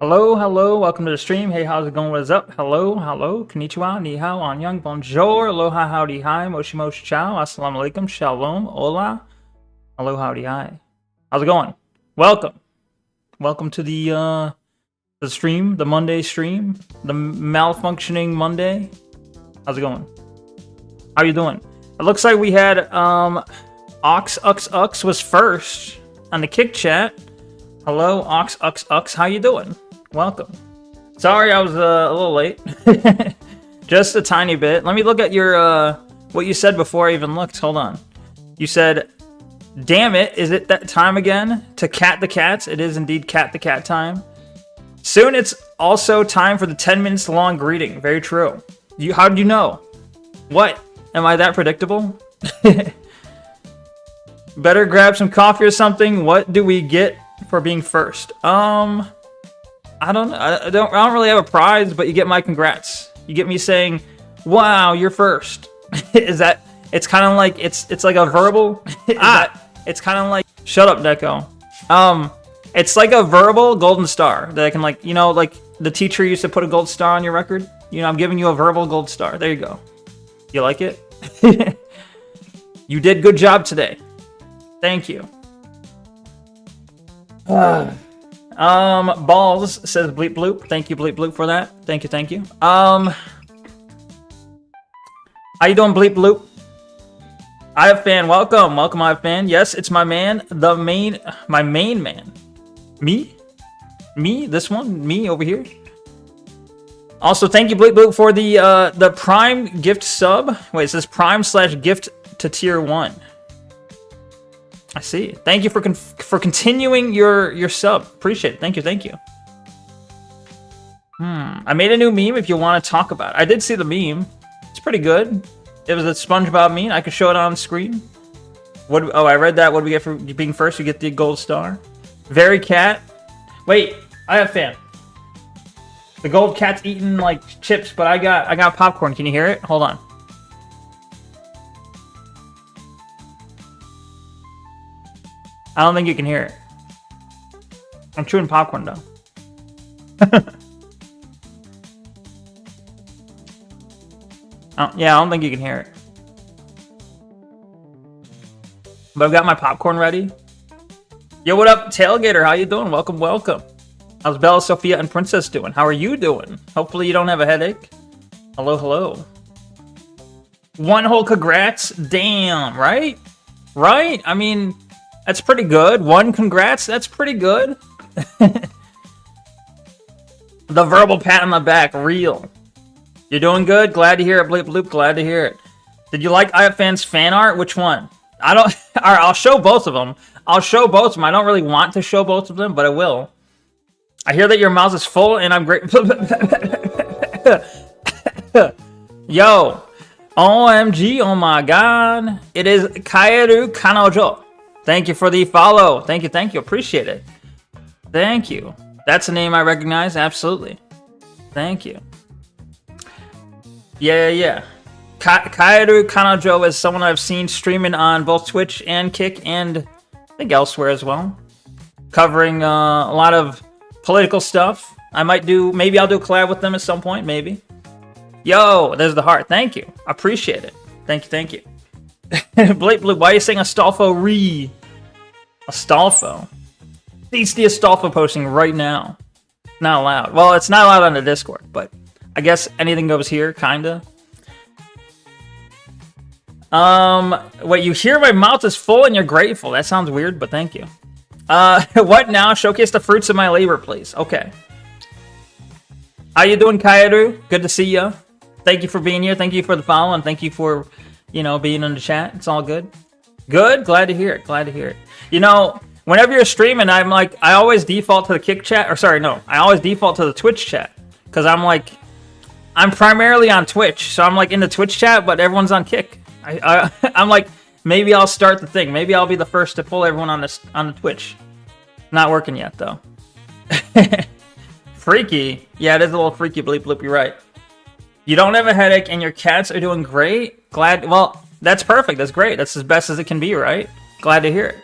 Hello, hello, welcome to the stream. Hey, how's it going? What is up? Hello, hello, konnichiwa, ni hao, annyeong, bonjour, aloha, howdy, hi, moshi moshi ciao, assalamu alaikum, shalom, hola, hello, howdy, hi. How's it going? Welcome. Welcome to the stream, the Monday stream, the Malfunctioning Monday. How's it going? How you doing? It looks like we had Ox was first on the Kick chat. Hello, Ox, how you doing? Welcome. Sorry, I was a little late. Just a tiny bit. Let me look at your what you said before I even looked. Hold on. You said, "Damn it, is it that time again to cat the cats?" It is indeed cat the cat time. Soon it's also time for the 10 minutes long greeting. Very true. How did you know? What? Am I that predictable? Better grab some coffee or something. What do we get for being first? I don't really have a prize, but you get my congrats. You get me saying, "Wow, you're first." Is that? It's kind of like it's like a verbal. It's kind of like, shut up, Neko. It's like a verbal golden star that I can, like, you know, like the teacher used to put a gold star on your record. You know, I'm giving you a verbal gold star. There you go. You like it? You did good job today. Thank you. Balls says bleep bloop. Thank you, bleep bloop, for that. Thank you. How you doing, bleep bloop? I have fan. Welcome, I have fan. Yes, it's my man, my main man. Me, this one, me over here. Also, thank you, bleep bloop, for the Prime gift sub. Wait, it says Prime/gift to tier 1. I see. Thank you for continuing your sub. Appreciate it. Thank you. I made a new meme if you want to talk about it. I did see the meme. It's pretty good. It was a SpongeBob meme. I could show it on screen. Oh, I read that. What do we get for being first? We get the gold star. Very cat. Wait, I have fan. The gold cat's eating like chips, but I got popcorn. Can you hear it? Hold on. I don't think you can hear it. I'm chewing popcorn though. Yeah, I don't think you can hear it. But I've got my popcorn ready. Yo, what up, Tailgater? How you doing? Welcome. How's Bella, Sophia, and Princess doing? How are you doing? Hopefully you don't have a headache. Hello. One whole congrats? Damn, right? Right? I mean, that's pretty good. One congrats? That's pretty good. The verbal pat on the back, real. You're doing good? Glad to hear it, bleep bloop. Glad to hear it. Did you like IFN's fan art? Which one? Alright, I'll show both of them. I don't really want to show both of them, but I will. I hear that your mouth is full, and I'm great. Yo, OMG, oh my god. It is Kaeru Kanojo. Thank you for the follow. Thank you. Appreciate it. Thank you. That's a name I recognize, absolutely. Thank you. Yeah. Kaeru Kanojo is someone I've seen streaming on both Twitch and Kick, and I think elsewhere as well. Covering a lot of political stuff. Maybe I'll do a collab with them at some point, maybe. Yo, there's the heart. Thank you. Appreciate it. Thank you. Blake Blue, why are you saying Astolfo Astolfo? It's the Astolfo posting right now. Not allowed. Well, it's not allowed on the Discord, but I guess anything goes here, kinda. Wait, you hear my mouth is full and you're grateful. That sounds weird, but thank you. What now? Showcase the fruits of my labor, please. Okay. How you doing, Kaeru? Good to see ya. Thank you for being here. Thank you for the follow, and thank you for, being in the chat. It's all good. Good? Glad to hear it. Whenever you're streaming, I always default to the Kick chat. I always default to the Twitch chat. Because I'm primarily on Twitch. So I'm in the Twitch chat, but everyone's on Kick. I'm like, maybe I'll start the thing. Maybe I'll be the first to pull everyone on the Twitch. Not working yet, though. Freaky. Yeah, it is a little freaky, bleep bloop. You're right. You don't have a headache and your cats are doing great? Glad. Well, that's perfect. That's great. That's as best as it can be, right? Glad to hear it.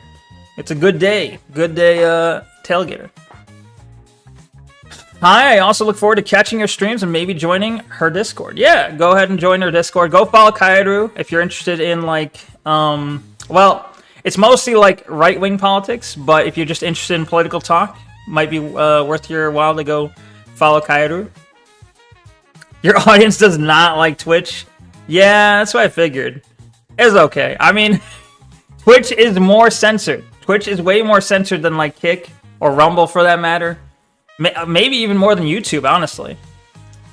It's a good day. Good day, tailgater. Hi, I also look forward to catching your streams and maybe joining her Discord. Yeah, go ahead and join her Discord. Go follow Kairu if you're interested in like, well, it's mostly like right-wing politics, but if you're just interested in political talk, might be worth your while to go follow Kairu. Your audience does not like Twitch. Yeah, that's what I figured. It's okay. I mean, Twitch is more censored. Twitch is way more censored than like Kick or Rumble for that matter. Maybe even more than YouTube, honestly.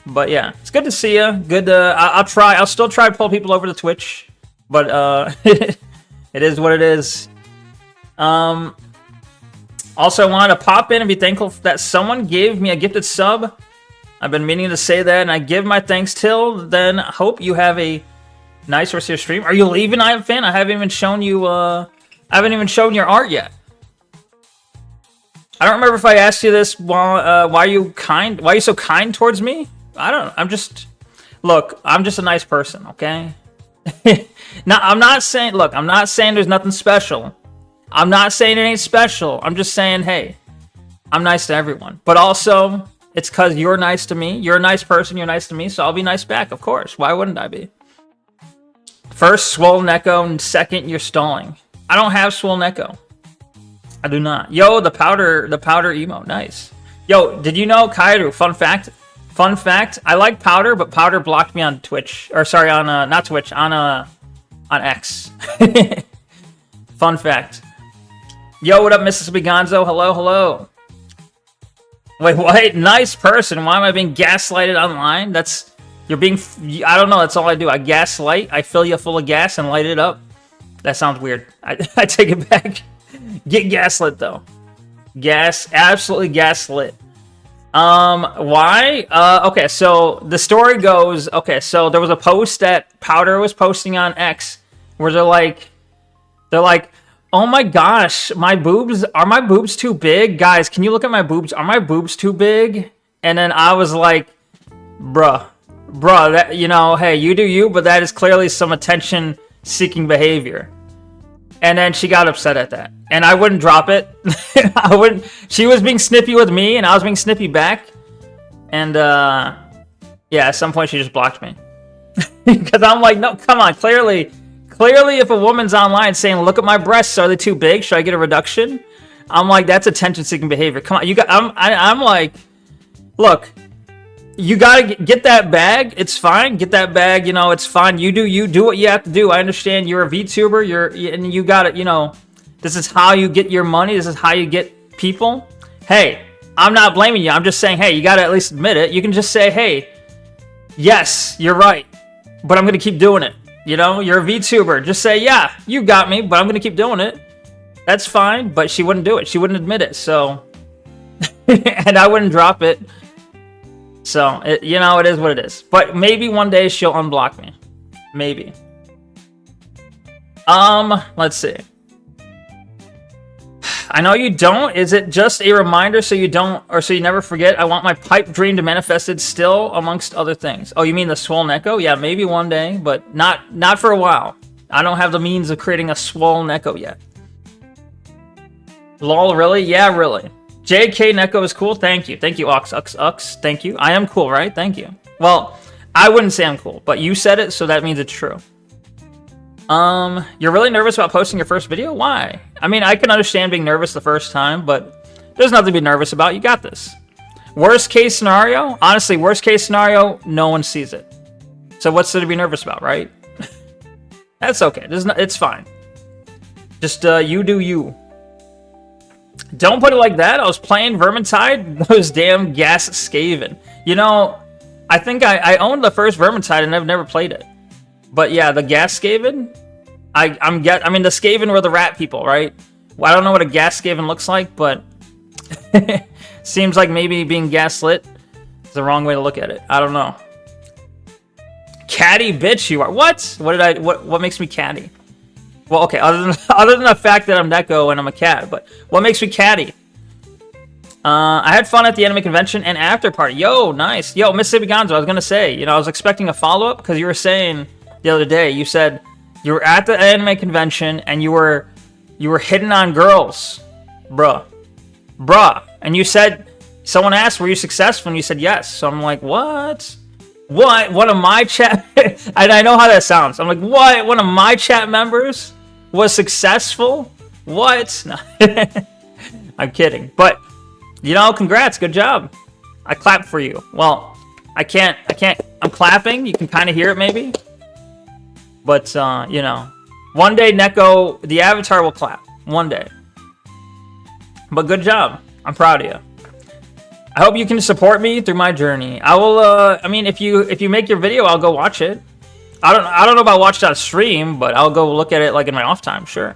But yeah, it's good to see you. Good to, I'll still try to pull people over to Twitch. But it is what it is. Also, I wanted to pop in and be thankful that someone gave me a gifted sub. I've been meaning to say that, and I give my thanks till then. Hope you have a nice rest of your stream. Are you leaving, I am fan? I haven't even shown you, I haven't even shown your art yet. I don't remember if I asked you this. Why are you kind? Why are you so kind towards me? I don't know. Look, I'm just a nice person, okay? Now, I'm not saying there's nothing special. I'm not saying it ain't special. I'm just saying, hey, I'm nice to everyone. But also, it's because you're nice to me. You're a nice person. You're nice to me. So I'll be nice back, of course. Why wouldn't I be? First, swole Neko, and second, you're stalling. I don't have swole Neko. I do not. Yo, the powder emo, nice. Yo, did you know, Kairu, fun fact, I like powder, but powder blocked me on Twitch, or sorry, on, not Twitch, on X. Fun fact. Yo, what up, Mississippi Gonzo? Hello. Wait, what? Nice person. Why am I being gaslighted online? I don't know, that's all I do. I gaslight, I fill you full of gas and light it up. That sounds weird. I take it back. Get gaslit though. Absolutely gaslit. Why? Okay, so the story goes, so there was a post that Powder was posting on X where they're like, oh my gosh, are my boobs too big? Guys, can you look at my boobs? Are my boobs too big? And then I was like, bruh, that, you know, hey, you do you, but that is clearly some attention seeking behavior. And then she got upset at that. And I wouldn't drop it. She was being snippy with me, and I was being snippy back. And, yeah, at some point she just blocked me. Because I'm like, no, come on. Clearly, if a woman's online saying, look at my breasts, are they too big? Should I get a reduction? I'm like, that's attention-seeking behavior. Come on, I'm like, look, you gotta get that bag. It's fine. Get that bag. You know, it's fine. You do what you have to do. I understand you're a VTuber. And you got it. You know, this is how you get your money. This is how you get people. Hey, I'm not blaming you. I'm just saying, hey, you gotta at least admit it. You can just say, hey, yes, you're right, but I'm gonna keep doing it. You know, you're a VTuber. Just say, yeah, you got me, but I'm gonna keep doing it. That's fine. But she wouldn't do it. She wouldn't admit it. So, and I wouldn't drop it. So, you know, it is what it is. But maybe one day she'll unblock me. Maybe. Let's see. I know you don't. Is it just a reminder so you don't, or so you never forget? I want my pipe dream to manifested still, amongst other things. Oh, you mean the swole Neko? Yeah, maybe one day, but not for a while. I don't have the means of creating a swole Neko yet. Lol, really? Yeah, really. JK Neko is cool. Thank you. Thank you, Ux. Thank you. I am cool, right? Thank you. Well, I wouldn't say I'm cool, but you said it, so that means it's true. You're really nervous about posting your first video? Why? I mean, I can understand being nervous the first time, but there's nothing to be nervous about. You got this. Worst case scenario? Honestly, worst case scenario, no one sees it. So what's there to be nervous about, right? That's okay. It's fine. Just, you do you. Don't put it like that. I was playing Vermintide. Those damn gas Skaven. You know, I think I owned the first Vermintide and I've never played it. But yeah, the gas Skaven. I mean, the Skaven were the rat people, right? Well, I don't know what a gas Skaven looks like, but seems like maybe being gaslit is the wrong way to look at it. I don't know. Catty bitch, you are. What? What makes me catty? Well, okay, other than the fact that I'm Neko and I'm a cat, but what makes me catty? I had fun at the anime convention and after party. Yo, nice. Yo, Mississippi Gonzo, I was gonna say, you know, I was expecting a follow-up because you were saying the other day, you said you were at the anime convention and you were hitting on girls. Bruh. And you said Someone asked, were you successful? And you said yes. So I'm like, what? What? One of my chat... I know how that sounds. I'm like, what? One of my chat members was successful? What? No. I'm kidding. But, you know, congrats. Good job. I clapped for you. Well, I can't... I'm clapping. You can kind of hear it maybe. But, you know, one day Neko, the avatar, will clap. One day. But good job. I'm proud of you. I hope you can support me through my journey. I will, I mean, if you make your video, I'll go watch it. I don't know about watch it on stream, but I'll go look at it like in my off time, sure.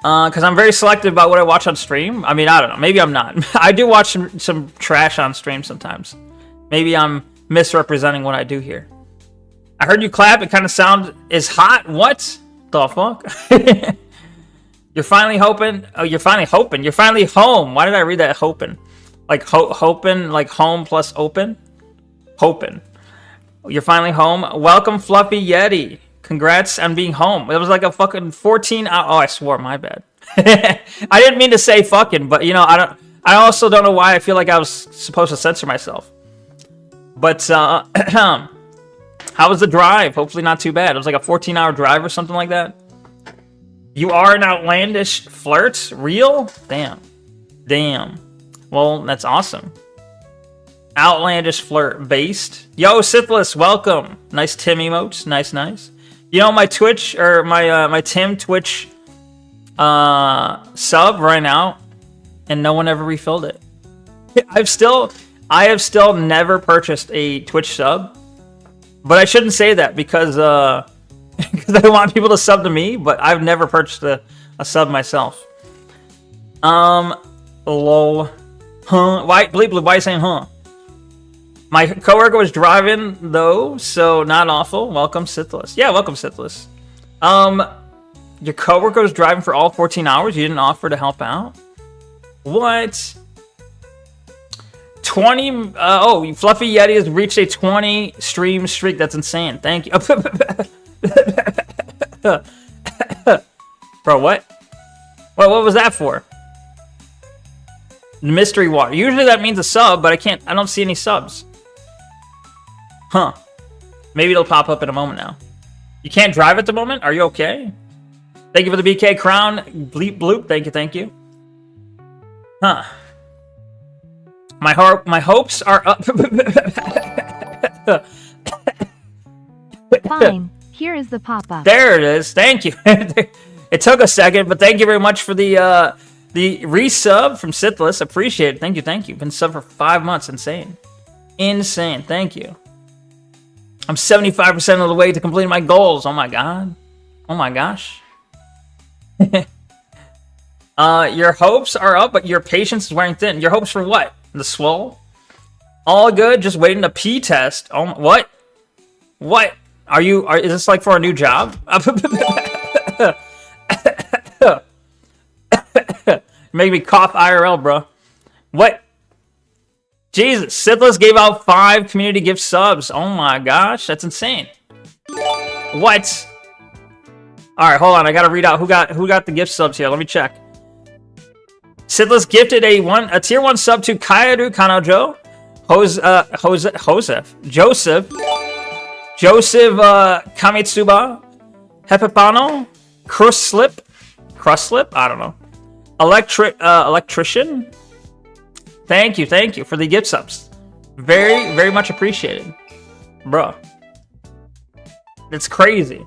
Because I'm very selective about what I watch on stream. I mean, I don't know. Maybe I'm not. I do watch some trash on stream sometimes. Maybe I'm misrepresenting what I do here. I heard you clap. It kind of sound is hot. What the fuck? You're finally hoping. Oh, you're finally hoping. You're finally home. Why did I read that hoping? Like hoping, like home plus open? Hoping. You're finally home. Welcome, Fluffy Yeti. Congrats on being home. It was like a fucking 14 hour. Oh, I swore. My bad. I didn't mean to say fucking, but you know, I also don't know why I feel like I was supposed to censor myself. But how was the drive? Hopefully not too bad. It was like a 14-hour drive or something like that. You are an outlandish flirt? Real? Damn. Damn. Well, that's awesome. Outlandish flirt based. Yo, Sithless, welcome. Nice Tim emotes. Nice, nice. You know, my Twitch, or my Tim Twitch sub right now, and no one ever refilled it. I have still never purchased a Twitch sub, but I shouldn't say that because because I want people to sub to me, but I've never purchased a sub myself. Lol. Huh? Why are you saying huh? My coworker was driving though, so not awful. Welcome, Sithless. Yeah, welcome, Sithless. Your coworker was driving for all 14 hours. You didn't offer to help out. What? 20. Oh, Fluffy Yeti has reached a 20 stream streak. That's insane. Thank you. Bro, what? What was that for? Mystery water. Usually that means a sub, but I don't see any subs. Huh. Maybe it'll pop up in a moment now. You can't drive at the moment? Are you okay? Thank you for the BK crown. Bleep bloop. Thank you. Huh. My hopes are up. Fine. Here is the pop-up. There it is. Thank you. It took a second, but thank you very much for the resub from Sithless. Appreciate it. Thank you. Been sub for 5 months. Insane. Thank you. I'm 75% of the way to completing my goals. Oh my god. Oh my gosh. Your hopes are up, but your patience is wearing thin. Your hopes for what? The swole? All good, just waiting a pee test. Oh, what? What? Is this like for a new job? Make me cough IRL, bro. What? Jesus, Sithless gave out 5 community gift subs. Oh my gosh, that's insane. What? Alright, hold on, I gotta read out who got the gift subs here. Let me check. Sithless gifted a tier 1 sub to Kayaru Kanojo, Joseph Kamitsuba, Hepipano, Crusslip, I don't know. Electrician. Thank you for the gift subs. Very, very much appreciated. Bruh. It's crazy.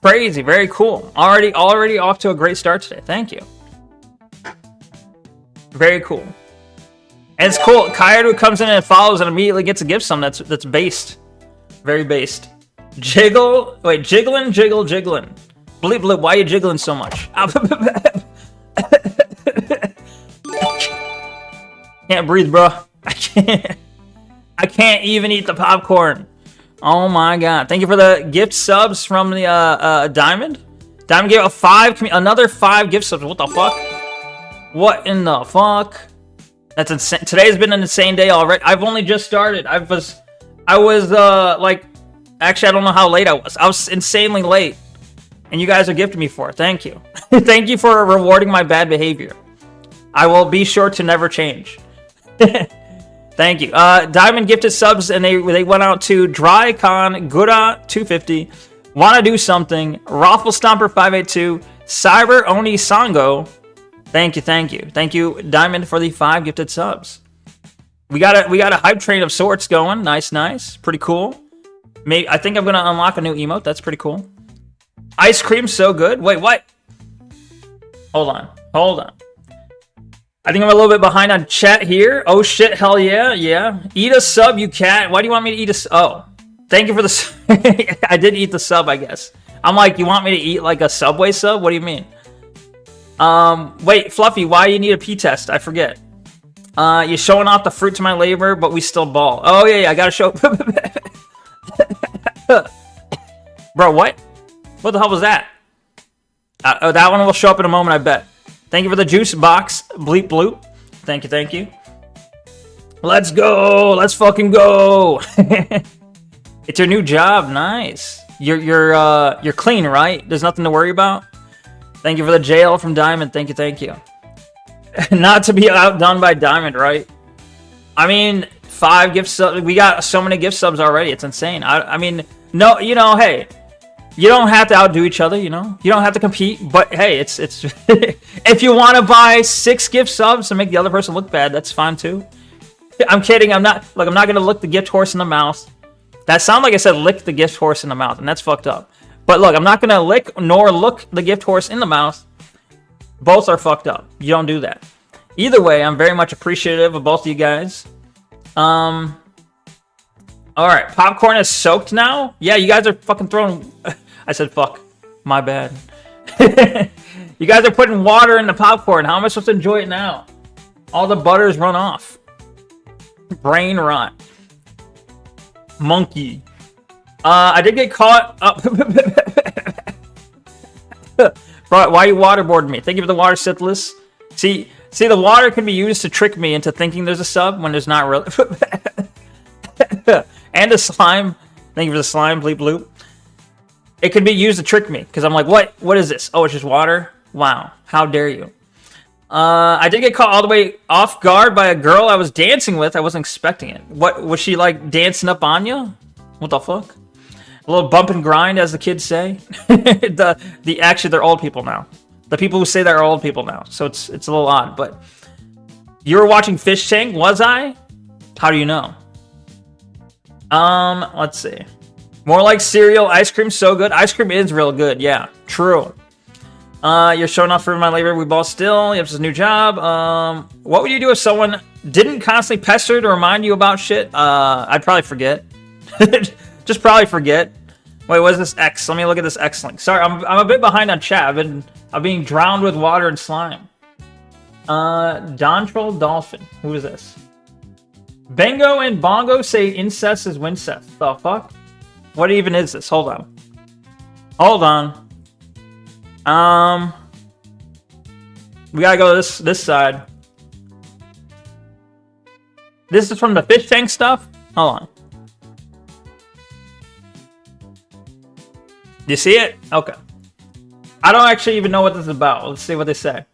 Crazy, very cool. Already off to a great start today. Thank you. Very cool. And it's cool. Kayaru comes in and follows and immediately gets a gift sum that's based. Very based. Jiggle. Wait, jiggling. Bleep bleep. Why are you jiggling so much? Can't breathe, bro. I can't even eat the popcorn. Oh my god. Thank you for the gift subs from the Diamond. Diamond gave out another 5 gift subs. What the fuck? What in the fuck? That's insane. Today's been an insane day already. I've only just started. I was like, actually, I don't know how late I was. I was insanely late. And you guys are gifting me for it. Thank you. Thank you for rewarding my bad behavior. I will be sure to never change. Thank you. Diamond gifted subs, and they went out to Drycon, Gura 250, Wanna Do Something, Raffle Stomper 582, Cyber Oni Sango. Thank you, Diamond, for the 5 gifted subs. We got a hype train of sorts going. Nice, pretty cool. I think I'm gonna unlock a new emote. That's pretty cool. Ice cream, so good. Wait, what? Hold on. I think I'm a little bit behind on chat here. Oh shit, hell yeah. Eat a sub, you cat. Why do you want me to eat a Oh, thank you for the I did eat the sub, I guess. I'm like, you want me to eat like a Subway sub? What do you mean? Wait, Fluffy, why you need a pee test? I forget. You're showing off the fruit to my labor, but we still ball. Oh yeah, I gotta show. Bro, what? What the hell was that? That one will show up in a moment, I bet. Thank you for the juice box, bleep bloop. Thank you. Let's go. Let's fucking go. It's your new job. Nice. You're clean, right? There's nothing to worry about. Thank you for the JL from Diamond. Thank you. Not to be outdone by Diamond, right? I mean, 5 gift subs. We got so many gift subs already. It's insane. I mean, no, hey. You don't have to outdo each other, You don't have to compete, but hey, it's if you want to buy 6 gift subs to make the other person look bad, that's fine too. I'm kidding. I'm not going to lick the gift horse in the mouth. That sounded like I said lick the gift horse in the mouth, and that's fucked up. But look, I'm not going to lick nor look the gift horse in the mouth. Both are fucked up. You don't do that. Either way, I'm very much appreciative of both of you guys. Alright, popcorn is soaked now? Yeah, you guys are fucking throwing... I said fuck. My bad. You guys are putting water in the popcorn. How am I supposed to enjoy it now? All the butter's run off. Brain rot. Monkey. I did get caught up... Bro, why you waterboarding me? Thank you for the water, Syphilis. See, the water can be used to trick me into thinking there's a sub when there's not really... And a slime. Thank you for the slime, bleep bloop. It could be used to trick me, because I'm like, what is this? Oh, it's just water? Wow, how dare you. I did get caught all the way off guard by a girl I was dancing with. I wasn't expecting it. What, was she like dancing up on you? What the fuck? A little bump and grind, as the kids say. Actually, they're old people now. The people who say they're old people now. So it's a little odd, but... You were watching Fish Tank, was I? How do you know? Let's see. More like cereal. Ice cream, so good. Ice cream is real good. Yeah, true. You're showing off for my labor. We ball still. You have this new job. What would you do if someone didn't constantly pester to remind you about shit? I'd probably forget. Just probably forget. Wait, what is this X? Let me look at this X link. Sorry, I'm a bit behind on chat. I'm being drowned with water and slime. Dontrell Dolphin. Who is this? Bengo and Bongo say incest is wincest. The fuck? What even is this? Hold on. We gotta go this side. This is from the fish tank stuff? Hold on. You see it? Okay. I don't actually even know what this is about. Let's see what they say.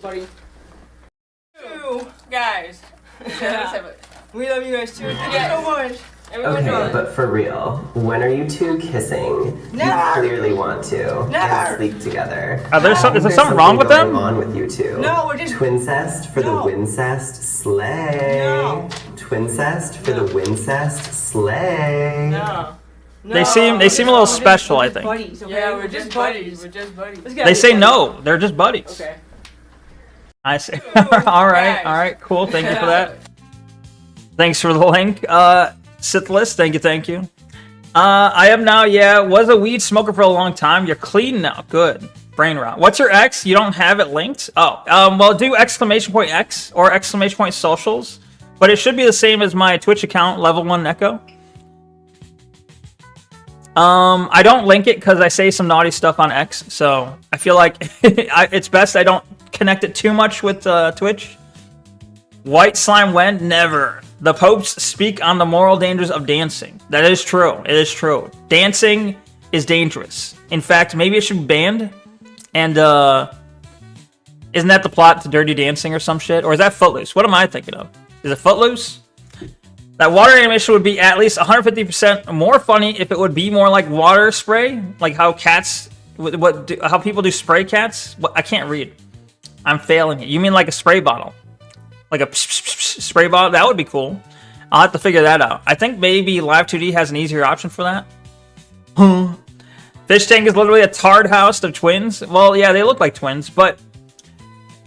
Buddy. You guys. We love you guys too. Thank you so much. Okay, but for real, when are you two kissing? Never. You clearly want to. Never. And sleep together. Is there something wrong with them? On with you two? No, we're just Twincest for the wincest slay. No. Twincest for the wincest slay. No. They seem a little special, I think. Buddies, okay? Yeah, we're just buddies. They say no, they're just buddies. Okay. I say. All right, cool. Thank you for that. Thanks for the link. Syphilis, thank you. I am now, was a weed smoker for a long time. You're clean now. Good. Brain rot. What's your X? You don't have it linked? Oh, well, do !X or ! Socials. But it should be the same as my Twitch account, Level 1 Neko. I don't link it because I say some naughty stuff on X, so I feel like it's best I don't connect it too much with Twitch. White slime when? Never. The popes speak on the moral dangers of dancing. That is true. It is true. Dancing is dangerous. In fact, maybe it should be banned. And Isn't that the plot to Dirty Dancing or some shit? Or is that Footloose? What am I thinking of? Is it Footloose? That water animation would be at least 150% more funny if it would be more like water spray, like how cats, how people do spray cats. I can't read. I'm failing it. You mean like a spray bottle, like a spray bottle? That would be cool. I'll have to figure that out. I think maybe Live 2D has an easier option for that. Fish Tank is literally a tarred house of twins. Well, yeah, they look like twins, but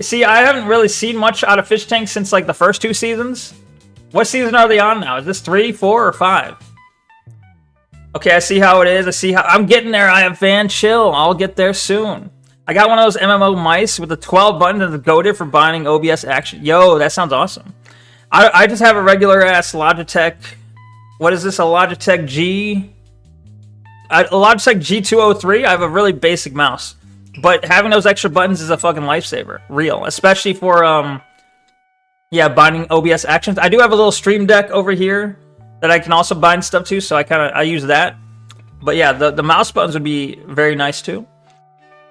see, I haven't really seen much out of Fish Tank since like the first 2 seasons. What season are they on now? Is this 3, 4, or 5? Okay, I see how it is. I see how I'm getting there. I have Van Chill. I'll get there soon. I got one of those MMO mice with the 12 buttons and the goated for binding OBS action. Yo, that sounds awesome. I just have a regular ass Logitech. What is this? A Logitech G203. I have a really basic mouse, but having those extra buttons is a fucking lifesaver. Real, especially for yeah, binding OBS actions. I do have a little Stream Deck over here that I can also bind stuff to, so I use that. But yeah, the mouse buttons would be very nice too.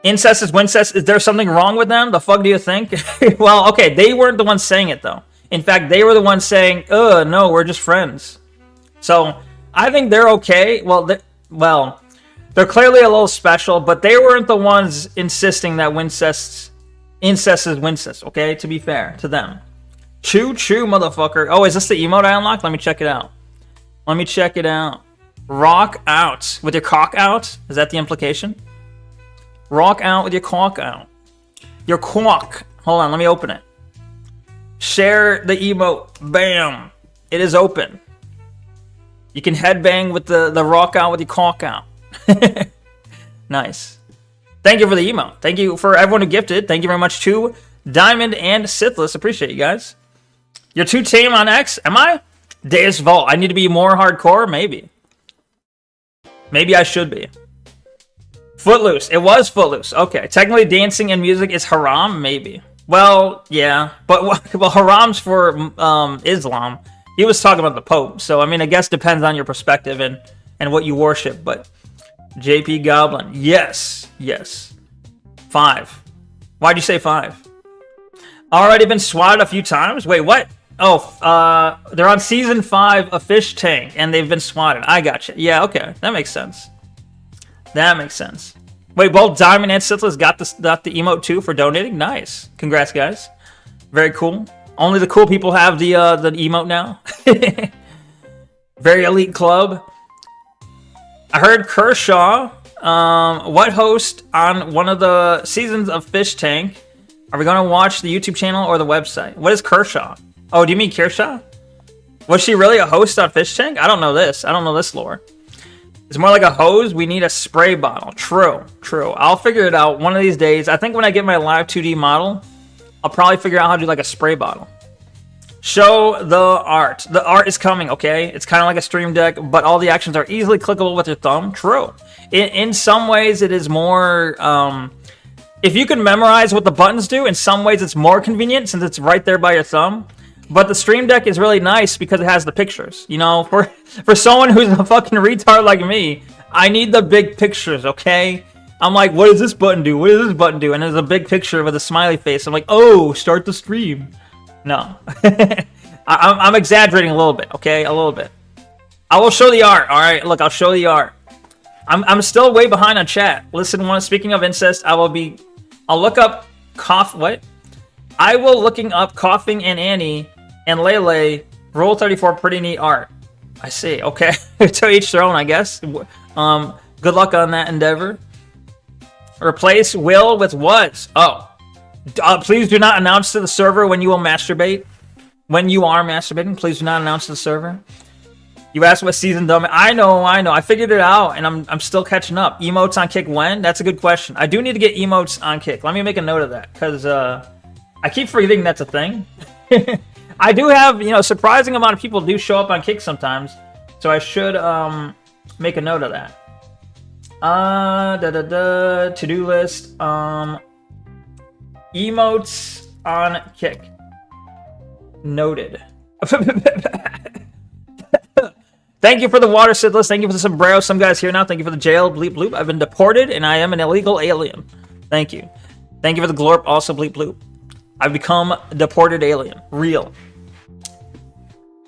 Incest is Wincest. Is there something wrong with them? The fuck do you think? Well, okay, they weren't the ones saying it though. In fact, they were the ones saying, no, we're just friends. So I think they're okay. Well, they're clearly a little special, but they weren't the ones insisting that incest is Wincest, okay? To be fair to them. Choo choo, motherfucker. Oh, is this the emote I unlocked? Let me check it out. Rock out. With your cock out? Is that the implication? Rock out with your cock out. Your cock. Hold on, let me open it. Share the emote. Bam. It is open. You can headbang with the rock out with your cock out. Nice. Thank you for the emote. Thank you for everyone who gifted. Thank you very much to Diamond and Sithless. Appreciate you guys. You're too tame on X? Am I? Deus Vault. I need to be more hardcore? Maybe. Maybe I should be. Footloose. It was Footloose. Okay. Technically, dancing and music is haram? Maybe. Well, yeah. But well, haram's for Islam. He was talking about the Pope. So, I mean, I guess depends on your perspective and what you worship. But JP Goblin. Yes. Yes. 5. Why'd you say 5? Already been swatted a few times? Wait, what? Oh, they're on season 5 of Fish Tank, and they've been swatted. I gotcha. Yeah, okay. That makes sense. That makes sense. Wait, both Diamond and Sithless got the emote too for donating? Nice. Congrats, guys. Very cool. Only the cool people have the emote now. Very elite club. I heard Kershaw, what host on one of the seasons of Fish Tank? Are we going to watch the YouTube channel or the website? What is Kershaw? Oh, do you mean Kershaw? Was she really a host on Fish Tank? I don't know this. I don't know this lore. It's more like a hose. We need a spray bottle. True. True. I'll figure it out one of these days. I think when I get my live 2D model, I'll probably figure out how to do like a spray bottle. Show the art. The art is coming, okay? It's kind of like a Stream Deck, but all the actions are easily clickable with your thumb. True. In some ways, it is more... if you can memorize what the buttons do, in some ways it's more convenient since it's right there by your thumb. But the Stream Deck is really nice because it has the pictures. You know, for someone who's a fucking retard like me, I need the big pictures, okay? I'm like, what does this button do? What does this button do? And there's a big picture with a smiley face. I'm like, oh, start the stream. No. I'm exaggerating a little bit, okay? A little bit. I will show the art, all right? Look, I'll show the art. I'm still way behind on chat. Listen, speaking of incest, I'll look up what? I will looking up Coughing and Annie and Lele. Rule 34, pretty neat art. I see. Okay, to each their own, I guess. Good luck on that endeavor. Replace will with was. Oh, please do not announce to the server when you will masturbate. When you are masturbating, please do not announce to the server. You asked what season dumb. I know. I figured it out, and I'm still catching up. Emotes on Kick when? That's a good question. I do need to get emotes on Kick. Let me make a note of that, because I keep forgetting that's a thing. I do have, surprising amount of people do show up on Kick sometimes, so I should make a note of that. To-do list. Emotes on Kick. Noted. Thank you for the water, Sidless. Thank you for the sombrero. Some guys here now. Thank you for the jail. Bleep bloop. I've been deported, and I am an illegal alien. Thank you. Thank you for the glorp. Also, bleep bloop. I've become a deported alien. Real.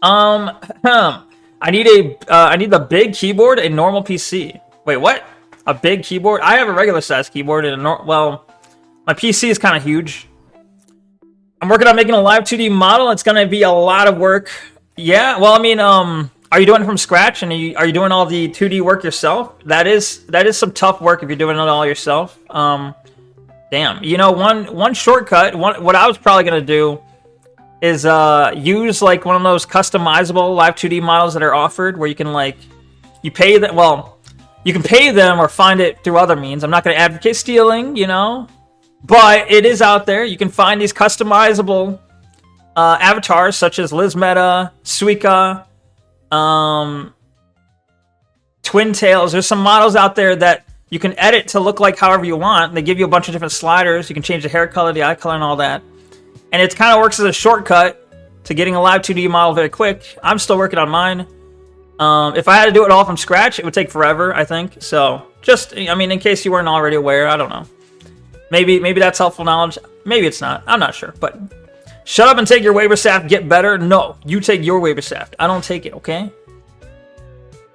I need the big keyboard, a normal PC. Wait, what? A big keyboard? I have a regular size keyboard and well, my PC is kind of huge. I'm working on making a live 2D model. It's gonna be a lot of work. Yeah, well, I mean, are you doing it from scratch, and are you doing all the 2D work yourself? That is some tough work if you're doing it all yourself. Damn, you know, one shortcut. What I was probably gonna do is use like one of those customizable live 2D models that are offered, where you can like you pay them. Well, you can pay them or find it through other means. I'm not gonna advocate stealing, you know, but it is out there. You can find these customizable avatars such as Liz Meta, Suika, Twin Tails. There's some models out there that you can edit to look like however you want. They give you a bunch of different sliders. You can change the hair color, the eye color, and all that. And it kind of works as a shortcut to getting a live 2D model very quick. I'm still working on mine. If I had to do it all from scratch, it would take forever, I think. So just, I mean, in case you weren't already aware, I don't know. Maybe that's helpful knowledge. Maybe it's not. I'm not sure. But shut up and take your waiver staff. Get better. No, you take your waiver staff. I don't take it, okay?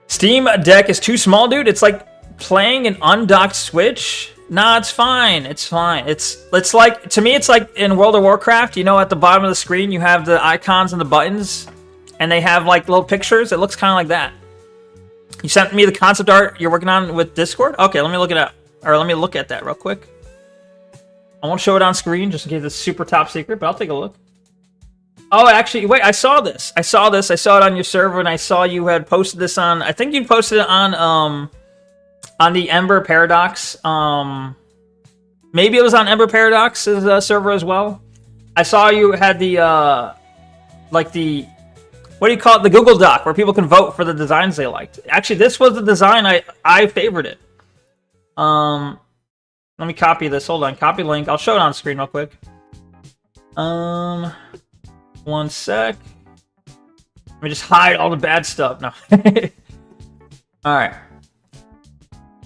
Steam Deck is too small, dude. It's like playing an undocked Switch. Nah, it's fine. It's fine. It's like, to me, it's like in World of Warcraft. You know, at the bottom of the screen, you have the icons and the buttons, and they have like little pictures. It looks kind of like that. You sent me the concept art you're working on with Discord? Okay, let me look it up. Or let me look at that real quick. I won't show it on screen just in case it's super top secret, but I'll take a look. Oh, actually, wait, I saw this. I saw it on your server, and I saw you had posted this on, I think you posted it on the Ember Paradox. Maybe it was on Ember Paradox's server as well. I saw you had the, what do you call it? The Google Doc, where people can vote for the designs they liked. Actually, this was the design I favored it. Let me copy this. Hold on. Copy link. I'll show it on screen real quick. 1 sec. Let me just hide all the bad stuff. No. Alright.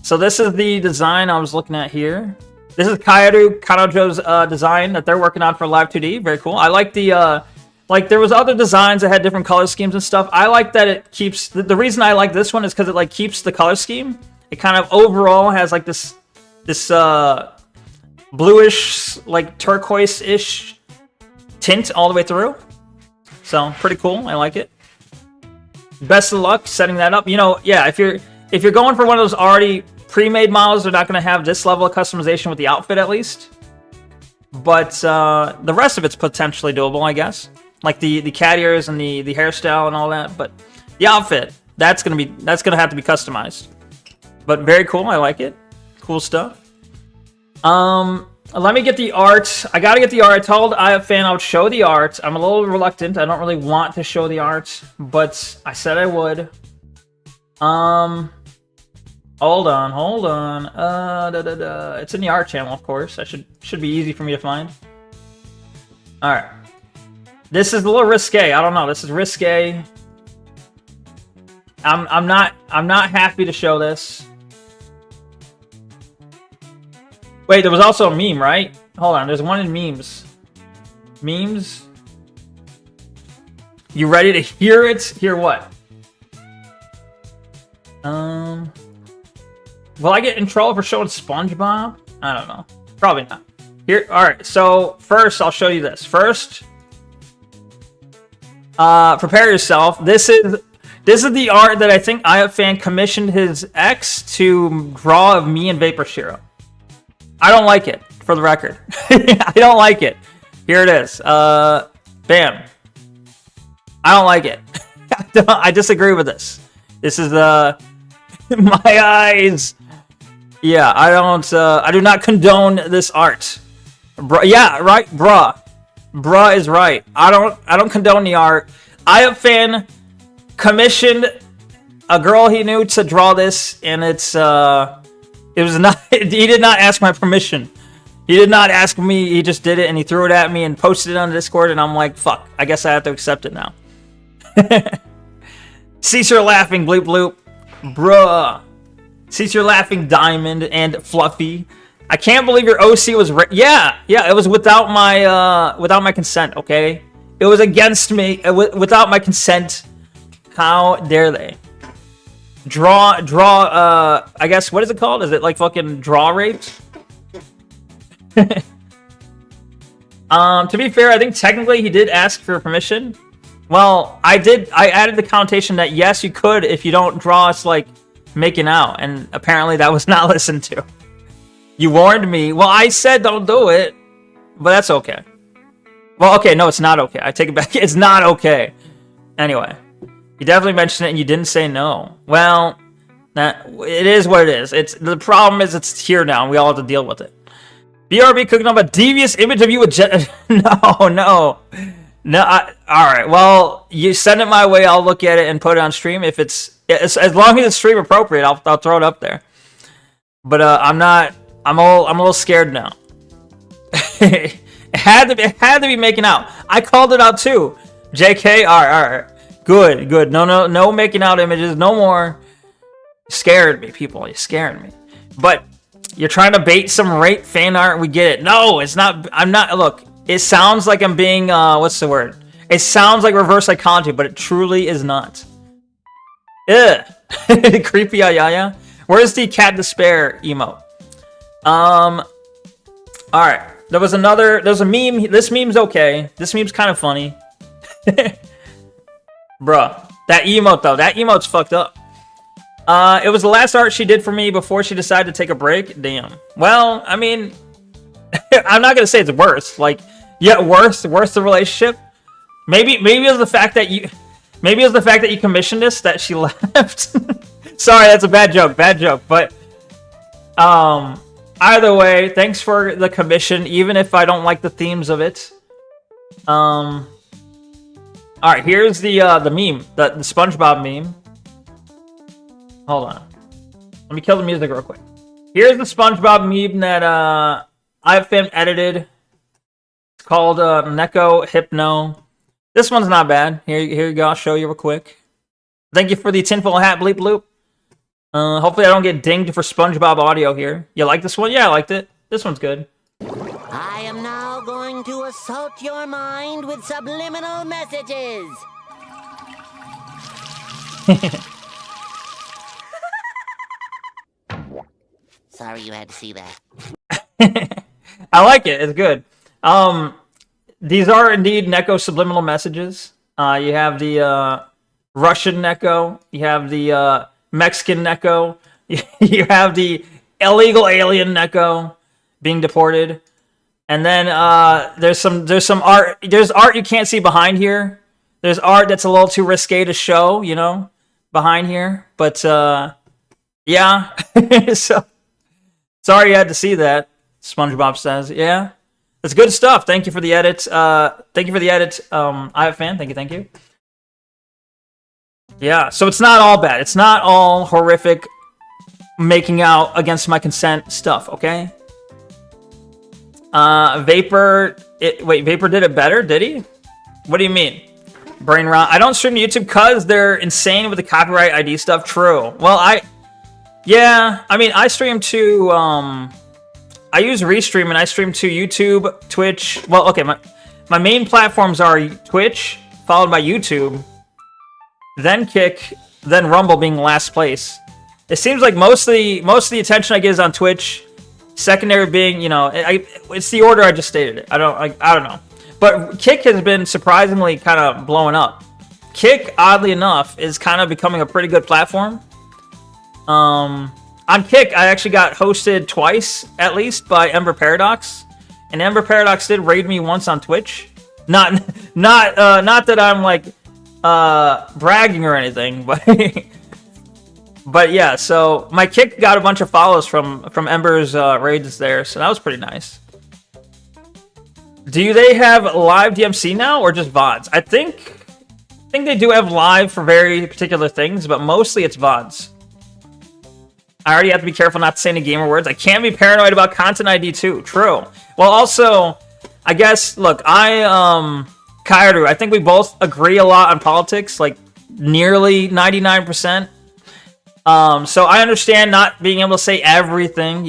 So this is the design I was looking at here. This is Kaoru Kanojo's design that they're working on for Live 2D. Very cool. I like the... like, there was other designs that had different color schemes and stuff. I like that it keeps... The reason I like this one is because it, like, keeps the color scheme. It kind of overall has, like, this bluish, like, turquoise-ish tint all the way through. So, pretty cool. I like it. Best of luck setting that up. You know, yeah, if you're going for one of those already pre-made models, they're not going to have this level of customization with the outfit, at least. But the rest of it's potentially doable, I guess. Like the cat ears and the hairstyle and all that. But the outfit, that's gonna have to be customized. But very cool. I like it. Cool stuff. Let me get the art. I gotta get the art. I told IFan I would show the art. I'm a little reluctant. I don't really want to show the art, but I said I would. Hold on. It's in the art channel, of course. Should be easy for me to find. All right. This is a little risque. I don't know. This is risque. I'm not happy to show this. Wait, there was also a meme, right? Hold on, there's one in memes. Memes? You ready to hear it? Hear what? Will I get in trouble for showing SpongeBob? I don't know. Probably not. Here, alright, so first I'll show you this. First, prepare yourself. This is the art that I think IFan commissioned his ex to draw of me and Vapor Shiro. I don't like it, for the record. I don't like it. Here it is. Bam. I don't like it. I disagree with this. This is my eyes. Yeah, I do not condone this art. Yeah, right, bruh. Bruh is right. I don't condone the art. IFan commissioned a girl he knew to draw this, and it was not. He did not ask my permission. He did not ask me. He just did it, and he threw it at me and posted it on Discord. And I'm like, fuck. I guess I have to accept it now. Caesar laughing, bleep bloop, bruh. Caesar laughing, Diamond and Fluffy. I can't believe your OC was yeah, it was without my consent, okay? It was against me without my consent. How dare they? Draw I guess what is it called? Is it like fucking draw rapes? To be fair, I think technically he did ask for permission. Well, I added the connotation that yes, you could if you don't draw us like making out, and apparently that was not listened to. You warned me. Well, I said don't do it, but that's okay. Well, okay, no, it's not okay. I take it back. It's not okay. Anyway, you definitely mentioned it and you didn't say no. Well, it is what it is. The problem is it's here now and we all have to deal with it. BRB cooking up a devious image of you with No. Alright, well, you send it my way, I'll look at it and put it on stream. If it's as long as it's stream appropriate, I'll throw it up there. But I'm a little scared now. It had to be making out. I called it out too. JK, alright. Good. No making out images, no more. You scared me, people. You scared me. But you're trying to bait some rape fan art. We get it. No, it's not. I'm not. Look, it sounds like I'm being. What's the word? It sounds like reverse psychology, but it truly is not. Ugh. Creepy yaya. Where's the cat despair emote? All right. There's a meme. This meme's okay. This meme's kind of funny. Bruh. That emote though. That emote's fucked up. It was the last art she did for me before she decided to take a break. Damn. Well, I mean, I'm not gonna say it's worse. Like, yeah, worse the relationship. Maybe it was the fact that you commissioned this that she left. Sorry, that's a bad joke. But either way, thanks for the commission, even if I don't like the themes of it. All right, here's the meme, the SpongeBob meme. Hold on. Let me kill the music real quick. Here's the SpongeBob meme that I've edited. It's called Neko Hypno. This one's not bad. Here you go. I'll show you real quick. Thank you for the tinfoil hat bleep bloop. Hopefully I don't get dinged for SpongeBob audio here. You like this one? Yeah, I liked it. This one's good. I am now going to assault your mind with subliminal messages. Sorry you had to see that. I like it. It's good. These are indeed Neko subliminal messages. You have the Russian Neko. You have the Mexican Neko. You have the illegal alien Neko being deported. And then there's some art. There's art you can't see behind here. There's art that's a little too risque to show, behind here. But yeah. So sorry you had to see that. SpongeBob says, yeah. It's good stuff. Thank you for the edit. I have fan. Thank you. Yeah, so it's not all bad. It's not all horrific making out against my consent stuff, okay? Vapor did it better, did he? What do you mean? Brain rot. I don't stream to YouTube because they're insane with the copyright ID stuff. True. Well, I stream to, I use Restream and I stream to YouTube, Twitch. Well, okay, my main platforms are Twitch, followed by YouTube, then Kick, then Rumble being last place. It seems like most of the attention I get is on Twitch. Secondary being, it's the order I just stated it. I don't know. But Kick has been surprisingly kind of blowing up. Kick, oddly enough, is kind of becoming a pretty good platform. On Kick, I actually got hosted twice, at least, by Ember Paradox. And Ember Paradox did raid me once on Twitch. Not that I'm like bragging or anything, but but yeah. So my Kick got a bunch of follows from Ember's raids there, so that was pretty nice. Do they have live DMC now or just VODs? I think they do have live for very particular things, but mostly it's VODs. I already have to be careful not to say any gamer words. I can't be paranoid about content ID too. True. Well, also, I guess, look, Kairu, I think we both agree a lot on politics, like nearly 99%. So I understand not being able to say everything,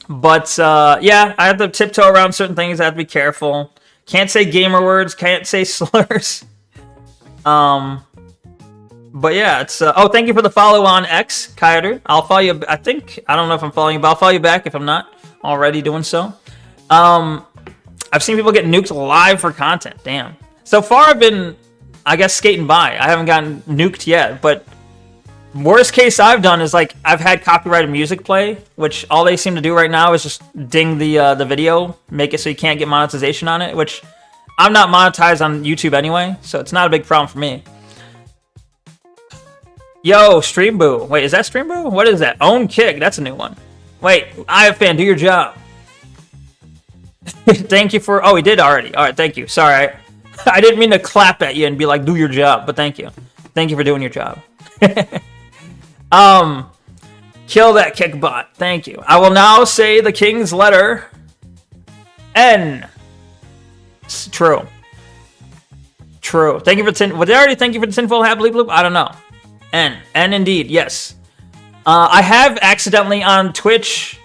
But yeah, I have to tiptoe around certain things. I have to be careful. Can't say gamer words. Can't say slurs. But yeah, it's oh, thank you for the follow on X, Kaider. I'll follow you. I don't know if I'm following you, but I'll follow you back if I'm not already doing so. I've seen people get nuked live for content. Damn. So far, I've been, I guess, skating by. I haven't gotten nuked yet, but worst case I've done is like I've had copyrighted music play, which all they seem to do right now is just ding the video, make it so you can't get monetization on it. Which I'm not monetized on YouTube anyway, so it's not a big problem for me. Yo, Stream Boo. Wait, is that Stream Boo? What is that? Own Kick. That's a new one. Wait, IFan, do your job. Thank you for... Oh, he did already. All right, thank you. Sorry. I didn't mean to clap at you and be like, do your job, but thank you. Thank you for doing your job. Kill that kick bot. Thank you. I will now say the king's letter. N. It's true. True. Thank you for the Would they already thank you for the tinfoil hat bleep bloop? I don't know. N. N indeed, yes. I have accidentally on Twitch...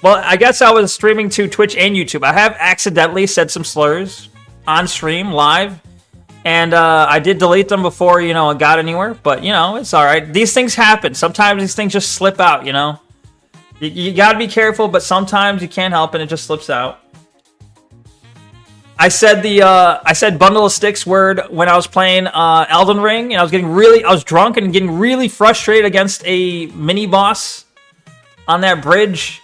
Well, I guess I was streaming to Twitch and YouTube. I have accidentally said some slurs on stream, live. And I did delete them before, you know, it got anywhere. But, you know, it's alright. These things happen. Sometimes these things just slip out, you know. You gotta be careful, but sometimes you can't help and it just slips out. I said bundle of sticks word when I was playing Elden Ring, and I was drunk and getting really frustrated against a mini boss on that bridge.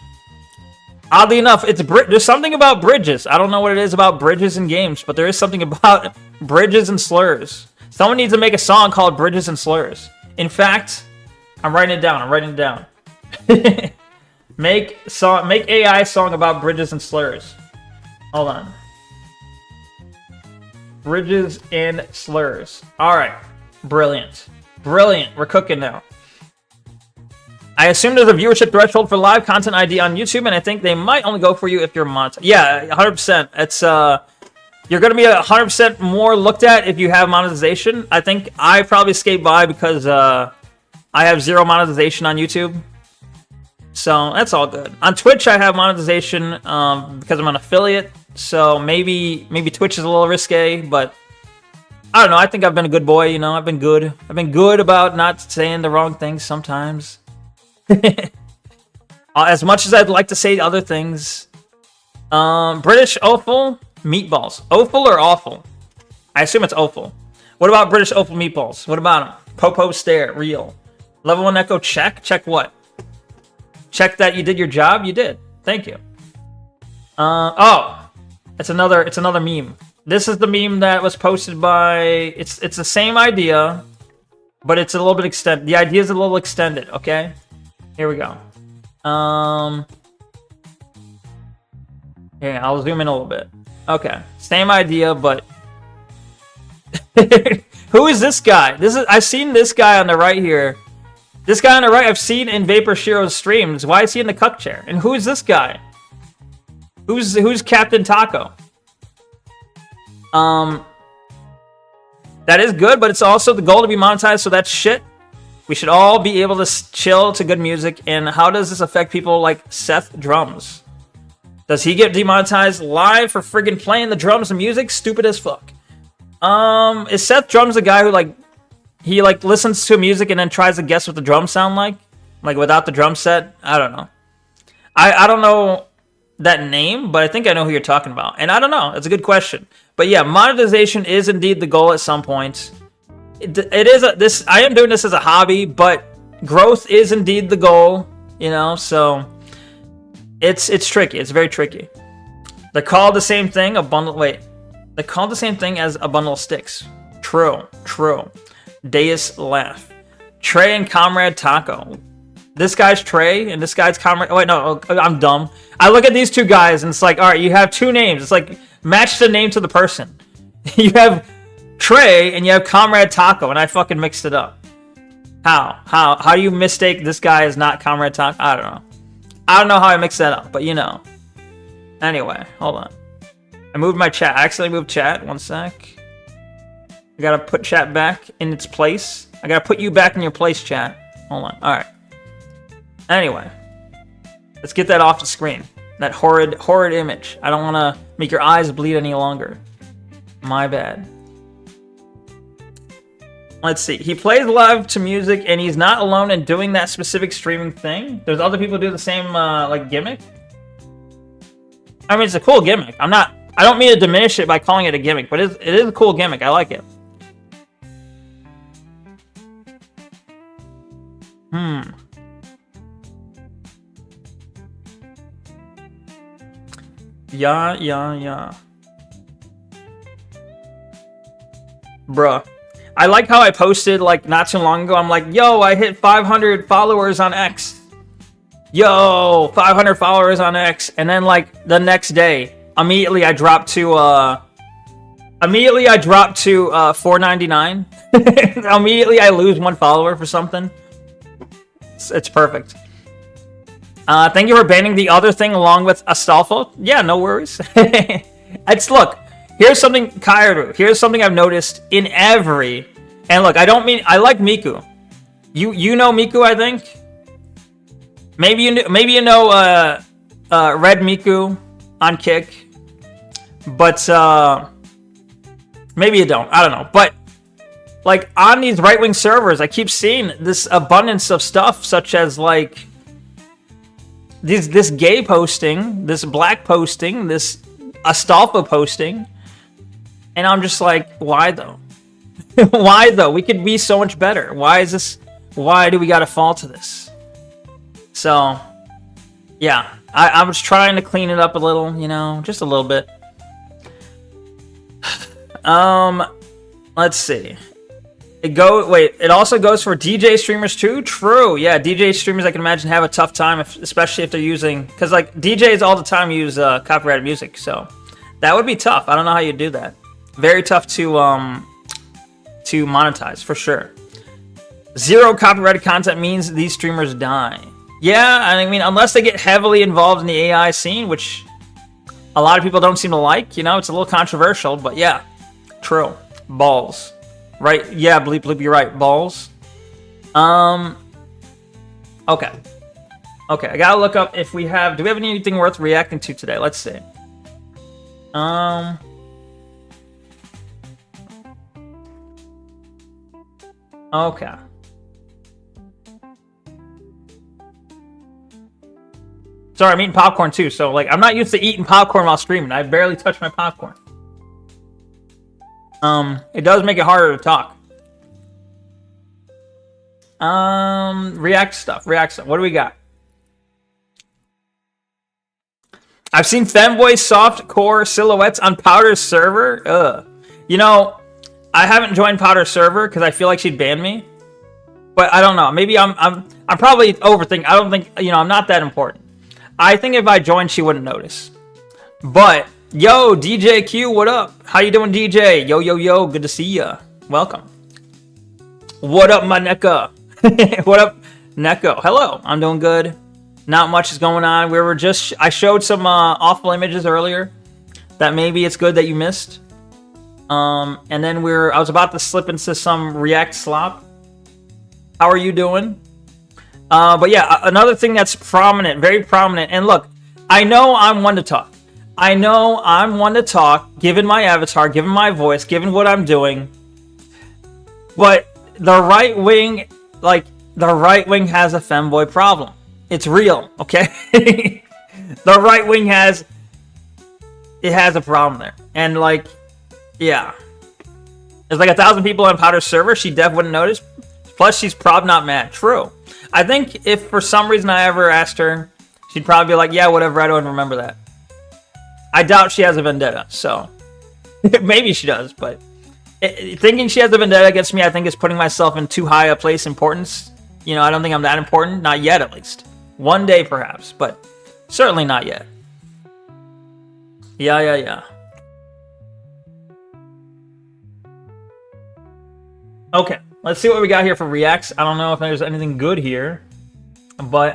Oddly enough, there's something about bridges. I don't know what it is about bridges in games, but there is something about bridges and slurs. Someone needs to make a song called Bridges and Slurs. In fact, I'm writing it down. Make AI song about bridges and slurs. Hold on. Bridges and slurs. All right. Brilliant. We're cooking now. I assume there's a viewership threshold for live content ID on YouTube, and I think they might only go for you if you're monetized. Yeah, 100%. It's you're going to be 100% more looked at if you have monetization. I think I probably skate by because I have 0 monetization on YouTube. So that's all good. On Twitch, I have monetization because I'm an affiliate. So maybe Twitch is a little risque, but I don't know. I think I've been a good boy. You know, I've been good. I've been good about not saying the wrong things sometimes. As much as I'd like to say other things. British offal meatballs. Offal or awful? I assume it's offal. What about British offal meatballs? What about them? Popo stare, real. Level 1 Neko check? Check what? Check that you did your job? You did. Thank you. Oh. It's another meme. This is the meme that was posted by... It's the same idea, but it's a little bit extended. The idea is a little extended, okay? Here we go. Yeah, I'll zoom in a little bit. Okay, same idea, but who is this guy? I've seen this guy on the right here. This guy on the right, I've seen in Vapor Shiro's streams. Why is he in the cuck chair? And who is this guy? Who's Captain Taco? That is good, but it's also the goal to be monetized, so that's shit. We should all be able to chill to good music. And how does this affect people like Seth Drums? Does he get demonetized live for friggin' playing the drums and music? Stupid as fuck. Is Seth Drums the guy who he listens to music and then tries to guess what the drums sound like without the drum set? I don't know. I don't know that name, but I think I know who you're talking about. And I don't know. It's a good question. But yeah, monetization is indeed the goal at some point. I am doing this as a hobby, but growth is indeed the goal, you know, so it's tricky. It's very tricky. They're called the same thing, they're called the same thing as a bundle of sticks. True. Deus laugh. Trey and Comrade Taco. This guy's Trey and this guy's Comrade. Oh, wait, no, I'm dumb. I look at these two guys and it's like, all right, you have two names. It's like, match the name to the person. You have Trey and you have Comrade Taco, and I fucking mixed it up. How do you mistake this guy as not Comrade Taco? I don't know how I mixed that up, but you know. Anyway, hold on. I moved my chat. I accidentally moved chat. One sec. I gotta put chat back in its place. I gotta put you back in your place, chat. Hold on. All right. Anyway, Let's get that off the screen. That horrid image. I don't want to make your eyes bleed any longer. My bad. Let's see. He plays live to music, and he's not alone in doing that specific streaming thing. There's other people who do the same like gimmick. I mean, it's a cool gimmick. I don't mean to diminish it by calling it a gimmick, but it is a cool gimmick. I like it. Yeah. Bruh. I like how I posted, like, not too long ago. I'm like, yo, I hit 500 followers on X. Yo, 500 followers on X. And then, like, the next day, immediately I dropped to 499. Immediately I lose 1 follower for something. It's perfect. Thank you for banning the other thing along with Astolfo. Yeah, no worries. Look, here's something, Kairu. Here's something I've noticed in every... And look, I like Miku. You know Miku, I think? Maybe you know Red Miku on Kick. But, maybe you don't. I don't know. But, like, on these right-wing servers, I keep seeing this abundance of stuff, such as, like... This gay posting, this black posting, this Astolfo posting, and I'm just like, why though? Why though? We could be so much better. Why do we gotta fall to this? So, yeah, I was trying to clean it up a little, you know, just a little bit. Let's see. It also goes for DJ streamers too? True. Yeah, DJ streamers I can imagine have a tough time, especially if they're using... Because, like, DJs all the time use copyrighted music, so... That would be tough. I don't know how you do that. Very tough to monetize, for sure. 0 copyrighted content means these streamers die. Yeah, I mean, unless they get heavily involved in the AI scene, which a lot of people don't seem to like, you know? It's a little controversial, but yeah. True. Balls. Right, yeah, bleep, you're right. Balls. Okay. Okay, I gotta look up if do we have anything worth reacting to today? Let's see. Okay. Sorry, I'm eating popcorn too, so, like, I'm not used to eating popcorn while streaming. I barely touch my popcorn. It does make it harder to talk. React stuff. What do we got? I've seen femboy soft core silhouettes on Powder's server. Ugh. You know, I haven't joined Powder's server because I feel like she'd ban me. But I don't know. Maybe I'm probably overthinking. I don't think, you know, I'm not that important. I think if I joined, she wouldn't notice. But yo, DJ Q, what up? How you doing, DJ? Yo, good to see ya. Welcome. What up, my Neko? What up, Neko? Hello, I'm doing good. Not much is going on. I showed some awful images earlier that maybe it's good that you missed. And then I was about to slip into some React slop. How are you doing? But yeah, another thing that's prominent, very prominent. And look, I know I'm one to talk. Given my avatar, given my voice, given what I'm doing. But the right wing has a femboy problem. It's real, okay? The right wing has a problem there. And, like, yeah. There's like 1,000 people on Powder's server. She def wouldn't notice. Plus, she's probably not mad. True. I think if for some reason I ever asked her, she'd probably be like, yeah, whatever, I don't remember that. I doubt she has a vendetta, so maybe she does, but thinking she has a vendetta against me, I think is putting myself in too high a place importance. You know, I don't think I'm that important, not yet at least. One day perhaps, but certainly not yet. Yeah. Okay, let's see what we got here for reacts. I don't know if there's anything good here, but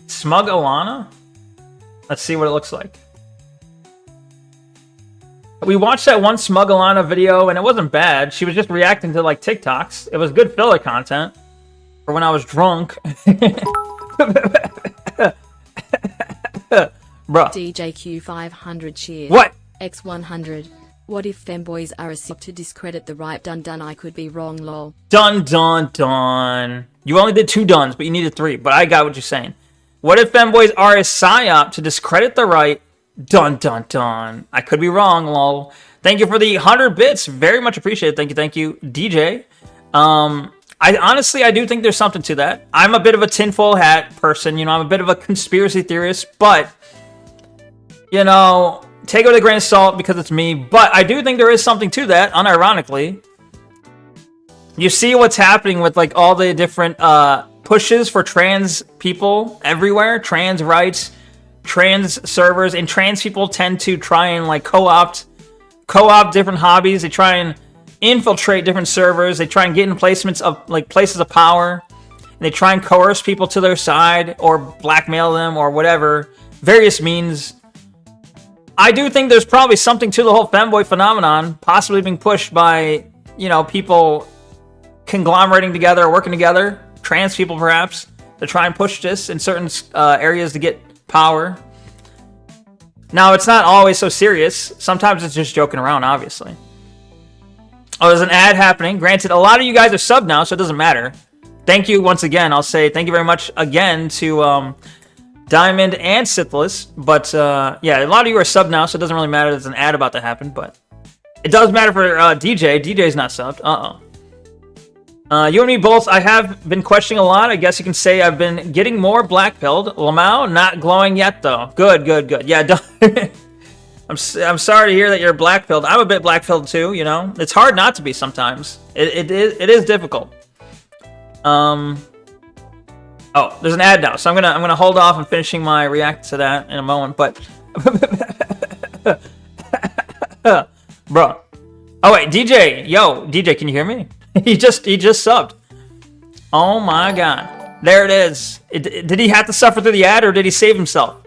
Smug Alana? Let's see what it looks like. We watched that one Smug Alana video, and it wasn't bad. She was just reacting to, like, TikToks. It was good filler content for when I was drunk. Bruh. DJQ500 cheers. What? X100. What if femboys are a sip to discredit the right dun dun? I could be wrong, lol. Dun dun dun. You only did 2 duns, but you needed 3. But I got what you're saying. What if femboys are a psyop to discredit the right? Dun dun dun. I could be wrong, lol. Thank you for the 100 bits. Very much appreciated. Thank you, DJ. I honestly do think there's something to that. I'm a bit of a tinfoil hat person. You know, I'm a bit of a conspiracy theorist, but you know, take it with a grain of salt because it's me. But I do think there is something to that, unironically. You see what's happening with like all the different pushes for trans people everywhere, trans rights, trans servers, and trans people tend to try and like co-opt different hobbies. They try and infiltrate different servers. They try and get in placements of like places of power. And they try and coerce people to their side or blackmail them or whatever, various means. I do think there's probably something to the whole femboy phenomenon, possibly being pushed by, you know, people conglomerating together or working together, trans people perhaps, to try and push this in certain areas to get power. Now, it's not always so serious. Sometimes it's just joking around, obviously. Oh, there's an ad happening. Granted, a lot of you guys are subbed now, so it doesn't matter. Thank you once again. I'll say thank you very much again to Diamond and Sithless. But yeah, a lot of you are subbed now, so it doesn't really matter. There's an ad about to happen, but it does matter for DJ. DJ's not subbed. You and me both. I have been questioning a lot. I guess you can say I've been getting more black-pilled. Lamau, not glowing yet, though. Good. Yeah, I'm sorry to hear that you're black-pilled. I'm a bit black-pilled, too, you know? It's hard not to be sometimes. It is difficult. Oh, there's an ad now, so I'm gonna hold off on finishing my react to that in a moment, but... Bro. Oh, wait, DJ. Yo, DJ, can you hear me? He just subbed. Oh my god. There it is. Did he have to suffer through the ad or did he save himself?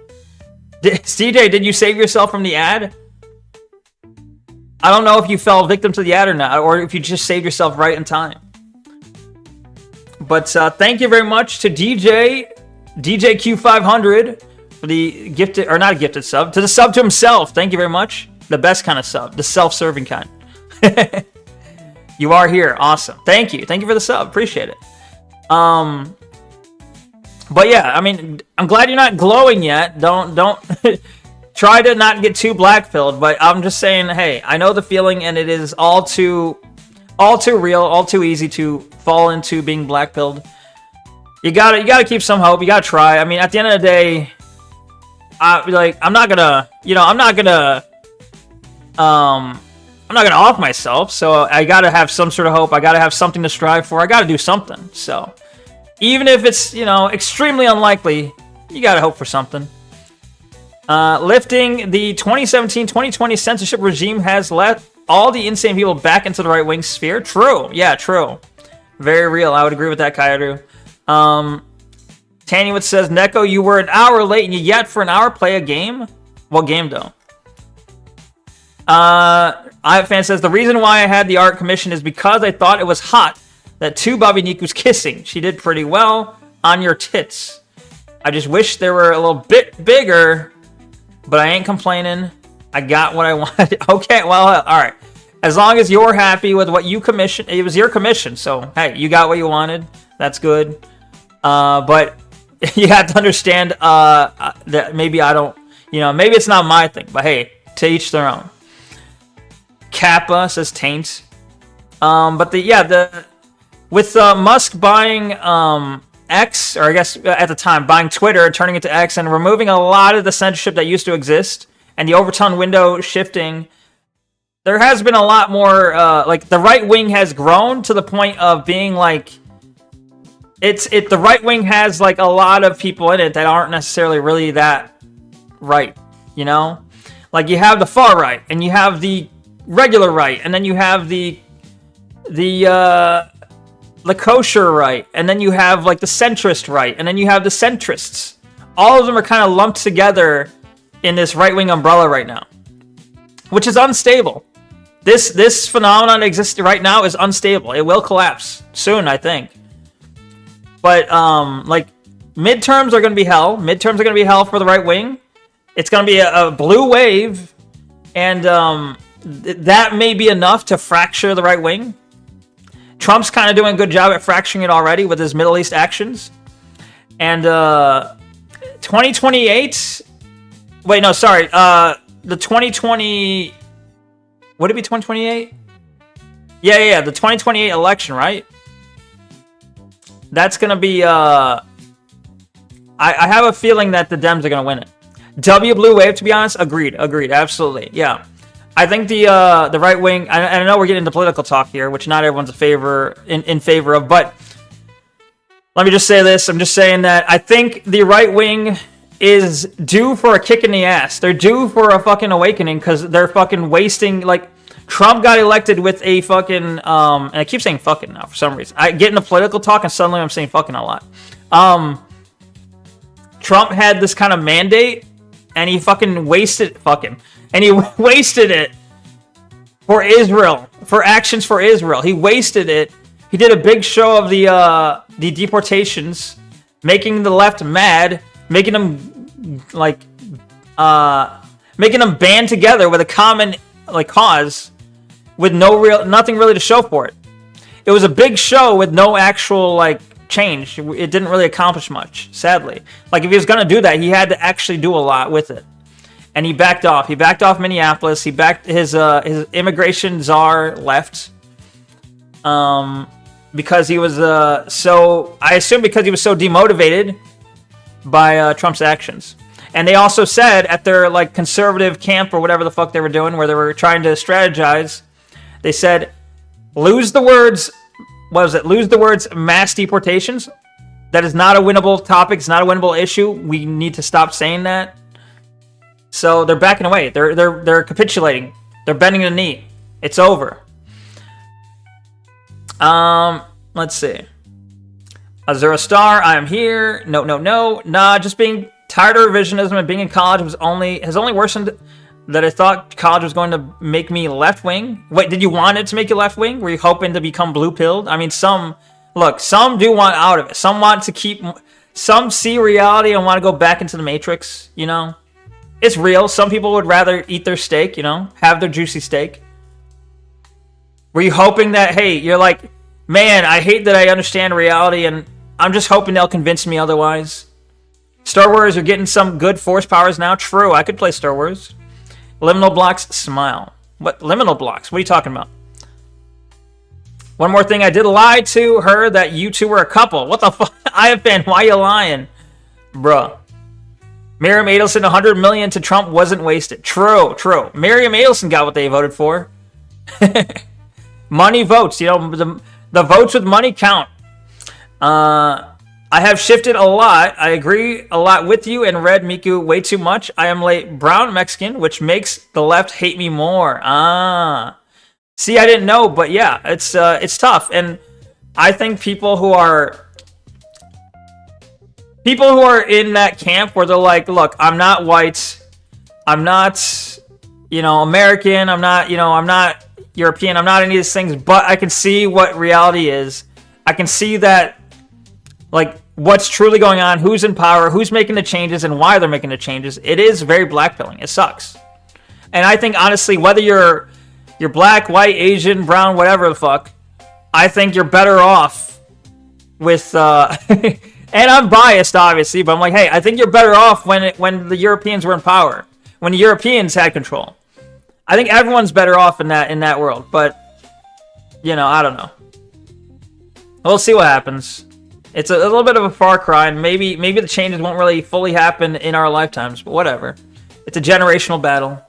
CJ, did you save yourself from the ad? I don't know if you fell victim to the ad or not, or if you just saved yourself right in time. But thank you very much to DJQ500 for the gifted, or not a gifted sub, to the sub to himself. Thank you very much. The best kind of sub, the self-serving kind. You are here. Awesome. Thank you. Thank you for the sub. Appreciate it. But yeah, I mean, I'm glad you're not glowing yet. Don't try to not get too black-pilled, but I'm just saying, hey, I know the feeling and it is all too real, all too easy to fall into being black-pilled. You gotta keep some hope. You gotta try. I mean, at the end of the day, I'm not gonna off myself, so I gotta have some sort of hope. I gotta have something to strive for. I gotta do something. So even if it's, you know, extremely unlikely, you gotta hope for something. Lifting the 2017-2020 censorship regime has let all the insane people back into the right-wing sphere. True. Yeah, true. Very real. I would agree with that, Kairu. Tanywood says, Neko, you were an hour late and you yet for an hour play a game? What game, though? iFan says, the reason why I had the art commission is because I thought it was hot that 2 Bobby Niku's kissing. She did pretty well on your tits. I just wish they were a little bit bigger, but I ain't complaining. I got what I wanted. Okay, well, all right. As long as you're happy with what you commissioned, it was your commission, so hey, you got what you wanted. That's good. But you have to understand that maybe I don't, you know, maybe it's not my thing, but hey, to each their own. Kappa says taint. But with Musk buying X, or I guess at the time buying Twitter, turning it to X, and removing a lot of the censorship that used to exist, and the Overton window shifting, there has been a lot more. Like the right wing has grown to the point of being like, the right wing has like a lot of people in it that aren't necessarily really that right, you know. Like you have the far right, and you have the regular right, and then you have the kosher right, and then you have like the centrist right, and then you have the centrists. All of them are kind of lumped together in this right-wing umbrella right now, which is unstable. This phenomenon that exists right now is unstable. It will collapse soon, I think. But like midterms are going to be hell. Midterms are going to be hell for the right wing. It's going to be a blue wave, and that may be enough to fracture the right wing. Trump's kind of doing a good job at fracturing it already with his Middle East actions. And 2028... Wait, no, sorry. The 2020... Would it be 2028? Yeah, the 2028 election, right? That's going to be... I have a feeling that the Dems are going to win it. W blue wave, to be honest. Agreed, absolutely. Yeah. I think the right wing... I know we're getting into political talk here, which not everyone's in favor of, but... Let me just say this. I'm just saying that I think the right wing is due for a kick in the ass. They're due for a fucking awakening because they're fucking wasting... Like, Trump got elected with a fucking... and I keep saying fucking now for some reason. I get into political talk and suddenly I'm saying fucking a lot. Trump had this kind of mandate and he fucking wasted... Fucking... And he wasted it for Israel. For actions for Israel. He wasted it. He did a big show of the deportations, making the left mad, making them like making them band together with a common like cause, with nothing really to show for it. It was a big show with no actual like change. It didn't really accomplish much, sadly. Like if he was gonna do that, he had to actually do a lot with it, and he backed off. He backed off Minneapolis. He backed his immigration czar left. Because he was I assume because he was so demotivated by Trump's actions. And they also said at their like conservative camp or whatever the fuck they were doing, where they were trying to strategize, they said, lose the words mass deportations. That is not a winnable topic. It's not a winnable issue. We need to stop saying that. So they're backing away. They're capitulating. They're bending the knee. It's over. Let's see. Azura Star, I am here. No. Nah, just being tired of revisionism and being in college has only worsened that I thought college was going to make me left-wing. Wait, did you want it to make you left-wing? Were you hoping to become blue-pilled? I mean, some do want out of it. Some see reality and want to go back into the Matrix, you know? It's real. Some people would rather eat their steak, you know? Have their juicy steak. Were you hoping that, hey, you're like, man, I hate that I understand reality and I'm just hoping they'll convince me otherwise. Star Wars, you're getting some good force powers now. True, I could play Star Wars. Liminal blocks, smile. What? Liminal blocks? What are you talking about? One more thing, I did lie to her that you two were a couple. What the fuck? IFN, why you lying? Bruh. Miriam Adelson, 100 million to Trump wasn't wasted. True. Miriam Adelson got what they voted for. Money votes, you know, the votes with money count. I have shifted a lot. I agree a lot with you and read Miku way too much. I am late brown Mexican, which makes the left hate me more. See, I didn't know, but yeah, it's tough. And I think people who are in that camp where they're like, look, I'm not white, I'm not, American, I'm not European, I'm not any of these things, but I can see what reality is. I can see that, like, what's truly going on, who's in power, who's making the changes, and why they're making the changes. It is very blackpilling. It sucks. And I think, honestly, whether you're black, white, Asian, brown, whatever the fuck, I think you're better off with, and I'm biased, obviously, but I'm like, hey, I think you're better off when the Europeans were in power, when the Europeans had control. I think everyone's better off in that world, but, I don't know. We'll see what happens. It's a little bit of a far cry, and maybe the changes won't really fully happen in our lifetimes, but whatever. It's a generational battle.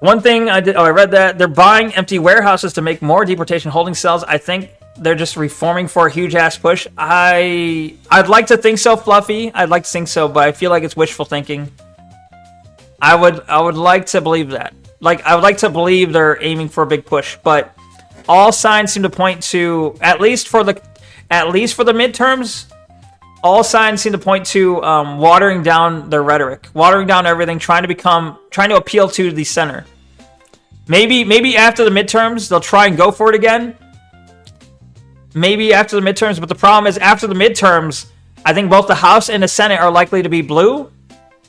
One thing I read that they're buying empty warehouses to make more deportation holding cells. I think they're just reforming for a huge ass push. I'd like to think so, Fluffy. I'd like to think so, but I feel like it's wishful thinking. I would like to believe that. Like, I would like to believe they're aiming for a big push, but all signs seem to point to, at least for the midterms, all signs seem to point to watering down their rhetoric, watering down everything, trying to appeal to the center. Maybe after the midterms they'll try and go for it again. maybe after the midterms, but the problem is after the midterms, I think both the House and the Senate are likely to be blue,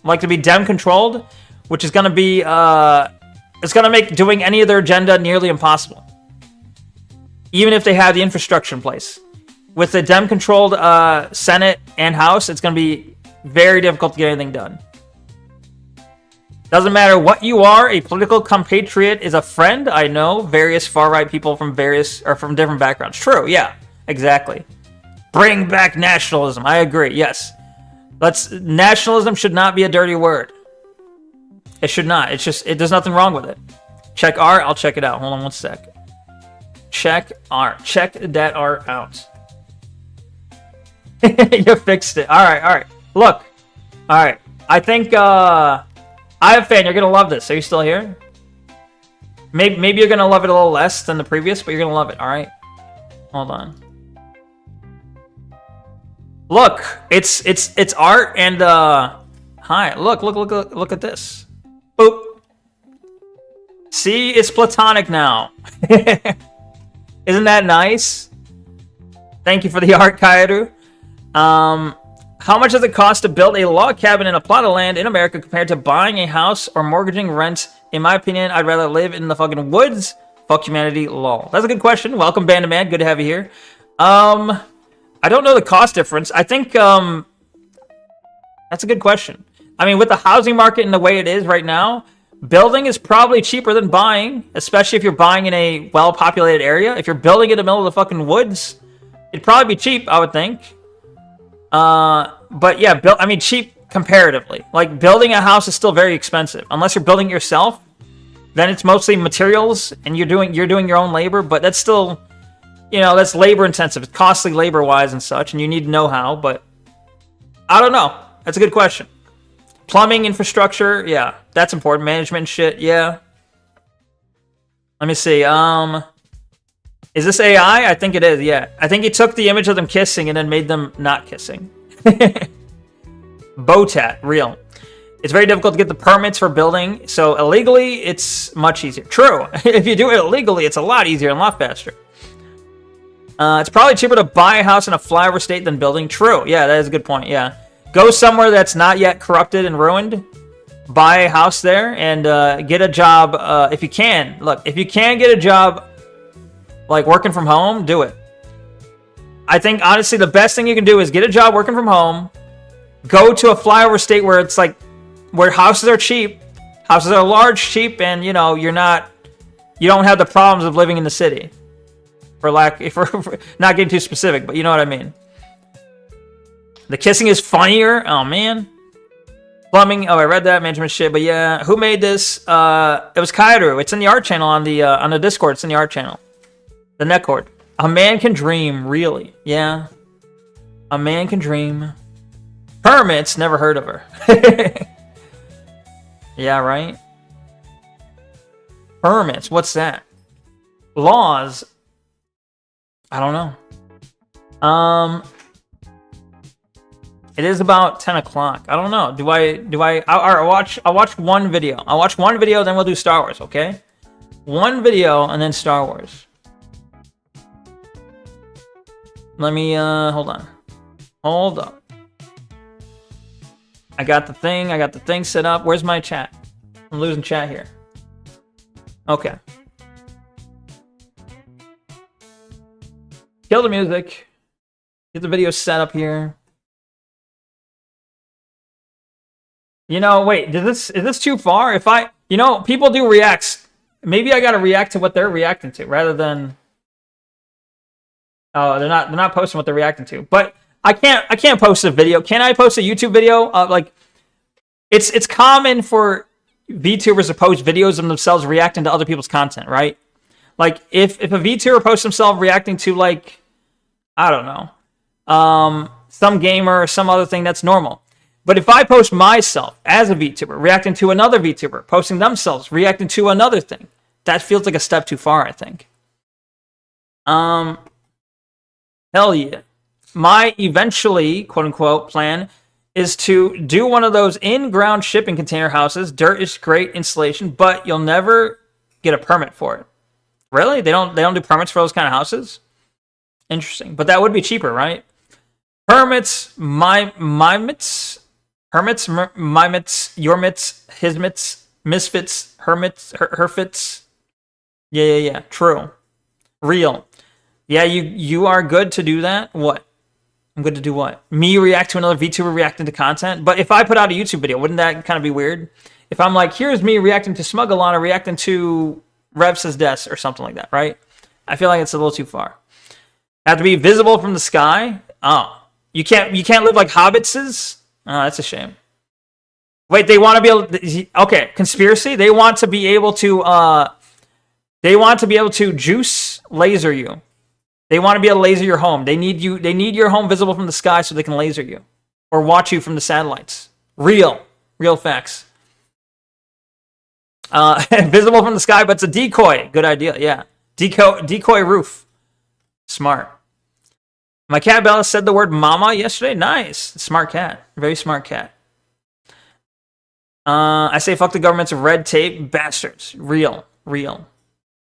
like to be Dem-controlled, which is going to be, it's going to make doing any of their agenda nearly impossible. Even if they have the infrastructure in place. With the Dem-controlled Senate and House, it's going to be very difficult to get anything done. Doesn't matter what you are, a political compatriot is a friend. I know various far-right people from different backgrounds. True, yeah, exactly. Bring back nationalism. I agree, yes. Nationalism should not be a dirty word. It should not. There's nothing wrong with it. Check art. I'll check it out. Hold on one sec. Check art. Check that art out. You fixed it. All right. Look. All right. I think I have a fan. You're gonna love this. Are you still here? Maybe you're gonna love it a little less than the previous, but you're gonna love it. All right. Hold on. Look, it's art and hi. Look at this. Boop. See, it's platonic now. Isn't that nice? Thank you for the art, Kaeru. How much does it cost to build a log cabin in a plot of land in America compared to buying a house or mortgaging rent? In my opinion, I'd rather live in the fucking woods. Fuck humanity, lol. That's a good question. Welcome, Bandit Man. Good to have you here. I don't know the cost difference. I think, that's a good question. I mean, with the housing market and the way it is right now, building is probably cheaper than buying, especially if you're buying in a well-populated area. If you're building in the middle of the fucking woods, it'd probably be cheap, I would think. But yeah, cheap comparatively. Like, building a house is still very expensive. Unless you're building it yourself, then it's mostly materials, and you're doing your own labor, but that's still, that's labor-intensive. It's costly labor-wise and such, and you need know-how, but I don't know. That's a good question. Plumbing, infrastructure, yeah, that's important. Management and shit, yeah. Let me see. Is this AI? I think it is, yeah. I think he took the image of them kissing and then made them not kissing. Botat, real. It's very difficult to get the permits for building, so illegally, it's much easier. True. If you do it illegally, it's a lot easier and a lot faster. It's probably cheaper to buy a house in a flyover state than building. True. Yeah, that is a good point, yeah. Go somewhere that's not yet corrupted and ruined. Buy a house there and get a job if you can. Look, if you can get a job like working from home, do it. I think, honestly, the best thing you can do is get a job working from home. Go to a flyover state where it's like, where houses are cheap. Houses are large, cheap, and, you don't have the problems of living in the city. For not getting too specific, but you know what I mean. The kissing is funnier. Oh, man. Plumbing. Oh, I read that. Management shit. But yeah, who made this? It was Kaeru. It's in the art channel on the Discord. It's in the art channel. The Neko. A man can dream. Really. Yeah. A man can dream. Permits. Never heard of her. Yeah, right? Permits. What's that? Laws. I don't know. It is about 10 o'clock. I don't know. I'll watch one video. I'll watch one video, then we'll do Star Wars, okay? One video, and then Star Wars. Let me, hold on. Hold up. I got the thing set up. Where's my chat? I'm losing chat here. Okay. Kill the music. Get the video set up here. Wait, is this too far? If people do reacts. Maybe I gotta react to what they're reacting to rather than. Oh, they're not posting what they're reacting to. But I can't post a video. Can I post a YouTube video? It's common for VTubers to post videos of themselves reacting to other people's content, right? Like if a VTuber posts himself reacting to I don't know, some gamer or some other thing, that's normal. But if I post myself as a VTuber, reacting to another VTuber, posting themselves, reacting to another thing, that feels like a step too far, I think. Hell yeah. My eventually, quote-unquote, plan is to do one of those in-ground shipping container houses. Dirt is great insulation, but you'll never get a permit for it. Really? They don't do permits for those kind of houses? Interesting. But that would be cheaper, right? Hermits, hermits, my mitts, your mitts, his mitts, misfits, hermits, herfits. Yeah. True. Real. Yeah, you are good to do that. What? I'm good to do what? Me react to another VTuber reacting to content? But if I put out a YouTube video, wouldn't that kind of be weird? If I'm like, here's me reacting to Smugalana, reacting to Rev Says Des or something like that, right? I feel like it's a little too far. Have to be visible from the sky? Oh. You can't live like hobbits is? Oh, that's a shame. Wait, they want to be able to, okay, conspiracy? They want to be able to juice laser you. They want to be able to laser your home. They need your home visible from the sky so they can laser you. Or watch you from the satellites. Real facts. Visible from the sky, but it's a decoy. Good idea, yeah. Decoy roof. Smart. My cat Bella said the word mama yesterday. Nice. Smart cat. Very smart cat. I say fuck the government's red tape bastards. Real.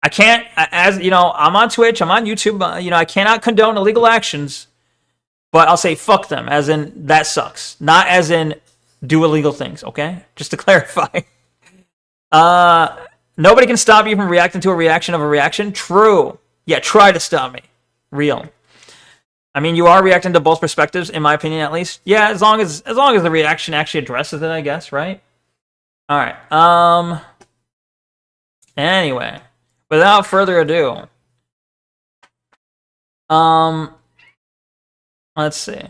I can't, as you know, I'm on Twitch, I'm on YouTube, I cannot condone illegal actions, but I'll say fuck them, as in that sucks, not as in do illegal things, okay? Just to clarify. Nobody can stop you from reacting to a reaction of a reaction. True. Yeah, try to stop me. Real. I mean, you are reacting to both perspectives, in my opinion, at least. Yeah, as long as the reaction actually addresses it, I guess, right? All right. Anyway. Without further ado, let's see.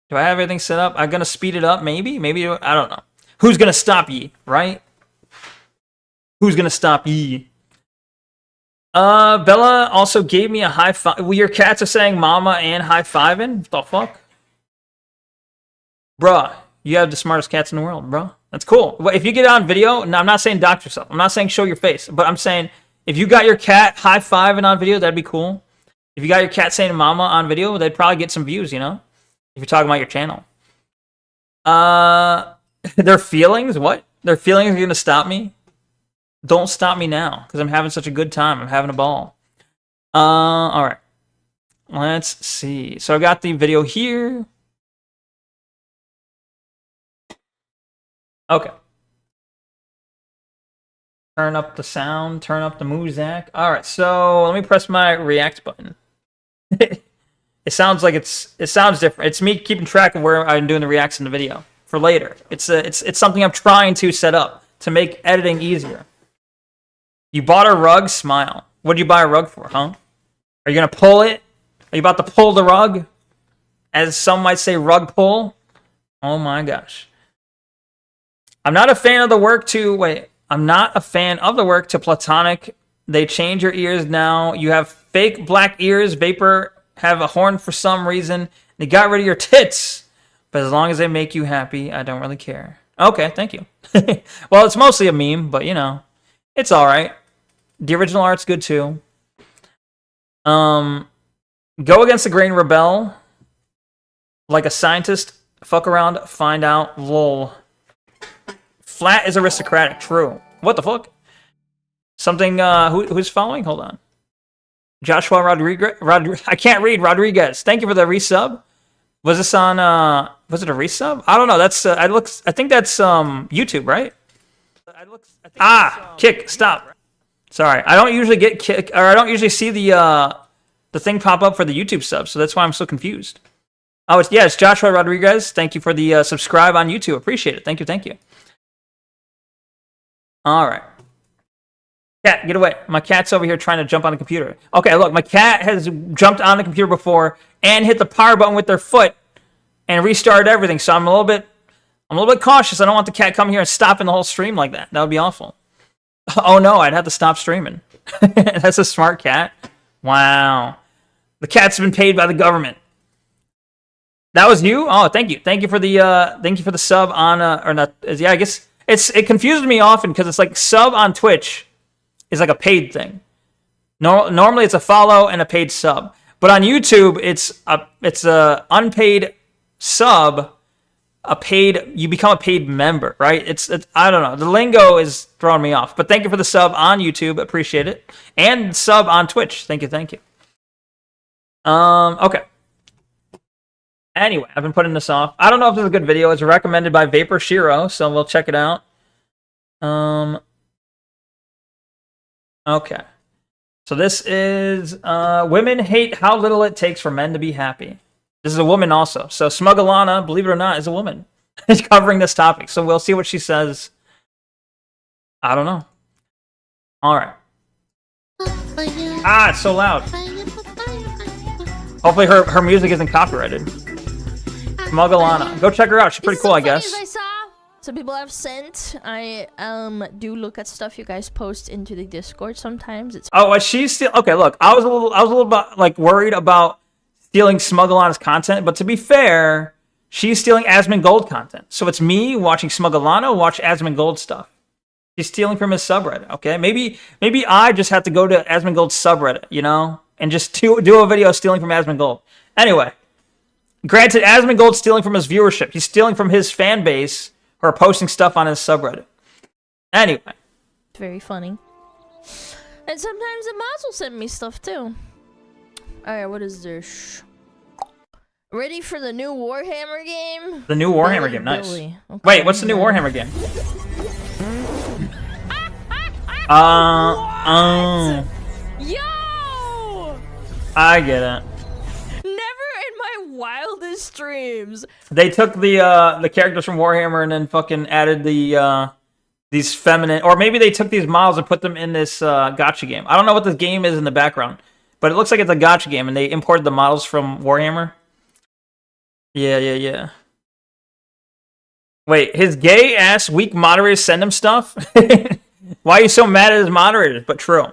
Do I have everything set up? I'm gonna speed it up, maybe. I don't know. Who's gonna stop ye, right? Who's gonna stop ye? Bella also gave me a high five. Well, your cats are saying mama and high fiving. What the fuck, bruh? You have the smartest cats in the world, bro. That's cool. If you get on video, no, I'm not saying dox yourself. I'm not saying show your face, but I'm saying, if you got your cat high-fiving on video, that'd be cool. If you got your cat saying mama on video, they'd probably get some views, you know? If you're talking about your channel. Their feelings? What? Their feelings are going to stop me? Don't stop me now, because I'm having such a good time. I'm having a ball. Alright. Let's see. So I got the video here. Okay. Turn up the sound, turn up the muzak. All right, so let me press my react button. It sounds different. It's me keeping track of where I'm doing the reacts in the video for later. It's something I'm trying to set up to make editing easier. You bought a rug? Smile. What did you buy a rug for, huh? Are you gonna pull it? Are you about to pull the rug? As some might say, rug pull. Oh my gosh. I'm not a fan of the work to platonic. They change your ears now. You have fake black ears. Vapor have a horn for some reason. They got rid of your tits. But as long as they make you happy, I don't really care. Okay, thank you. Well, it's mostly a meme, but it's all right. The original art's good too. Go against the grain, rebel. Like a scientist. Fuck around, find out. Lol. Flat is aristocratic. True. What the fuck? Something, who's following? Hold on. Joshua Rodriguez. I can't read. Rodriguez. Thank you for the resub. Was this on, was it a resub? I don't know. That's, I think that's, YouTube, right? Kick. Stop. Sorry. I don't usually get kick, or I don't usually see the thing pop up for the YouTube sub, so that's why I'm so confused. Oh, it's Joshua Rodriguez. Thank you for the subscribe on YouTube. Appreciate it. Thank you. All right. Cat, get away. My cat's over here trying to jump on the computer. Okay, look, my cat has jumped on the computer before and hit the power button with their foot and restarted everything. So I'm a little bit cautious. I don't want the cat coming here and stopping the whole stream like that. That would be awful. Oh no, I'd have to stop streaming. That's a smart cat. Wow. The cat's been paid by the government. That was you? Oh, thank you. Thank you for the sub on or not. Yeah, I guess it confuses me often because it's like sub on Twitch is like a paid thing. Normally it's a follow and a paid sub, but on YouTube it's a unpaid sub, you become a paid member, right? It's I don't know. The lingo is throwing me off. But thank you for the sub on YouTube, appreciate it, and sub on Twitch. Thank you. Okay. Anyway, I've been putting this off. I don't know if this is a good video. It's recommended by Vapor Shiro, so we'll check it out. Okay. So this is women hate how little it takes for men to be happy. This is a woman also. So Smuggalana, believe it or not, is a woman. Is covering this topic. So we'll see what she says. I don't know. All right. Ah, it's so loud. Hopefully her music isn't copyrighted. Smuggalana. Go check her out. She's pretty cool, I guess. I saw some people have sent. I do look at stuff you guys post into the Discord sometimes. It's She's still okay. Look, I was a little bit like worried about stealing Smuggalana's content, but to be fair, she's stealing Asmongold content. So it's me watching Smuggalana watch Asmongold stuff. She's stealing from his subreddit. Okay, maybe I just have to go to Asmongold's subreddit, you know, and just do a video stealing from Asmongold. Anyway. Granted, Asmongold's stealing from his viewership. He's stealing from his fan base who are posting stuff on his subreddit. Anyway. very funny. And sometimes the mods will send me stuff too. Alright, what is this? Ready for the new Warhammer game? The new Warhammer game, nice. Okay. Wait, what's the new Warhammer game? Yo! I get it. Wildest dreams. They took the characters from Warhammer and then fucking added these feminine, or maybe they took these models and put them in this gacha game. I don't know what this game is in the background, but it looks like it's a gacha game, and they imported the models from Warhammer. Yeah. Wait, his gay ass weak moderators send him stuff? Why are you so mad at his moderators? But true.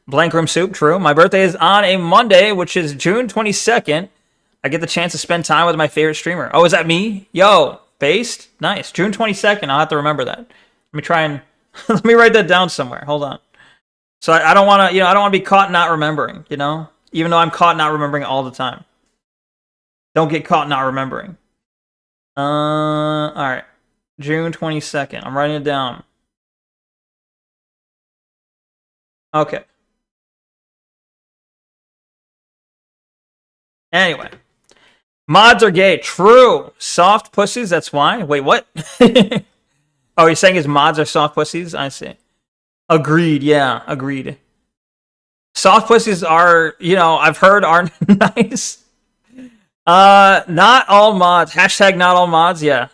Blank Room Soup, true. My birthday is on a Monday, which is June 22nd. I get the chance to spend time with my favorite streamer. Oh, is that me? Yo, based? Nice. June 22nd. I'll have to remember that. Let me try and let me write that down somewhere. Hold on. So I don't want to, I don't want to be caught not remembering, even though I'm caught not remembering all the time. Don't get caught not remembering. All right. June 22nd. I'm writing it down. Okay. Anyway. Mods are gay. True. Soft pussies, that's why. Wait, what? Oh, you're saying his mods are soft pussies? I see. Agreed, yeah. Agreed. Soft pussies are, I've heard are nice. Not all mods. Hashtag not all mods, yeah.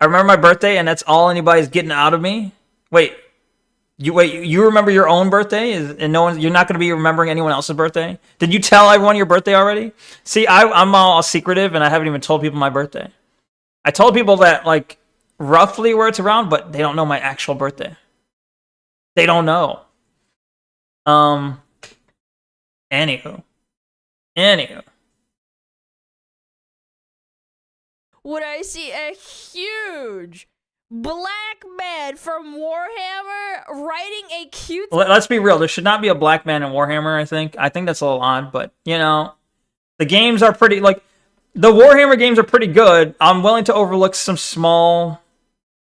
I remember my birthday and that's all anybody's getting out of me. Wait, you remember your own birthday, and you're not going to be remembering anyone else's birthday? Did you tell everyone your birthday already? See, I'm all secretive, and I haven't even told people my birthday. I told people that like roughly where it's around, but they don't know my actual birthday. They don't know. Anywho. Would I see a huge black man from Warhammer writing a cute... Let's be real. There should not be a black man in Warhammer, I think. I think that's a little odd, but, the games are pretty, the Warhammer games are pretty good. I'm willing to overlook some small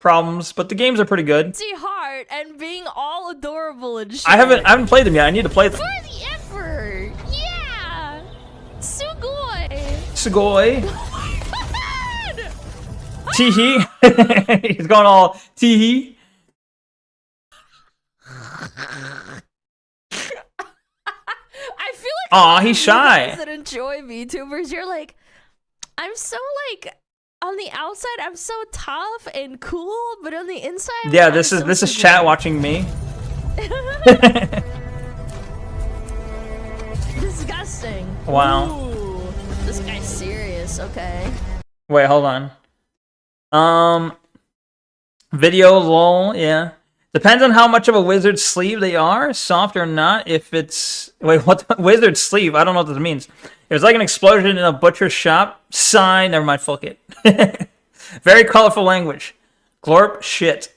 problems, but the games are pretty good. See heart and being all adorable and shit. I haven't played them yet. I need to play them. For the effort! Yeah! Sugoi! Teehee. He's going all teehee. I feel like aw, he's shy. guys that enjoy VTubers, you're like, I'm so on the outside I'm so tough and cool, but on the inside yeah, this is chat watching me. Disgusting. Wow. Ooh, this guy's serious. Okay. Wait, hold on. Video lol, yeah. Depends on how much of a wizard sleeve they are, soft or not. If it's... Wait, what? Wizard sleeve? I don't know what this means. It was like an explosion in a butcher's shop. Sign. Never mind, fuck it. Very colorful language. Glorp, shit.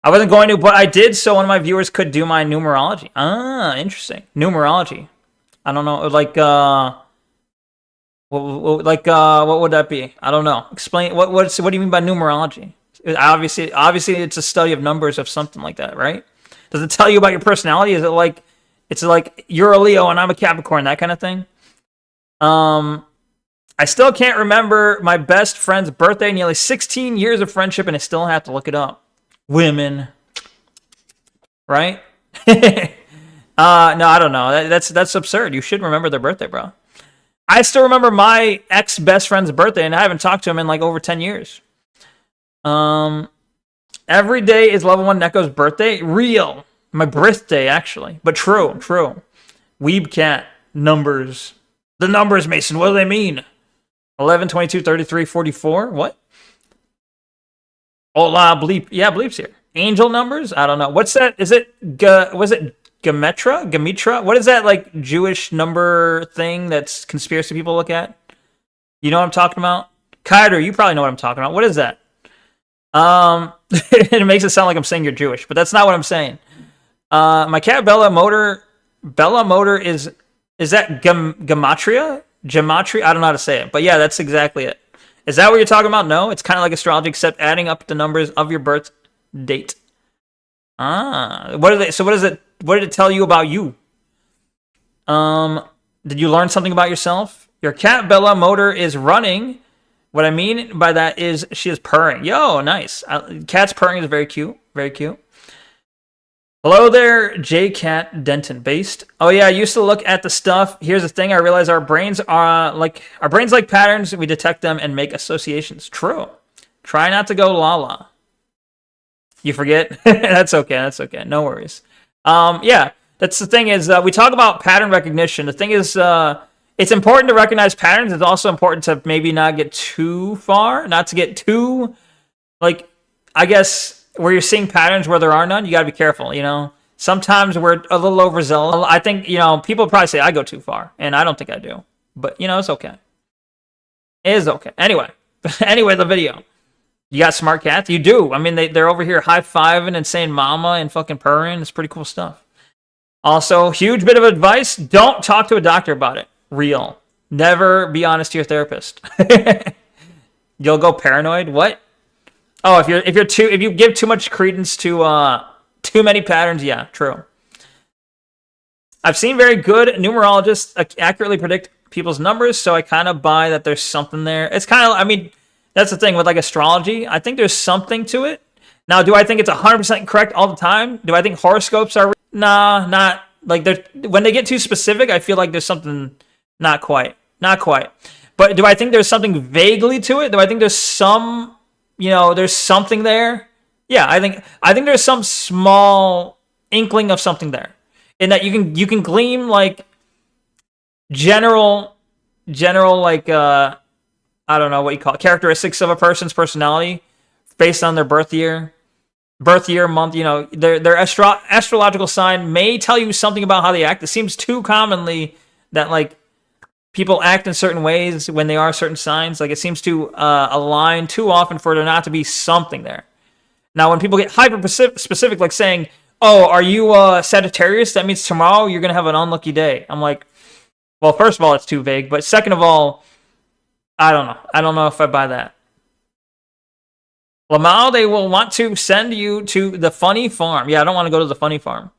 I wasn't going to, but I did so one of my viewers could do my numerology. Ah, interesting. Numerology. I don't know, what would that be? I don't know. Explain, what do you mean by numerology? Obviously it's a study of numbers of something like that, right? Does it tell you about your personality? Is it it's like you're a Leo and I'm a Capricorn, that kind of thing? I still can't remember my best friend's birthday. Nearly 16 years of friendship, and I still have to look it up. Women, right? No, I don't know. That's absurd. You should remember their birthday, bro. I still remember my ex-best friend's birthday, and I haven't talked to him in like over 10 years. Every day is level 1 Neko's birthday. Real. My birthday, actually. But true. Weeb cat. Numbers. The numbers, Mason. What do they mean? 11, 22, 33, 44? What? Hola, bleep. Yeah, bleep's here. Angel numbers? I don't know. What's that? Is it, was it Gemetra? Gemetra? What is that, like, Jewish number thing that's conspiracy people look at? You know what I'm talking about? Kyder, you probably know what I'm talking about. What is that? It makes it sound like I'm saying you're Jewish, but that's not what I'm saying. My cat Bella Motor is that gematria? Gematria? I don't know how to say it, but yeah, that's exactly it. Is that what you're talking about? No, it's kind of like astrology, except adding up the numbers of your birth date. What are they? So what is it? What did it tell you about you? Did you learn something about yourself? Your cat Bella Motor is running. What I mean by that is she is purring. Yo, nice. Cat's purring is very cute. Very cute. Hello there, J Cat Denton based. Oh yeah, I used to look at the stuff. Here's the thing, I realize our brains like patterns, we detect them and make associations. True. Try not to go la. You forget? That's okay. No worries. Yeah, that's the thing is we talk about pattern recognition. The thing is it's important to recognize patterns. It's also important to maybe not get too far, not to get too, like, I guess, where you're seeing patterns where there are none, you got to be careful, you know? Sometimes we're a little overzealous. I think, you know, people probably say I go too far, and I don't think I do. But, you know, it's okay. It is okay. Anyway, the video. You got smart cats? You do. I mean, they're over here high-fiving and saying mama and fucking purring. It's pretty cool stuff. Also, huge bit of advice, don't talk to a doctor about it. Real. Never be honest to your therapist. You'll go paranoid. What? Oh, if you give too much credence to too many patterns, yeah, true. I've seen very good numerologists accurately predict people's numbers, so I kind of buy that there's something there. It's kind of, I mean, that's the thing with like astrology. I think there's something to it. Now, do I think it's 100% correct all the time? Do I think horoscopes are? Nah, not like when they get too specific. I feel like there's something. Not quite. But do I think there's something vaguely to it? Do I think there's some, you know, there's something there? Yeah, I think there's some small inkling of something there. In that you can glean like general like I don't know what you call it, characteristics of a person's personality based on their birth year, month, you know, their astrological sign may tell you something about how they act. It seems too commonly that like people act in certain ways when they are certain signs. Like it seems to align too often for there not to be something there. Now, when people get hyper specific, like saying, "Oh, are you Sagittarius? That means tomorrow you're gonna have an unlucky day." I'm like, well, first of all, it's too vague. But second of all, I don't know. I don't know if I buy that. Lamau, they will want to send you to the funny farm. Yeah, I don't want to go to the funny farm.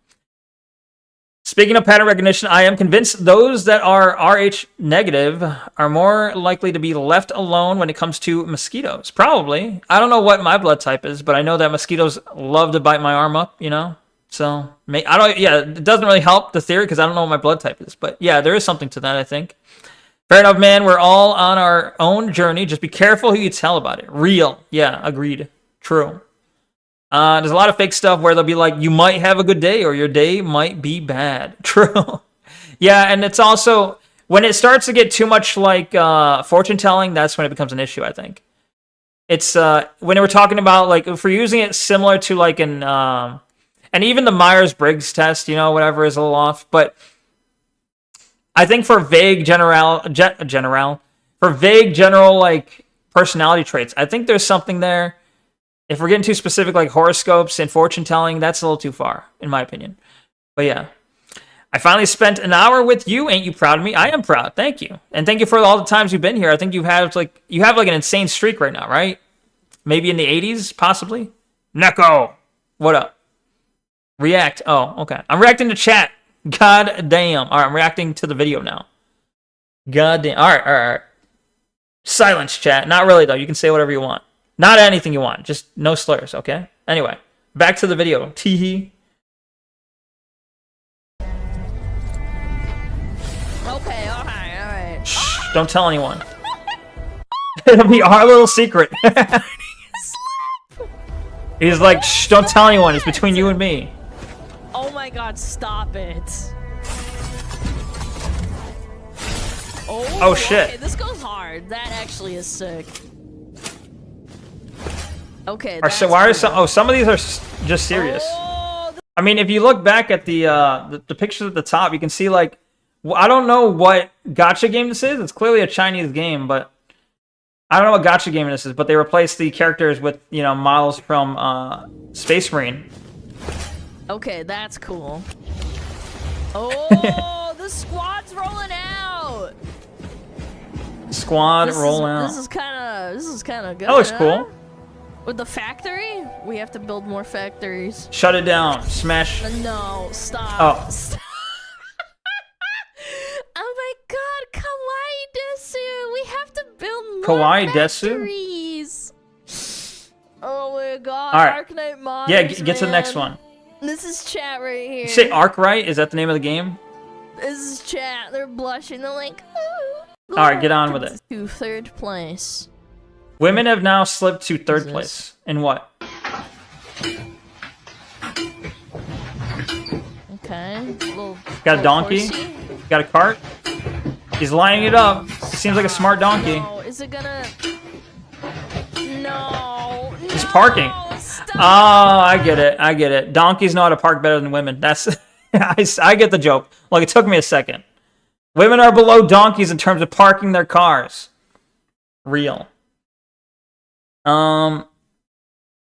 Speaking of pattern recognition, I am convinced those that are Rh negative are more likely to be left alone when it comes to mosquitoes. Probably. I don't know what my blood type is, but I know that mosquitoes love to bite my arm up, you know? So, it doesn't really help the theory because I don't know what my blood type is. But yeah, there is something to that, I think. Fair enough, man. We're all on our own journey. Just be careful who you tell about it. Real. Yeah, agreed. True. There's a lot of fake stuff where they'll be like, you might have a good day or your day might be bad. True. Yeah, and it's also, when it starts to get too much like fortune telling, that's when it becomes an issue, I think. It's when we're talking about, like, if we're using it similar to like an, and even the Myers-Briggs test, you know, whatever is a little off, but I think for vague general, like personality traits, I think there's something there. If we're getting too specific, like horoscopes and fortune telling, that's a little too far, in my opinion. But yeah, I finally spent an hour with you. Ain't you proud of me? I am proud. Thank you, and thank you for all the times you've been here. I think you have like an insane streak right now, right? Maybe in the 80s, possibly. Neko, what up? React. Oh, okay. I'm reacting to chat. God damn. All right, I'm reacting to the video now. Goddamn. All right. Silence, chat. Not really, though. You can say whatever you want. Not anything you want. Just no slurs, okay? Anyway, back to the video. Teehee. Okay, alright. Shh, don't tell anyone. It'll be our little secret. He's like, shh, don't tell anyone. It's between you and me. Oh my god, stop it. Oh shit. Okay, this goes hard. That actually is sick. Okay, that's So why are cool. some? Oh, some of these are just serious. Oh, I mean, if you look back at the pictures at the top, you can see like, I don't know what gacha game this is. It's clearly a Chinese game, but I don't know what gacha game this is. But they replaced the characters with models from Space Marine. okay, that's cool. Oh, the squad's rolling out. Squad roll out. This is kind of good. That looks huh? cool. With the factory, we have to build more factories. Shut it down. Smash. No, stop. Oh. Stop. Oh my god, Kawaii Desu! We have to build more Kawaii Desu? factories. Oh my god, All right. Arknight Monsters, Yeah, get to the next man. one. This is chat right here. You say Arc, right? Is that the name of the game? This is chat. They're blushing. They're like, ooh. All right, get on with it. To third place. Women have now slipped to third this? place. In what? Okay. Got a donkey? Horsey. Got a cart? He's lining it up. He seems like a smart donkey. No, is it gonna? No. He's parking. Stop. Oh, I get it. Donkeys know how to park better than women. That's I get the joke. Like, it took me a second. Women are below donkeys in terms of parking their cars. Real.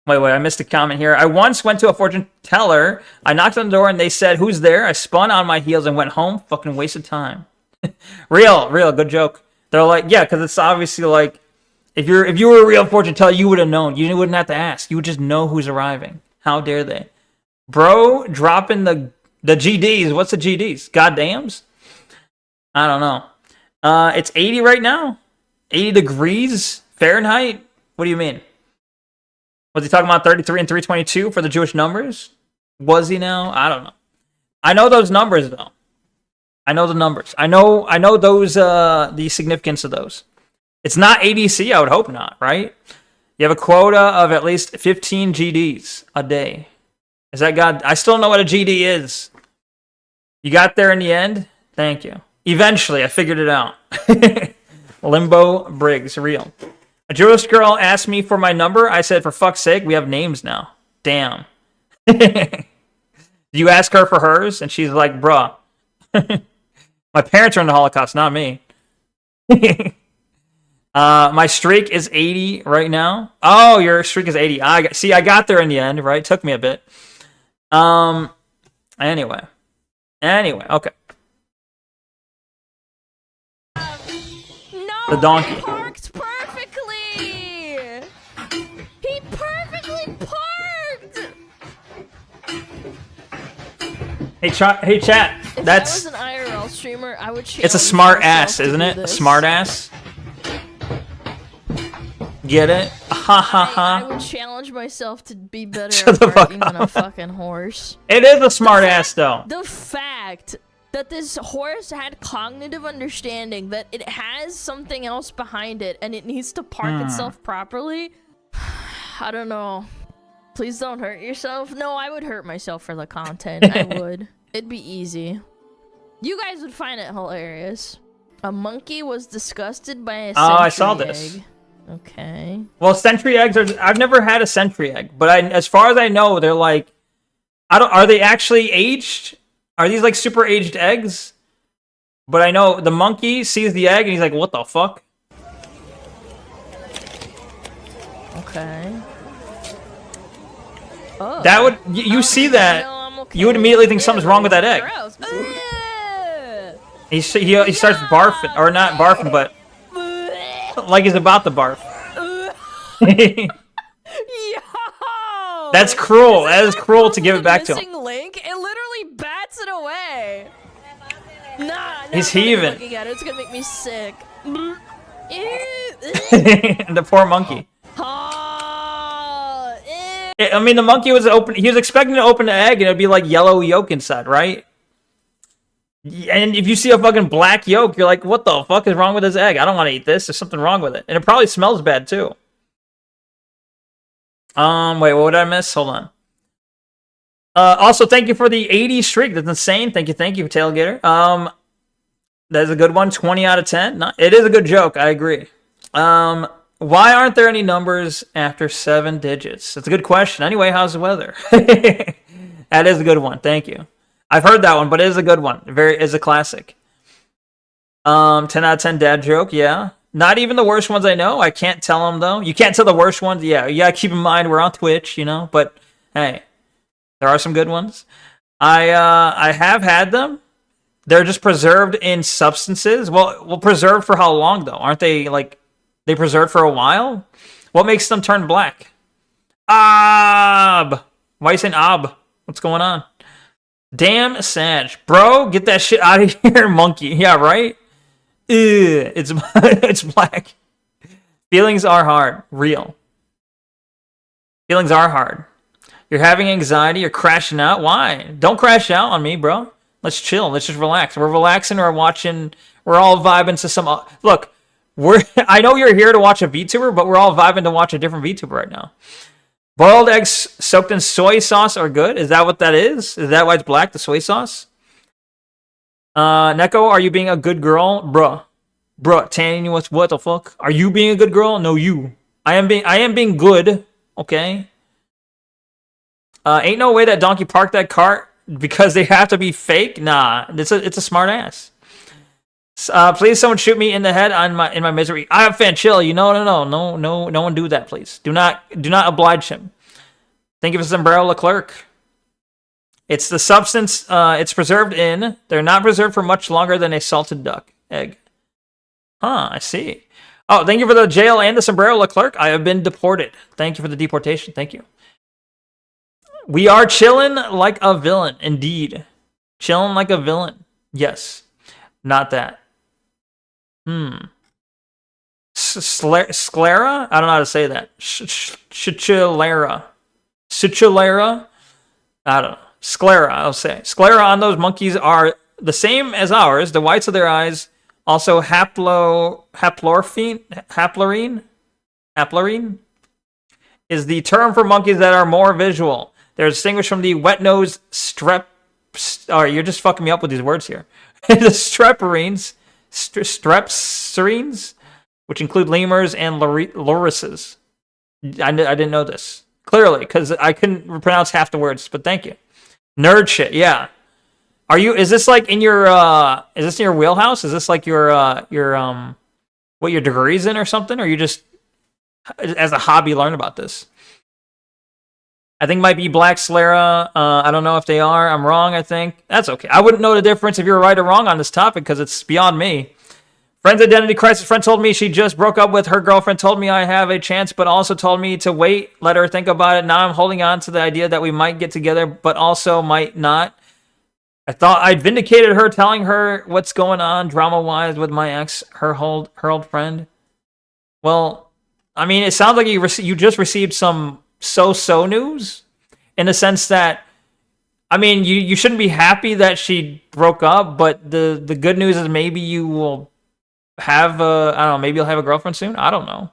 Wait, I missed a comment here. I once went to a fortune teller. I knocked on the door and they said, "Who's there?" I spun on my heels and went home. Fucking wasted time. Real, good joke. They're like, yeah, because it's obviously like, if you were a real fortune teller, you would have known. You wouldn't have to ask. You would just know who's arriving. How dare they? Bro, dropping the GDs. What's the GDs? Goddams? I don't know. It's 80 right now. 80 degrees Fahrenheit. What do you mean? Was he talking about 33 and 322 for the Jewish numbers? Was he now? I don't know. I know those numbers though. I know the numbers. I know those the significance of those. It's not ADC, I would hope not, right? You have a quota of at least 15 GDs a day. Is that God? I still don't know what a GD is. You got there in the end? Thank you. Eventually, I figured it out. Limbo Briggs, real. A Jewish girl asked me for my number. I said, for fuck's sake, we have names now. Damn. You ask her for hers? And she's like, bruh. My parents are in the Holocaust, not me. My streak is 80 right now. Oh, your streak is 80. I got there in the end, right? Took me a bit. Anyway, okay. No, The donkey. He parked perfectly. He perfectly parked. Hey, chat. If That's I was an IRL streamer, I would. it's a challenge smart myself ass, to isn't do it? A this. smart ass. Get it? Ha ha I ha. would challenge myself to be better Shut at the fuck parking than a up. fucking horse. It is a smart ass though. The fact that this horse had cognitive understanding, that it has something else behind it, and it needs to park itself properly. I don't know. Please don't hurt yourself. No, I would hurt myself for the content. I would. It'd be easy. You guys would find it hilarious. A monkey was disgusted by a sentry I saw egg. this. Okay. Well, sentry eggs are. I've never had a sentry egg, but as far as I know, they're like. Are they actually aged? Are these like super aged eggs? But I know the monkey sees the egg and he's like, "What the fuck?" Okay. Oh. That would you see that? No, I'm okay. You would immediately think something's wrong with that egg. Gross. Ugh. He starts barfing, or not barfing, but like he's about to barf. Yo! That's cruel. That is cruel to give it back to him. Missing link? It literally bats it away. Nah. He's I'm not even heaving. looking at it. It's gonna make me sick. The poor monkey. I mean, the monkey was open. He was expecting to open the egg and it'd be like yellow yolk inside, right? And if you see a fucking black yolk, you're like, what the fuck is wrong with this egg? I don't want to eat this. There's something wrong with it. And it probably smells bad too. Wait, what did I miss? Hold on. Also, thank you for the 80 streak. That's insane. Thank you, Tailgater. That's a good one. 20 out of 10. It is a good joke. I agree. Why aren't there any numbers after 7 digits? That's a good question. Anyway, how's the weather? That is a good one. Thank you. I've heard that one, but it is a good one. Is a classic. 10 out of 10 dad joke. Yeah. Not even the worst ones I know. I can't tell them though. You can't tell the worst ones. Yeah. You gotta keep in mind we're on Twitch, you know. But hey, there are some good ones. I have had them. They're just preserved in substances. Well, preserved for how long though? Aren't they like they preserved for a while? What makes them turn black? Why are you saying ob? What's going on? Damn Sag. Bro, get that shit out of here, monkey. Yeah, right? Ew, it's black. Feelings are hard. Real. Feelings are hard. You're having anxiety. You're crashing out. Why? Don't crash out on me, bro. Let's chill. Let's just relax. We're relaxing. We're watching. We're all vibing to some... Look, I know you're here to watch a VTuber, but we're all vibing to watch a different VTuber right now. Boiled eggs soaked in soy sauce are good. Is that what that is? Is that why it's black, the soy sauce? Neko, are you being a good girl? Bruh, tanning you with what the fuck? Are you being a good girl? No, you. I am being good. Okay. Ain't no way that donkey parked that cart because they have to be fake. Nah, it's a smart ass. Please, someone shoot me in the head in my misery. I have fan chill. You know, no one do that, please. Do not oblige him. Thank you for Sombrero Leclerc. It's the substance it's preserved in. They're not preserved for much longer than a salted duck egg. Huh, I see. Oh, thank you for the jail and the Sombrero Leclerc. I have been deported. Thank you for the deportation. Thank you. We are chilling like a villain, indeed. Chilling like a villain. Yes. Not that. Sclera? I don't know how to say that. Sclera. Sclera? I don't know. Sclera, I'll say. Sclera on those monkeys are the same as ours. The whites of their eyes also haplorine is the term for monkeys that are more visual. They're distinguished from the wet-nosed you're just fucking me up with these words here. The strepsirines, which include lemurs and lorises. I didn't know this. Clearly, because I couldn't pronounce half the words, but thank you. Nerd shit, yeah. Is this like in your, is this in your wheelhouse? Is this like your what your degree's in or something? Or you just, as a hobby, learn about this? I think it might be Black Slera. I don't know if they are. I'm wrong, I think. That's okay. I wouldn't know the difference if you're right or wrong on this topic because it's beyond me. Friend's identity crisis. Friend told me she just broke up with her girlfriend, told me I have a chance, but also told me to wait, let her think about it. Now I'm holding on to the idea that we might get together, but also might not. I thought I'd vindicated her, telling her what's going on drama-wise with my ex, her old friend. Well, I mean, it sounds like you just received some so-so news in the sense that, I mean, you shouldn't be happy that she broke up, but the good news is maybe you will have I don't know, maybe you'll have a girlfriend soon. I don't know.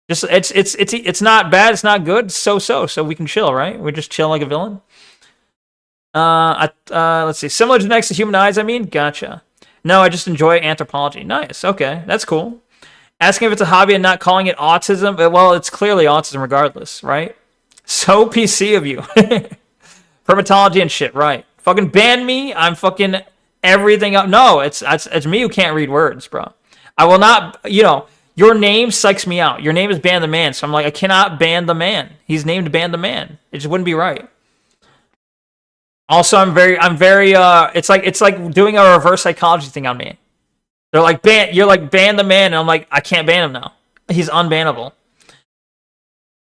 Just it's not bad, it's not good, so we can chill, right? We just chill like a villain. Let's see. Similar genetics to human eyes, I mean? Gotcha. No, I just enjoy anthropology. Nice. Okay, that's cool. Asking if it's a hobby and not calling it autism. Well, it's clearly autism regardless, right? So PC of you. Hermatology and shit, right. Fucking ban me. I'm fucking everything up. No, it's me who can't read words, bro. I will not, your name psychs me out. Your name is Ban the Man. So I'm like, I cannot ban the man. He's named Ban the Man. It just wouldn't be right. Also, I'm very, it's like doing a reverse psychology thing on me. They're like, you're like, ban the man. And I'm like, I can't ban him now. He's unbannable.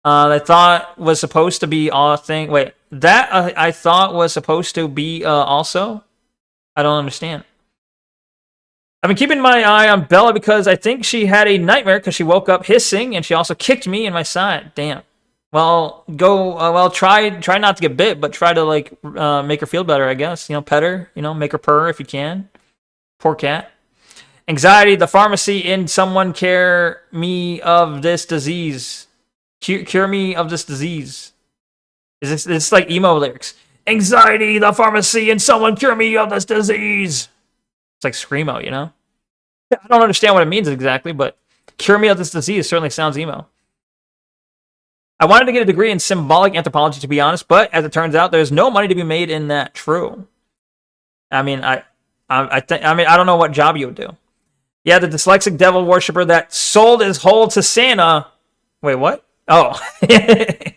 I thought was supposed to be a thing. Wait, that I thought was supposed to be also? I don't understand. I've been keeping my eye on Bella because I think she had a nightmare because she woke up hissing and she also kicked me in my side. Damn. Well, try not to get bit, but try to like make her feel better, I guess. You know, pet her, you know, make her purr if you can. Poor cat. Anxiety, the pharmacy in someone cure me of this disease. Cure me of this disease. It's like emo lyrics. Anxiety, the pharmacy in someone cure me of this disease. It's like Screamo, you know? I don't understand what it means exactly, but cure me of this disease certainly sounds emo. I wanted to get a degree in symbolic anthropology, to be honest, but as it turns out, there's no money to be made in that. True. I mean, I don't know what job you would do. Yeah, the dyslexic devil worshiper that sold his whole to Santa. Wait, what? Oh, that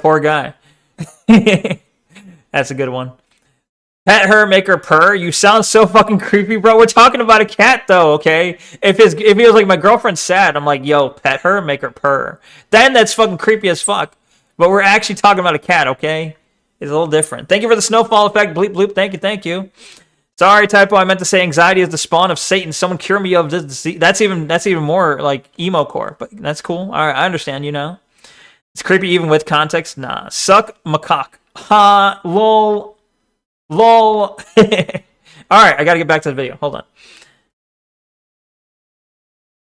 poor guy. That's a good one. Pet her, make her purr. You sound so fucking creepy, bro. We're talking about a cat, though, okay? If he was like, my girlfriend's sad, I'm like, yo, pet her, make her purr. Then that's fucking creepy as fuck. But we're actually talking about a cat, okay? It's a little different. Thank you for the snowfall effect. Bleep, bloop. Thank you. Sorry, typo. I meant to say anxiety is the spawn of Satan. Someone cure me of this disease. That's even more like emo core, but that's cool. All right, I understand, you know. It's creepy even with context. Nah. Suck macaque. Ha, lol. Lol. Alright, I gotta get back to the video. Hold on.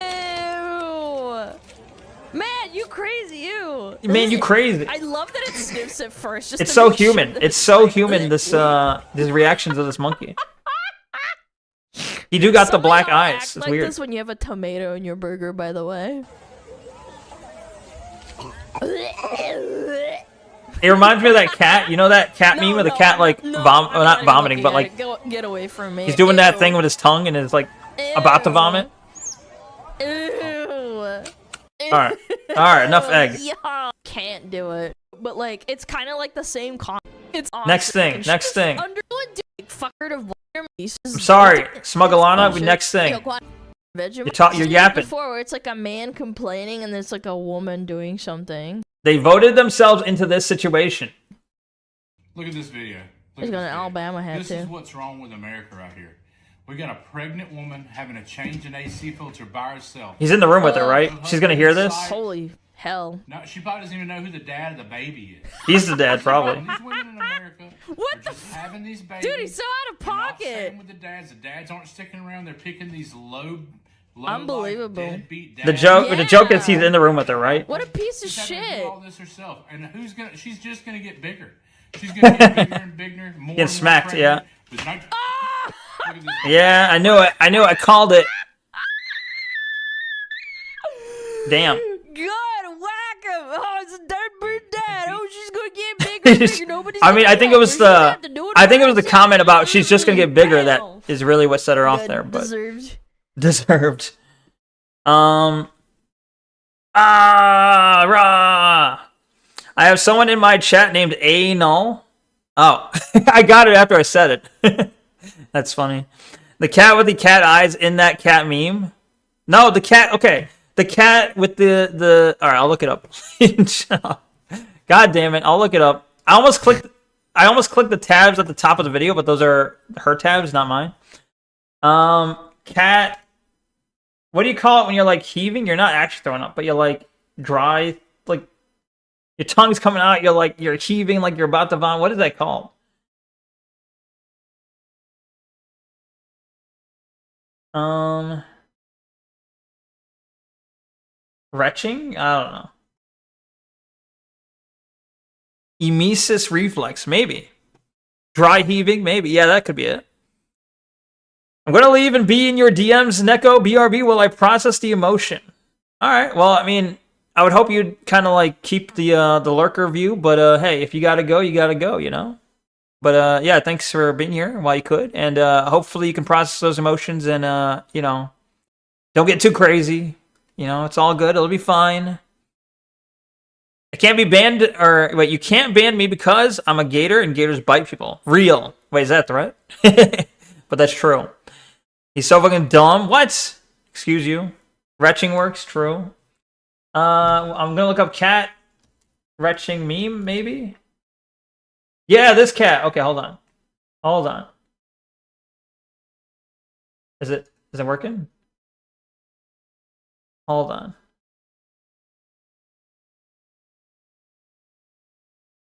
Ew. Man, you crazy, you. Man, you crazy. I love that it sniffs at first. Just It's to so make sure human. that It's so human, these reactions of this monkey. You do got the Somebody black don't eyes. act It's like weird. this when you have a tomato in your burger, by the way. It reminds me of that cat. You know that cat meme of the cat like not vomiting, but like get away from me. he's doing that Ew. thing with his tongue and is like about to vomit. Ew. Alright, enough egg. Yeah. Can't do it. But like, it's kind of like the same con. It's awesome. Next thing. Fucker to I'm sorry, Smuggalana. Next thing. You're yapping. Before where it's like a man complaining and there's like a woman doing something. They voted themselves into this situation. Look at this video. He's going to Alabama hat This too. is what's wrong with America right here. We got a pregnant woman having a change in AC filter by herself. He's in the room with her, right? She's gonna hear this. Holy hell. No, she probably doesn't even know who the dad of the baby is. He's the dad, probably. These women in America What are the just having these babies. Dude, he's so out of They're not pocket. staying with the dads. The dads aren't sticking around. They're picking these low Unbelievable. deadbeat dads. The joke is he's in the room with her, right? What a piece of She's having to do shit. all this herself, and she's just gonna get bigger. She's gonna get bigger and bigger. More Getting and more smacked, pregnant. yeah. With nit- Look at this. Yeah, I knew it. I called it. Damn. God, whack him. Oh, it's a deadbeat dad. Oh, she's going to get bigger and bigger. Nobody's I mean, gonna I think it help was her. She's gonna have to do it I think it by was the herself. comment about she's just gonna get bigger that is really what set her off Good, there, but deserved. deserved. Rah. I have someone in my chat named A Null. Oh, I got it after I said it. That's funny. The cat with the cat eyes in that cat meme. No, the cat. Okay, the cat with the. All right, I'll look it up. God damn it, I'll look it up. I almost clicked the tabs at the top of the video, but those are her tabs, not mine. Cat. What do you call it when you're like heaving? You're not actually throwing up, but you're like dry, like your tongue's coming out. You're heaving, like you're about to vomit. What is that called? Retching? I don't know. Emesis reflex, maybe. Dry heaving, maybe. Yeah, that could be it. I'm gonna leave and be in your DMs, Neko, BRB, while I process the emotion. Alright, well, I mean, I would hope you'd kind of like keep the lurker view, but hey, if you gotta go, you know? But yeah, thanks for being here while you could, and hopefully you can process those emotions and, you know, don't get too crazy. You know, it's all good, it'll be fine. I can't be banned, or wait, you can't ban me because I'm a gator and gators bite people. Real. Wait, is that a threat? But that's true. He's so fucking dumb. What? Excuse you. Retching works, true. I'm gonna look up cat retching meme, maybe? Yeah, this cat. Okay, hold on. Hold on. Is Is it working? Hold on.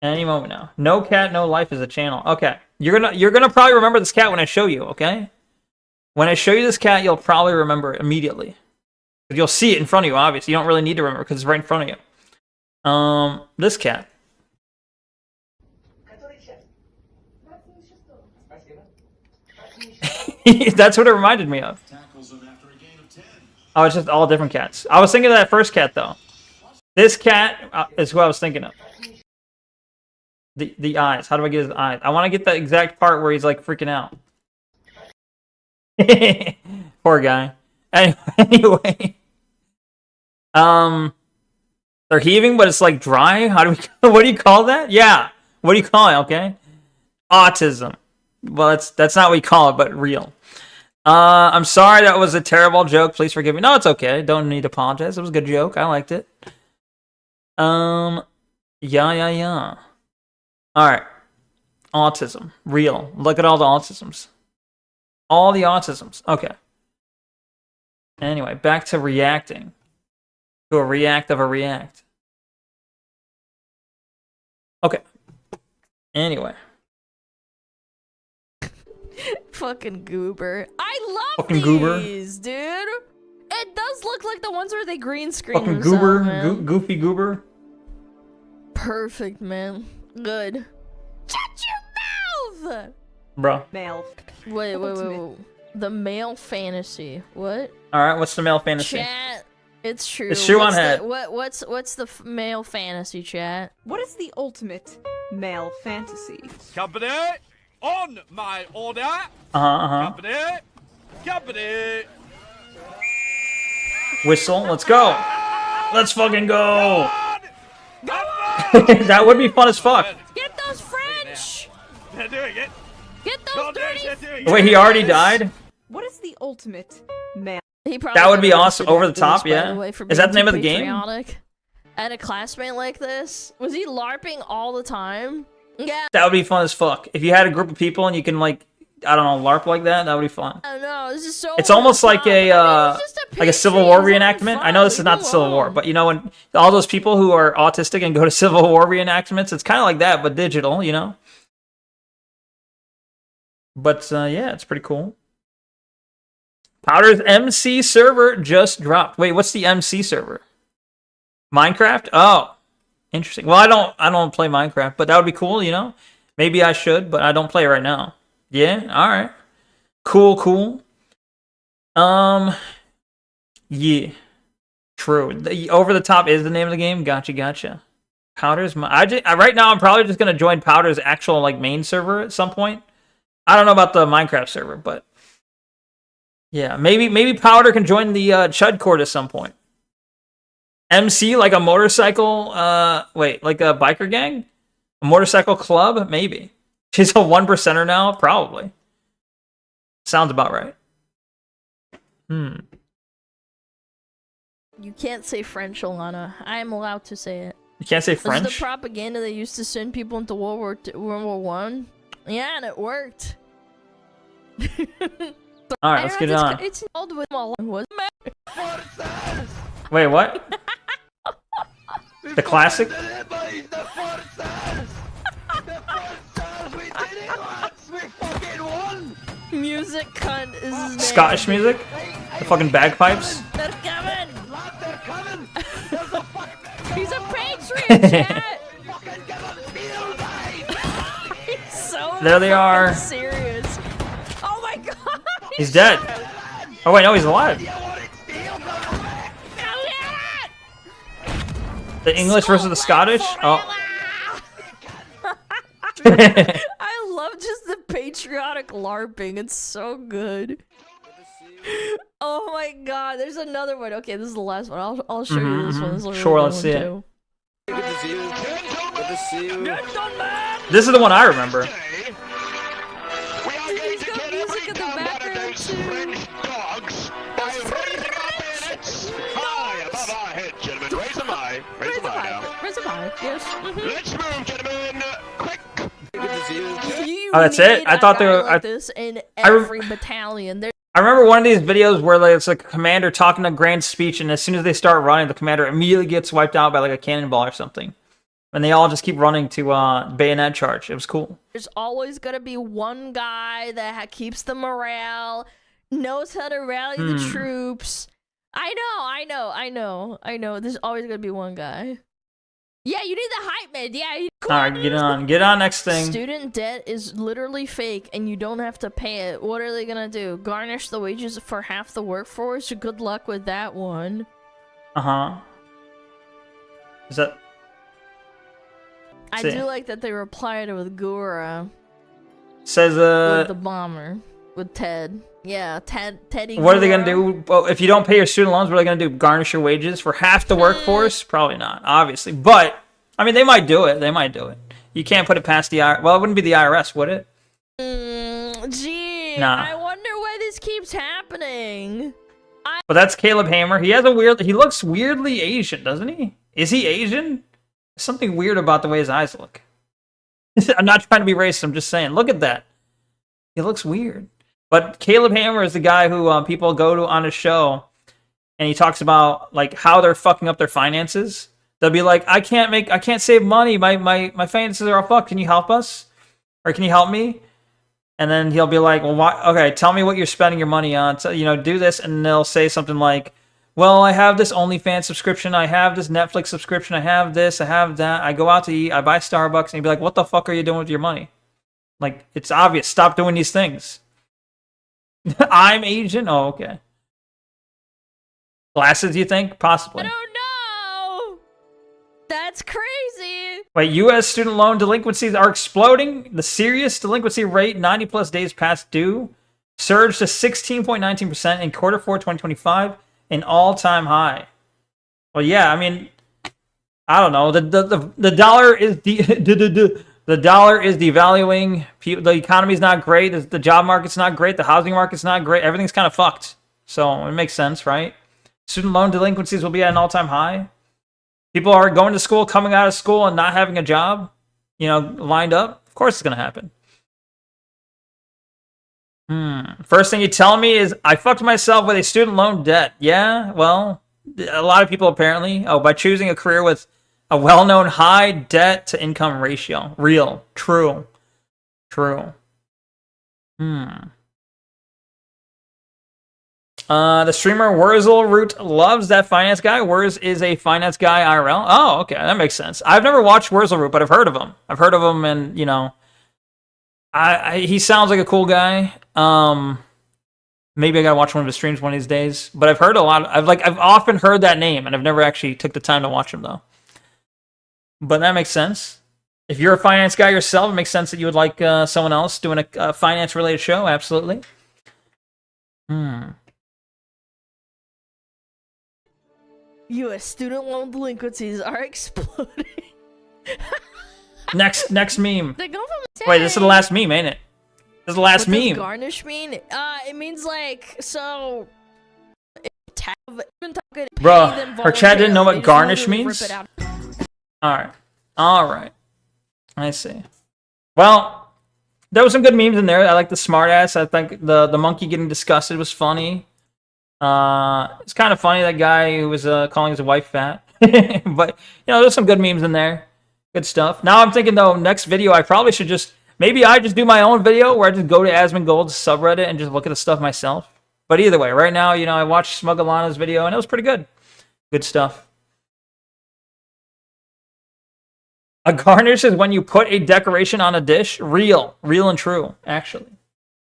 Any moment now. No cat, no life is a channel. Okay. You're gonna probably remember this cat when I show you, okay? When I show you this cat, you'll probably remember it immediately. You'll see it in front of you, obviously. You don't really need to remember because it's right in front of you. This cat. That's what it reminded me of. Oh, it's just all different cats. I was thinking of that first cat, though. This cat is who I was thinking of. The eyes. How do I get his eyes? I want to get the exact part where he's, like, freaking out. Poor guy. Anyway. They're heaving, but it's, like, dry? How do we... What do you call that? Yeah. What do you call it, okay? Autism. Well, that's not what you call it, but real. I'm sorry that was a terrible joke. Please forgive me. No, it's okay. Don't need to apologize. It was a good joke. I liked it. Yeah. Alright. Autism. Real. Look at all the autisms. All the autisms. Okay. Anyway, back to reacting. To a react of a react. Okay. Anyway. Fucking goober. I love Fucking these, goober. Dude. It does look like the ones where they green screen Fucking themselves, goober. man. Goofy goober. Perfect, man. Good. Shut your mouth! Bro. Male. Wait. The male fantasy. What? Alright, what's the male fantasy? Chat. It's true. It's true on What's the- head. What's the male fantasy, chat? What is the ultimate male fantasy? Company, on my order. Company. Whistle, let's go. Let's fucking go. That would be fun as fuck. Get those French! They're doing it. Get those dirty... They're doing it. Wait, he already died? What is the ultimate male? He probably That would be got awesome. arrested Over the after top, this, by yeah. the way, for Is that being the name too of the game? patriotic. I had a classmate like this. Was he LARPing all the time? Yeah. That would be fun as fuck. If you had a group of people and you can, like, I don't know, LARP like that, that would be fun. I don't know. This is so. It's almost like a like a Civil War picture, it's reenactment. fun, I know this is not the leave it Civil War, alone. but you know, when all those people who are autistic and go to Civil War reenactments, it's kind of like that, but digital, you know. But yeah, it's pretty cool. Powder's MC server just dropped. Wait, what's the MC server? Minecraft? Oh, interesting. Well, I don't play Minecraft, but that would be cool, you know. Maybe I should, but I don't play right now. Yeah, all right. Cool. Yeah. True. The Over the Top is the name of the game. Gotcha. Powder's right now I'm probably just gonna join Powder's actual like main server at some point. I don't know about the Minecraft server, but yeah, maybe Powder can join the Chud Court at some point. MC like a motorcycle like a biker gang? A motorcycle club? Maybe. She's a 1%er now? Probably. Sounds about right. You can't say French, Alana. I am allowed to say it. You can't say This is French? the propaganda they used to send people into World War One. Yeah, and it worked. Alright, let's get it on. It's called with what? Wait, what? The classic? Music cunt is his name. Scottish music? The fucking bagpipes? They're coming! He's a patriot, chat! He's so There they are. serious. Oh my god! He's dead. Oh wait, no, he's alive. The English versus the Scottish? Oh. I love just the patriotic LARPing. It's so good. Oh my god, there's another one. Okay, this is the last one. I'll show you this one. This is a really Sure, good let's one, see it. too. Good to see you. Good to see you. This is the one I remember. We are going to got kill music every in the damn one of background, those too. French dogs by raising our bayonets high above our heads, gentlemen. Raise them high. Raise them high now. Where's the vibe? Yes. Let's move, gentlemen. Quick. Good to see you. You Oh, that's it? need I thought a they guy were- like this in I rem- every battalion. I remember one of these videos where like, it's like a commander talking a grand speech, and as soon as they start running, the commander immediately gets wiped out by like a cannonball or something. And they all just keep running to bayonet charge. It was cool. There's always gonna be one guy that keeps the morale, knows how to rally the troops. I know. There's always gonna be one guy. Yeah, you need the hype man. Yeah. Alright, get on next thing. Student debt is literally fake and you don't have to pay it. What are they gonna do? Garnish the wages for half the workforce? Good luck with that one. Uh-huh. Is that... I do like that they replied with Gura. Says, with the bomber. With Ted. Yeah, Teddy. What are they gonna do? Well, if you don't pay your student loans, what are they gonna do? Garnish your wages for half the workforce? Probably not, obviously. But I mean, they might do it. They might do it. You can't put it past the IRS. Well, it wouldn't be the IRS, would it? Gee, nah. I wonder why this keeps happening. But that's Caleb Hammer. He has a weird. He looks weirdly Asian, doesn't he? Is he Asian? There's something weird about the way his eyes look. I'm not trying to be racist. I'm just saying. Look at that. He looks weird. But Caleb Hammer is the guy who people go to on his show, and he talks about like how they're fucking up their finances. They'll be like, I can't save money. My finances are all fucked. Can you help us? Or can you help me? And then he'll be like, well, why? Okay, tell me what you're spending your money on. So, do this. And they'll say something like, well, I have this OnlyFans subscription. I have this Netflix subscription. I have this. I have that. I go out to eat. I buy Starbucks. And he'd be like, what the fuck are you doing with your money? Like, it's obvious. Stop doing these things. I'm Asian? Oh, okay. Glasses, you think? Possibly. I don't know. That's crazy. Wait, U.S. student loan delinquencies are exploding. The serious delinquency rate, 90-plus days past due, surged to 16.19% in quarter 4 2025, an all-time high. Well, yeah, I mean, I don't know. The dollar is the dollar is devaluing. The economy's not great. The job market's not great. The housing market's not great. Everything's kind of fucked. So it makes sense, right? Student loan delinquencies will be at an all-time high. People are going to school, coming out of school, and not having a job, lined up. Of course it's going to happen. First thing you tell me is, I fucked myself with a student loan debt. Yeah, well, a lot of people apparently. Oh, by choosing a career with a well-known high debt-to-income ratio. Real. True. The streamer Wurzel Root loves that finance guy. Wurz is a finance guy IRL. Oh, okay. That makes sense. I've never watched Wurzel Root, but I've heard of him. And, he sounds like a cool guy. Maybe I gotta watch one of his streams one of these days. But I've heard a lot. I've often heard that name, and I've never actually took the time to watch him, though. But that makes sense. If you're a finance guy yourself, it makes sense that you would like someone else doing a finance-related show. Absolutely. U.S. student loan delinquencies are exploding. Next meme. They go from Wait, this is the last meme, ain't it? This is the last what meme. Does garnish mean? It means like so. Bro, her chat didn't know what garnish means. All right. I see. Well, there was some good memes in there. I like the smartass. I think the monkey getting disgusted was funny. It's kind of funny, that guy who was calling his wife fat. But there's some good memes in there. Good stuff. Now I'm thinking though, next video I probably should maybe I just do my own video where I just go to Asmongold's subreddit and just look at the stuff myself. But either way, right now, I watched Smugalana's video and it was pretty good. Good stuff. A garnish is when you put a decoration on a dish. Real and true, actually.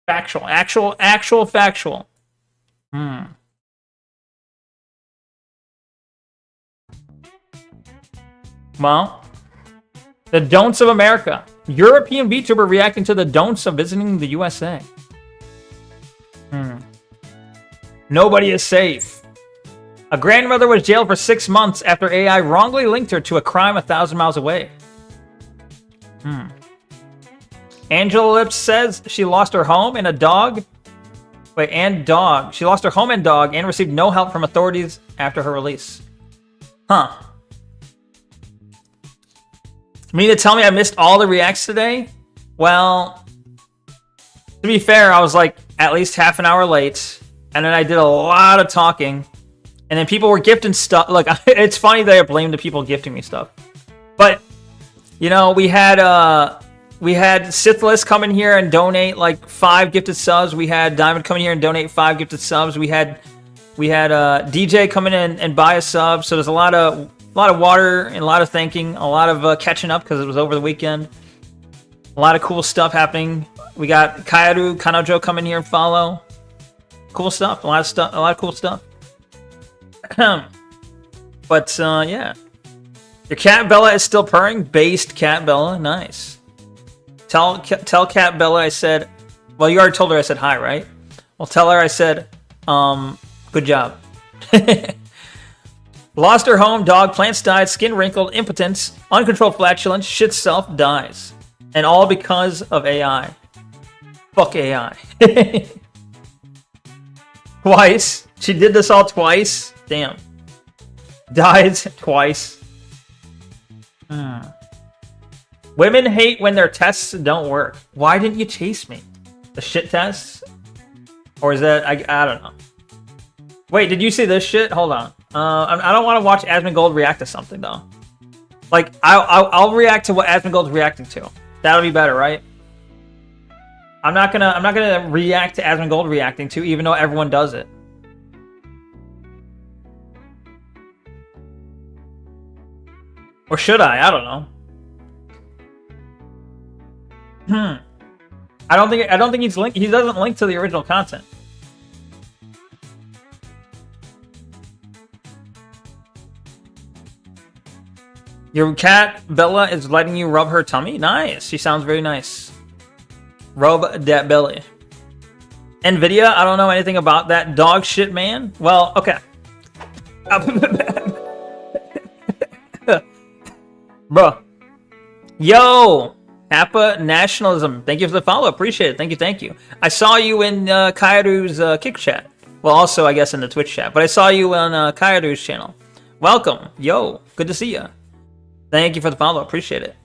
Actual factual. Well, the don'ts of America. European VTuber reacting to the don'ts of visiting the USA. Nobody is safe. A grandmother was jailed for 6 months after AI wrongly linked her to a crime 1,000 miles away. Angela Lips says she lost her home and a dog. She lost her home and dog and received no help from authorities after her release. Huh. You mean to tell me I missed all the reacts today? Well, to be fair, I was like at least half an hour late, and then I did a lot of talking, and then people were gifting stuff. Look, it's funny that I blame the people gifting me stuff, but you know, we had Sithless come in here and donate like 5 gifted subs. We had Diamond come in here and donate 5 gifted subs. We had DJ come in and buy a sub. So there's a lot of water and a lot of thanking, a lot of catching up because it was over the weekend. A lot of cool stuff happening. We got Kaeru, Kanojo come in here and follow. Cool stuff. A lot of cool stuff. But yeah. Your cat Bella is still purring. Based cat Bella. Nice. Tell cat Bella I said, well, you already told her I said hi, right? Well, tell her I said, good job. Lost her home, dog, plants died, skin wrinkled, impotence, uncontrolled flatulence, shit self, dies. And all because of AI. Fuck AI. Twice. She did this all twice. Damn. Died twice. Women hate when their tests don't work. Why didn't you chase me? The shit tests? Or is that... I don't know. Wait, did you see this shit? Hold on. I don't want to watch Asmongold react to something, though. Like, I'll react to what Asmongold's reacting to. That'll be better, right? I'm not gonna react to Asmongold reacting to, even though everyone does it. Or should I? I don't know. I don't think he's linked. He doesn't link to the original content. Your cat Bella is letting you rub her tummy. Nice. She sounds very nice. Rub that belly. Nvidia. I don't know anything about that dog shit, man. Well, okay. Bro. Yo. Appa Nationalism. Thank you for the follow. Appreciate it. Thank you. I saw you in Kaeru's Kick chat. Well, also, I guess, in the Twitch chat. But I saw you on Kaeru's channel. Welcome. Yo. Good to see you. Thank you for the follow. Appreciate it.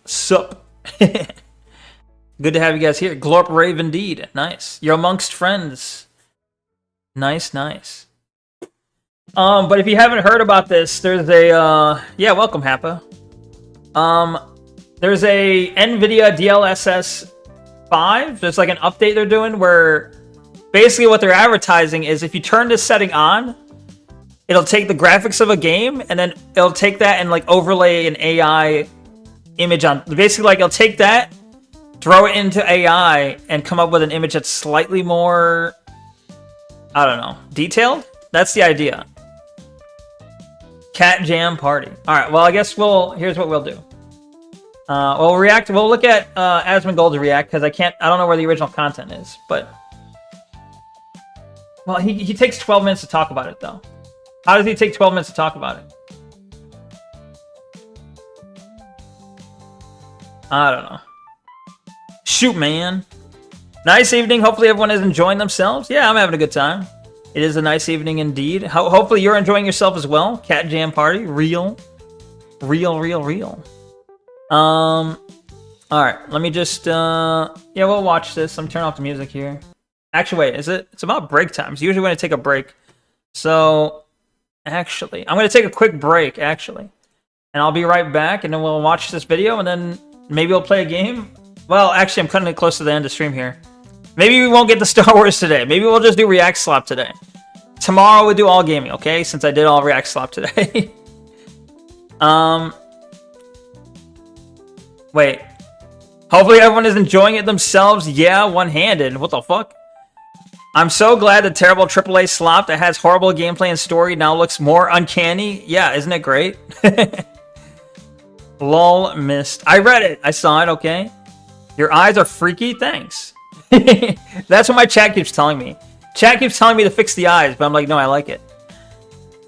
Sup. Good to have you guys here. Glorp Rave indeed. Nice. You're amongst friends. Nice. But if you haven't heard about this, there's a... yeah, welcome, Happa. There's a NVIDIA DLSS 5. There's like an update they're doing where basically what they're advertising is if you turn this setting on, it'll take the graphics of a game and then it'll take that and like overlay an AI image on. Basically, like it'll take that, throw it into AI, and come up with an image that's slightly more, I don't know, detailed? That's the idea. Cat Jam Party. Alright, well I guess here's what we'll do. We'll look at Asmongold's react, because I don't know where the original content is, but... Well, he takes 12 minutes to talk about it, though. How does he take 12 minutes to talk about it? I don't know. Shoot, man. Nice evening. Hopefully everyone is enjoying themselves. Yeah, I'm having a good time. It is a nice evening indeed. Hopefully you're enjoying yourself as well. Cat Jam Party. Real. Alright, let me just, yeah, we'll watch this. I'm turning off the music here. Actually, wait, it's about break times. Usually when I take a break. So, actually, I'm going to take a quick break, actually. And I'll be right back, and then we'll watch this video, and then maybe we'll play a game. Well, actually, I'm cutting it close to the end of the stream here. Maybe we won't get the Star Wars today. Maybe we'll just do React Slap today. Tomorrow we'll do all gaming, okay? Since I did all React Slap today. Wait. Hopefully everyone is enjoying it themselves. Yeah, one-handed. What the fuck? I'm so glad the terrible AAA slop that has horrible gameplay and story now looks more uncanny. Yeah, isn't it great? Lol, missed. I read it. I saw it, okay? Your eyes are freaky? Thanks. That's what my chat keeps telling me. Chat keeps telling me to fix the eyes, but I'm like, no, I like it.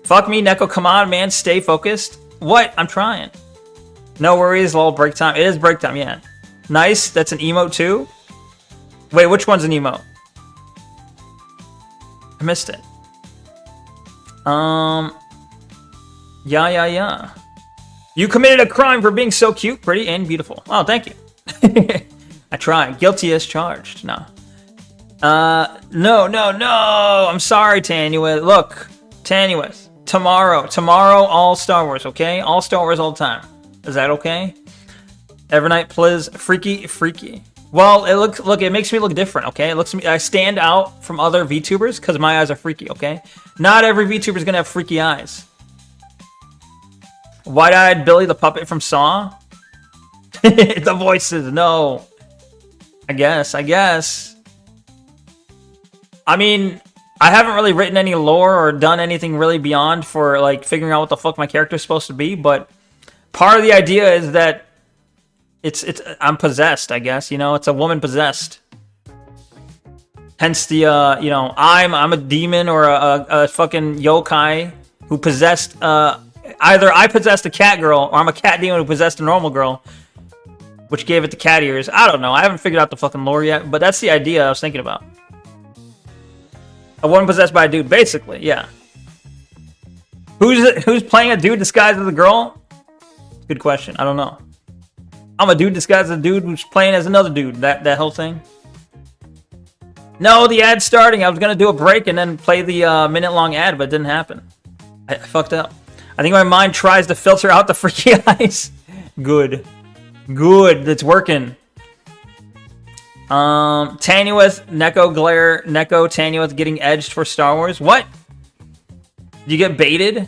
Fuck me, Neko. Come on, man. Stay focused. What? I'm trying. No worries, lol, break time. It is break time, yeah. Nice. That's an emote, too? Wait, which one's an emote? I missed it. Yeah. You committed a crime for being so cute, pretty, and beautiful. Oh, thank you. I try. Guilty as charged. No. No. I'm sorry, Tanuas. Look, Tanuas. Tomorrow, all Star Wars, okay? All Star Wars all the time. Is that okay? Evernight, please. Freaky. Well, it makes me look different, okay? I stand out from other VTubers because my eyes are freaky, okay? Not every VTuber is gonna have freaky eyes. Wide-eyed Billy the puppet from Saw. The voices, no. I guess. I mean, I haven't really written any lore or done anything really beyond for like figuring out what the fuck my character's supposed to be, but part of the idea is that I'm possessed, I guess, it's a woman possessed. Hence the I'm a demon or a fucking yokai who possessed either I possessed a cat girl or I'm a cat demon who possessed a normal girl, which gave it the cat ears. I don't know. I haven't figured out the fucking lore yet, but that's the idea I was thinking about. A woman possessed by a dude, basically, yeah. Who's playing a dude disguised as a girl? Good question. I don't know. I'm a dude disguised as a dude who's playing as another dude. That whole thing. No, the ad's starting. I was gonna do a break and then play the minute-long ad, but it didn't happen. I fucked up. I think my mind tries to filter out the freaky eyes. Good. It's working. Tanuas, Neko Glare, Neko, Tanuas getting edged for Star Wars. What? Did you get baited?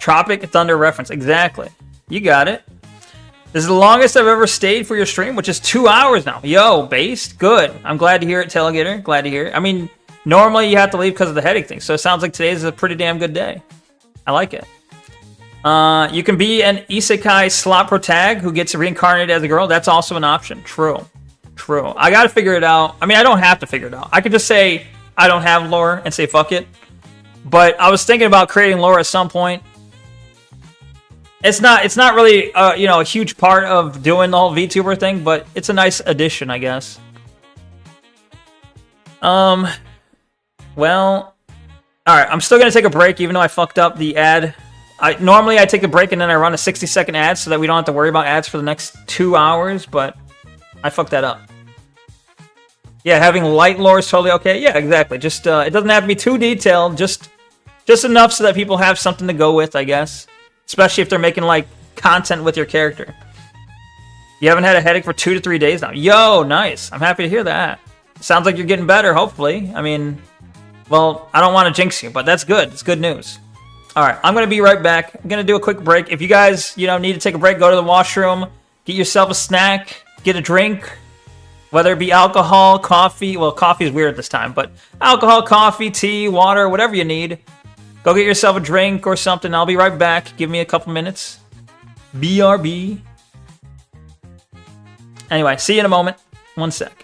Tropic Thunder reference. Exactly. You got it. This is the longest I've ever stayed for your stream, which is 2 hours now. Yo, based. Good. I'm glad to hear it, Tailgater. Glad to hear it. I mean, normally you have to leave because of the headache thing, so it sounds like today's a pretty damn good day. I like it. You can be an isekai slot protag who gets reincarnated as a girl. That's also an option. True. I gotta figure it out. I mean, I don't have to figure it out. I could just say I don't have lore and say fuck it. But I was thinking about creating lore at some point. It's not really a huge part of doing the whole VTuber thing, but it's a nice addition, I guess. Well, all right. I'm still gonna take a break, even though I fucked up the ad. Normally I take a break and then I run a 60-second ad so that we don't have to worry about ads for the next 2 hours, but I fucked that up. Yeah, having light lore is totally okay. Yeah, exactly. Just it doesn't have to be too detailed. Just enough so that people have something to go with, I guess. Especially if they're making like content with your character. You haven't had a headache for 2 to 3 days now. Yo, nice. I'm happy to hear that. Sounds like you're getting better, hopefully. I mean, well, I don't want to jinx you, but that's good. It's good news. All right, I'm going to be right back. I'm going to do a quick break. If you guys, need to take a break, go to the washroom, get yourself a snack, get a drink, whether it be alcohol, coffee. Well, coffee is weird this time, but alcohol, coffee, tea, water, whatever you need. Go get yourself a drink or something. I'll be right back. Give me a couple minutes. BRB. Anyway, see you in a moment. 1 sec.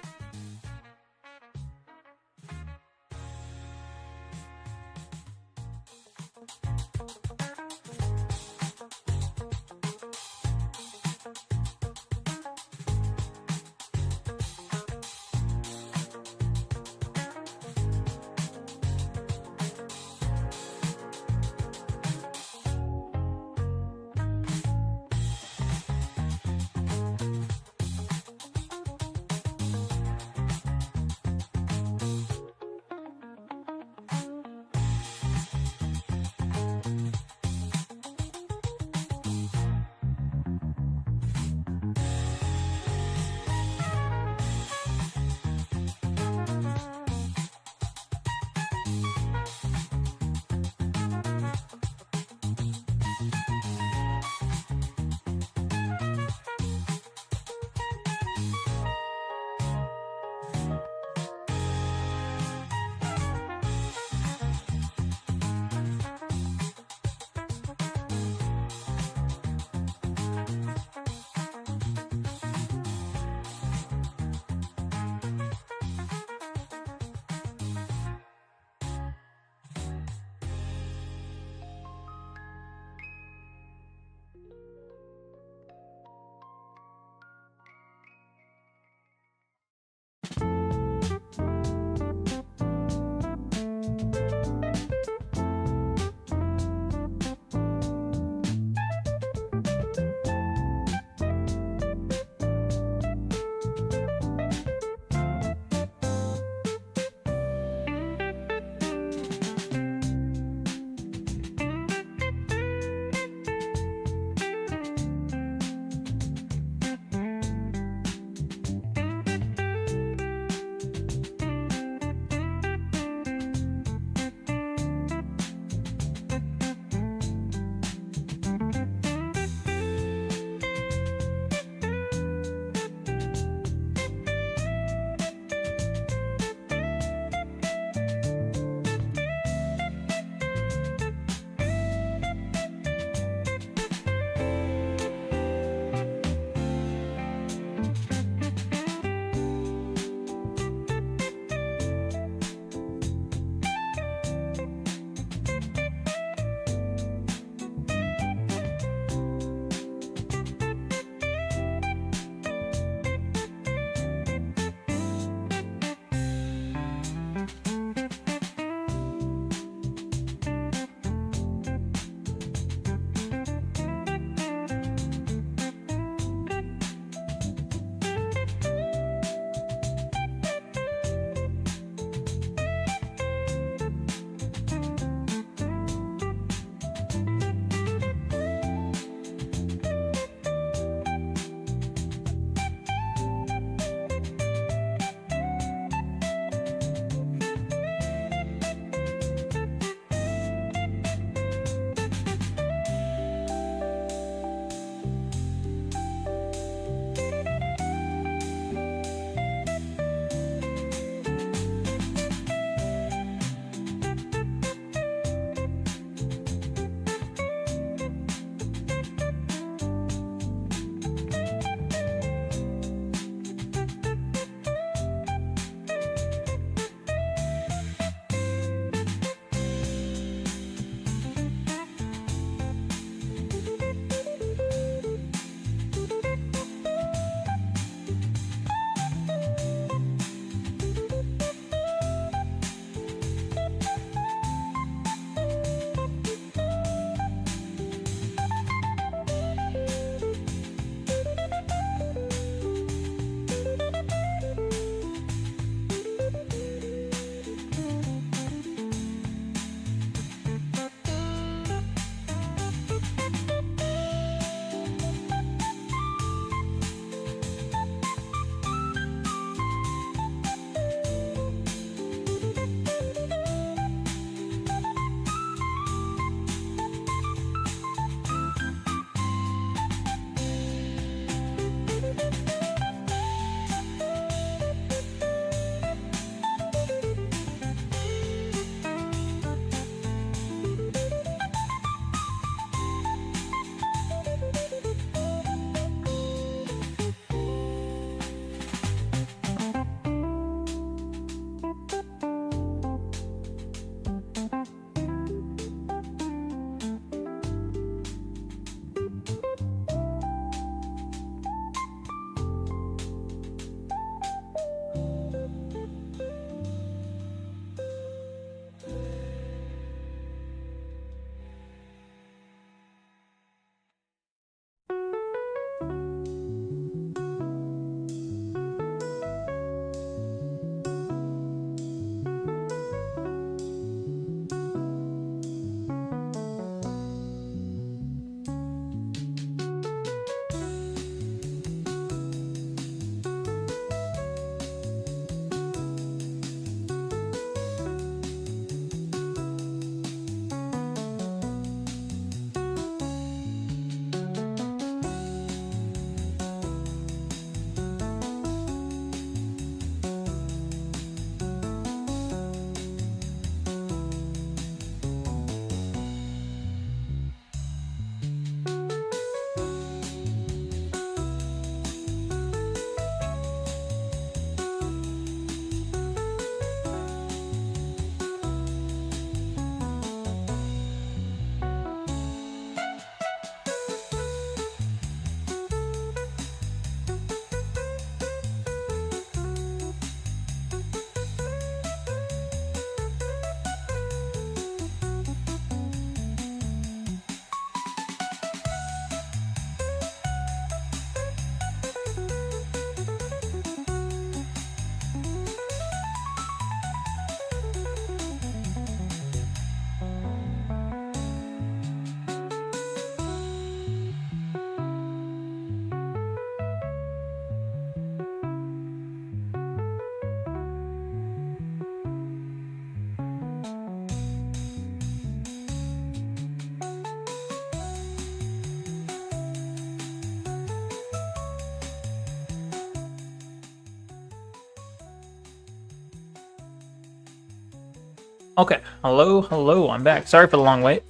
Okay. Hello, hello. I'm back. Sorry for the long wait.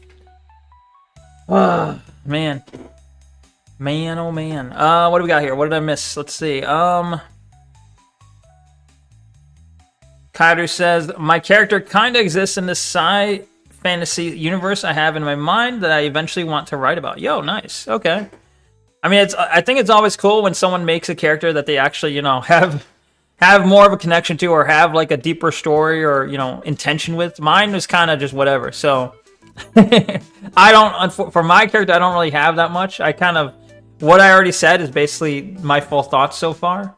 Man. Man, oh man. What do we got here? What did I miss? Let's see. Kaider says, my character kind of exists in this sci fantasy universe I have in my mind that I eventually want to write about. Yo, nice. Okay. I mean, I think it's always cool when someone makes a character that they actually, you know, have more of a connection to, or have like a deeper story or, you know, intention with. Mine was kind of just whatever. So I don't, for my character, I don't really have that much. I kind of, what I already said is basically my full thoughts so far.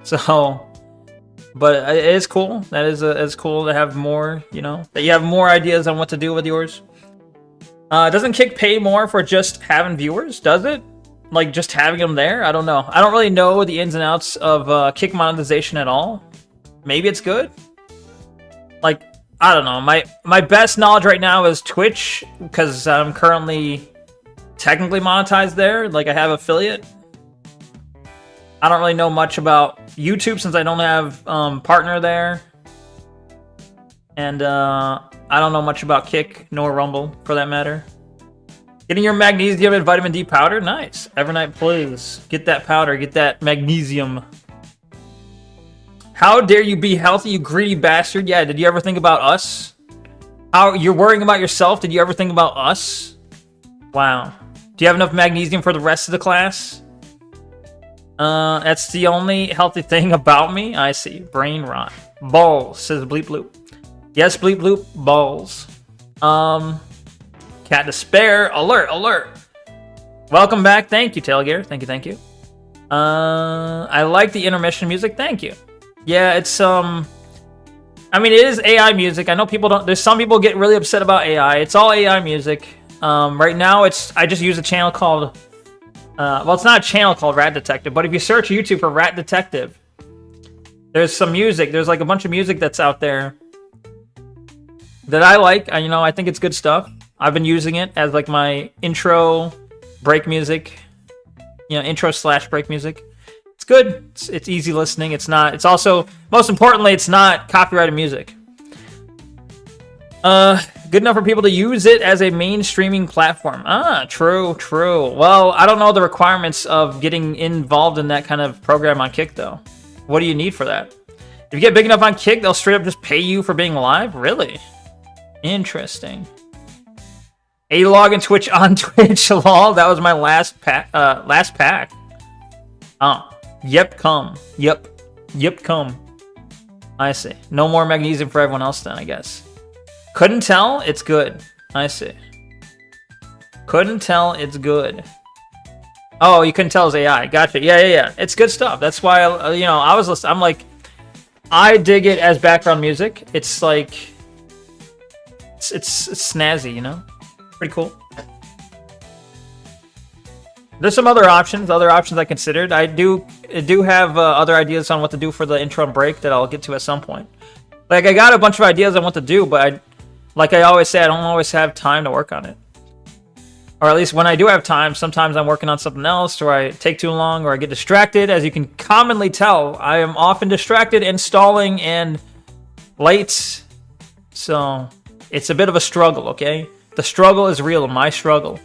So, but it is cool. That is it's cool to have more, you know, that you have more ideas on what to do with yours. Doesn't Kick pay more for just having viewers? Does it? Like just having them there? I don't know. I don't really know the ins and outs of Kick monetization at all. Maybe it's good. Like, I don't know. My best knowledge right now is Twitch, because I'm currently technically monetized there. Like, I have affiliate. I don't really know much about YouTube since I don't have partner there. And I don't know much about Kick nor Rumble for that matter. Getting your magnesium and vitamin D powder? Nice. Evernight, please. Get that powder. Get that magnesium. How dare you be healthy, you greedy bastard? Yeah, did you ever think about us? How you're worrying about yourself? Did you ever think about us? Wow. Do you have enough magnesium for the rest of the class? That's the only healthy thing about me. I see. Brain rot. Balls, says Bleep Bloop. Yes, Bleep Bloop. Balls. Cat Despair. Alert, alert. Welcome back. Thank you, Tailgear. Thank you, thank you. I like the intermission music. Thank you. Yeah, it's, I mean, it is AI music. I know people don't, there's some people get really upset about AI. It's all AI music. Right now, I just use a channel called, well, it's not a channel called Rat Detective, but if you search YouTube for Rat Detective, there's some music. There's like a bunch of music that's out there that I like. You know, I think it's good stuff. I've been using it as like my intro break music, you know, intro/break music. It's good. It's easy listening. It's not. It's also, most importantly, it's not copyrighted music. Good enough for people to use it as a main streaming platform. True. Well, I don't know the requirements of getting involved in that kind of program on Kick, though. What do you need for that? If you get big enough on Kick, they'll straight up just pay you for being live? Really? Interesting. A log in Twitch on Twitch, lol. That was my last pack. Yep, come. Yep, come. I see. No more magnesium for everyone else then, I guess. Couldn't tell? It's good. I see. Couldn't tell? It's good. Oh, you couldn't tell it's AI. Gotcha. Yeah. It's good stuff. That's why, you know, I was listening. I'm like, I dig it as background music. It's like, it's snazzy, you know? Pretty cool. There's some other options I considered. I do have other ideas on what to do for the intro and break that I'll get to at some point. Like, I got a bunch of ideas on what to do, but like I always say, I don't always have time to work on it. Or at least when I do have time, sometimes I'm working on something else, or I take too long, or I get distracted. As you can commonly tell, I am often distracted and stalling and late. So, it's a bit of a struggle, okay? The struggle is real, my struggle.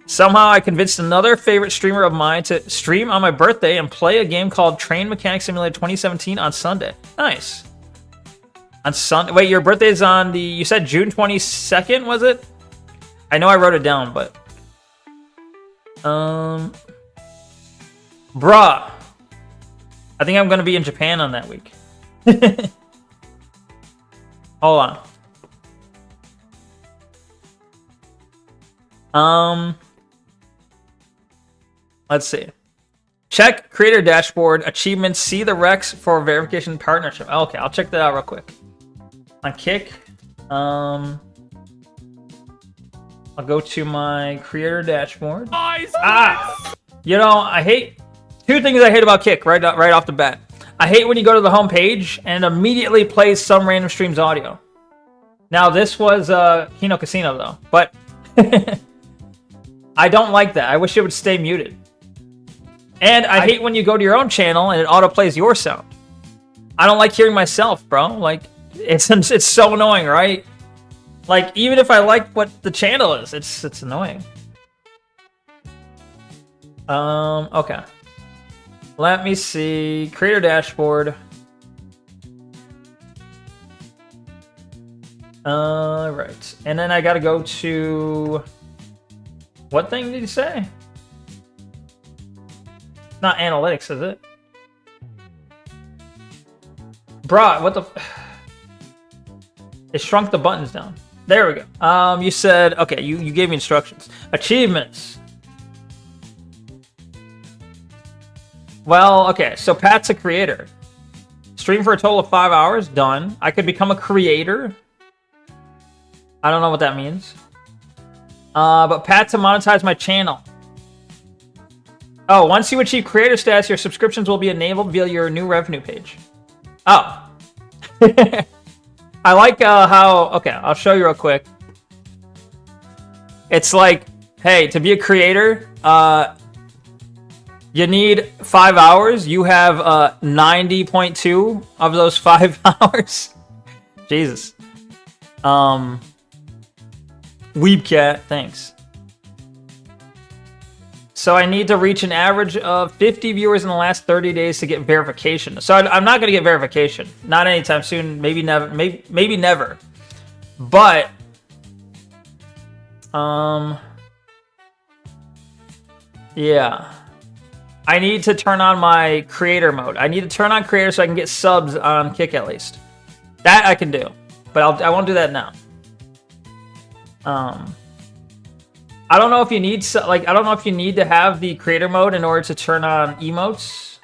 Somehow I convinced another favorite streamer of mine to stream on my birthday and play a game called Train Mechanic Simulator 2017 on Sunday. Nice. On Sunday? Wait, your birthday's on the... You said June 22nd, was it? I know I wrote it down, but... Bruh. I think I'm going to be in Japan on that week. Hold on. Let's see. Check creator dashboard, achievements, see the Rex for verification partnership. Okay, I'll check that out real quick. On Kick, I'll go to my creator dashboard. You know, I hate two things I hate about Kick right off the bat. I hate when you go to the home page and it immediately plays some random stream's audio. Now this was Kino Casino though, but I don't like that. I wish it would stay muted. And I hate when you go to your own channel and it auto plays your sound. I don't like hearing myself, bro. Like, It's so annoying, right? Like, even if I like what the channel is, it's annoying. Okay. Let me see. Creator dashboard. Right. And then I gotta go to... What thing did you say? Not analytics, is it? Bruh, what the... It shrunk the buttons down. There we go. You said... Okay, you gave me instructions. Achievements. Well, okay, so Pat's a creator. Stream for a total of 5 hours, done. I could become a creator. I don't know what that means. But Pat to monetize my channel. Oh, once you achieve creator status, your subscriptions will be enabled via your new revenue page. Oh. I like how... Okay, I'll show you real quick. It's like, hey, to be a creator, you need 5 hours. You have 90.2 of those 5 hours. Jesus. Weebcat, thanks. So I need to reach an average of 50 viewers in the last 30 days to get verification. So I'm not going to get verification. Not anytime soon. Maybe never. Maybe never. But... Yeah. I need to turn on my creator mode. I need to turn on creator so I can get subs on Kick at least. That I can do. But I won't do that now. I don't know if you need I don't know if you need to have the creator mode in order to turn on emotes,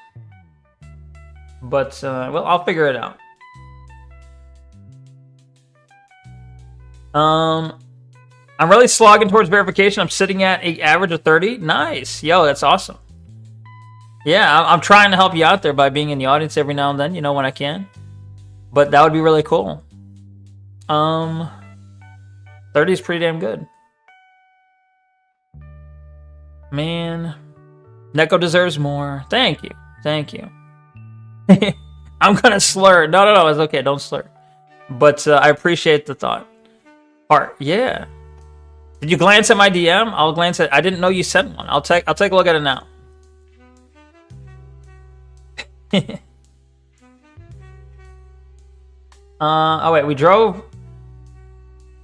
but well, I'll figure it out. I'm really slogging towards verification. I'm sitting at an average of 30. Nice, yo, that's awesome. Yeah, I'm trying to help you out there by being in the audience every now and then, you know, when I can. But that would be really cool. 30 is pretty damn good. Man. Neko deserves more. Thank you. Thank you. I'm gonna slur. No, it's okay. Don't slur. But I appreciate the thought. Part. Yeah. Did you glance at my DM? I'll glance at... I didn't know you sent one. I'll take a look at it now. Oh, wait. We drove...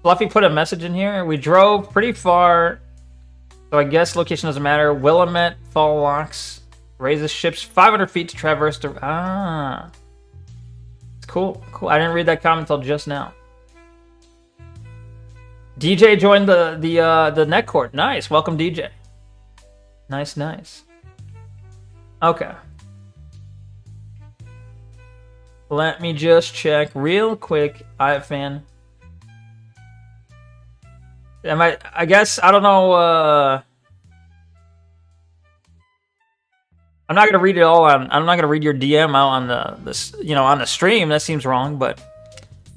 Fluffy put a message in here. We drove pretty far, so I guess location doesn't matter. Willamette, Fall Locks, raises ships 500 feet to traverse the... Ah. It's cool. Cool. I didn't read that comment until just now. DJ joined the net court. Nice. Welcome, DJ. Nice, nice. Okay. Let me just check real quick. iFan. I guess, I don't know, I'm not gonna read it all on, I'm not gonna read your DM out on on the stream. That seems wrong, but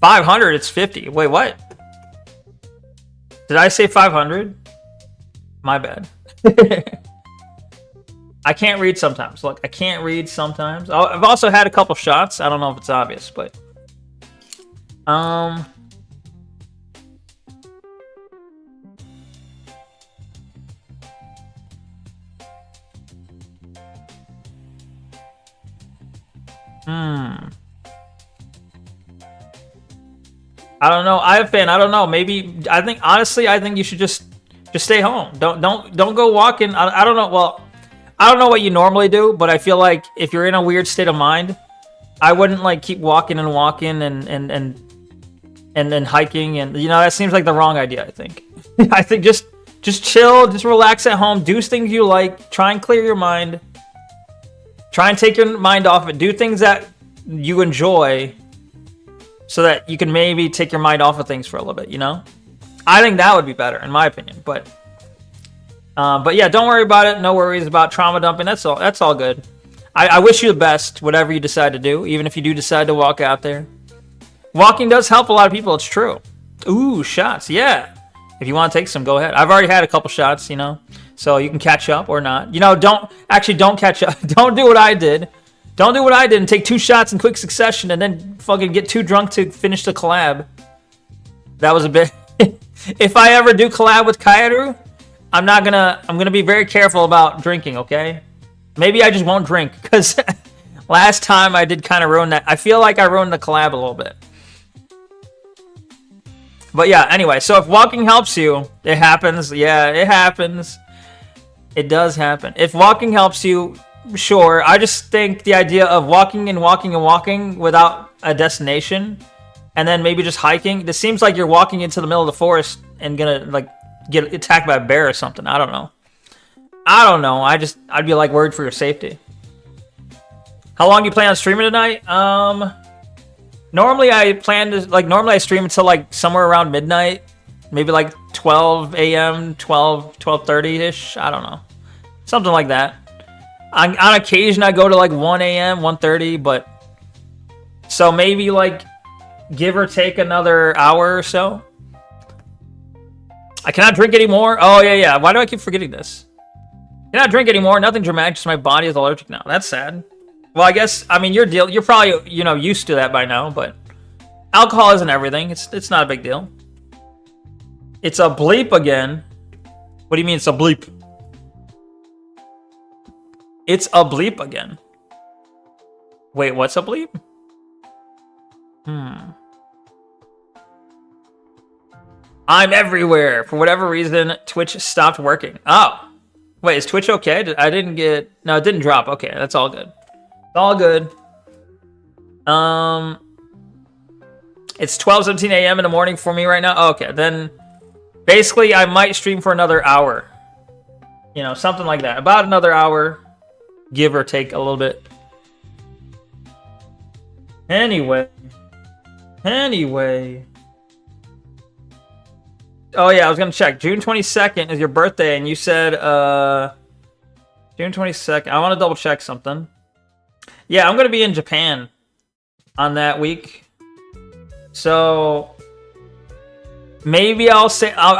500, it's 50. Wait, what? Did I say 500? My bad. I can't read sometimes. Look, I can't read sometimes. I've also had a couple shots. I don't know if it's obvious, but I don't know. I don't know. Maybe honestly, I think you should just stay home. Don't go walking. I don't know. Well, I don't know what you normally do, but I feel like if you're in a weird state of mind, I wouldn't like keep walking and then hiking, and that seems like the wrong idea, I think. I think just chill, just relax at home, do things you like, try and clear your mind. Try and take your mind off it. Do things that you enjoy so that you can maybe take your mind off of things for a little bit, I think that would be better, in my opinion. But yeah, don't worry about it. No worries about trauma dumping. That's all good. I wish you the best, whatever you decide to do, even if you do decide to walk out there. Walking does help a lot of people. It's true. Ooh, shots. Yeah. If you want to take some, go ahead. I've already had a couple shots, so you can catch up or not. Don't catch up. Don't do what I did. Don't do what I did and take 2 shots in quick succession and then fucking get too drunk to finish the collab. That was a bit... If I ever do collab with Kaeru, I'm gonna be very careful about drinking, okay? Maybe I just won't drink, because last time I did kind of ruin that. I feel like I ruined the collab a little bit. But yeah, anyway, so if walking helps you, it happens. Yeah, it happens. It does happen. If walking helps you, sure. I just think the idea of walking and walking and walking without a destination, and then maybe just hiking, this seems like you're walking into the middle of the forest and gonna like get attacked by a bear or something. I don't know. I'd be like worried for your safety. How long do you plan on streaming tonight? Normally I stream until like somewhere around midnight, maybe like 12 a.m., 12:30-ish. I don't know. Something like that. On occasion I go to like 1 a.m., 1:30, but so maybe like give or take another hour or so. I cannot drink anymore. Oh yeah. Why do I keep forgetting this? Cannot drink anymore. Nothing dramatic. Just my body is allergic now. That's sad. Well, I guess you're probably used to that by now, but alcohol isn't everything. It's not a big deal. It's a bleep again. What do you mean it's a bleep? It's a bleep again. Wait, what's a bleep? I'm everywhere. For whatever reason, Twitch stopped working. Oh. Wait, is Twitch okay? No, it didn't drop. Okay, that's all good. It's all good. It's 12:17 a.m. in the morning for me right now. Oh, okay, then basically I might stream for another hour. Something like that. About another hour, give or take a little bit. Anyway. Oh yeah, I was gonna check. June 22nd is your birthday, and you said June 22nd. I want to double check something. Yeah, I'm gonna be in Japan on that week, so maybe I'll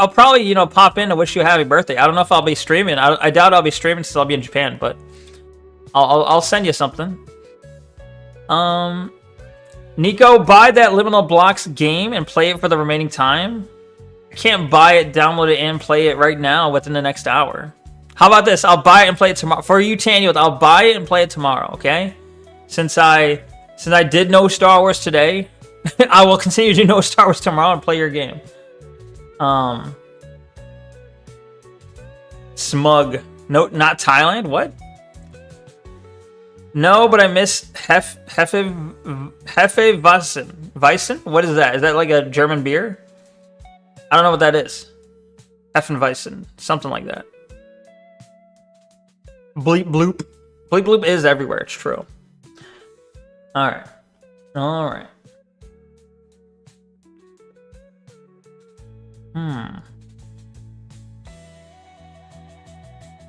probably pop in to wish you a happy birthday. I don't know if I'll be streaming. I doubt I'll be streaming since I'll be in Japan, but I'll send you something. Neko, buy that Liminal Blocks game and play it for the remaining time. I can't buy it, download it, and play it right now within the next hour. How about this? I'll buy it and play it tomorrow. For you, Tanya, I'll buy it and play it tomorrow, okay? Since I did no Star Wars today, I will continue to do no Star Wars tomorrow and play your game. Smug. No, not Thailand? What? No, but I miss Hefeweizen. What is that? Is that like a German beer? I don't know what that is. Hefeweizen. Something like that. Bleep bloop. Bleep bloop is everywhere. It's true. Alright.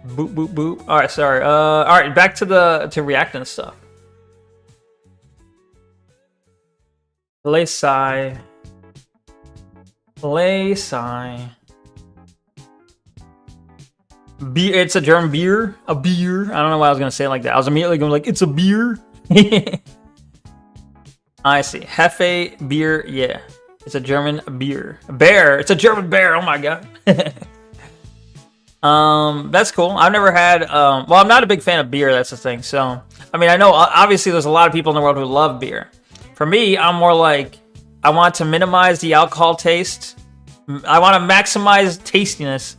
Boop boop boop. Alright, sorry. Alright, back to reacting stuff. Play beer. It's a German beer. A beer. I don't know why I was gonna say it like that. I was immediately going like, it's a beer. I see. Hefe beer. Yeah, it's a German beer. Bear. It's a German bear. Oh my god. That's cool. I've never had. Well, I'm not a big fan of beer. That's the thing. So, I mean, I know obviously there's a lot of people in the world who love beer. For me, I'm more like, I want to minimize the alcohol taste. I want to maximize tastiness,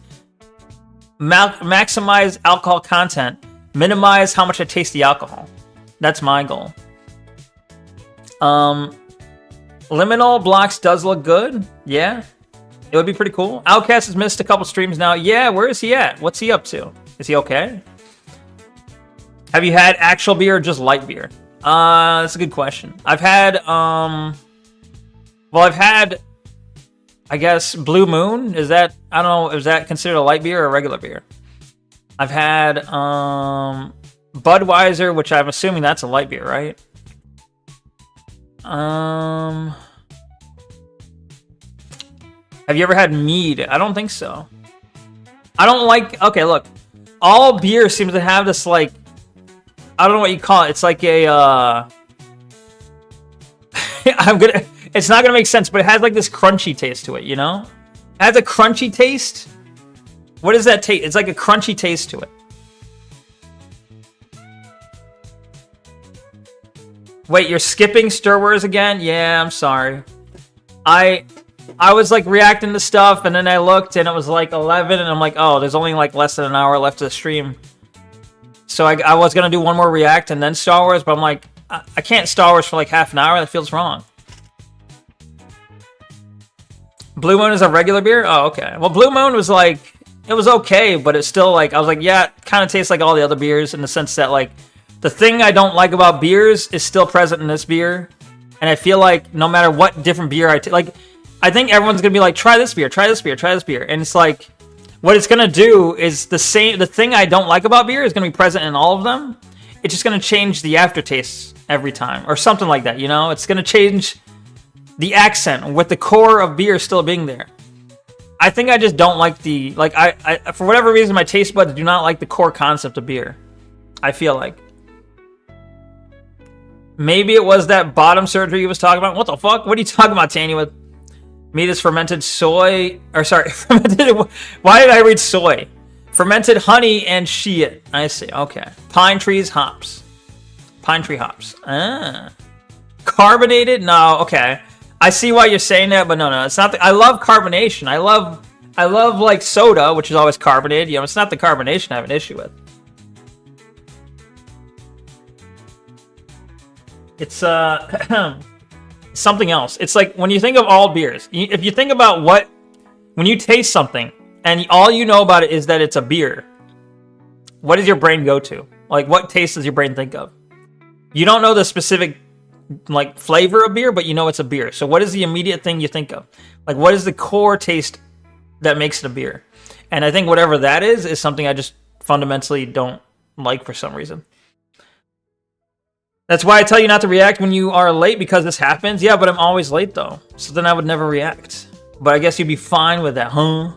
maximize alcohol content, minimize how much I taste the alcohol. That's my goal. Liminal Blocks does look good. Yeah, it would be pretty cool. Outcast has missed a couple streams now. Yeah, where is he at? What's he up to? Is he okay? Have you had actual beer or just light beer? That's a good question. I've had, I guess, Blue Moon. Is that, I don't know, is that considered a light beer or a regular beer? I've had, Budweiser, which I'm assuming that's a light beer, right? Have you ever had mead? I don't think so. I don't like, okay, look. All beer seems to have this, like, I don't know what you call it. It's like a it's not gonna make sense, but it has like this crunchy taste to it, you know? It has a crunchy taste. What does that taste? It's like a crunchy taste to it. Wait, you're skipping stirwers again? Yeah, I'm sorry. I was like reacting to stuff, and then I looked, and it was like 11, and I'm like, oh, there's only like less than an hour left of the stream. So I was gonna do one more react and then Star Wars, but I'm like, I can't Star Wars for like half an hour. That feels wrong. Blue Moon is a regular beer? Oh, okay. Well, Blue Moon was like, it was okay, but it's still like, I was like, yeah, it kind of tastes like all the other beers in the sense that like, the thing I don't like about beers is still present in this beer. And I feel like no matter what different beer I take, like, I think everyone's going to be like, try this beer, try this beer, try this beer. And it's like, what it's going to do is the thing I don't like about beer is going to be present in all of them. It's just going to change the aftertaste every time or something like that, you know? It's going to change the accent with the core of beer still being there. I think I just don't like the, like, I for whatever reason, my taste buds do not like the core concept of beer. I feel like. Maybe it was that bottom surgery he was talking about. What the fuck? What are you talking about, Tanya? With meat is fermented soy, or sorry, fermented. Why did I read soy? Fermented honey and shit. I see. Okay. Pine trees, hops. Pine tree hops. Ah. Carbonated? No. Okay. I see why you're saying that, but no, it's not. I love carbonation. I love like soda, which is always carbonated. You know, it's not the carbonation I have an issue with. It's something else. It's like when you think of all beers, if you think about when you taste something and all you know about it is that it's a beer, what does your brain go to? Like, what taste does your brain think of? You don't know the specific like flavor of beer, but you know it's a beer. So what is the immediate thing you think of? Like, what is the core taste that makes it a beer? And I think whatever that is something I just fundamentally don't like for some reason. That's why I tell you not to react when you are late, because this happens. Yeah, but I'm always late, though. So then I would never react. But I guess you'd be fine with that, huh?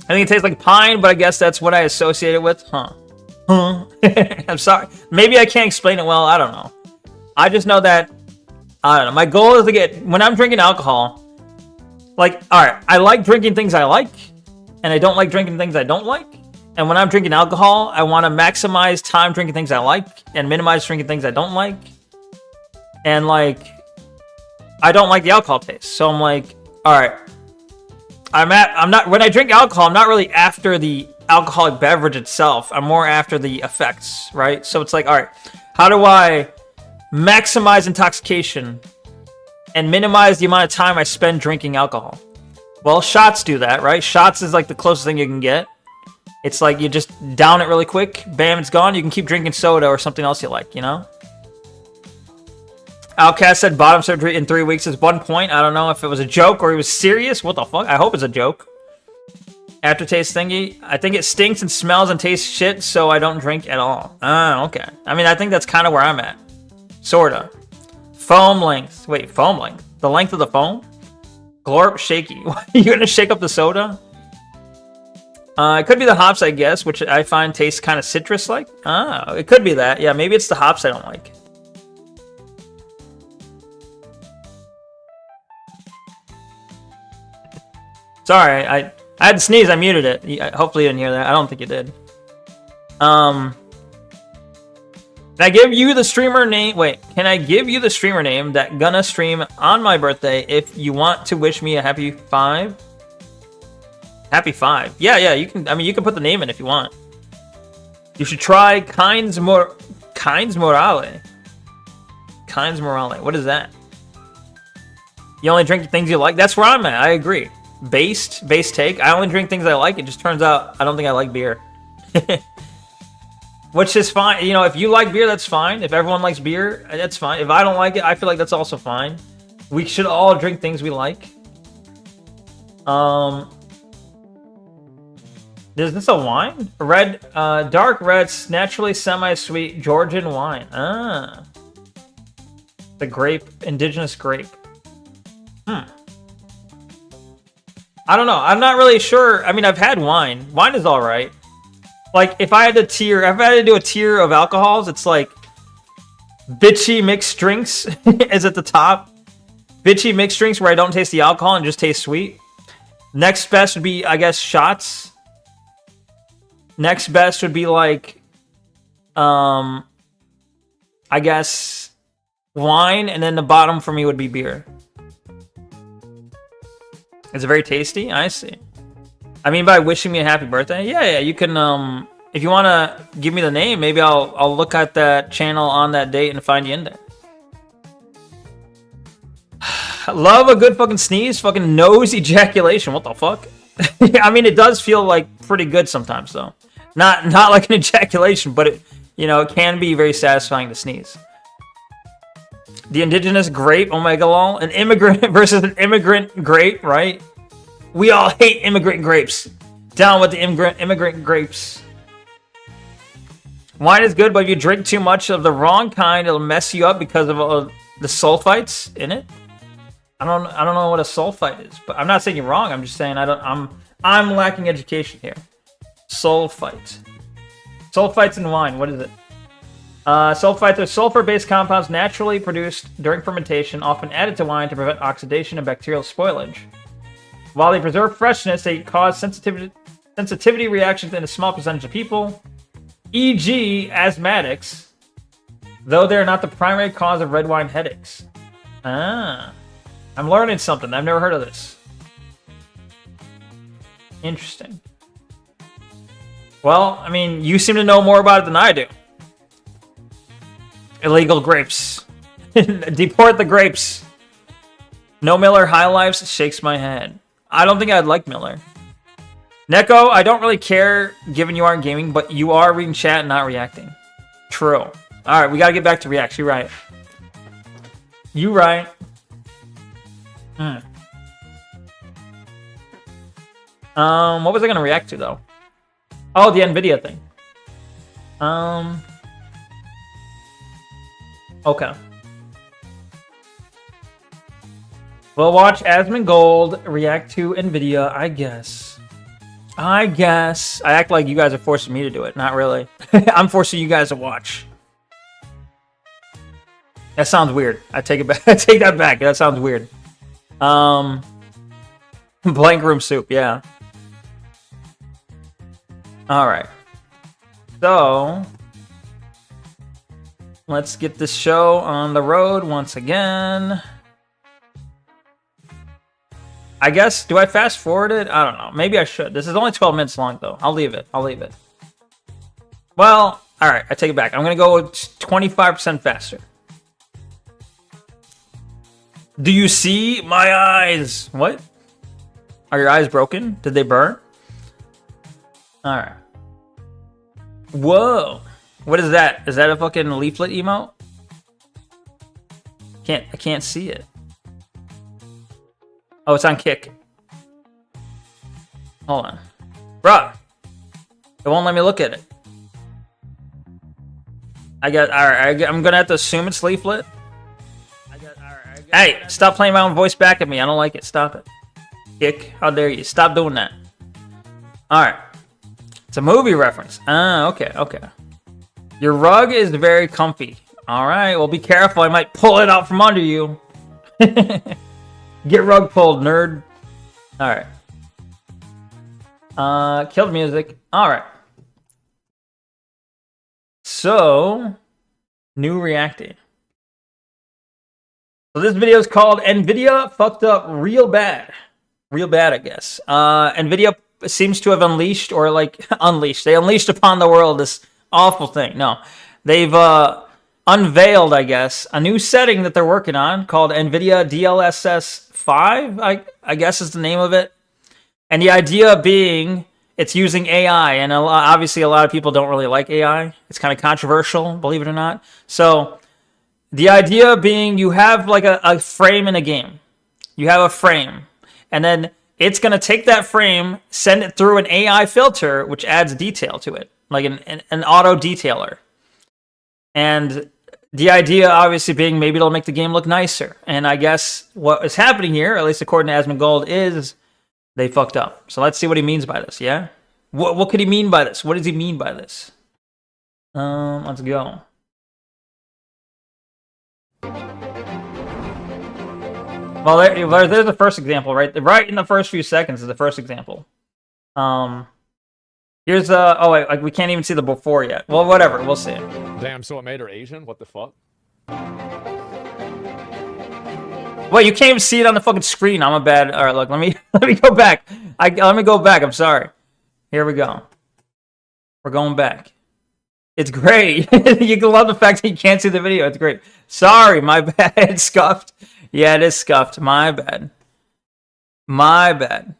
I think it tastes like pine, but I guess that's what I associate it with. Huh. I'm sorry. Maybe I can't explain it well. I don't know. I just know that, I don't know. My goal is to get, when I'm drinking alcohol, like, all right, I like drinking things I like, and I don't like drinking things I don't like. And when I'm drinking alcohol, I want to maximize time drinking things I like and minimize drinking things I don't like. And like, I don't like the alcohol taste. So I'm like, all right, when I drink alcohol, I'm not really after the alcoholic beverage itself. I'm more after the effects, right? So it's like, all right, how do I maximize intoxication and minimize the amount of time I spend drinking alcohol? Well, shots do that, right? Shots is like the closest thing you can get. It's like you just down it really quick, bam, it's gone. You can keep drinking soda or something else you like, you know? Outcast said bottom surgery in 3 weeks is 1 point. I don't know if it was a joke or he was serious. What the fuck? I hope it's a joke. Aftertaste thingy. I think it stinks and smells and tastes shit, so I don't drink at all. Okay. I mean, I think that's kind of where I'm at. Sorta. Foam length. Wait, foam length? The length of the foam? Glorp shaky. You gonna shake up the soda? It could be the hops, I guess, which I find tastes kind of citrus-like. It could be that. Yeah, maybe it's the hops I don't like. Sorry, I had to sneeze. I muted it. Hopefully you didn't hear that. I don't think you did. Can I give you the streamer name? Wait, can I give you the streamer name that gonna stream on my birthday if you want to wish me a happy 5? Happy 5. Yeah, you can. I mean, you can put the name in if you want. You should try Kynes Morale. Kynes Morale. What is that? You only drink things you like? That's where I'm at. I agree. Base take. I only drink things I like. It just turns out I don't think I like beer. Which is fine. You know, if you like beer, that's fine. If everyone likes beer, that's fine. If I don't like it, I feel like that's also fine. We should all drink things we like. Is this a wine? Red, dark red, naturally semi-sweet Georgian wine. The grape, indigenous grape. I don't know. I'm not really sure. I mean, I've had wine. Wine is all right. Like, if I had to do a tier of alcohols, it's like bitchy mixed drinks is at the top. Bitchy mixed drinks where I don't taste the alcohol and just taste sweet. Next best would be, I guess, shots. Next best would be like, I guess, wine, and then the bottom for me would be beer. Is it very tasty? I see. I mean, by wishing me a happy birthday? Yeah, you can, if you want to give me the name, maybe I'll look at that channel on that date and find you in there. Love a good fucking sneeze, fucking nose ejaculation. What the fuck? I mean, it does feel like pretty good sometimes, though. Not like an ejaculation, but it, you know, it can be very satisfying to sneeze. The indigenous grape, omega lol. An immigrant versus an immigrant grape, right? We all hate immigrant grapes. Down with the immigrant grapes. Wine is good, but if you drink too much of the wrong kind, it'll mess you up because of the sulfites in it. I don't know what a sulfite is, but I'm not saying you're wrong. I'm just saying I'm lacking education here. Sulfite. Sulfites in wine. What is it? Sulfites are sulfur-based compounds naturally produced during fermentation, often added to wine to prevent oxidation and bacterial spoilage. While they preserve freshness, they cause sensitivity reactions in a small percentage of people, e.g. asthmatics, though they're not the primary cause of red wine headaches. Ah. I'm learning something. I've never heard of this. Interesting. Well, I mean, you seem to know more about it than I do. Illegal grapes. Deport the grapes. No Miller High Lifes shakes my head. I don't think I'd like Miller. Neko, I don't really care given you aren't gaming, but you are reading chat and not reacting. True. Alright, we gotta get back to reacts. You're right. You right. What was I gonna react to though? Oh, the Nvidia thing. Okay. We'll watch Asmongold react to Nvidia, I guess. I act like you guys are forcing me to do it. Not really. I'm forcing you guys to watch. That sounds weird. I take it back. I take that back. That sounds weird. Blank room soup, yeah. Alright. So let's get this show on the road once again. I guess, do I fast forward it? I don't know. Maybe I should. This is only 12 minutes long though. I'll leave it. Well, alright, I take it back. I'm gonna go 25% faster. Do you see my eyes? What? Are your eyes broken? Did they burn? Alright. Whoa. What is that? Is that a fucking leaflet emote? I can't see it. Oh, it's on Kick. Hold on. Bruh. It won't let me look at it. Alright, I'm gonna have to assume it's leaflet. Hey, stop playing my own voice back at me. I don't like it. Stop it. Kick. How dare you? Stop doing that. Alright. It's a movie reference. Ah, okay. Your rug is very comfy. Alright, well be careful. I might pull it out from under you. Get rug pulled, nerd. Alright. Killed music. Alright. So, new reacting. So this video is called Nvidia fucked up real bad. Real bad, I guess. Nvidia seems to have unleashed, or like unleashed. They unleashed upon the world this awful thing. No, they've unveiled, I guess, a new setting that they're working on called Nvidia DLSS 5. I guess is the name of it. And the idea being, it's using AI, and obviously a lot of people don't really like AI. It's kind of controversial, believe it or not. So the idea being, you have like a frame in a game. You have a frame, and then it's going to take that frame, send it through an AI filter, which adds detail to it, like an auto detailer. And the idea, obviously, being maybe it'll make the game look nicer. And I guess what is happening here, at least according to Asmongold, is they fucked up. So let's see what he means by this, yeah? What could he mean by this? What does he mean by this? Let's go. Well, there's the first example, right? Right in the first few seconds is the first example. Here's oh wait, like we can't even see the before yet. Well, whatever, we'll see. Damn, so it made her Asian? What the fuck? Wait, you can't even see it on the fucking screen. I'm a bad. All right, look, let me go back. Let me go back. I'm sorry. Here we go. We're going back. It's great. You can love the fact that you can't see the video. It's great. Sorry, my bad. It's scuffed. Yeah, it is scuffed. My bad. My bad.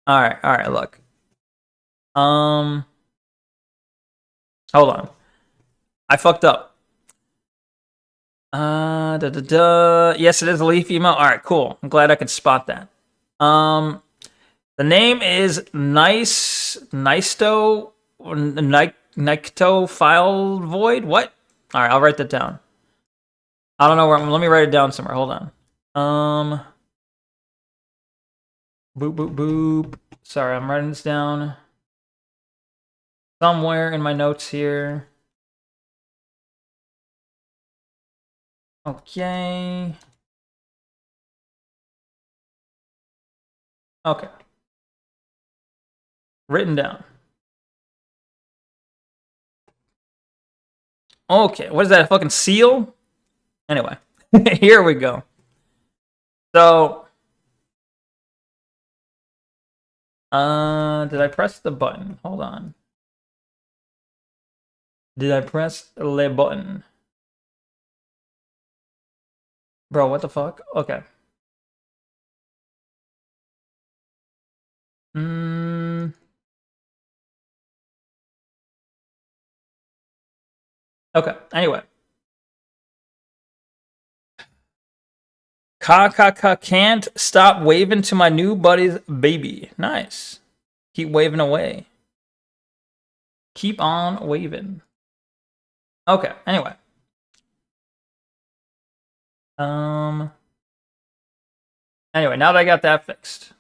All right, look. Hold on. I fucked up. Yes, it is a leaf emote. All right, cool. I'm glad I could spot that. The name is Nikto File Void. What? All right, I'll write that down. I don't know where. Let me write it down somewhere. Hold on. Boop boop boop. Sorry, I'm writing this down somewhere in my notes here. Okay. Okay. Written down. Okay, what is that, a fucking seal? Anyway, here we go. So, did I press the button? Hold on. Did I press the button? Bro, what the fuck? Okay. Okay, anyway. Can't stop waving to my new buddy's baby. Nice. Keep waving away. Keep on waving. Okay, anyway. Anyway, now that I got that fixed,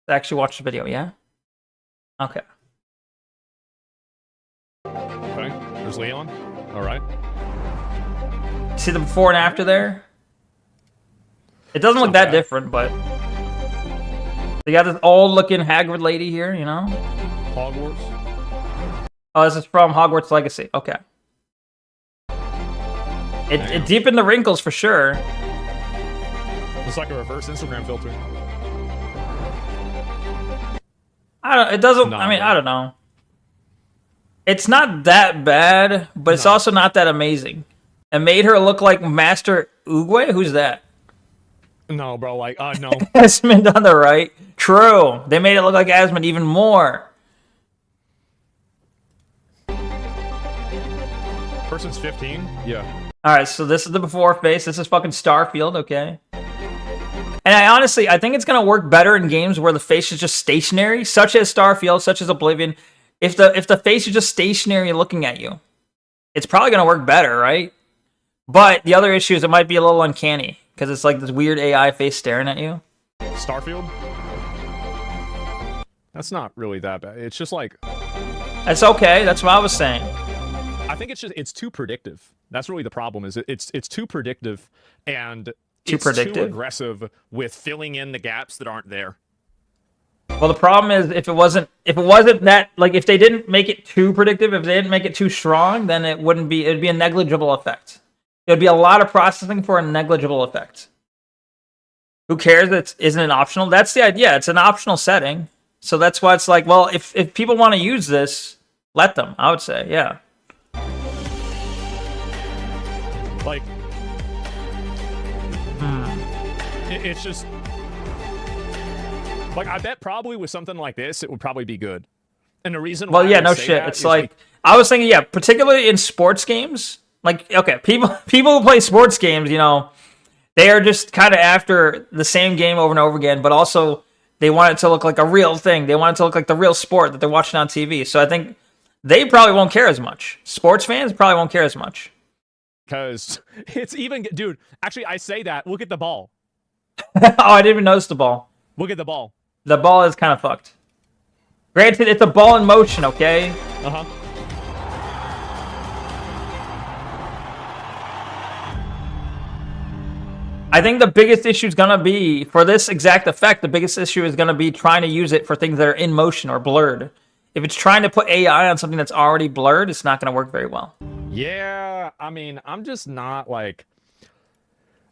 let's actually watch the video, yeah? Okay. Okay, there's Leon. All right. See the before and after there? It doesn't look that different, but they got this old-looking Hagrid lady here, you know? Hogwarts. Oh, this is from Hogwarts Legacy. Okay. It deepened the wrinkles for sure. It's like a reverse Instagram filter. It doesn't. I mean, I don't know. It's not that bad, but it's also not that amazing. It made her look like Master Oogway. Who's that? No, bro. Like, no. Asmund on the right. True. They made it look like Asmund even more. Person's 15. Yeah. All right, so this is the before face. This is fucking Starfield, okay? And I think it's gonna work better in games where the face is just stationary, such as Starfield, such as Oblivion. If the face is just stationary looking at you, it's probably gonna work better, right? But the other issue is it might be a little uncanny because it's like this weird AI face staring at you. Starfield? That's not really that bad. It's just like... That's okay. That's what I was saying. I think it's too predictive. That's really the problem. Is it's too predictive and too aggressive with filling in the gaps that aren't there. Well, the problem is if it wasn't that, like, if they didn't make it too predictive, if they didn't make it too strong, then it'd be a negligible effect. It would be a lot of processing for a negligible effect. Who cares? Isn't it optional? That's the idea. It's an optional setting. So that's why it's like, well, if people want to use this, let them, I would say, yeah. Like, it's just, like, I bet probably with something like this, it would probably be good. And the reason why no shit. It's like, I was thinking, yeah, particularly in sports games, like, okay, people who play sports games, you know, they are just kind of after the same game over and over again, but also they want it to look like a real thing. They want it to look like the real sport that they're watching on TV. So I think they probably won't care as much. Sports fans probably won't care as much. Because it's even... Dude, actually, I say that. Look at the ball. Oh, I didn't even notice the ball. Look at the ball. The ball is kind of fucked. Granted, it's a ball in motion, okay? Uh-huh. I think the biggest issue is going to be, for this exact effect, the biggest issue is going to be trying to use it for things that are in motion or blurred. If it's trying to put AI on something that's already blurred, it's not going to work very well. Yeah, I mean, I'm just not like...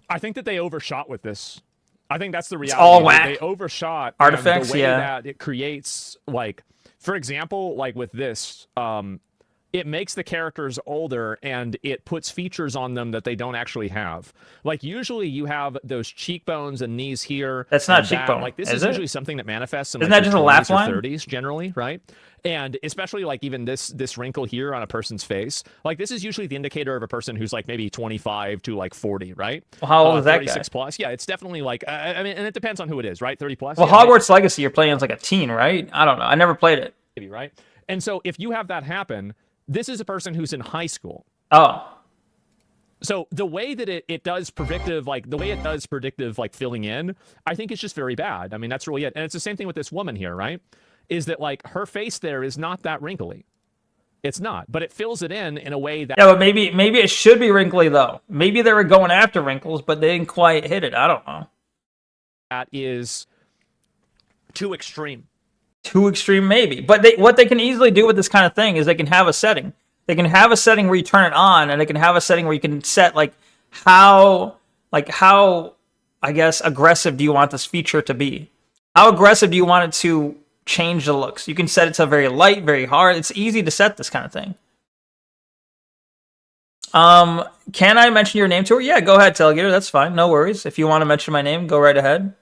I think that they overshot with this. I think that's the reality. It's all whack. They overshot Artifacts, the way yeah. that it creates, like, for example, like with this, it makes the characters older and it puts features on them that they don't actually have. Like, usually you have those cheekbones and knees here. That's not a and cheekbone. Like, this is is usually something that manifests in Isn't like that your just a laugh 20s or line? 30s generally, right? And especially like even this wrinkle here on a person's face, like this is usually the indicator of a person who's like maybe 25 to like 40, right? Well, how old is that 36 guy? plus. Yeah, it's definitely like, I mean, and it depends on who it is, right? 30 plus. Well, yeah, Hogwarts Legacy, you're playing as like a teen, right? I don't know. I never played it. maybe, right? And so if you have that happen, this is a person who's in high school. Oh. So the way that it does predictive, like the way it does predictive, like filling in, I think it's just very bad. I mean, that's really it. And it's the same thing with this woman here, right? Is that like her face there is not that wrinkly. It's not, but it fills it in a way that... Yeah, but maybe it should be wrinkly, though. Maybe they were going after wrinkles, but they didn't quite hit it. I don't know. That is too extreme. Too extreme, maybe. But what they can easily do with this kind of thing is they can have a setting. They can have a setting where you turn it on, and they can have a setting where you can set, like, how, I guess, aggressive do you want this feature to be? How aggressive do you want it to change the looks? You can set it to very light, very hard. It's easy to set this kind of thing. Can I mention your name to her? Yeah, go ahead, Telegator. That's fine. No worries. If you want to mention my name, go right ahead.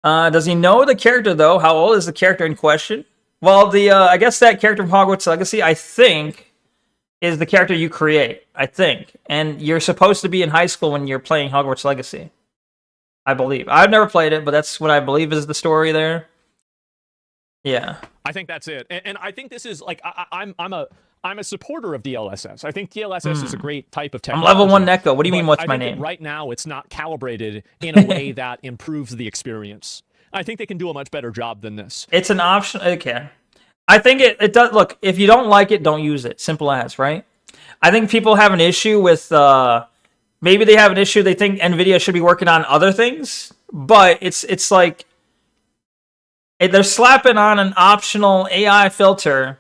Does he know the character, though? How old is the character in question? Well, I guess that character from Hogwarts Legacy, I think, is the character you create. I think. And you're supposed to be in high school when you're playing Hogwarts Legacy. I believe. I've never played it, but that's what I believe is the story there. Yeah. I think that's it. And I think this is, like, I'm a supporter of DLSS. I think DLSS is a great type of technology. I'm level 1 Neko. What do you mean, what's my think name? Right now, it's not calibrated in a way that improves the experience. I think they can do a much better job than this. It's an option. Okay. I think it does. Look, if you don't like it, don't use it. Simple as, right? I think people have an issue with, maybe they have an issue. They think NVIDIA should be working on other things, but it's like, they're slapping on an optional AI filter.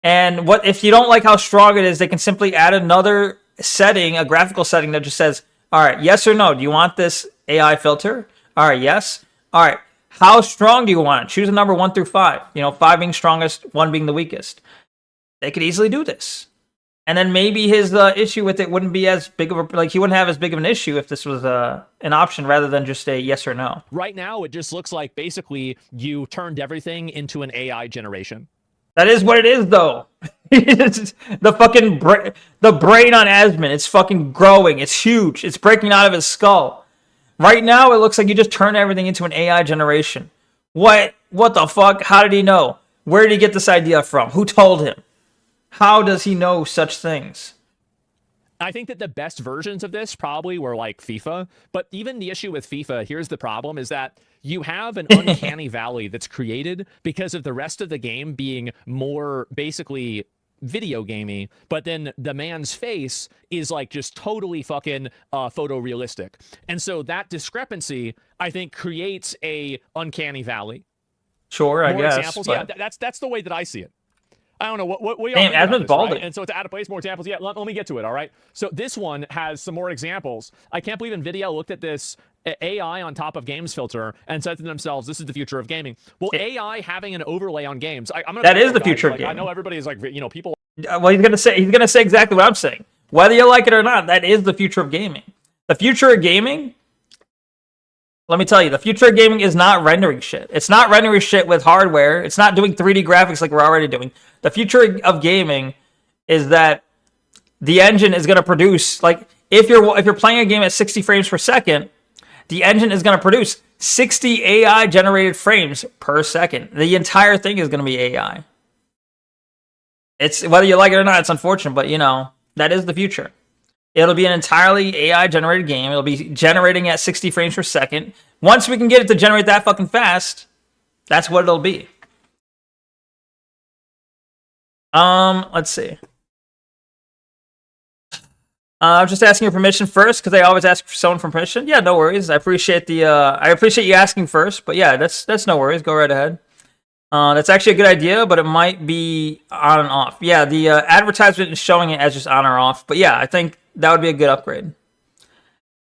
And what if you don't like how strong it is, they can simply add another setting, a graphical setting that just says, all right, yes or no, do you want this AI filter? All right, yes. All right, how strong do you want it? Choose a number 1 through 5. 5 being strongest, 1 being the weakest. They could easily do this. And then maybe his issue with it wouldn't be as big of a, like, he wouldn't have as big of an issue if this was an option rather than just a yes or no. Right now, it just looks like basically you turned everything into an AI generation. That is what it is, though. It's the fucking the brain on Asmund. It's fucking growing. It's huge. It's breaking out of his skull. Right now, it looks like you just turned everything into an AI generation. What the fuck? How did he know? Where did he get this idea from? Who told him? How does he know such things? I think that the best versions of this probably were like FIFA, but even the issue with FIFA, here's the problem, is that you have an uncanny valley that's created because of the rest of the game being more basically video gamey, but then the man's face is like just totally fucking photorealistic. And so that discrepancy, I think, creates a uncanny valley. Sure, I guess. Examples? But... Yeah, that's the way that I see it. I don't know what y'all Damn, think about Asmund's this, balding. right? And so to add a place more examples, yeah, let me get to it, all right? So this one has some more examples. I can't believe NVIDIA looked at this AI on top of games filter and said to themselves, this is the future of gaming. Well, AI having an overlay on games, I'm gonna that is the future of gaming. I know everybody is like, people... Well, he's gonna say exactly what I'm saying. Whether you like it or not, that is the future of gaming. The future of gaming... Let me tell you, the future of gaming is not rendering shit. It's not rendering shit with hardware. It's not doing 3D graphics like we're already doing. The future of gaming is that the engine is going to produce, like, if you're playing a game at 60 frames per second, the engine is going to produce 60 AI generated frames per second. The entire thing is going to be AI. It's whether you like it or not, it's unfortunate, but that is the future. It'll be an entirely AI-generated game. It'll be generating at 60 frames per second, Once we can get it to generate that fucking fast, that's what it'll be. Let's see. I'm just asking your permission first because I always ask for someone for permission. Yeah, no worries. I appreciate the I appreciate you asking first, but yeah, that's no worries. Go right ahead. That's actually a good idea, but it might be on and off. Yeah, the advertisement is showing it as just on or off, but yeah, I think that would be a good upgrade.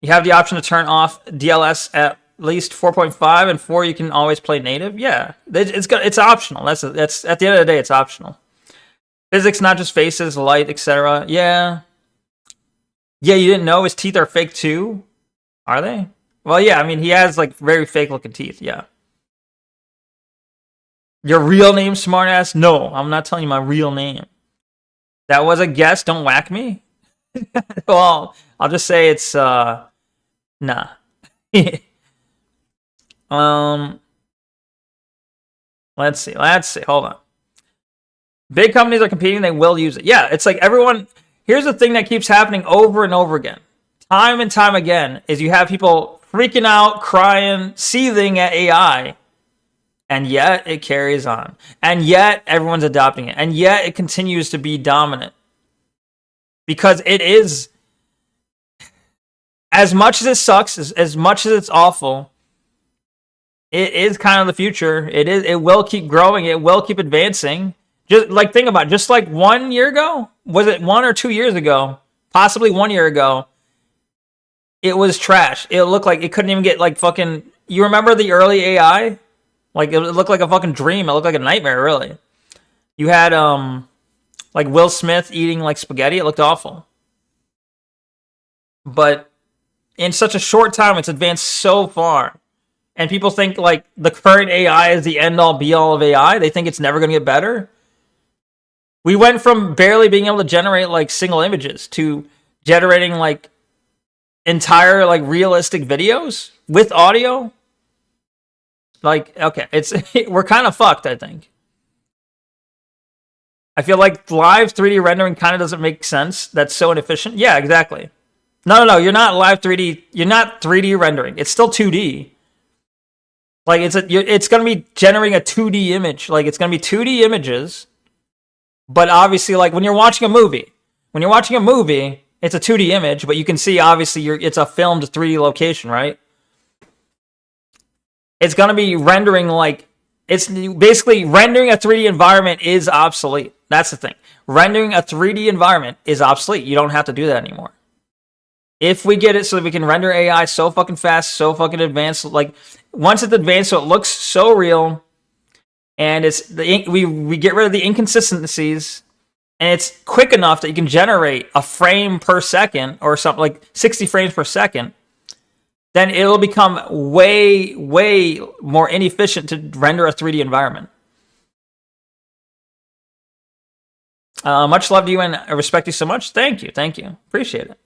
You have the option to turn off DLS at least 4.5 and 4. You can always play native. Yeah, it's optional. That's at the end of the day, it's optional. Physics, not just faces, light, etc. Yeah. Yeah, you didn't know his teeth are fake too? Are they? Well, yeah, I mean, he has, like, very fake-looking teeth, yeah. Your real name, smartass? No, I'm not telling you my real name. That was a guess, don't whack me. Well, I'll just say it's, nah. Let's see, hold on. Big companies are competing, they will use it. Yeah, it's like everyone... Here's the thing that keeps happening over and over again. Time and time again is you have people freaking out, crying, seething at AI. And yet it carries on. And yet everyone's adopting it. And yet it continues to be dominant. Because it is... As much as it sucks, as much as it's awful, it is kind of the future. It will keep growing. It will keep advancing. Just like, think about it. Just like 1 year ago, was it 1 or 2 years ago? Possibly 1 year ago. It was trash. It looked like it couldn't even get like fucking. You remember the early AI? Like it looked like a fucking dream. It looked like a nightmare, really. You had like Will Smith eating like spaghetti. It looked awful. But in such a short time, it's advanced so far. And people think like the current AI is the end all be all of AI. They think it's never going to get better. We went from barely being able to generate like single images to generating like entire like realistic videos with audio. Like, okay, we're kind of fucked, I think. I feel like live 3D rendering kind of doesn't make sense. That's so inefficient. Yeah, exactly. No, you're not live 3D. You're not 3D rendering. It's still 2D. Like it's going to be generating a 2D image. Like it's going to be 2D images. But obviously, like when you're watching a movie, it's a 2D image, but you can see obviously it's a filmed 3D location, right? It's going to be rendering like it's basically rendering a 3D environment is obsolete. That's the thing. Rendering a 3D environment is obsolete. You don't have to do that anymore. If we get it so that we can render AI so fucking fast, so fucking advanced, like once it's advanced so it looks so real. And we get rid of the inconsistencies, and it's quick enough that you can generate a frame per second or something like 60 frames per second. Then it'll become way, way more inefficient to render a 3D environment. Much love to you and I respect you so much. Thank you. Appreciate it.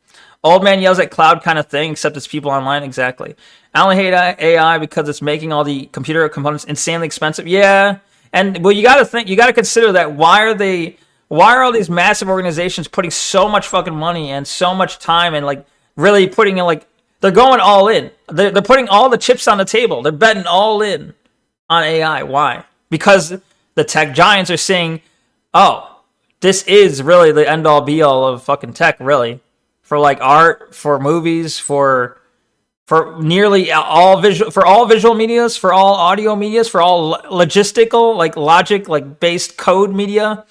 Old man yells at cloud kind of thing, except it's people online. Exactly. I only hate AI because it's making all the computer components insanely expensive. Yeah. And well, you got to consider that why are all these massive organizations putting so much fucking money and so much time and like really putting in like, they're going all in. They're putting all the chips on the table. They're betting all in on AI. Why? Because the tech giants are saying, oh, this is really the end all be all of fucking tech, really. For like art, for movies, for nearly all visual medias, for all audio medias, for all logistical, like logic, like based code media.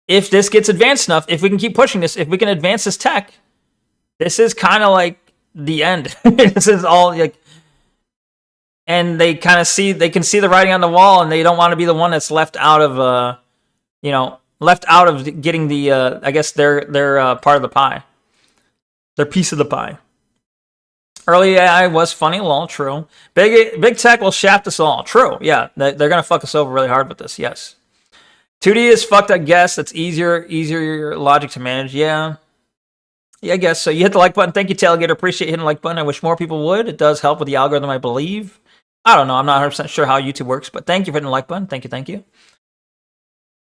If this gets advanced enough, if we can keep pushing this, if we can advance this tech, this is kind of like the end. This is all like, and they can see the writing on the wall, and they don't want to be the one that's left out of, left out of getting the, I guess their part of the pie. Their piece of the pie. Early AI was funny, lol, true. Big tech will shaft us all. True, yeah. They're going to fuck us over really hard with this, yes. 2D is fucked, I guess. That's easier logic to manage, yeah. Yeah, I guess. So you hit the like button. Thank you, Tailgater. Appreciate hitting the like button. I wish more people would. It does help with the algorithm, I believe. I don't know. I'm not 100% sure how YouTube works, but thank you for hitting the like button. Thank you.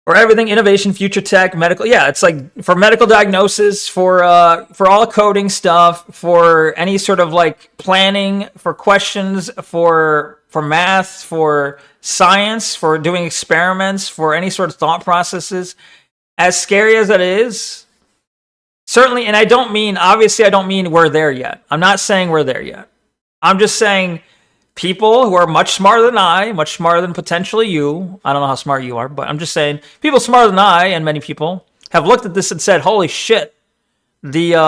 For everything, innovation, future tech, medical. Yeah, it's like for medical diagnosis, for all coding stuff, for any sort of like planning, for questions, for math, for science, for doing experiments, for any sort of thought processes. As scary as it is, certainly, and I don't mean we're there yet. I'm not saying we're there yet. I'm just saying people who are much smarter than I, much smarter than potentially you, I don't know how smart you are, but I'm just saying, people smarter than I, and many people, have looked at this and said, holy shit, the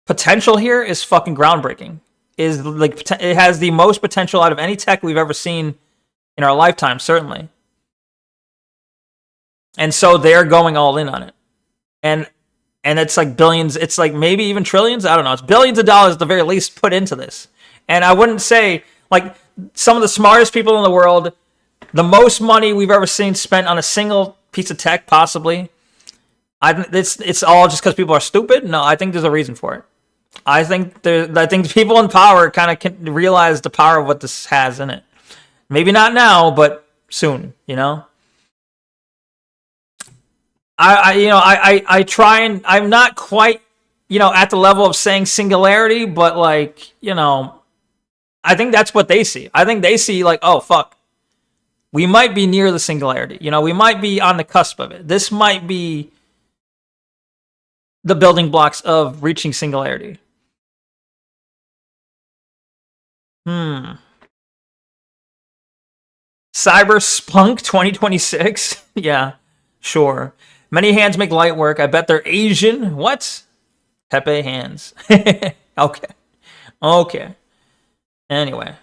potential here is fucking groundbreaking. It has the most potential out of any tech we've ever seen in our lifetime, certainly. And so they're going all in on it. And it's like billions, it's like maybe even trillions, I don't know. It's billions of dollars at the very least put into this. And I wouldn't say, like, some of the smartest people in the world, the most money we've ever seen spent on a single piece of tech, possibly. It's all just because people are stupid? No, I think there's a reason for it. I think people in power kind of can realize the power of what this has in it. Maybe not now, but soon, you know? I try and I'm not quite, at the level of saying singularity, but like, I think that's what they see. I think they see like, oh, fuck, we might be near the singularity. We might be on the cusp of it. This might be the building blocks of reaching singularity. Cyberspunk 2026? Yeah, sure. Many hands make light work. I bet they're Asian. What? Pepe hands. Okay. Anyway,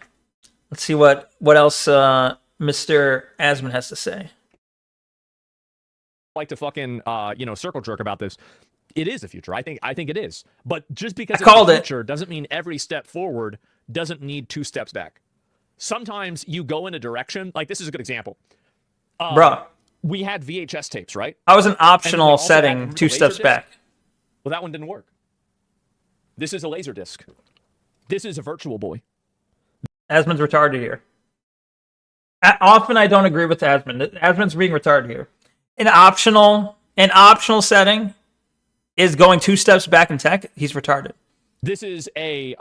let's see what else Mr. Asman has to say. Like to fucking circle jerk about this. It is the future. I think it is. But just because I called it's the future doesn't mean every step forward doesn't need 2 steps back. Sometimes you go in a direction, like this is a good example. Bruh. We had VHS tapes, right? I was an optional setting 2 steps back. Well, that one didn't work. This is a laser disc. This is a virtual boy. Asman's retarded here. Often I don't agree with Asman. Asman's being retarded here. An optional setting is going 2 steps back in tech. He's retarded. This is a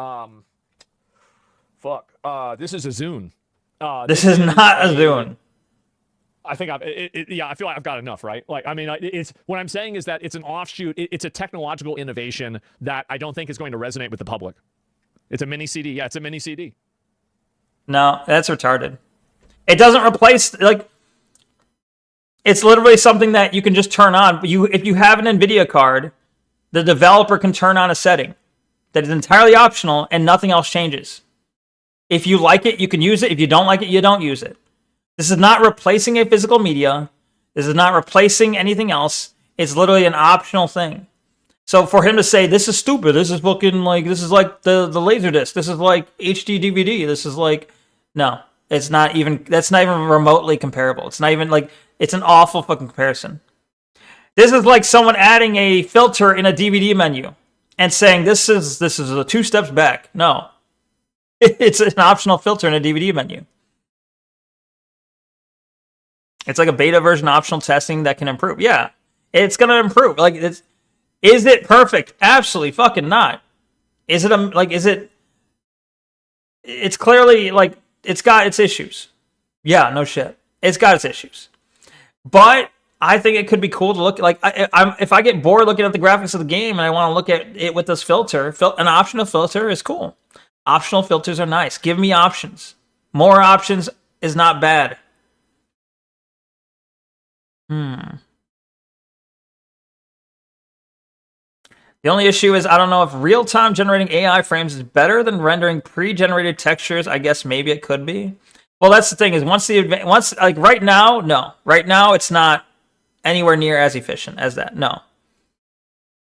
this is a Zune. This is not a Zune. I think I feel like I've got enough, right? Like, I mean, it's what I'm saying is that it's an offshoot. It's a technological innovation that I don't think is going to resonate with the public. It's a mini CD. Yeah, it's a mini CD. No, that's retarded. It doesn't replace, like, it's literally something that you can just turn on. If you have an NVIDIA card, the developer can turn on a setting that is entirely optional and nothing else changes. If you like it, you can use it. If you don't like it, you don't use it. This is not replacing a physical media. This is not replacing anything else. It's literally an optional thing. So for him to say, this is stupid, this is fucking like, this is like the Laserdisc, this is like HD DVD, this is like, no, it's not even, that's not even remotely comparable. It's not even like, it's an awful fucking comparison. This is like someone adding a filter in a DVD menu and saying, this is the 2 steps back. No, it's an optional filter in a DVD menu. It's like a beta version optional testing that can improve. Yeah, it's going to improve. Like, is it perfect? Absolutely fucking not. Is it it's clearly like, it's got its issues. Yeah, no shit. It's got its issues. But I think it could be cool to look like, if I get bored looking at the graphics of the game and I want to look at it with this filter, an optional filter is cool. Optional filters are nice. Give me options. More options is not bad. The only issue is I don't know if real-time generating AI frames is better than rendering pre-generated textures. I guess maybe it could be. Well, that's the thing is once like right now, no. Right now it's not anywhere near as efficient as that. No.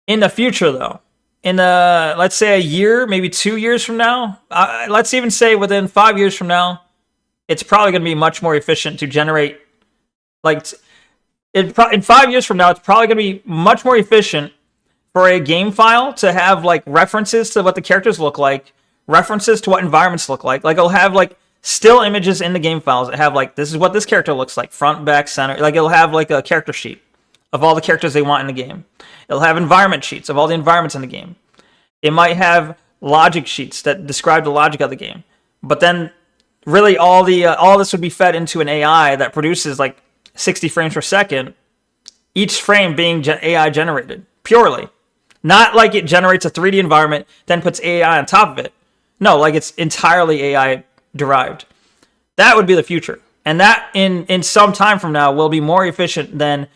In the future though, in let's say a year, maybe 2 years from now, let's even say within 5 years from now, it's probably going to be much more efficient to generate like in 5 years from now, it's probably going to be much more efficient for a game file to have like references to what the characters look like, references to what environments look like. Like it'll have like still images in the game files that have like, this is what this character looks like, front, back, center. Like it'll have like a character sheet of all the characters they want in the game. It'll have environment sheets of all the environments in the game. It might have logic sheets that describe the logic of the game. But then really all this would be fed into an AI that produces like 60 frames per second, each frame being AI generated purely. Not like it generates a 3D environment, then puts AI on top of it. No, like it's entirely AI derived. That would be the future. And that in some time from now will be more efficient than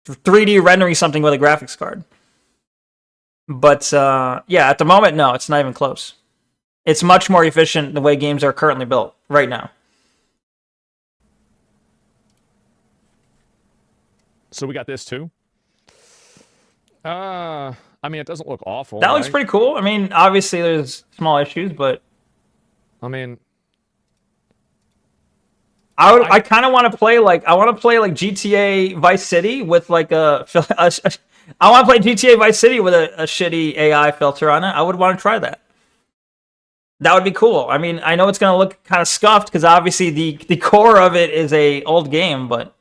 3D rendering something with a graphics card. But yeah, at the moment, no, it's not even close. It's much more efficient the way games are currently built right now. So we got this too. I mean, it doesn't look awful. That looks pretty cool. I mean, obviously there's small issues, but I mean, I kind of want to play like GTA Vice City with like I want to play GTA Vice City with a shitty AI filter on it. I would want to try that. That would be cool. I mean, I know it's going to look kind of scuffed because obviously the core of it is a old game, but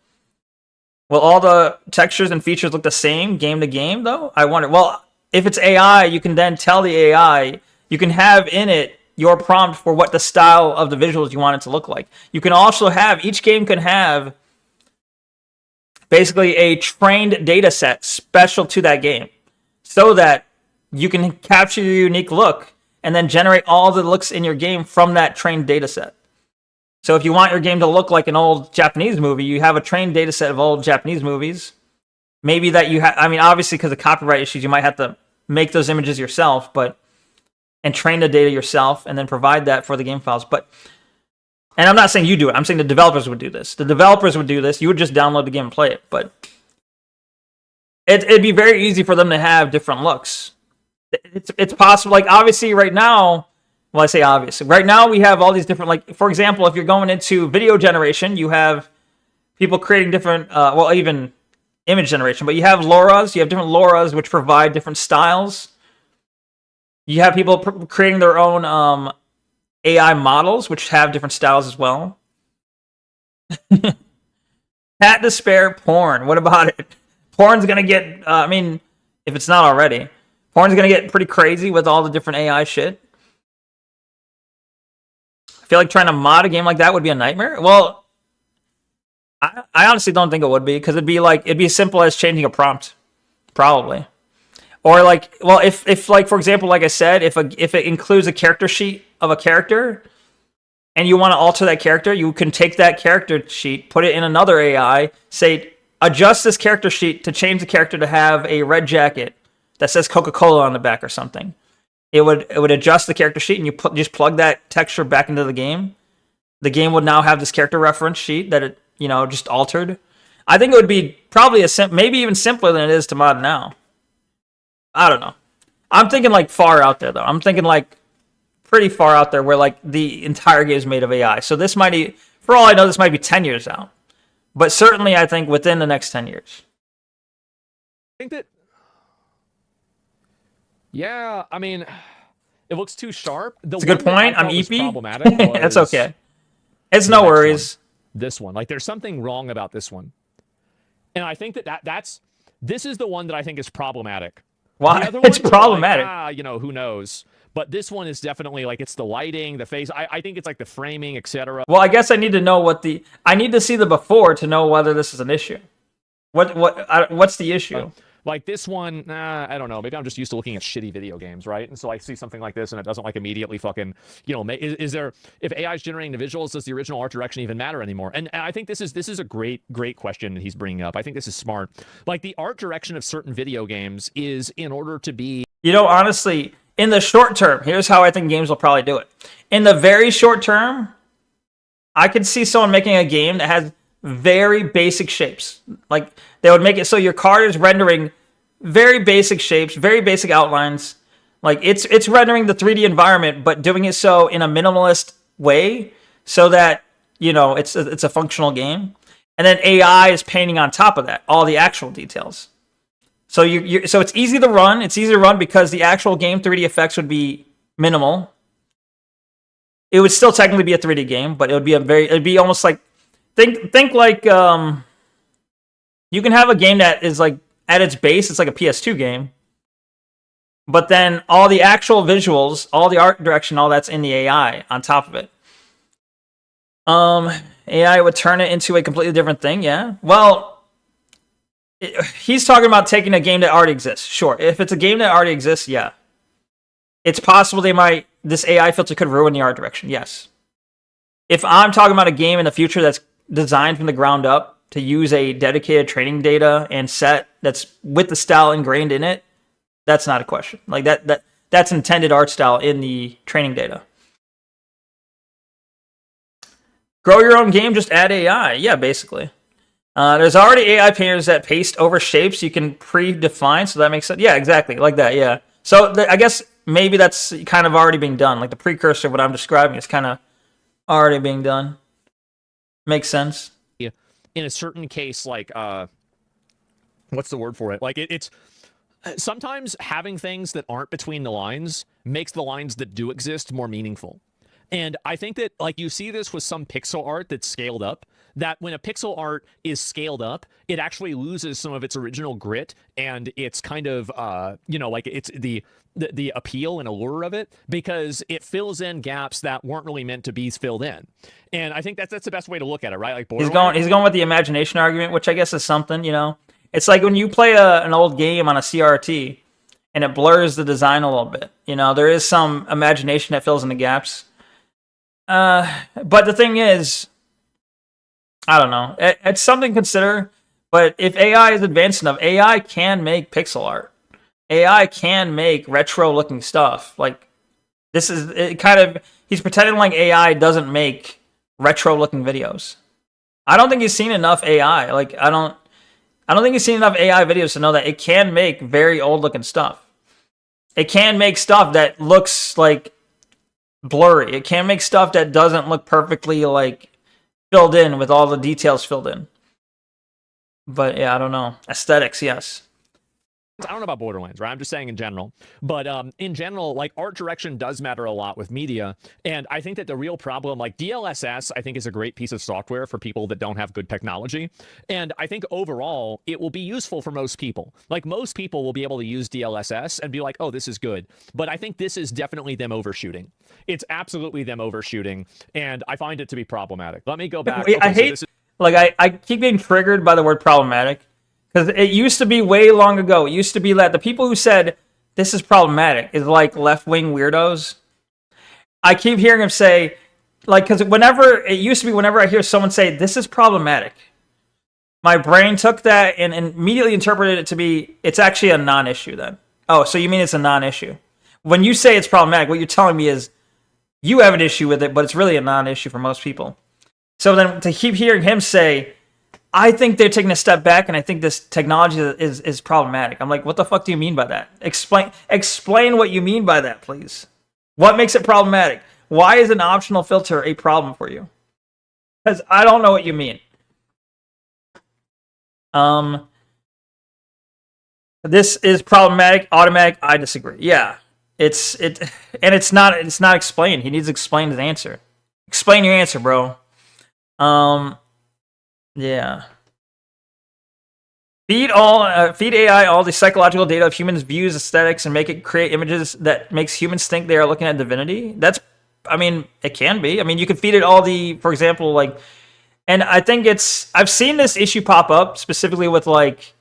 will all the textures and features look the same game to game, though? I wonder. Well, if it's AI, you can then tell the AI, you can have in it your prompt for what the style of the visuals you want it to look like. You can also have, each game can have basically a trained data set special to that game so that you can capture your unique look and then generate all the looks in your game from that trained data set. So if you want your game to look like an old Japanese movie, you have a trained data set of old Japanese movies. Maybe that you have, I mean, obviously because of copyright issues, you might have to make those images yourself, and train the data yourself and then provide that for the game files. And I'm not saying you do it. I'm saying the developers would do this. The developers would do this. You would just download the game and play it. But it'd be very easy for them to have different looks. It's possible. Like, obviously, right now, well, I say obviously. Right now, we have all these different, like, for example, if you're going into video generation, you have people creating different, well, even image generation. But you have LoRAs. You have different LoRAs, which provide different styles. You have people creating their own AI models, which have different styles as well. Pat Despair porn. What about it? Porn's going to get, I mean, if it's not already, porn's going to get pretty crazy with all the different AI shit. I feel like trying to mod a game like that would be a nightmare. Well, I honestly don't think it would be, because it'd be as simple as changing a prompt, probably. Or like, well, if like, for example, like I said, if it includes a character sheet of a character and you want to alter that character, you can take that character sheet, put it in another AI, say, adjust this character sheet to change the character to have a red jacket that says Coca-Cola on the back or something. It would adjust the character sheet, and you just plug that texture back into the game. The game would now have this character reference sheet that it, just altered. I think it would be probably maybe even simpler than it is to mod now. I don't know. I'm thinking like far out there though. I'm thinking like pretty far out there where like the entire game is made of AI. So this might be, for all I know, this might be 10 years out. But certainly I think within the next 10 years. I think that, yeah, I mean, it looks too sharp. It's a good point. I'm EP. Problematic. That's okay. It's no worries. This one, like, there's something wrong about this one, and I think this is the one that I think is problematic. Why? It's problematic. Like, who knows? But this one is definitely like, it's the lighting, the face. I think it's like the framing, etc. Well, I guess I need to know I need to see the before to know whether this is an issue. What's the issue? Like this one, I don't know. Maybe I'm just used to looking at shitty video games, right? And so I see something like this, and it doesn't like immediately fucking, is there, if AI is generating the visuals, does the original art direction even matter anymore? And I think this is a great question that he's bringing up. I think this is smart. Like, the art direction of certain video games is in order to be, honestly, in the short term, here's how I think games will probably do it. In the very short term, I could see someone making a game that has very basic shapes. Like, they would make it so your card is rendering very basic shapes, very basic outlines. Like, it's rendering the 3D environment, but doing it so in a minimalist way so that, it's a functional game. And then AI is painting on top of that, all the actual details. So so it's easy to run. It's easy to run because the actual game 3D effects would be minimal. it would still technically be a 3D game, but it'd be almost like think like you can have a game that is like at its base, it's like a PS2 game, but then all the actual visuals, all the art direction, all that's in the AI on top of it. AI would turn it into a completely different thing, yeah. Well, he's talking about taking a game that already exists. Sure, if it's a game that already exists, yeah. It's possible this AI filter could ruin the art direction, yes. If I'm talking about a game in the future that's designed from the ground up to use a dedicated training data and set that's with the style ingrained in it, that's not a question. Like that's intended art style in the training data. Grow your own game, just add AI. Yeah, basically. There's already AI painters that paste over shapes you can predefine, so that makes sense. Yeah, exactly, like that, yeah. So I guess maybe that's kind of already being done. Like the precursor of what I'm describing is kind of already being done. Makes sense. Yeah. In a certain case, like, what's the word for it? Like, it's sometimes having things that aren't between the lines makes the lines that do exist more meaningful. And I think that, like, you see this with some pixel art that's scaled up, that when a pixel art is scaled up, it actually loses some of its original grit and it's kind of, like it's the appeal and allure of it, because it fills in gaps that weren't really meant to be filled in. And I think that's the best way to look at it, right? Like he's going with the imagination argument, which I guess is something, It's like when you play an old game on a CRT and it blurs the design a little bit. There is some imagination that fills in the gaps. But the thing is, I don't know. It's something to consider. But if AI is advanced enough, AI can make pixel art. AI can make retro-looking stuff. Like this is he's pretending like AI doesn't make retro-looking videos. I don't think he's seen enough AI. Like I don't think he's seen enough AI videos to know that it can make very old-looking stuff. It can make stuff that looks like blurry. It can make stuff that doesn't look perfectly like filled in with all the details filled in. But yeah, I don't know. Aesthetics, yes. I don't know about Borderlands, right? I'm just saying in general. But in general, like, art direction does matter a lot with media. And I think that the real problem, like DLSS, I think is a great piece of software for people that don't have good technology. And I think overall, it will be useful for most people. Like, most people will be able to use DLSS and be like, oh, this is good. But I think this is definitely them overshooting. It's absolutely them overshooting. And I find it to be problematic. Let me go back. Okay, I keep getting triggered by the word problematic. Because it used to be way long ago. It used to be that the people who said this is problematic is like left-wing weirdos. I keep hearing him say, like, because whenever I hear someone say this is problematic, my brain took that and immediately interpreted it to be it's actually a non-issue then. Oh, so you mean it's a non-issue? When you say it's problematic, what you're telling me is you have an issue with it, but it's really a non-issue for most people. So then to keep hearing him say, I think they're taking a step back, and I think this technology is problematic. I'm like, what the fuck do you mean by that? Explain what you mean by that, please. What makes it problematic? Why is an optional filter a problem for you? Because I don't know what you mean. This is problematic. Automatic. I disagree. Yeah, it's not explained. He needs to explain his answer. Explain your answer, bro. Yeah. Feed AI all the psychological data of humans' views, aesthetics, and make it create images that makes humans think they are looking at divinity. It can be. You can feed it for example, like, and I think I've seen this issue pop up specifically with like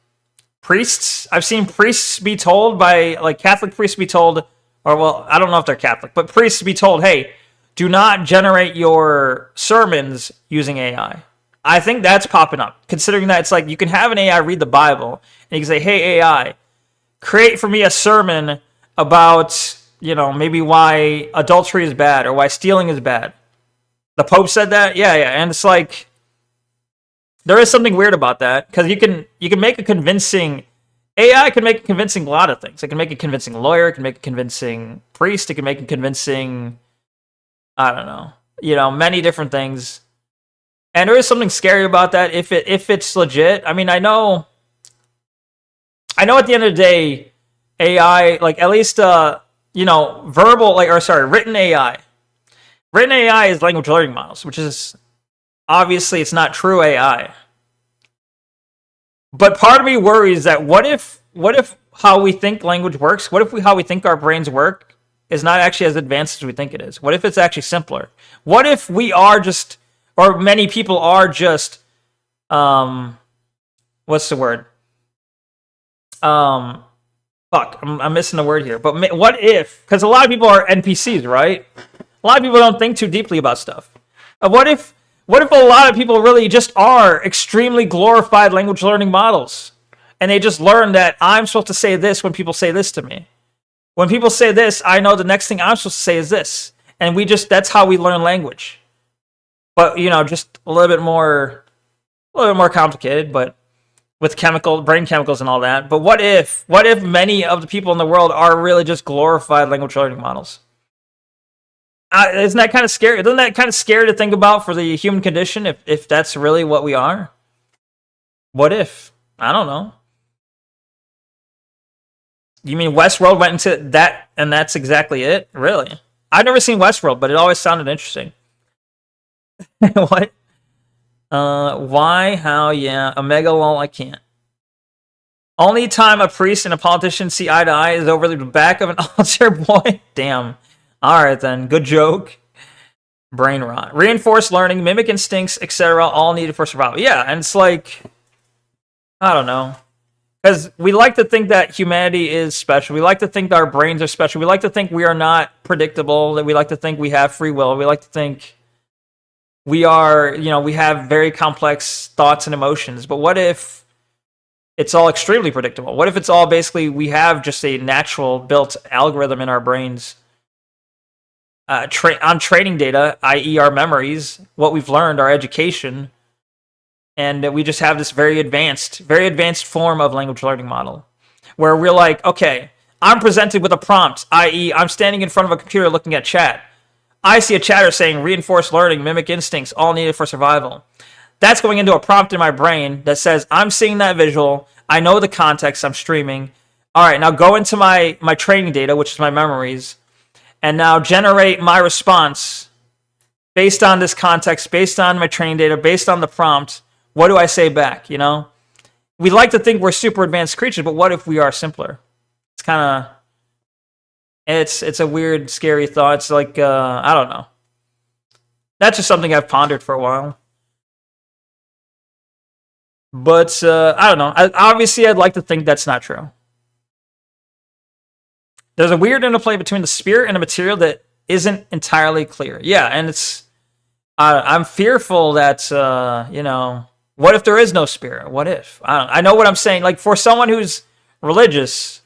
priests. I've seen priests be told by like Catholic priests be told, or well, I don't know if they're Catholic, but priests be told, hey, do not generate your sermons using AI. I think that's popping up, considering that it's like you can have an AI read the Bible, and you can say, hey, AI, create for me a sermon about, maybe why adultery is bad or why stealing is bad. The Pope said that? Yeah. And it's like, there is something weird about that, because you can make a convincing, AI can make a convincing lot of things. It can make a convincing lawyer, it can make a convincing priest, it can make a convincing, I don't know, many different things. And there is something scary about that if it's legit. I know at the end of the day, AI, like at least written AI. Written AI is language learning models, which is obviously it's not true AI. But part of me worries that what if how we think language works, what if how we think our brains work is not actually as advanced as we think it is? What if it's actually simpler? What if we are just, or many people are just, what's the word? Fuck, I'm missing the word here. But what if, because a lot of people are NPCs, right? A lot of people don't think too deeply about stuff. What if a lot of people really just are extremely glorified language learning models? And they just learn that I'm supposed to say this when people say this to me. When people say this, I know the next thing I'm supposed to say is this. And that's how we learn language. But, just a little bit more complicated, but with brain chemicals and all that. But what if many of the people in the world are really just glorified language learning models? Isn't that kind of scary? Isn't that kind of scary to think about for the human condition if that's really what we are? What if? I don't know. You mean Westworld went into that and that's exactly it? Really? I've never seen Westworld, but it always sounded interesting. What? Why? How? Yeah. Omega lol, I can't. Only time a priest and a politician see eye to eye is over the back of an altar, boy. Damn. Alright then. Good joke. Brain rot. Reinforced learning, mimic instincts, etc. all needed for survival. Yeah, and it's like, I don't know. Because we like to think that humanity is special. We like to think that our brains are special. We like to think we are not predictable. That we like to think we have free will. We like to think we are, we have very complex thoughts and emotions. But what if it's all extremely predictable? What if it's all basically we have just a natural built algorithm in our brains on training data, i.e. our memories, what we've learned, our education, and we just have this very advanced form of language learning model where we're like, okay, I'm presented with a prompt, i.e. I'm standing in front of a computer looking at chat. I see a chatter saying reinforced learning, mimic instincts, all needed for survival. That's going into a prompt in my brain that says, I'm seeing that visual. I know the context I'm streaming. All right, now go into my training data, which is my memories, and now generate my response based on this context, based on my training data, based on the prompt. What do I say back, We like to think we're super advanced creatures, but what if we are simpler? It's kind of... It's a weird, scary thought. It's like, I don't know. That's just something I've pondered for a while. But, I don't know. Obviously, I'd like to think that's not true. There's a weird interplay between the spirit and the material that isn't entirely clear. Yeah, and it's... I'm fearful that, what if there is no spirit? What if? I know what I'm saying. Like, for someone who's religious...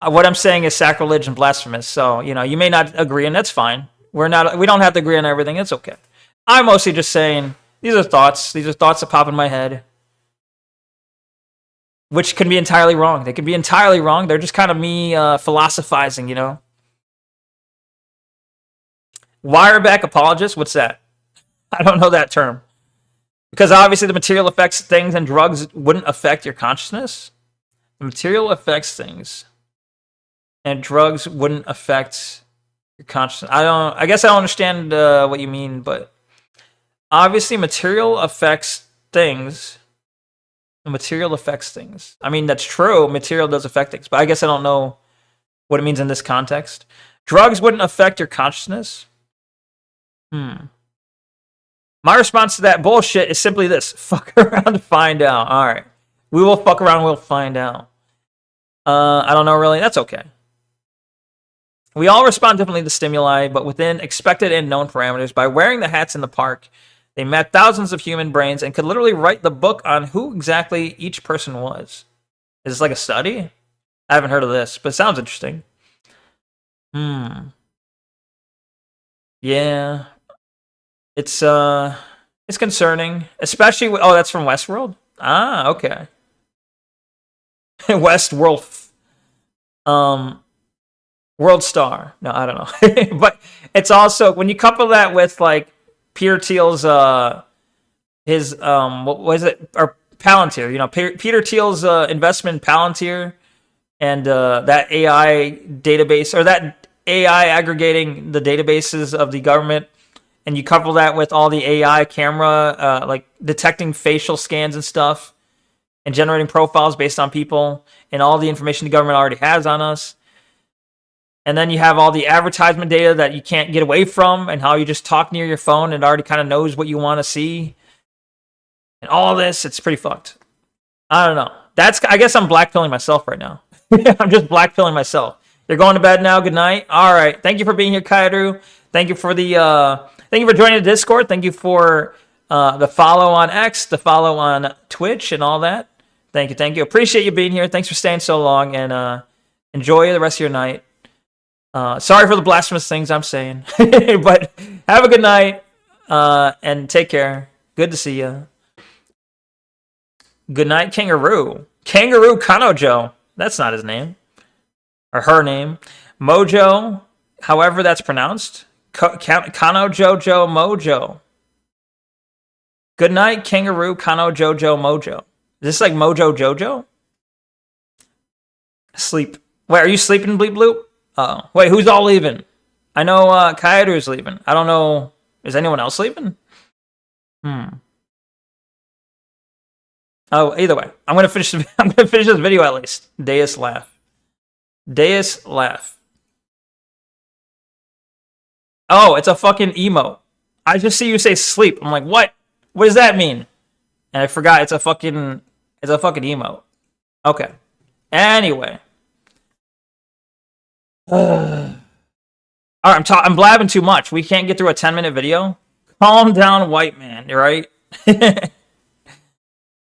what I'm saying is sacrilege and blasphemous. So, you may not agree, and that's fine. We don't have to agree on everything. It's okay. I'm mostly just saying these are thoughts. These are thoughts that pop in my head, which can be entirely wrong. They can be entirely wrong. They're just kind of me philosophizing, Wireback apologist? What's that? I don't know that term. Because obviously the material affects things and drugs wouldn't affect your consciousness. The material affects things. And drugs wouldn't affect your consciousness. I guess I don't understand what you mean, but obviously material affects things. The material affects things. I mean, that's true. Material does affect things, but I guess I don't know what it means in this context. Drugs wouldn't affect your consciousness? My response to that bullshit is simply this. Fuck around to find out. All right. We will fuck around. We'll find out. I don't know really. That's okay. We all respond differently to stimuli, but within expected and known parameters. By wearing the hats in the park, they met thousands of human brains and could literally write the book on who exactly each person was. Is this like a study? I haven't heard of this, but it sounds interesting. Yeah. It's concerning. Especially with, that's from Westworld? Ah, okay. Westworld. World Star. No, I don't know. But it's also, when you couple that with like Peter Thiel's his what was it, or Palantir, Peter Thiel's investment in Palantir and that AI database, or that AI aggregating the databases of the government, and you couple that with all the AI camera, like detecting facial scans and stuff, and generating profiles based on people, and all the information the government already has on us. And then you have all the advertisement data that you can't get away from, and how you just talk near your phone and it already kind of knows what you want to see. And all this, it's pretty fucked. I don't know. I guess I'm blackpilling myself right now. I'm just blackpilling myself. You're going to bed now. Good night. All right. Thank you for being here, Kairu. Thank you for thank you for joining the Discord. Thank you for the follow on X, the follow on Twitch, and all that. Thank you. Thank you. Appreciate you being here. Thanks for staying so long, and enjoy the rest of your night. Sorry for the blasphemous things I'm saying, but have a good night, and take care. Good to see you. Good night, Kangaroo. Kangaroo Kanojo. That's not his name. Or her name. Mojo, however that's pronounced. Kano Jojo Mojo. Good night, Kangaroo Kano Jojo Mojo. Is this like Mojo Jojo? Sleep. Wait, are you sleeping, Bleep Bloop? Oh. Wait, who's all leaving? I know Kairu's leaving. I don't know. Is anyone else leaving? Oh, either way, I'm gonna finish this video at least. Deus laugh. Deus laugh. Oh, it's a fucking emote. I just see you say sleep. I'm like, what? What does that mean? And I forgot it's a fucking emote. Okay. Anyway. All right, I'm blabbing too much. We can't get through a 10-minute video. Calm down, white man. You're right.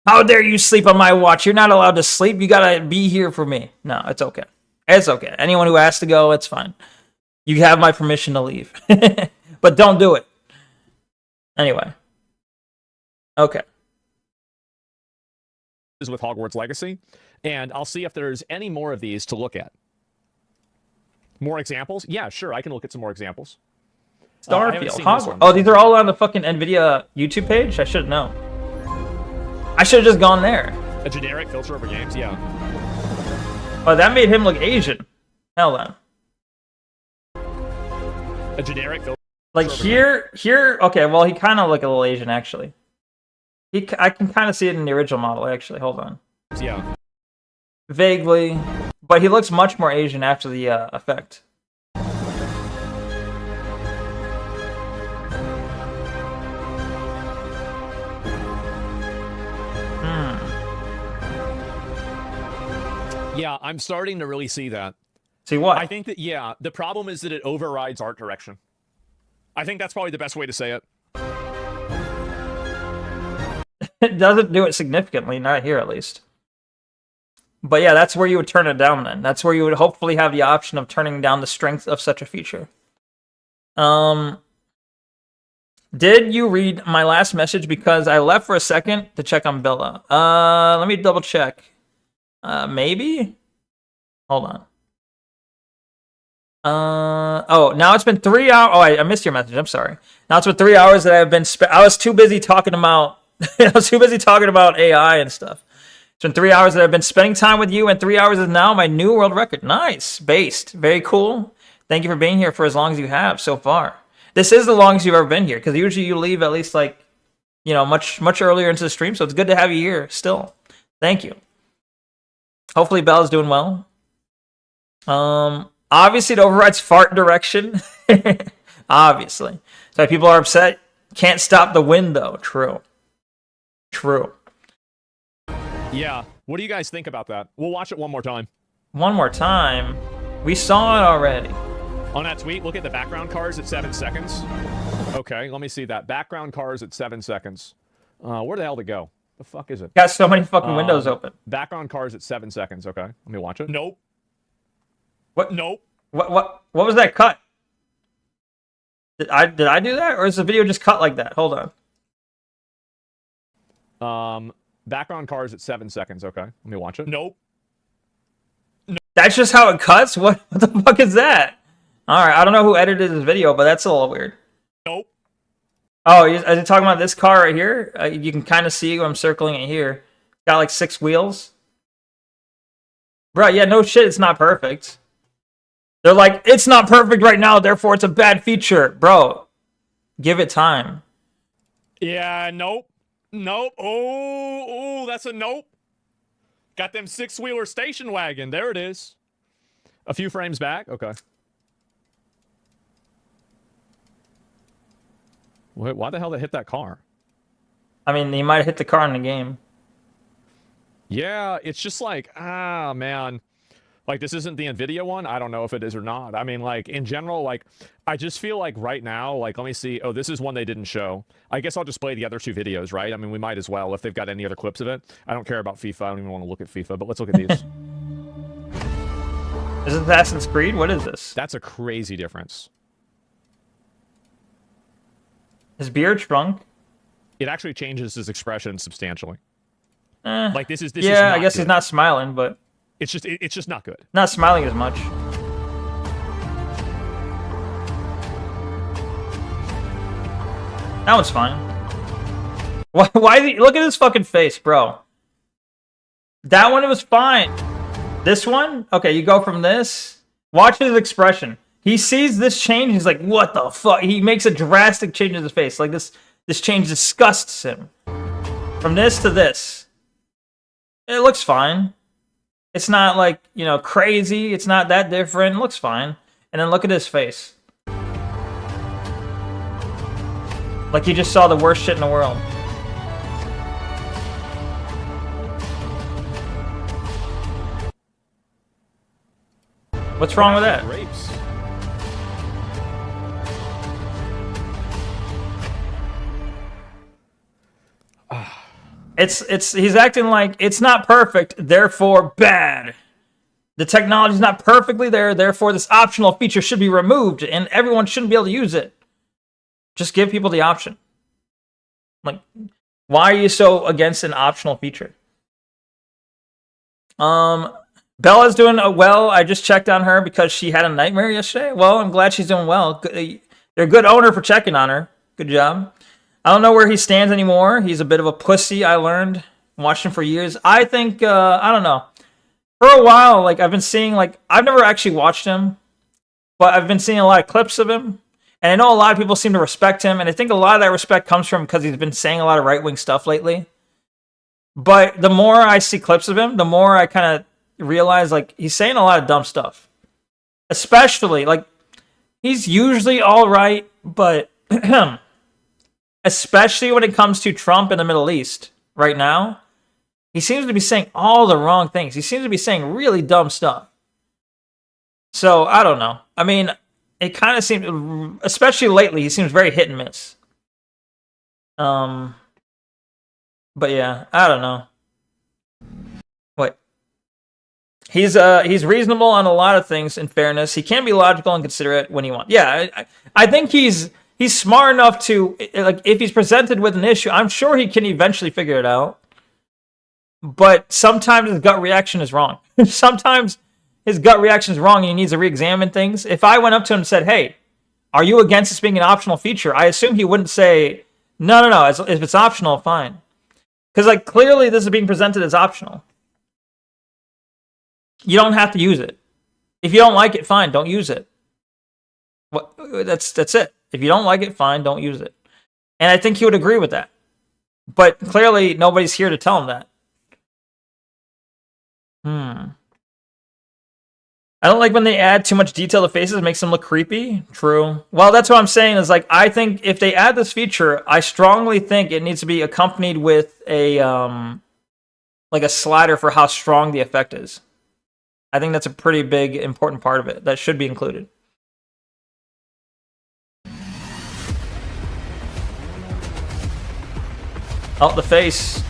How dare you sleep on my watch? You're not allowed to sleep. You gotta be here for me. No, it's okay. It's okay. Anyone who has to go, it's fine. You have my permission to leave. But don't do it. Anyway. Okay. Is with Hogwarts Legacy, and I'll see if there's any more of these to look at. More examples? Yeah, sure. I can look at some more examples. Starfield. Oh, these are all on the fucking NVIDIA YouTube page? I should know. I should have just gone there. A generic filter over games, yeah. Oh, that made him look Asian. Hell then. A generic filter. Like here. Okay, well, he kind of look a little Asian actually. I can kind of see it in the original model actually. Hold on. Yeah. Vaguely, but he looks much more Asian after the effect. Yeah, I'm starting to really see that. See what? I think that, yeah, the problem is that it overrides art direction. I think that's probably the best way to say it. It doesn't do it significantly, not here at least. But yeah, that's where you would turn it down then. That's where you would hopefully have the option of turning down the strength of such a feature. Did you read my last message? Because I left for a second to check on Bella. Let me double check. Maybe? Hold on. Oh, now it's been 3 hours. Oh, I missed your message. I'm sorry. Now it's been 3 hours that I've been I was too busy talking about AI and stuff. It's been 3 hours that I've been spending time with you, and 3 hours is now my new world record. Nice. Based. Very cool. Thank you for being here for as long as you have so far. This is the longest you've ever been here, because usually you leave at least like, you know, much earlier into the stream, so it's good to have you here still. Thank you. Hopefully Bella's doing well. Obviously it overrides fart direction. Obviously. So people are upset. Can't stop the wind though. True. Yeah. What do you guys think about that? We'll watch it one more time. One more time? We saw it already. On that tweet, look at the background cars at 7 seconds. Okay, let me see that. Background cars at 7 seconds. Where the hell did it go? The fuck is it? Got so many fucking windows open. Background cars at 7 seconds. Okay, let me watch it. Nope. What? Nope. What was that cut? Did I do that, or is the video just cut like that? Hold on. Background cars at 7 seconds. Okay, let me watch it. Nope. That's just how it cuts? What the fuck is that? Alright, I don't know who edited this video, but that's a little weird. Nope. Oh, are you talking about this car right here? You can kind of see I'm circling it here. Got like 6 wheels. Bro, yeah, no shit, it's not perfect. They're like, it's not perfect right now, therefore it's a bad feature. Bro, give it time. Yeah, nope. Nope. Oh, that's a nope. Got them six-wheeler station wagon. There it is. A few frames back. Okay. Why the hell did it hit that car? I mean, he might have hit the car in the game. Yeah, it's just like, man. Like, this isn't the NVIDIA one. I don't know if it is or not. I mean, like, in general, like, I just feel like right now, like, let me see. Oh, this is one they didn't show. I guess I'll just play the other two videos, right? I mean, we might as well if they've got any other clips of it. I don't care about FIFA. I don't even want to look at FIFA, but let's look at these. Is it Assassin's Creed? What is this? That's a crazy difference. His beard shrunk? It actually changes his expression substantially. Like, this is yeah, not I guess good. he's not smiling, but... It's just not good. Not smiling as much. That one's fine. Why is he... Look at his fucking face, bro. That one was fine. This one? Okay, you go from this. Watch his expression. He sees this change, he's like, what the fuck? He makes a drastic change in his face. Like, this change disgusts him. From this to this. It looks fine. It's not like, you know, crazy. It's not that different. It looks fine. And then look at his face. Like he just saw the worst shit in the world. What's wrong with that? Grapes. He's acting like it's not perfect, therefore bad. The technology's not perfectly there, therefore this optional feature should be removed and everyone shouldn't be able to use it. Just give people the option. Like, why are you so against an optional feature? Bella's doing well. I just checked on her because she had a nightmare yesterday. Well, I'm glad she's doing well. You're a good owner for checking on her. Good job. I don't know where he stands anymore. He's a bit of a pussy, I learned. Watched him for years. I think, I don't know. For a while, like, I've been seeing, like, I've never actually watched him, but I've been seeing a lot of clips of him. And I know a lot of people seem to respect him, and I think a lot of that respect comes from because he's been saying a lot of right-wing stuff lately. But the more I see clips of him, the more I kind of realize, like, he's saying a lot of dumb stuff. Especially, like, he's usually all right, but especially when it comes to Trump and the Middle East right now, he seems to be saying all the wrong things. He seems to be saying really dumb stuff. So, I don't know. I mean, it kind of seems, especially lately, he seems very hit and miss. But yeah, I don't know. What? He's reasonable on a lot of things. In fairness, he can be logical and considerate when he wants. Yeah, I think he's smart enough to, like, if he's presented with an issue, I'm sure he can eventually figure it out. But sometimes his gut reaction is wrong. Sometimes his gut reaction is wrong and he needs to re-examine things. If I went up to him and said, hey, are you against this being an optional feature? I assume he wouldn't say, no, if it's optional, fine. Because, like, clearly this is being presented as optional. You don't have to use it. If you don't like it, fine, don't use it. That's it. If you don't like it, fine, don't use it. And I think he would agree with that. But clearly nobody's here to tell him that. I don't like when they add too much detail to faces. It makes them look creepy. True. Well, that's what I'm saying is, like, I think if they add this feature, I strongly think it needs to be accompanied with a like a slider for how strong the effect is. I think that's a pretty big, important part of it. That should be included. Oh, the face.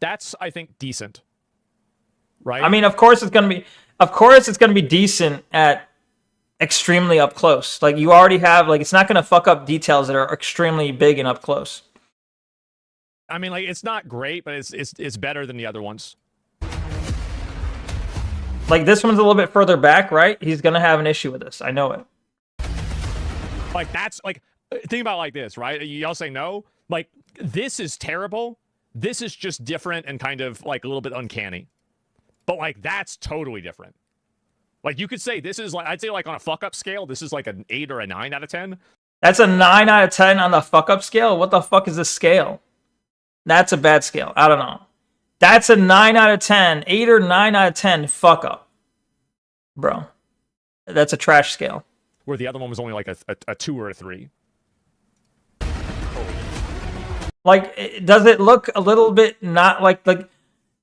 That's, I think, decent. Right? I mean, of course it's gonna be decent at extremely up close. Like, you already have, like, it's not gonna fuck up details that are extremely big and up close. I mean, like, it's not great, but it's better than the other ones. Like, this one's a little bit further back, right? He's gonna have an issue with this. I know it. Like, that's, like, think about it like this, right? Y'all say no? Like, this is terrible. This is just different and kind of, like, a little bit uncanny. But, like, that's totally different. Like, you could say this is like, I'd say like on a fuck up scale, this is like an 8 or a 9 out of 10. That's a 9 out of 10 on the fuck up scale? What the fuck is this scale? That's a bad scale. I don't know. That's a 9 out of 10, 8 or 9 out of 10 fuck up. Bro. That's a trash scale. Where the other one was only like a 2 or a 3. Like, does it look a little bit not like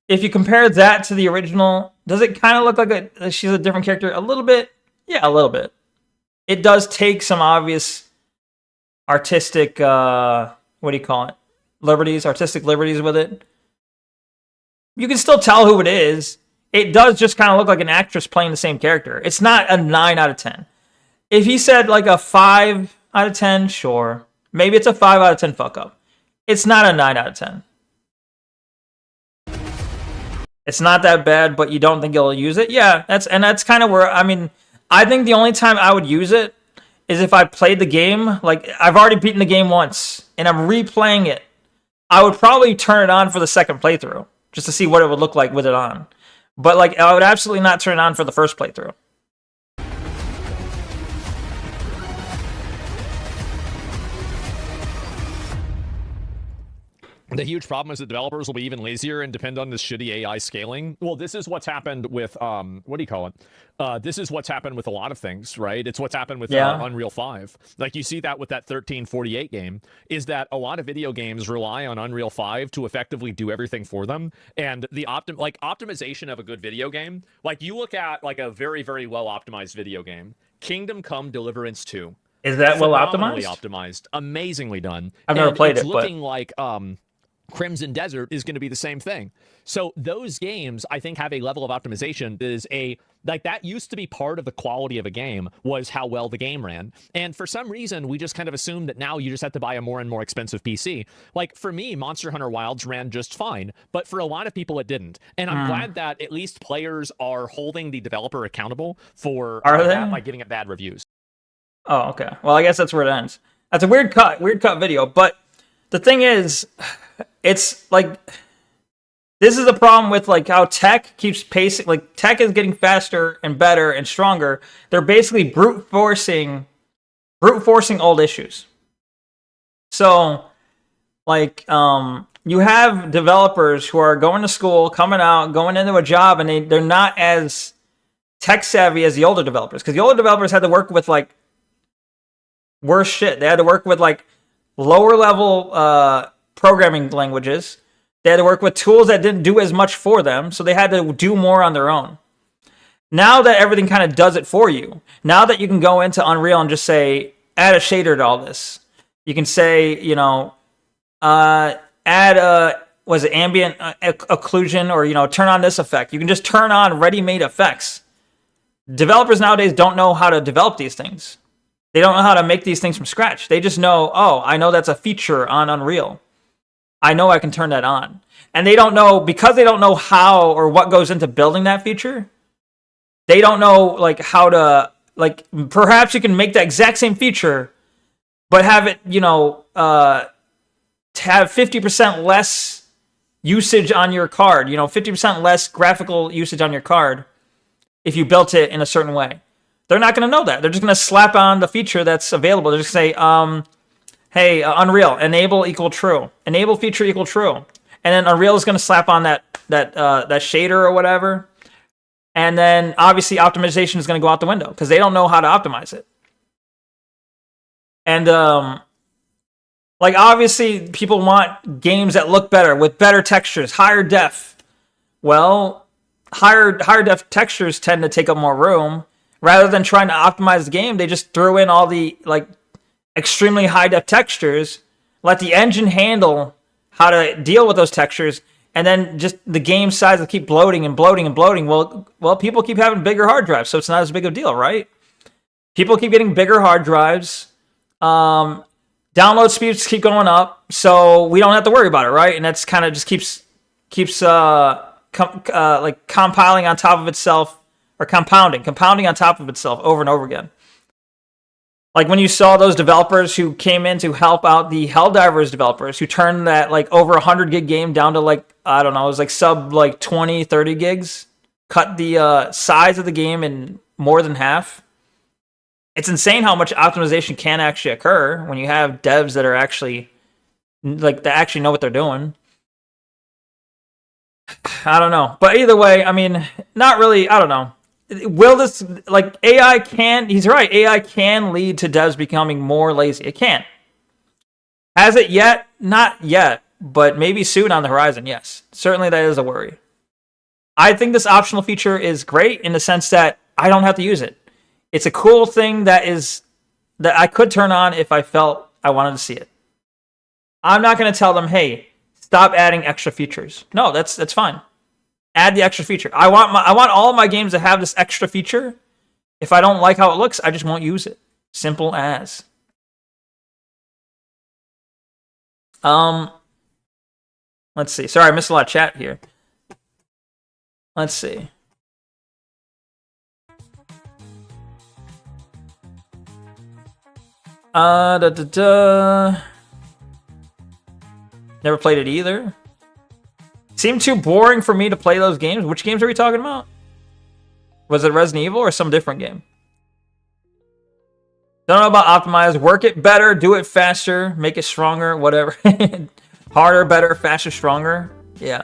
if you compare that to the original, does it kind of look like she's a different character? A little bit? Yeah, a little bit. It does take some obvious artistic, what do you call it? Artistic liberties with it. You can still tell who it is. It does just kind of look like an actress playing the same character. It's not a 9 out of 10. If he said like a 5 out of 10, sure. Maybe it's a 5 out of 10 fuck up. It's not a 9 out of 10. It's not that bad, but you don't think you'll use it? Yeah, that's kind of where, I mean, I think the only time I would use it is if I played the game. Like, I've already beaten the game once, and I'm replaying it. I would probably turn it on for the second playthrough, just to see what it would look like with it on. But, like, I would absolutely not turn it on for the first playthrough. The huge problem is that developers will be even lazier and depend on this shitty AI scaling. Well, this is what's happened with, what do you call it? This is what's happened with a lot of things, right? It's what's happened with Unreal 5. Like, you see that with that 1348 game, is that a lot of video games rely on Unreal 5 to effectively do everything for them. And the optimization of a good video game, like, you look at, like, a very, very well-optimized video game, Kingdom Come Deliverance 2. Is that well-optimized? Optimized. Amazingly done. I've never played it, but... looking like, Crimson Desert is going to be the same thing. So those games, I think, have a level of optimization that is that used to be part of the quality of a game, was how well the game ran. And for some reason, we just kind of assume that now you just have to buy a more and more expensive PC. Like, for me, Monster Hunter Wilds ran just fine, but for a lot of people, it didn't. And I'm glad that at least players are holding the developer accountable for that by giving it bad reviews. Oh, okay. Well, I guess that's where it ends. That's a weird cut video, but the thing is, it's like, this is the problem with like how tech keeps pacing. Like, tech is getting faster and better and stronger. They're basically brute forcing old issues. So, like, you have developers who are going to school, coming out, going into a job, and they're not as tech savvy as the older developers, because the older developers had to work with like worse shit. They had to work with like lower level programming languages. They had to work with tools that didn't do as much for them, so they had to do more on their own. Now that everything kind of does it for you, now that you can go into Unreal and just say, add a shader to all this. You can say, you know, add ambient occlusion, or, you know, turn on this effect. You can just turn on ready-made effects. Developers nowadays don't know how to develop these things. They don't know how to make these things from scratch. They just know, oh, I know that's a feature on Unreal. I know I can turn that on. And they don't know, because they don't know how or what goes into building that feature, they don't know like how to, like, perhaps you can make the exact same feature, but have it, you know, to have 50% less usage on your card, you know, 50% less graphical usage on your card if you built it in a certain way. They're not going to know that. They're just going to slap on the feature that's available. They're just going to say, hey, Unreal, enable equal true. Enable feature equal true. And then Unreal is going to slap on that shader or whatever. And then obviously optimization is going to go out the window because they don't know how to optimize it. And like, obviously people want games that look better with better textures, higher def. Well, higher def textures tend to take up more room. Rather than trying to optimize the game, they just throw in all the like extremely high def textures, let the engine handle how to deal with those textures, and then just the game size will keep bloating and bloating and bloating. Well, people keep having bigger hard drives, so it's not as big of a deal, right? People keep getting bigger hard drives. Download speeds keep going up, so we don't have to worry about it, right? And that's kind of just keeps like compiling on top of itself, or compounding on top of itself over and over again. Like when you saw those developers who came in to help out the Helldivers developers who turned that like over 100 gig game down to like, I don't know, it was like sub like 20, 30 gigs, cut the size of the game in more than half. It's insane how much optimization can actually occur when you have devs that are actually like that actually know what they're doing. I don't know, but either way, I mean, not really. I don't know. Will this like AI can? He's right. AI can lead to devs becoming more lazy. It can. Has it yet? Not yet, but maybe soon on the horizon. Yes, certainly that is a worry. I think this optional feature is great in the sense that I don't have to use it. It's a cool thing that I could turn on if I felt I wanted to see it. I'm not going to tell them, hey, stop adding extra features. No, that's fine. Add the extra feature. I want all of my games to have this extra feature. If I don't like how it looks, I just won't use it. Simple as. Let's see. Sorry, I missed a lot of chat here. Let's see. Never played it either. Seemed too boring for me to play those games. Which games are we talking about? Was it Resident Evil or some different game? Don't know about optimize. Work it better, do it faster, make it stronger, whatever. Harder, better, faster, stronger. Yeah.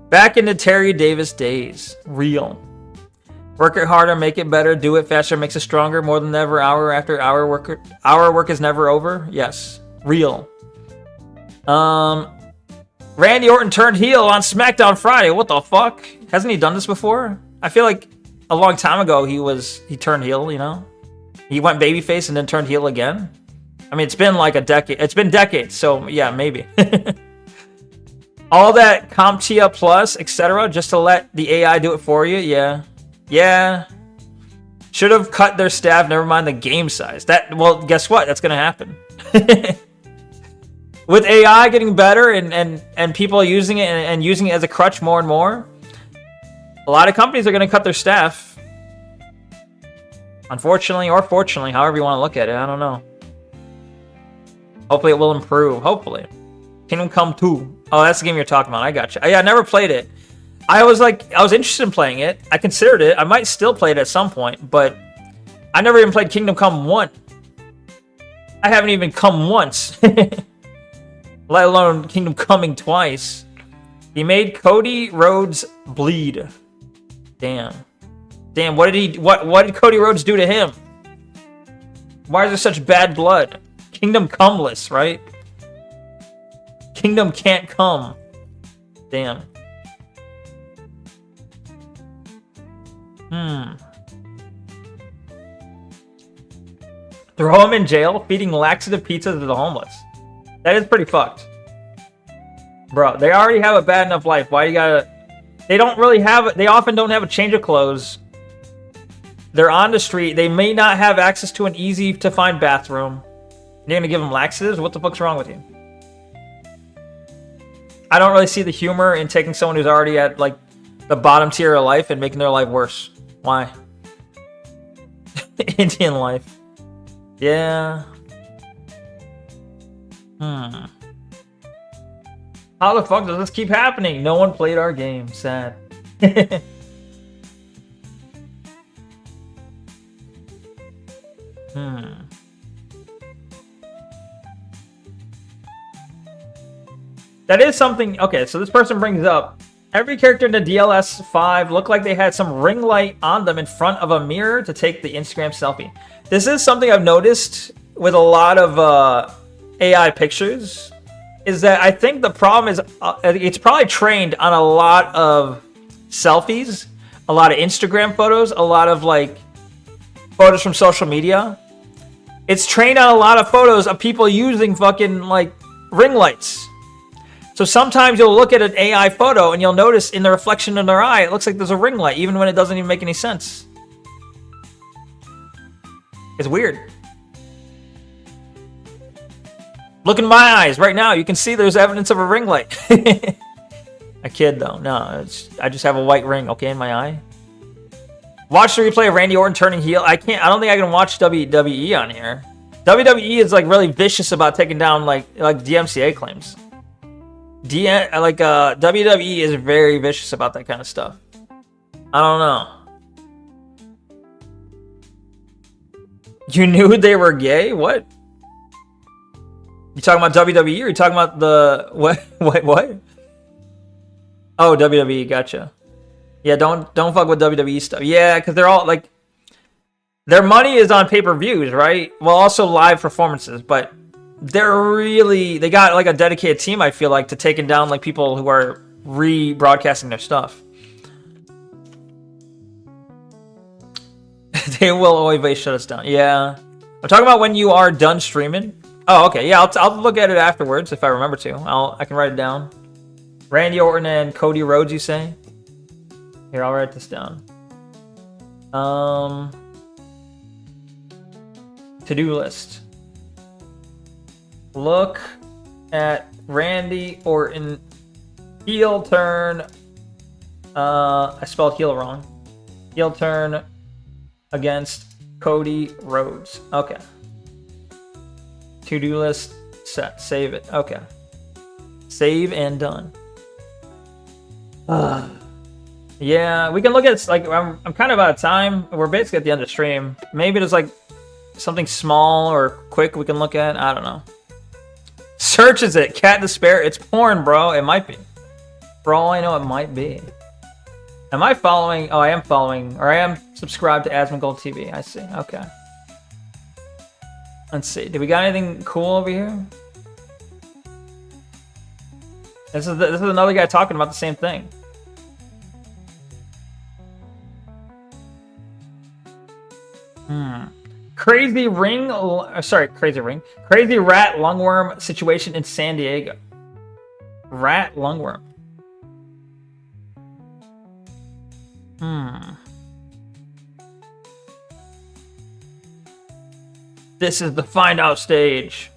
Back into Terry Davis days. Real. Work it harder, make it better, do it faster, makes it stronger, more than ever, hour after hour. Work is never over. Yes. Real. Randy Orton turned heel on SmackDown Friday. What the fuck? Hasn't he done this before? I feel like a long time ago he turned heel, you know? He went babyface and then turned heel again. I mean, it's been like a decade. It's been decades, so yeah, maybe. All that CompTIA Plus, etc., just to let the AI do it for you, yeah. Yeah. Should have cut their staff, never mind the game size. Well, guess what? That's going to happen. With AI getting better and people using it and using it as a crutch more and more, a lot of companies are going to cut their staff. Unfortunately or fortunately, however you want to look at it, I don't know. Hopefully it will improve. Hopefully. Kingdom Come 2. Oh, that's the game you're talking about. I got you. Yeah, I never played it. I was interested in playing it. I considered it. I might still play it at some point, but I never even played Kingdom Come 1. I haven't even come once. Let alone Kingdom Coming twice. He made Cody Rhodes bleed. Damn. Damn, what did Cody Rhodes do to him? Why is there such bad blood? Kingdom Comeless, right? Kingdom can't come. Damn. Throw him in jail, feeding laxative pizzas to the homeless. That is pretty fucked. Bro, they already have a bad enough life. Why you gotta... They often don't have a change of clothes. They're on the street. They may not have access to an easy-to-find bathroom. You're gonna give them laxatives? What the fuck's wrong with you? I don't really see the humor in taking someone who's already at, like, the bottom tier of life and making their life worse. Why? Indian life. Yeah. How the fuck does this keep happening? No one played our game. Sad. That is something... Okay, so this person brings up... Every character in the DLS 5 looked like they had some ring light on them in front of a mirror to take the Instagram selfie. This is something I've noticed with a lot of AI pictures. Is that I think the problem is it's probably trained on a lot of selfies, a lot of Instagram photos, a lot of like photos from social media. It's trained on a lot of photos of people using fucking like ring lights. So sometimes you'll look at an AI photo and you'll notice in the reflection in their eye, it looks like there's a ring light, even when it doesn't even make any sense. It's weird. Look in my eyes right now. You can see there's evidence of a ring light. A kid, though. No, I just have a white ring, okay, in my eye. Watch the replay of Randy Orton turning heel. I don't think I can watch WWE on here. WWE is like really vicious about taking down like DMCA claims. WWE is very vicious about that kind of stuff. I don't know. You knew they were gay? What? You talking about WWE or you talking about the what? What? Oh, WWE, gotcha. Yeah, don't fuck with WWE stuff. Yeah, because they're all like, their money is on pay-per-views, right? Well, also live performances, but they got like a dedicated team, I feel like, to taking down like people who are rebroadcasting their stuff. They will always shut us down. Yeah. I'm talking about when you are done streaming. Oh, okay. Yeah, I'll look at it afterwards if I remember to. I can write it down. Randy Orton and Cody Rhodes, you say? Here, I'll write this down. To-do list. Look at Randy Orton heel turn. I spelled heel wrong. Heel turn against Cody Rhodes. Okay. To-do list set. Save it. Okay. Save and done. Yeah, we can look at, like, I'm kind of out of time. We're basically at the end of the stream. Maybe there's like something small or quick we can look at. I don't know. Searches it. Cat Despair. It's porn, bro. It might be. For all I know, it might be. Am I following? Oh, I am following, or I am subscribed to Asmongold TV. I see. Okay. Let's see. Do we got anything cool over here? This is another guy talking about the same thing. Crazy rat lungworm situation in San Diego. Rat lungworm. This is the find out stage.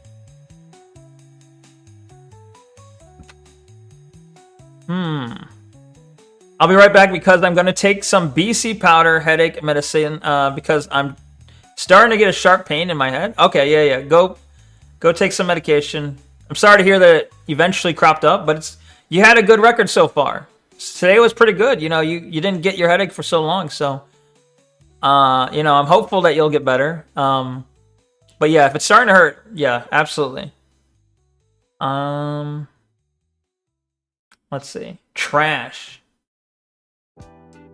I'll be right back because I'm going to take some BC powder headache medicine because I'm starting to get a sharp pain in my head. Okay, yeah. Go take some medication. I'm sorry to hear that it eventually cropped up, but you had a good record so far. Today was pretty good. You know, you didn't get your headache for so long, so you know, I'm hopeful that you'll get better. But yeah, if it's starting to hurt, yeah, absolutely. Let's see. Trash.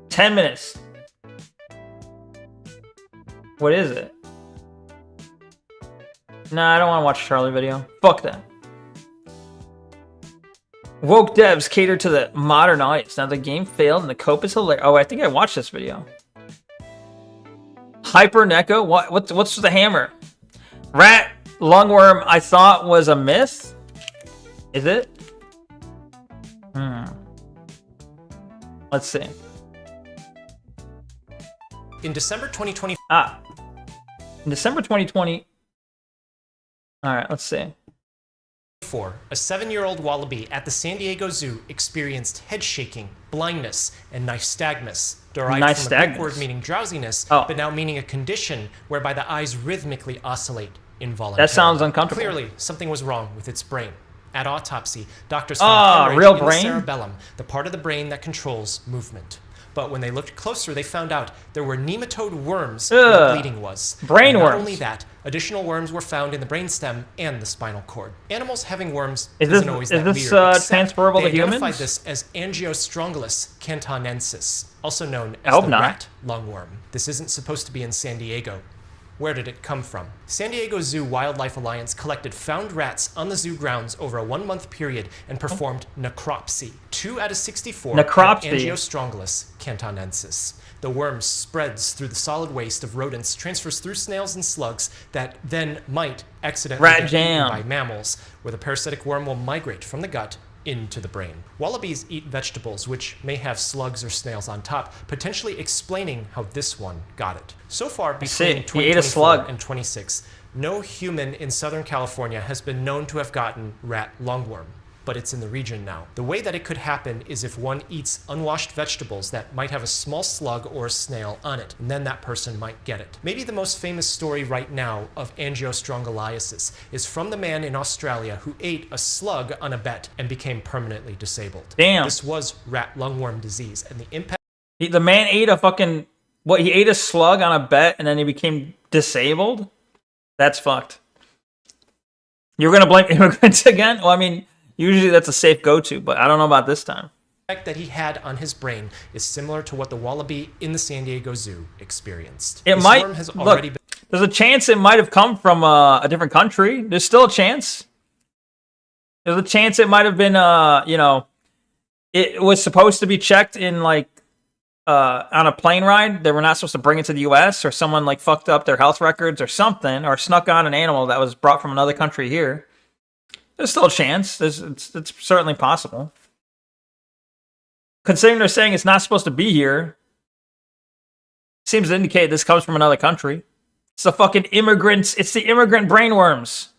10 minutes. What is it? Nah, I don't want to watch a Charlie video. Fuck that. Woke devs cater to the modern audience. Now the game failed and the cope is hilarious. Oh, I think I watched this video. Hyper Neko? What's the hammer? Rat lungworm I thought was a myth? Is it? Let's see. In December 2020. In December 2020. Alright, let's see. A 7-year-old wallaby at the San Diego Zoo experienced head shaking, blindness, and nystagmus, derived from a Greek word meaning drowsiness, but now meaning a condition whereby the eyes rhythmically oscillate involuntarily. That sounds uncomfortable. Clearly, something was wrong with its brain. At autopsy, doctors found hemorrhage in the cerebellum, the part of the brain that controls movement. But when they looked closer, they found out there were nematode worms where the bleeding was. Brain worms. Not only that, additional worms were found in the brainstem and the spinal cord. Animals having worms isn't always that weird. Transferable to humans? They identified this as Angiostrongylus cantonensis, also known as the rat lungworm. This isn't supposed to be in San Diego. Where did it come from? San Diego Zoo Wildlife Alliance collected found rats on the zoo grounds over a 1-month period and performed necropsy. 2 out of 64 had Angiostrongylus cantonensis. The worm spreads through the solid waste of rodents, transfers through snails and slugs that then might accidentally get eaten by mammals, where the parasitic worm will migrate from the gut into the brain. Wallabies eat vegetables, which may have slugs or snails on top, potentially explaining how this one got it. So far, between 2024 and 26, no human in Southern California has been known to have gotten rat lungworm, but it's in the region now. The way that it could happen is if one eats unwashed vegetables that might have a small slug or a snail on it, and then that person might get it. Maybe the most famous story right now of angiostrongyliasis is from the man in Australia who ate a slug on a bet and became permanently disabled. Damn. This was rat lungworm disease, and the impact... The man ate a fucking What, he ate a slug on a bet and then he became disabled? That's fucked. You're gonna blame immigrants again? Well, I mean, usually that's a safe go-to, but I don't know about this time. Effect that he had on his brain is similar to what the wallaby in the San Diego Zoo experienced. It His might worm has already been there's a chance it might have come from a different country. There's still a chance. There's a chance it might have been you know, it was supposed to be checked in like on a plane ride. They were not supposed to bring it to the US, or someone like fucked up their health records or something, or snuck on an animal that was brought from another country here. There's still a chance. It's certainly possible. Considering they're saying it's not supposed to be here, seems to indicate this comes from another country. It's the fucking immigrants. It's the immigrant brainworms.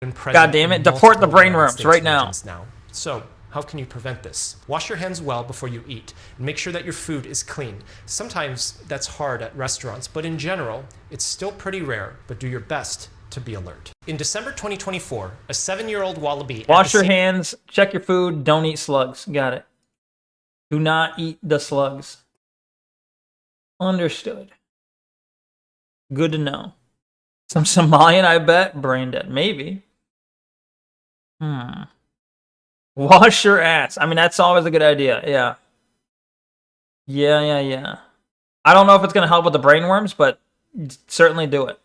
God damn it. Deport the brainworms right now. So, how can you prevent this? Wash your hands well before you eat, and make sure that your food is clean. Sometimes that's hard at restaurants, but in general, it's still pretty rare, but do your best to be alert. In December 2024, a 7-year-old wallaby... Wash your hands, check your food, don't eat slugs. Got it. Do not eat the slugs. Understood. Good to know. Some Somalian, I bet. Brain dead. Maybe. Wash your ass. I mean, that's always a good idea. Yeah. Yeah. I don't know if it's going to help with the brainworms, but certainly do it.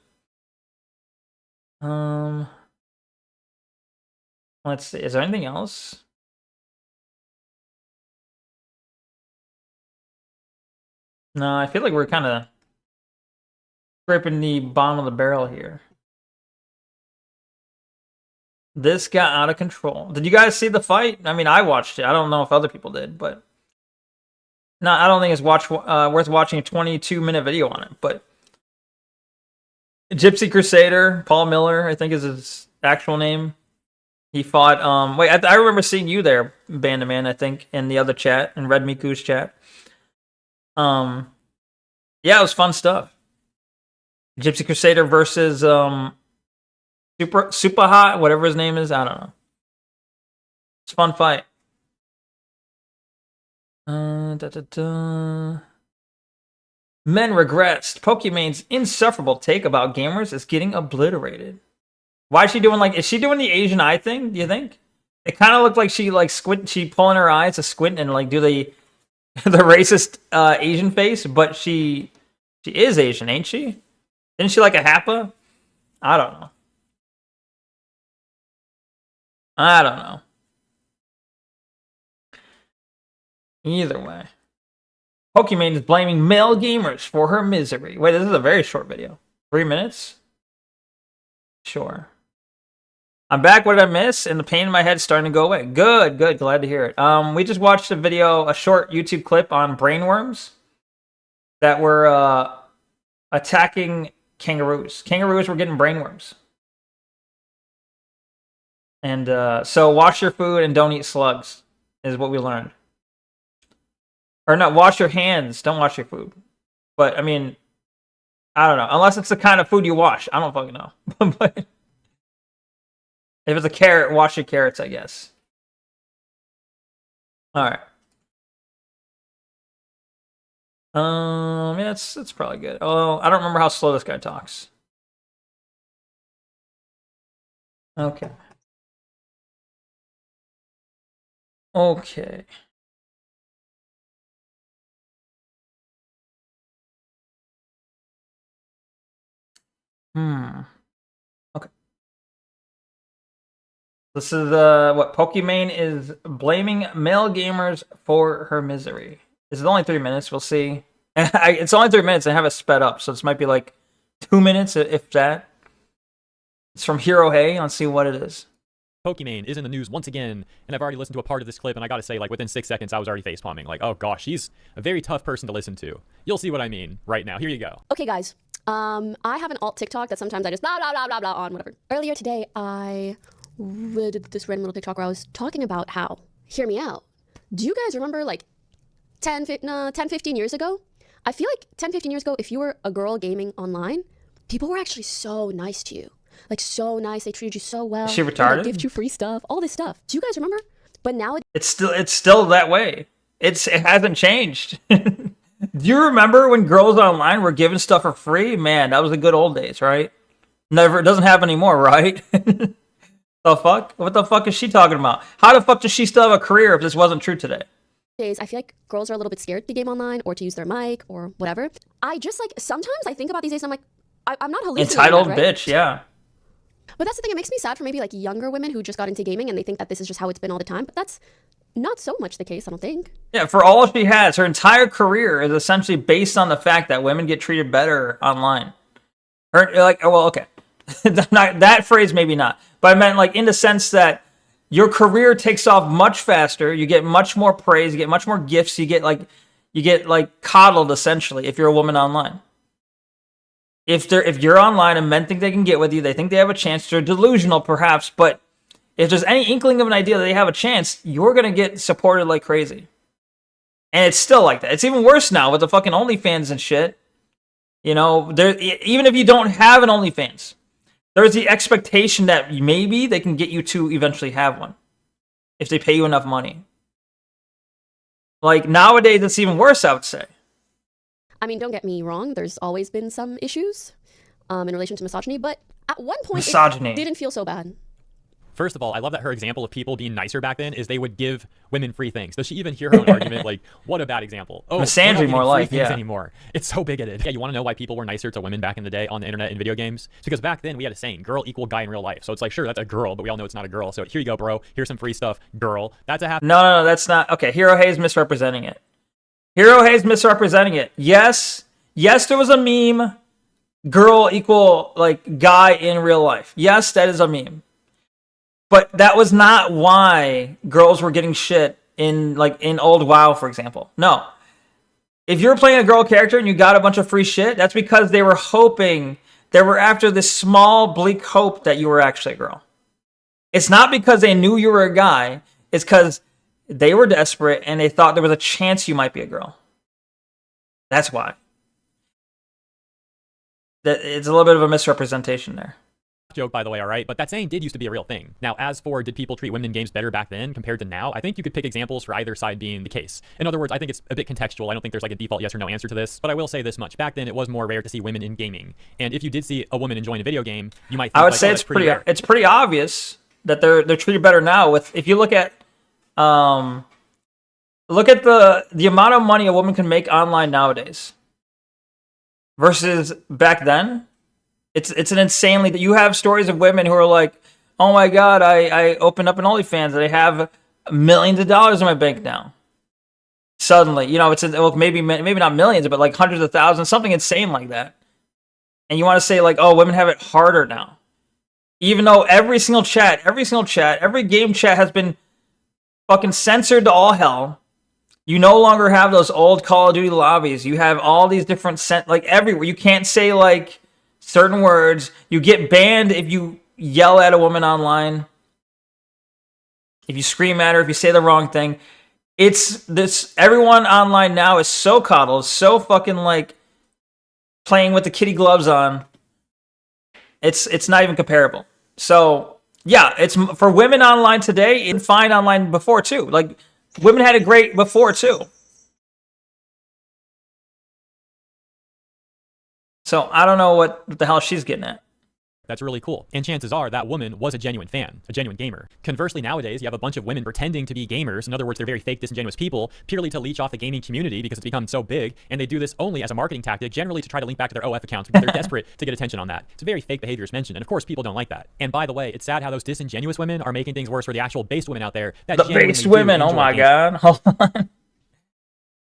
Let's see. Is there anything else? No, I feel like we're kind of scraping the bottom of the barrel here. This got out of control. Did you guys see the fight? I mean, I watched it. I don't know if other people did, but no, I don't think it's worth watching a 22-minute video on it. But Gypsy Crusader, Paul Miller, I think is his actual name. He fought. Wait, I remember seeing you there, Bandaman. I think in the other chat, in Red Miku's chat. Yeah, it was fun stuff. Gypsy Crusader versus Super Hot, whatever his name is. I don't know. It's a fun fight. Men regrets. Pokemon's insufferable take about gamers is getting obliterated. Why is she doing is she doing the Asian eye thing, do you think? It kind of looked like she she pulling her eyes to squint and do the racist Asian face, but she is Asian, ain't she? Isn't she like a Happa? I don't know. Either way. Pokemon is blaming male gamers for her misery. Wait, this is a very short video. 3 minutes? Sure. I'm back. What did I miss? And the pain in my head is starting to go away. Good. Glad to hear it. We just watched a short YouTube clip on brainworms that were attacking kangaroos. Kangaroos were getting brainworms. And so wash your food and don't eat slugs is what we learned. Or no, wash your hands. Don't wash your food. But, I mean, I don't know. Unless it's the kind of food you wash. I don't fucking know. But if it's a carrot, wash your carrots, I guess. Alright. Yeah, it's probably good. Oh, I don't remember how slow this guy talks. Okay. Okay. This is what Pokimane is blaming male gamers for her misery. This is only 3 minutes. We'll see. It's only 3 minutes. I have it sped up, so this might be like 2 minutes, if that. It's from Hero Hey. Let's see what it is. Pokimane is in the news once again, and I've already listened to a part of this clip, and I gotta say, within 6 seconds, I was already facepalming. Oh gosh, he's a very tough person to listen to. You'll see what I mean right now. Here you go. Okay, guys. I have an alt TikTok that sometimes I just blah, blah, blah, blah, blah on, whatever. Earlier today, I did this random little TikTok where I was talking about how, hear me out. Do you guys remember 10, 15 years ago? I feel like 10, 15 years ago, if you were a girl gaming online, people were actually so nice to you. So nice. They treated you so well. Is she retarded? They gave you free stuff. All this stuff. Do you guys remember? But now it's still that way. It hasn't changed. Do you remember when girls online were giving stuff for free? Man, that was the good old days, right? Never, it doesn't happen anymore, right? The fuck? What the fuck is she talking about? How the fuck does she still have a career if this wasn't true today? Days, I feel like girls are a little bit scared to game online or to use their mic or whatever. I just like, sometimes I think about these days and I'm like, I'm not hallucinating. Entitled right? bitch, yeah. But that's the thing, it makes me sad for maybe like younger women who just got into gaming and they think that this is just how it's been all the time. But that's not so much the case, I don't think. Yeah, for all she has, her entire career is essentially based on the fact that women get treated better online. Her, like, well, okay. Not, that phrase maybe not. But I meant like in the sense that your career takes off much faster, you get much more praise, you get much more gifts, you get like coddled essentially if you're a woman online. If you're online and men think they can get with you, they think they have a chance, they're delusional perhaps, but if there's any inkling of an idea that they have a chance, you're going to get supported like crazy. And it's still like that. It's even worse now with the fucking OnlyFans and shit. You know, even if you don't have an OnlyFans, there's the expectation that maybe they can get you to eventually have one if they pay you enough money. Like, nowadays, it's even worse, I would say. I mean, don't get me wrong, there's always been some issues in relation to misogyny, but at one point, it didn't feel so bad. First of all, I love that her example of people being nicer back then is they would give women free things. Does she even hear her own argument? Like, what a bad example. Oh, misandry more like, yeah. Anymore. It's so bigoted. Yeah, you want to know why people were nicer to women back in the day on the internet and video games? It's because back then we had a saying, girl equal guy in real life. So it's like, sure, that's a girl, but we all know it's not a girl. So here you go, bro. Here's some free stuff, girl. That's a No, that's not. Okay, Hero Hayes misrepresenting it. Hero Hayes misrepresenting it. Yes, there was a meme, girl equal, like, guy in real life. Yes, that is a meme. But that was not why girls were getting shit in old WoW, for example. No. If you're playing a girl character and you got a bunch of free shit, that's because they were hoping, they were after this small, bleak hope that you were actually a girl. It's not because they knew you were a guy. It's because they were desperate and they thought there was a chance you might be a girl. That's why. It's a little bit of a misrepresentation there. Joke, by the way, all right? But that saying did used to be a real thing. Now, as for did people treat women in games better back then compared to now, I think you could pick examples for either side being the case. In other words, I think it's a bit contextual. I don't think there's like a default yes or no answer to this, but I will say this much. Back then, it was more rare to see women in gaming. And if you did see a woman enjoying a video game, you might think, I would say it's pretty obvious that they're treated better now. If you look at the amount of money a woman can make online nowadays versus back then. It's an insanely that you have stories of women who are like, oh my god, I opened up an OnlyFans and I have millions of dollars in my bank now. Suddenly, you know, maybe not millions, but like hundreds of thousands, something insane like that. And you want to say like, oh, women have it harder now, even though every single chat, every game chat has been fucking censored to all hell. You no longer have those old Call of Duty lobbies. You have all these different like everywhere. You can't say like certain words. You get banned if you yell at a woman online. If you scream at her, if you say the wrong thing. Everyone online now is so coddled, so fucking like playing with the kitty gloves on. It's not even comparable. So yeah, it's for women online today, it's fine online before too. Like women had it great before too. So I don't know what the hell she's getting at. That's really cool. And chances are that woman was a genuine fan, a genuine gamer. Conversely, nowadays, you have a bunch of women pretending to be gamers. In other words, they're very fake, disingenuous people, purely to leech off the gaming community because it's become so big. And they do this only as a marketing tactic, generally to try to link back to their OF accounts because they're desperate to get attention on that. It's very fake behavior as mentioned. And of course, people don't like that. And by the way, it's sad how those disingenuous women are making things worse for the actual based women out there. That the based women, oh my god. Hold on.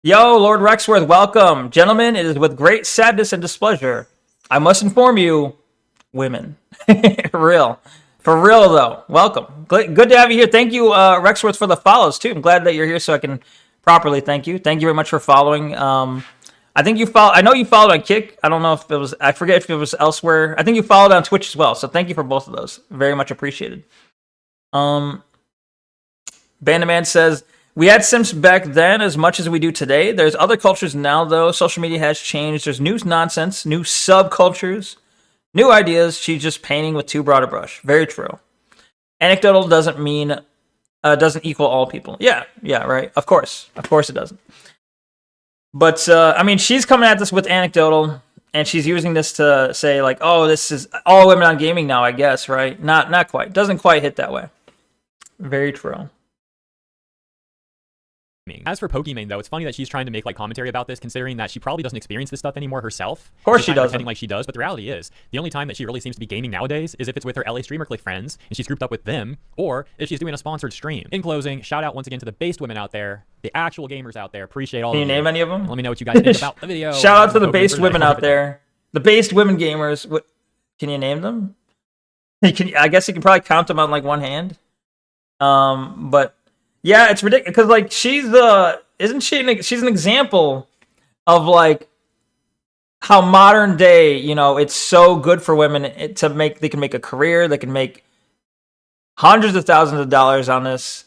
Yo, Lord Rexworth, welcome. Gentlemen, it is with great sadness and displeasure I must inform you, women. For real, though. Welcome. Good to have you here. Thank you, Rexworth, for the follows, too. I'm glad that you're here so I can properly thank you. Thank you very much for following. I know you followed on Kick. I don't know if it was, I forget if it was elsewhere. I think you followed on Twitch as well. So thank you for both of those. Very much appreciated. Bandaman says, we had Sims back then as much as we do today. There's other cultures now, though. Social media has changed. There's new nonsense, new subcultures, new ideas. She's just painting with too broad a brush. Very true. Anecdotal doesn't equal all people. Yeah, right. Of course it doesn't. But I mean, she's coming at this with anecdotal, and she's using this to say like, "Oh, this is all women on gaming now." I guess, right? Not quite. Doesn't quite hit that way. Very true. As for Pokimane, though, it's funny that she's trying to make like commentary about this, considering that she probably doesn't experience this stuff anymore herself. Of course she's she doesn't. pretending like she does, but the reality is, the only time that she really seems to be gaming nowadays is if it's with her LA streamer click friends and she's grouped up with them, or if she's doing a sponsored stream. In closing, shout out once again to the based women out there, the actual gamers out there. Appreciate all. Can you name any of them? Let me know what you guys think about the video. Shout out to the based women out there, the based women gamers. What can you name them? I guess you can probably count them on like one hand. But yeah, it's ridiculous because like she's isn't she? She's an example of like how modern day, you know, it's so good for women to make. They can make a career. They can make hundreds of thousands of dollars on this,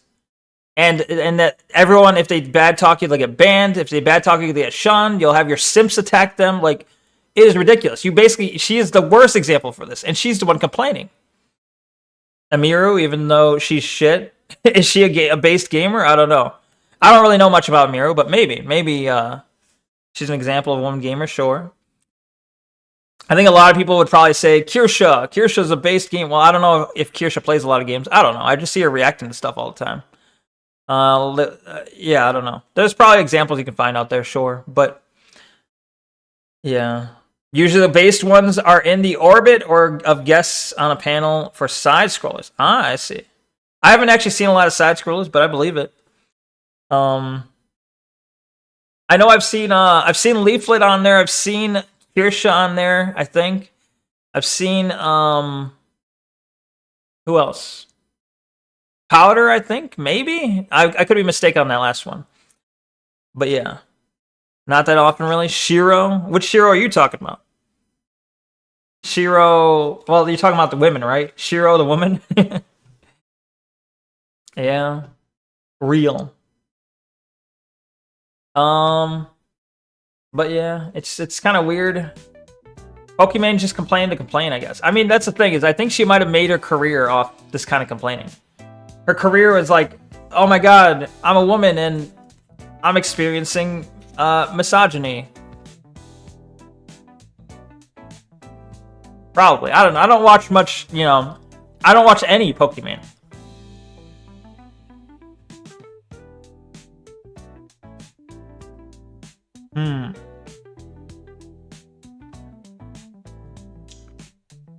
and that everyone, if they bad talk you, they'll get banned. If they bad talk you, they get shunned. You'll have your simps attack them. Like, it is ridiculous. She is the worst example for this, and she's the one complaining. Amiru, even though she's shit, is she a based gamer? I don't know. I don't really know much about Amiru, but maybe she's an example of a woman gamer. Sure. I think a lot of people would probably say Kirsha. Kirsha's a based game. Well, I don't know if Kirsha plays a lot of games. I don't know. I just see her reacting to stuff all the time. Yeah, I don't know. There's probably examples you can find out there, sure, but yeah. Usually the based ones are in the orbit or of guests on a panel for side scrollers. Ah, I see. I haven't actually seen a lot of side scrollers, but I believe it. I know I've seen Leaflet on there. I've seen Kirsha on there, I think. I've seen who else? Powder, I think, maybe. I could be mistaken on that last one. But yeah. Not that often, really. Shiro. Which Shiro are you talking about? Shiro. Well, you're talking about the women, right? Shiro, the woman. Yeah. Real. But yeah, it's kind of weird. Pokimane just complained to complain, I guess. I mean, that's the thing, is I think she might have made her career off this kind of complaining. Her career was like, oh my god, I'm a woman and I'm experiencing misogyny. Probably. I don't know. I don't watch much, you know. I don't watch any Pokimane.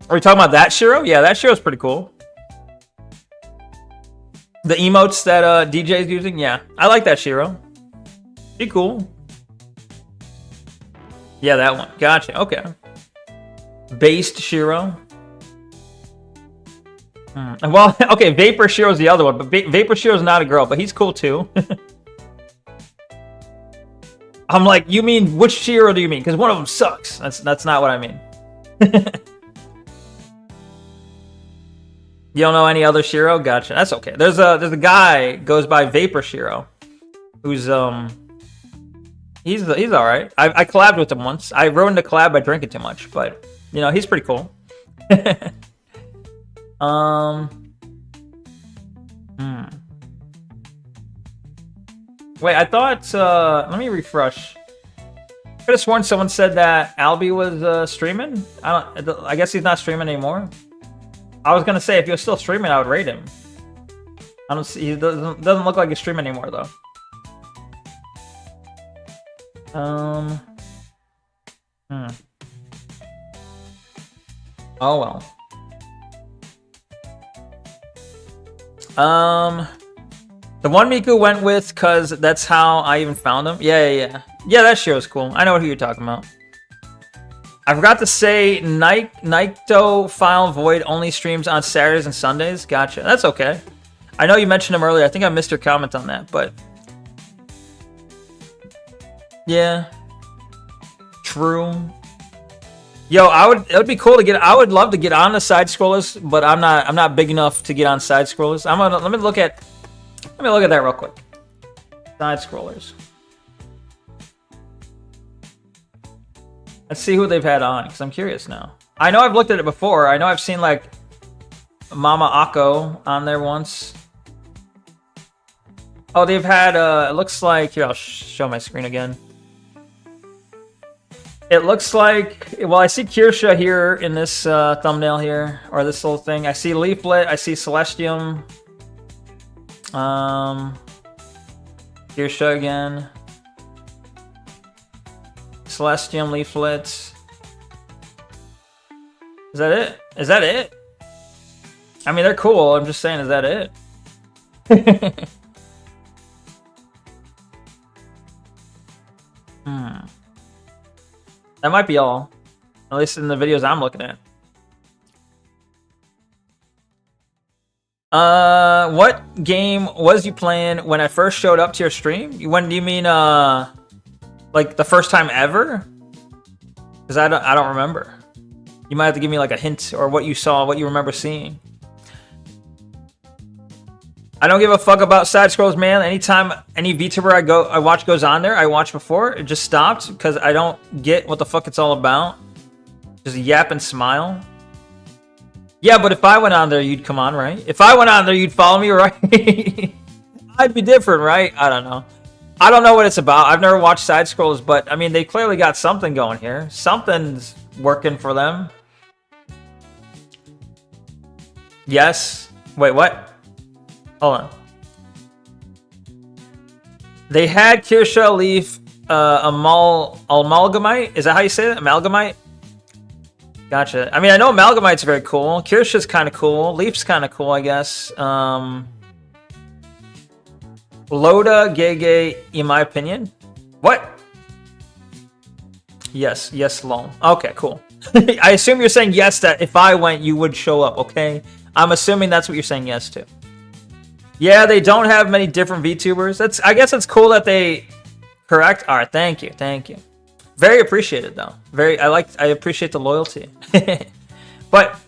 Are we talking about that Shiro? Yeah, that Shiro's pretty cool. The emotes that DJ's using? Yeah, I like that Shiro. Be cool. Yeah, that one. Gotcha. Okay. Based Shiro. Well, okay, Vapor Shiro's the other one, but Vapor Shiro's not a girl, but he's cool too. I'm like, you mean, which Shiro do you mean? Because one of them sucks. That's not what I mean. You don't know any other Shiro? Gotcha. That's okay. There's a guy goes by Vapor Shiro, who's he's all right. I collabed with him once. I ruined the collab by drinking too much, but you know, he's pretty cool. Wait, I thought, let me refresh. I could have sworn someone said that Albie was streaming. I guess he's not streaming anymore. I was gonna say, if he was still streaming, I would rate him. I don't see, he doesn't look like he's streaming anymore though. Oh well. The one Miku went with, cause that's how I even found him. Yeah, that show's cool. I know who you're talking about. I forgot to say, Nikto File Void only streams on Saturdays and Sundays. Gotcha. That's okay. I know you mentioned him earlier. I think I missed your comment on that, but yeah, true. Yo, it would be cool to get. I would love to get on the side scrollers, but I'm not big enough to get on side scrollers. Let me look at that real quick. Side scrollers. Let's see who they've had on, because I'm curious now. I know I've looked at it before. I know I've seen like Mama Akko on there once. Oh, they've had it looks like, here, I'll show my screen again. It looks like, well, I see Kirsha here in this thumbnail here, or this little thing. I see Leaflet, I see Celestium. Kirsha again. Celestium, Leaflet. Is that it? Is that it? I mean, they're cool. I'm just saying, is that it? That might be all. At least in the videos I'm looking at. What game was you playing when I first showed up to your stream? When do you mean, like the first time ever? Because I don't remember. You might have to give me like a hint or what you saw, what you remember seeing. I don't give a fuck about side scrolls, man. Anytime any VTuber I watch goes on there, I watched before. It just stopped because I don't get what the fuck it's all about. Just yap and smile. Yeah, but if I went on there, you'd come on, right? If I went on there, you'd follow me, right? I'd be different, right? I don't know. I don't know what it's about. I've never watched side scrolls, but I mean, they clearly got something going here. Something's working for them. Yes. Wait, what? Hold on. They had Kirsha, Leaf, Amalgamite. Is that how you say it? Amalgamite? Gotcha. I mean, I know Amalgamite's very cool. Kirsha's kind of cool. Leaf's kind of cool, I guess. Loda, Gege, in my opinion. What? Yes. Yes, lol. Okay, cool. I assume you're saying yes, that if I went, you would show up, okay? I'm assuming that's what you're saying yes to. Yeah, they don't have many different VTubers. I guess it's cool that they correct. All right, thank you. Very appreciated though. I appreciate the loyalty. But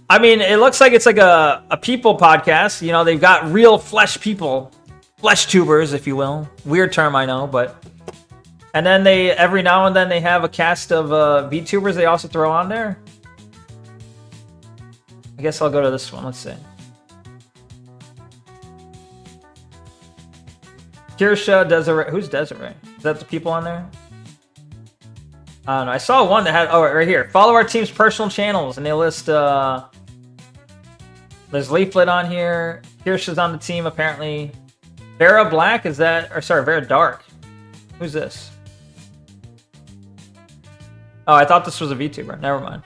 I mean, it looks like it's like a people podcast. You know, they've got real flesh people, flesh tubers, if you will. Weird term, I know, but. And then every now and then they have a cast of VTubers they also throw on there. I guess I'll go to this one. Let's see. Kirsha, Desiree. Who's Desiree? Is that the people on there? I don't know. I saw one that had... Oh, right here. Follow our team's personal channels. And they list... There's Leaflet on here. Kirsha's on the team, apparently. Vera Black, is that... Or sorry, Vera Dark. Who's this? Oh, I thought this was a VTuber. Never mind.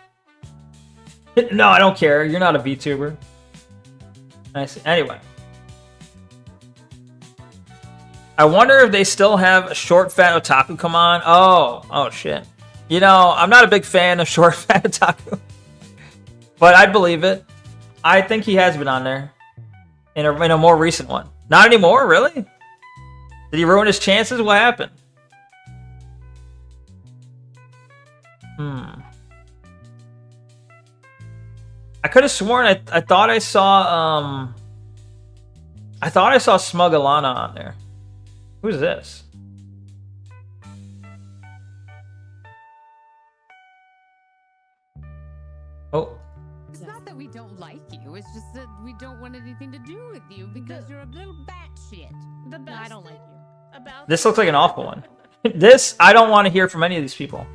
No, I don't care. You're not a VTuber. I see. Anyway. I wonder if they still have a short fat otaku come on. Oh shit. You know, I'm not a big fan of short fat otaku, but I'd believe it. I think he has been on there in a more recent one. Not anymore, really? Did he ruin his chances? What happened? I could have sworn I thought I saw Smug Alana on there. Who's this? Oh. It's not that we don't like you. It's just that we don't want anything to do with you because you're a little batshit. The best I don't like you. About This looks like an awful one. This, I don't want to hear from any of these people.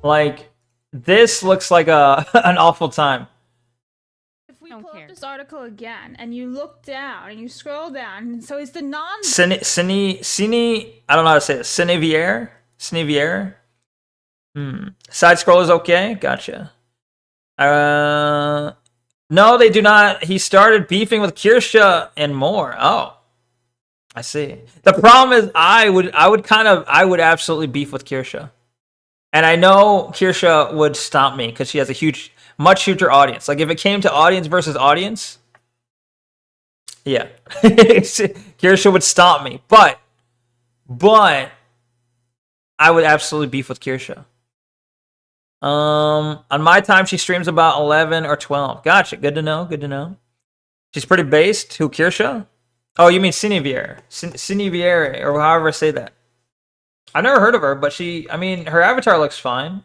Like, this looks like an awful time. If we pull up this article again and you look down and you scroll down, so it's the non Cine, I don't know how to say this. Cineviere? Side scroll is okay. Gotcha. No, they do not. He started beefing with Kirsha and more. Oh, I see. The problem is I would absolutely beef with Kirsha. And I know Kirsha would stomp me because she has a much huger audience. Like if it came to audience versus audience, yeah, Kirsha would stomp me. But I would absolutely beef with Kirsha. On my time, she streams about 11 or 12. Gotcha. Good to know. She's pretty based. Who, Kirsha? Oh, you mean Cineviere, or however I say that. I've never heard of her, but her avatar looks fine.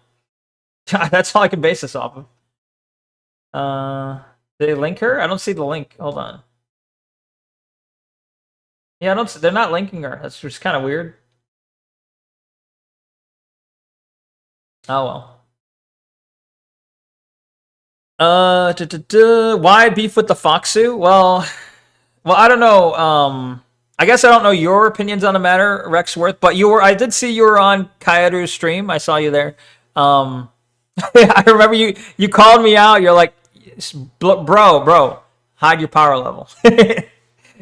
That's all I can base this off of. Did they link her? I don't see the link. Hold on. Yeah, they're not linking her. That's just kind of weird. Oh well. Why beef with the Foxu? Well, I don't know. I guess I don't know your opinions on the matter, Rexworth. But I did see you were on Kaeru's stream. I saw you there. I remember you called me out. You're like, bro, hide your power level.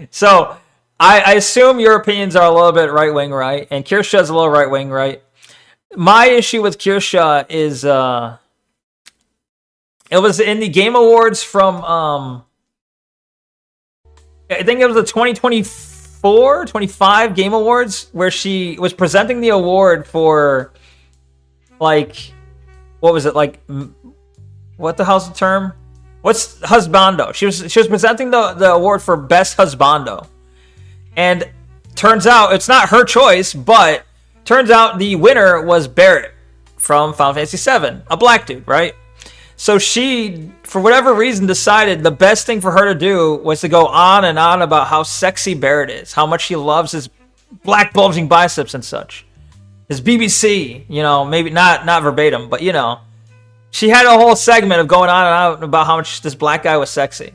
So I assume your opinions are a little bit right wing, right? And Kirsha's a little right wing, right? My issue with Kirsha is it was in the Game Awards from I think it was the 2024, 25 Game Awards where she was presenting the award for like what was it like? What the hell's the term? What's husbando? She was presenting the award for best husbando, and turns out it's not her choice, but turns out the winner was Barrett from Final Fantasy VII, a black dude, right? So she, for whatever reason, decided the best thing for her to do was to go on and on about how sexy Barrett is, how much she loves his black bulging biceps and such. His BBC, you know, maybe not verbatim, but you know, she had a whole segment of going on and on about how much this black guy was sexy.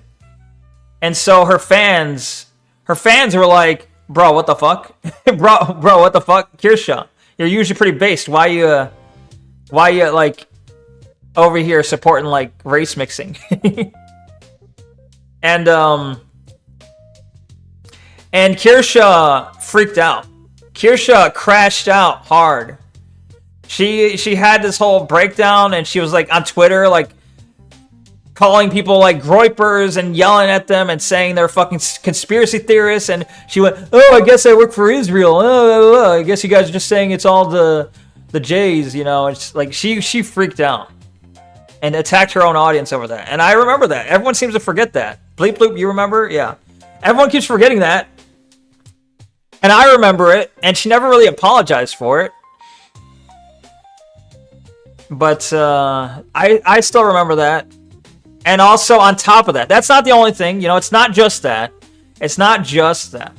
And so her fans were like, bro, what the fuck? bro, what the fuck? Kirsha, you're usually pretty based. Why you like over here supporting like race mixing? And Kirsha freaked out. Kirsha crashed out hard. She had this whole breakdown, and she was like on Twitter, like calling people like groypers and yelling at them and saying they're fucking conspiracy theorists. And she went, "Oh, I guess I work for Israel. Oh, I guess you guys are just saying it's all the Jays, you know." It's like she freaked out and attacked her own audience over that. And I remember that. Everyone seems to forget that. Bleep bloop, you remember? Yeah. Everyone keeps forgetting that. And I remember it, and she never really apologized for it. But I still remember that. And also on top of that, that's not the only thing. You know, it's not just that. It's not just that.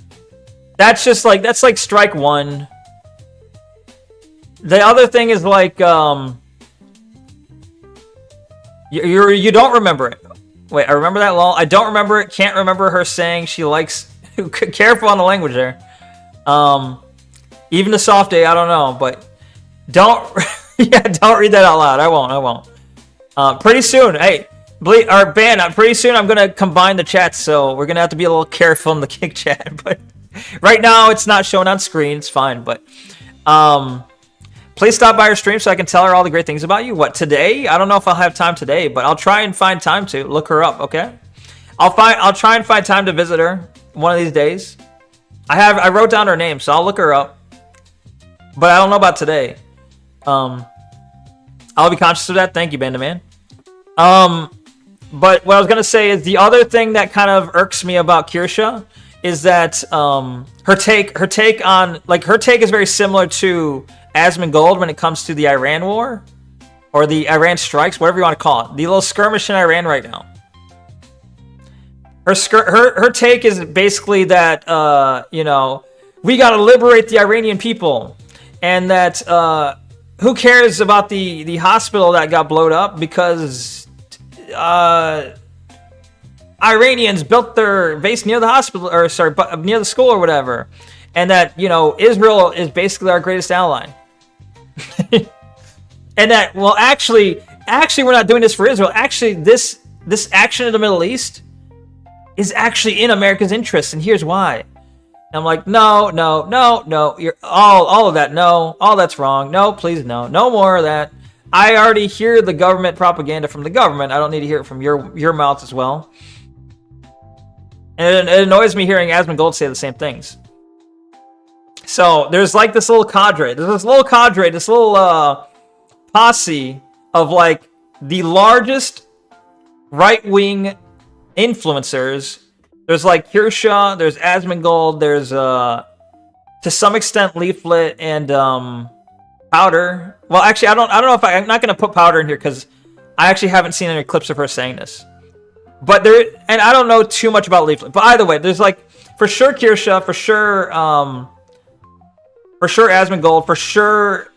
That's like strike one. The other thing is like you don't remember it. Wait, I remember that, lol. I don't remember it. Can't remember her saying she likes. Careful on the language there. Even the soft A, I don't know, but don't. Yeah, don't read that out loud. I won't. Pretty soon, hey, Ben. Pretty soon I'm gonna combine the chats, so we're gonna have to be a little careful in the kick chat. But right now it's not shown on screen. It's fine. But please stop by our stream so I can tell her all the great things about you. What, today? I don't know if I'll have time today, but I'll try and find time to look her up. Okay, I'll try and find time to visit her one of these days. I wrote down her name, so I'll look her up. But I don't know about today. I'll be conscious of that. Thank you, Bandaman. But what I was gonna say is the other thing that kind of irks me about Kirsha is that her take on, like, her take is very similar to Asmongold when it comes to the Iran war or the Iran strikes, whatever you want to call it, the little skirmish in Iran right now. Her take is basically that you know, we gotta liberate the Iranian people, and that who cares about the hospital that got blown up because Iranians built their base near the hospital, or sorry, near the school or whatever, and that, you know, Israel is basically our greatest ally. And that, well, actually we're not doing this for Israel. Actually, this action in the Middle East is actually in America's interest, and here's why. And I'm like, no, you're all of that, no, all that's wrong, no, please, no more of that. I already hear the government propaganda from the government. I don't need to hear it from your mouth as well. And it annoys me hearing Asmongold say the same things. So there's like this little cadre, this little posse of like the largest right-wing influencers. There's like Kirsha, there's Asmongold, there's to some extent Leaflet and Powder. Well, actually, I don't know if I'm not gonna put Powder in here because I actually haven't seen any clips of her saying this. But and I don't know too much about Leaflet. But either way, there's like for sure Kirsha, for sure Asmongold, for sure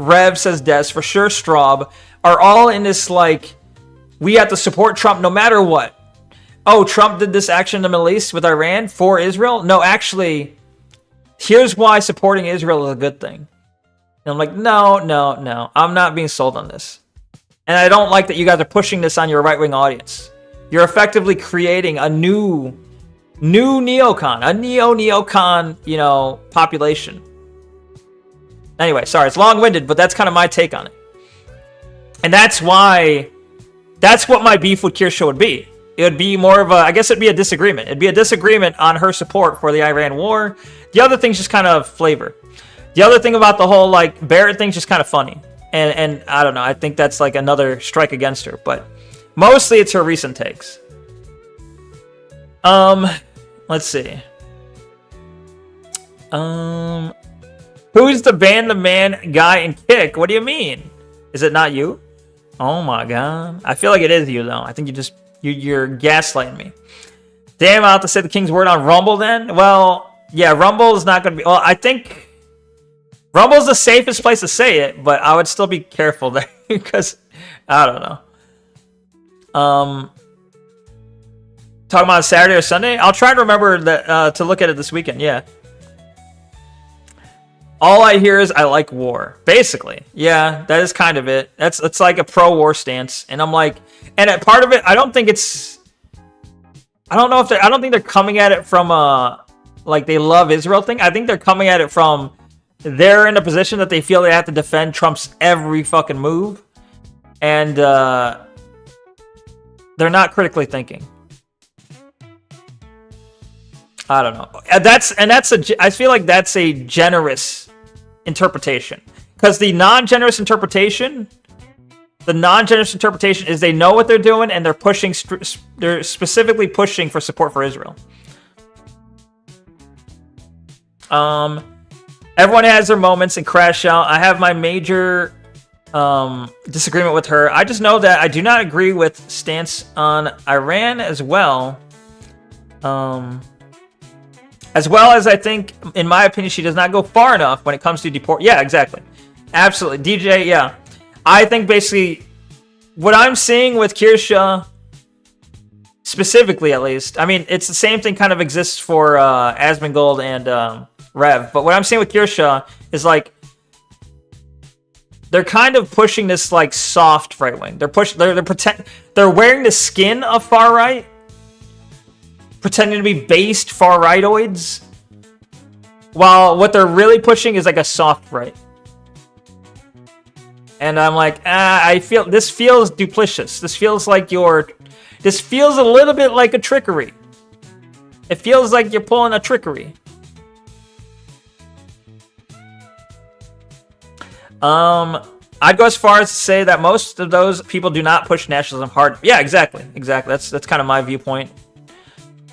Rev says Des, for sure Straub, are all in this, like, we have to support Trump no matter what. Oh, Trump did this action in the Middle East with Iran for Israel? No, actually, here's why supporting Israel is a good thing. And I'm like, no. I'm not being sold on this. And I don't like that you guys are pushing this on your right-wing audience. You're effectively creating a new neocon, a neocon, you know, population. Anyway, sorry, it's long-winded, but that's kind of my take on it. And that's what my beef with Kirsha would be. It would be more of a, I guess it'd be a disagreement. It'd be a disagreement on her support for the Iran war. The other thing's just kind of flavor. The other thing about the whole, like, Barrett thing's just kind of funny. And I don't know, I think that's like another strike against her. But mostly it's her recent takes. Let's see. Who's the man guy in Kick? What do you mean? Is it not you? Oh my god. I feel like it is you, though. I think you're gaslighting me. Damn, I'll have to say the king's word on Rumble then? Well, yeah, Rumble is not going to be... Well, I think Rumble's the safest place to say it, but I would still be careful there because I don't know. Talking about Saturday or Sunday? I'll try to remember that to look at it this weekend, yeah. All I hear is I like war. Basically. Yeah, that is kind of it. It's like a pro-war stance. And I'm like, and part of it, I don't think they're coming at it from like they love Israel thing. I think they're coming at it from they're in a position that they feel they have to defend Trump's every fucking move. And they're not critically thinking. I don't know. I feel like that's a generous interpretation, because the non-generous interpretation is they know what they're doing and they're pushing. They're specifically pushing for support for Israel. Everyone has their moments and crash out. I have my major disagreement with her. I just know that I do not agree with stance on Iran as well. As well as I think, in my opinion, she does not go far enough when it comes to deport. Yeah, exactly. Absolutely. DJ, yeah. I think basically what I'm seeing with Kirsha, specifically at least, I mean, it's the same thing kind of exists for Asmongold and Rev. But what I'm seeing with Kirsha is like, they're kind of pushing this like soft right wing. They're wearing the skin of far right, pretending to be based far rightoids, while what they're really pushing is like a soft right. And I'm like, this feels duplicitous. This feels a little bit like a trickery. It feels like you're pulling a trickery. I'd go as far as to say that most of those people do not push nationalism hard. Yeah, exactly. That's kind of my viewpoint.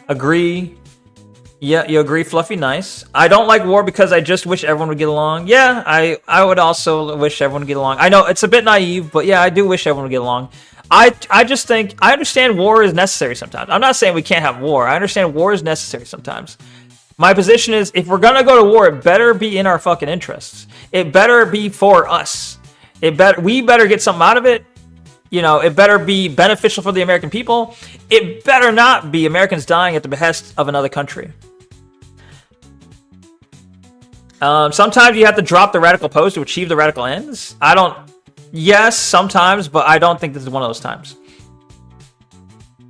Agree. Yeah, you agree, Fluffy. Nice. I don't like war because I just wish everyone would get along. Yeah, I would also wish everyone would get along. I know it's a bit naive, but yeah, I do wish everyone would get along. I just think, I understand war is necessary sometimes. I'm not saying we can't have war. I understand war is necessary sometimes. My position is, if we're gonna go to war, it better be in our fucking interests. It better be for us. We better get something out of it. You know, it better be beneficial for the American people. It better not be Americans dying at the behest of another country. Sometimes you have to drop the radical pose to achieve the radical ends. Yes, sometimes, but I don't think this is one of those times.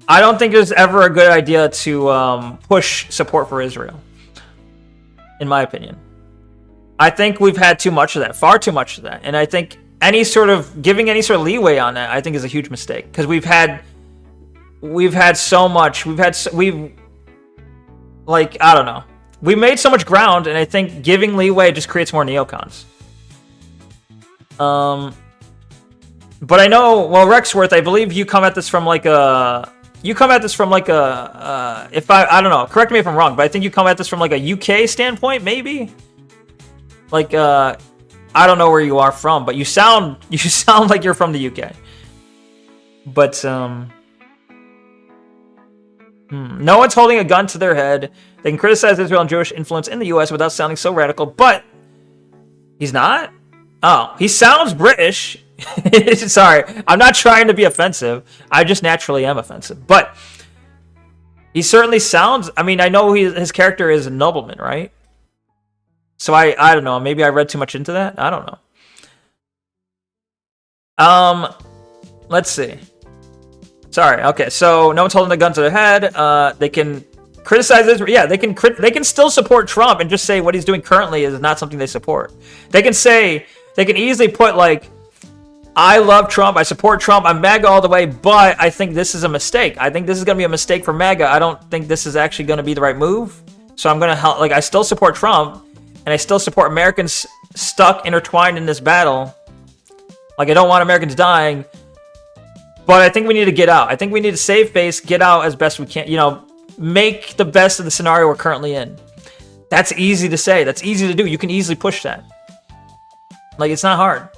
I don't think it's ever a good idea to push support for Israel, in my opinion. I think we've had too much of that, far too much of that. And I think giving any sort of leeway on that, I think is a huge mistake, because we've had so much, I don't know. We made so much ground, and I think giving leeway just creates more neocons. But I know, well, Rexworth, I believe you come at this from I don't know, correct me if I'm wrong, but I think you come at this from like a UK standpoint, maybe? Like, I don't know where you are from, but you sound like you're from the UK. But, no one's holding a gun to their head. They can criticize Israel and Jewish influence in the US without sounding so radical, but he's not? Oh, he sounds British. Sorry, I'm not trying to be offensive. I just naturally am offensive. But he certainly sounds... I mean, I know his character is a nobleman, right? So I don't know. Maybe I read too much into that. I don't know. Let's see. Sorry. Okay, so no one's holding a gun to their head. They can criticize Israel. Yeah, they can still support Trump and just say what he's doing currently is not something they support. They can easily put like, I love Trump, I support Trump, I'm MAGA all the way, but I think this is a mistake. I think this is going to be a mistake for MAGA. I don't think this is actually going to be the right move. So I'm going to help. Like, I still support Trump, and I still support Americans stuck, intertwined in this battle. Like, I don't want Americans dying, but I think we need to get out. I think we need to save face, get out as best we can. You know, make the best of the scenario we're currently in. That's easy to say. That's easy to do. You can easily push that. Like, it's not hard.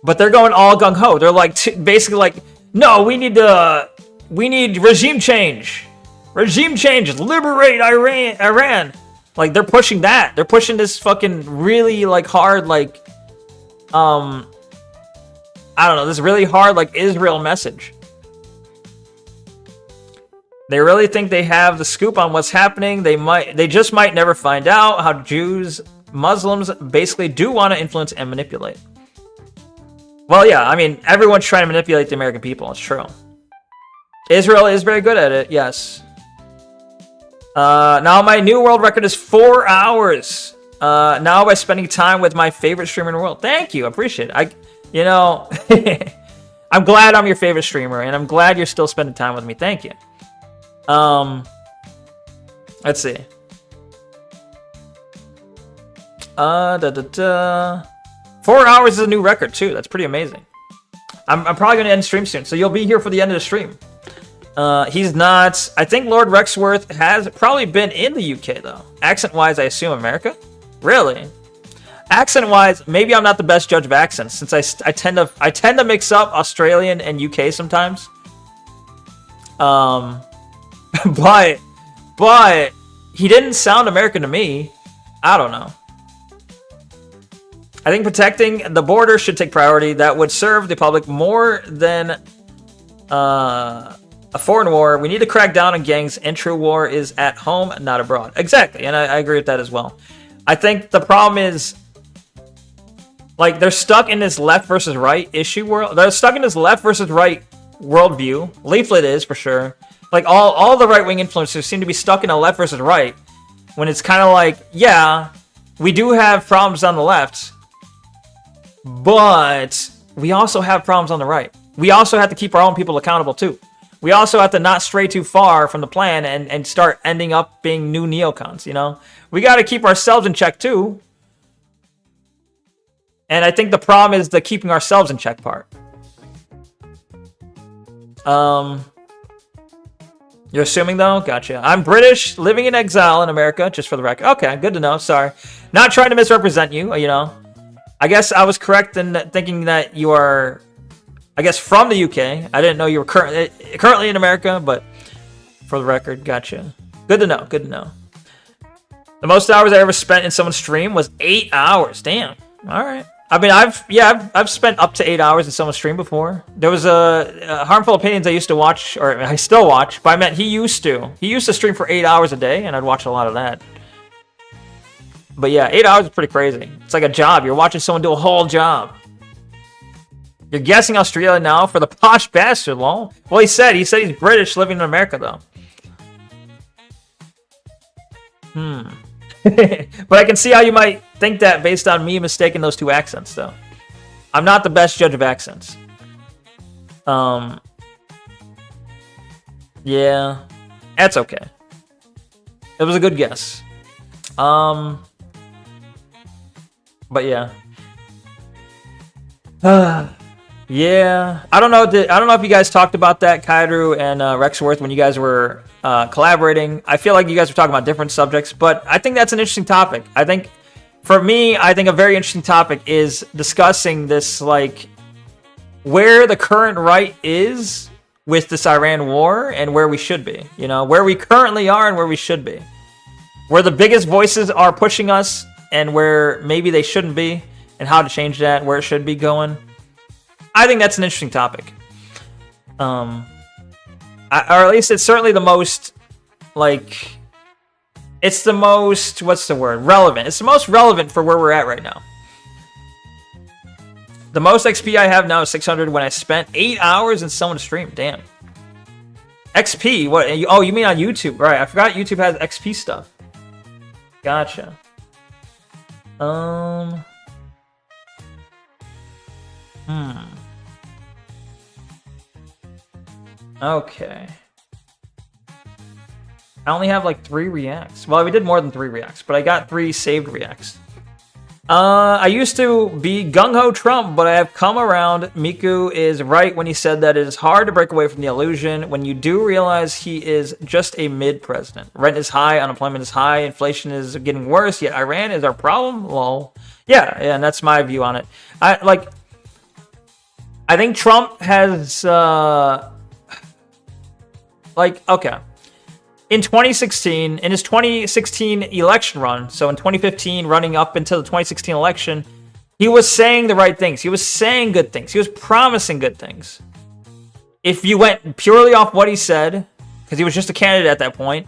But they're going all gung-ho. They're like, basically like, no, we need regime change. Regime change. Liberate Iran. Like, they're pushing that. They're pushing this fucking really, like, hard, like, I don't know, this really hard, like, Israel message. They really think they have the scoop on what's happening. They just might never find out how Jews, Muslims basically do want to influence and manipulate. Well, yeah, I mean, everyone's trying to manipulate the American people. It's true. Israel is very good at it, yes. Now my new world record is 4 hours. Now by spending time with my favorite streamer in the world. Thank you, I appreciate it. You know, I'm glad I'm your favorite streamer, and I'm glad you're still spending time with me. Thank you. Let's see. 4 hours is a new record too. That's pretty amazing. I'm probably going to end stream soon, so you'll be here for the end of the stream. He's not... I think Lord Rexworth has probably been in the UK, though. Accent-wise, I assume America? Really? Accent-wise, maybe I'm not the best judge of accents, since I tend to mix up Australian and UK sometimes. But he didn't sound American to me. I don't know. I think protecting the border should take priority. That would serve the public more than a foreign war. We need to crack down on gangs, and true war is at home, not abroad. Exactly, and I agree with that as well. I think the problem is, like, they're stuck in this left versus right issue world. They're stuck in this left versus right worldview. Leaflet is, for sure. Like, all the right-wing influencers seem to be stuck in a left versus right, when it's kind of like, yeah, we do have problems on the left, but we also have problems on the right. We also have to keep our own people accountable, too. We also have to not stray too far from the plan and start ending up being new neocons, you know? We got to keep ourselves in check, too. And I think the problem is the keeping ourselves in check part. You're assuming, though? Gotcha. I'm British, living in exile in America, just for the record. Okay, good to know. Sorry. Not trying to misrepresent you, you know? I guess I was correct in thinking that you are, I guess, from the UK. I didn't know you were currently in America, but for the record, gotcha. Good to know, good to know. The most hours I ever spent in someone's stream was 8 hours. Damn. All right. I mean, I've spent up to 8 hours in someone's stream before. There was a Harmful Opinions I used to watch, or I still watch, but I meant he used to stream for 8 hours a day, and I'd watch a lot of that. But yeah, 8 hours is pretty crazy. It's like a job. You're watching someone do a whole job. You're guessing Australia now for the posh bastard, lol. Well, he said he's British, living in America, though. But I can see how you might think that based on me mistaking those two accents, though. I'm not the best judge of accents. Yeah, that's okay. It was a good guess. But yeah. Yeah. I don't know if you guys talked about that, Kaidru and Rexworth, when you guys were collaborating. I feel like you guys were talking about different subjects, but I think that's an interesting topic. I think, for me, I think a very interesting topic is discussing this, like, where the current right is with this Iran war and where we should be. You know, where we currently are and where we should be. Where the biggest voices are pushing us and where maybe they shouldn't be. and how to change that, where it should be going. I think that's an interesting topic. Or at least it's certainly the most, like, it's the most, what's the word? Relevant. It's the most relevant for where we're at right now. The most XP I have now is 600 when I spent 8 hours in someone's stream. Damn. XP? What? Oh, you mean on YouTube? Right, I forgot YouTube has XP stuff. Gotcha. Okay. I only have like 3 reacts. Well, we did more than 3 reacts, but I got 3 saved reacts. I used to be gung-ho Trump, but I have come around. Miku is right when he said that it is hard to break away from the illusion when you do realize he is just a mid-president. Rent is high, unemployment is high, inflation is getting worse, yet Iran is our problem? Lol. Yeah, and that's my view on it. I think Trump has, okay. In 2016, in his 2016 election run, so in 2015, running up until the 2016 election, he was saying the right things. He was saying good things. He was promising good things. If you went purely off what he said, because he was just a candidate at that point,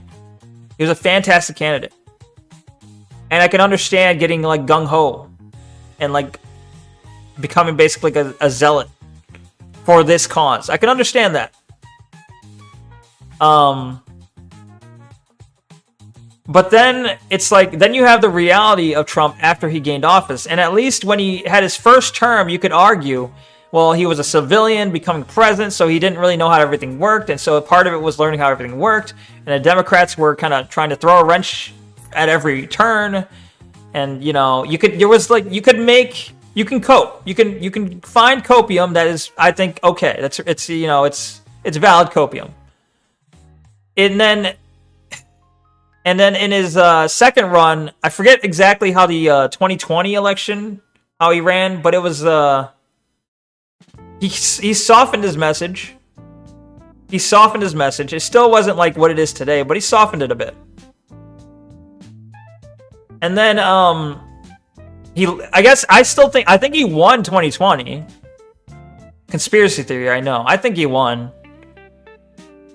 he was a fantastic candidate. And I can understand getting like gung-ho and like becoming basically like a zealot for this cause. I can understand that. But then it's like, then you have the reality of Trump after he gained office. And at least when he had his first term, you could argue, well, he was a civilian becoming president, so he didn't really know how everything worked. And so part of it was learning how everything worked. And the Democrats were kind of trying to throw a wrench at every turn. And, you know, you can cope. You can find copium that is, I think, okay. It's valid copium. And then in his second run, I forget exactly how the 2020 election, how he ran, but it was, he softened his message. He softened his message. It still wasn't like what it is today, but he softened it a bit. And then, I think he won 2020. Conspiracy theory, I know. I think he won.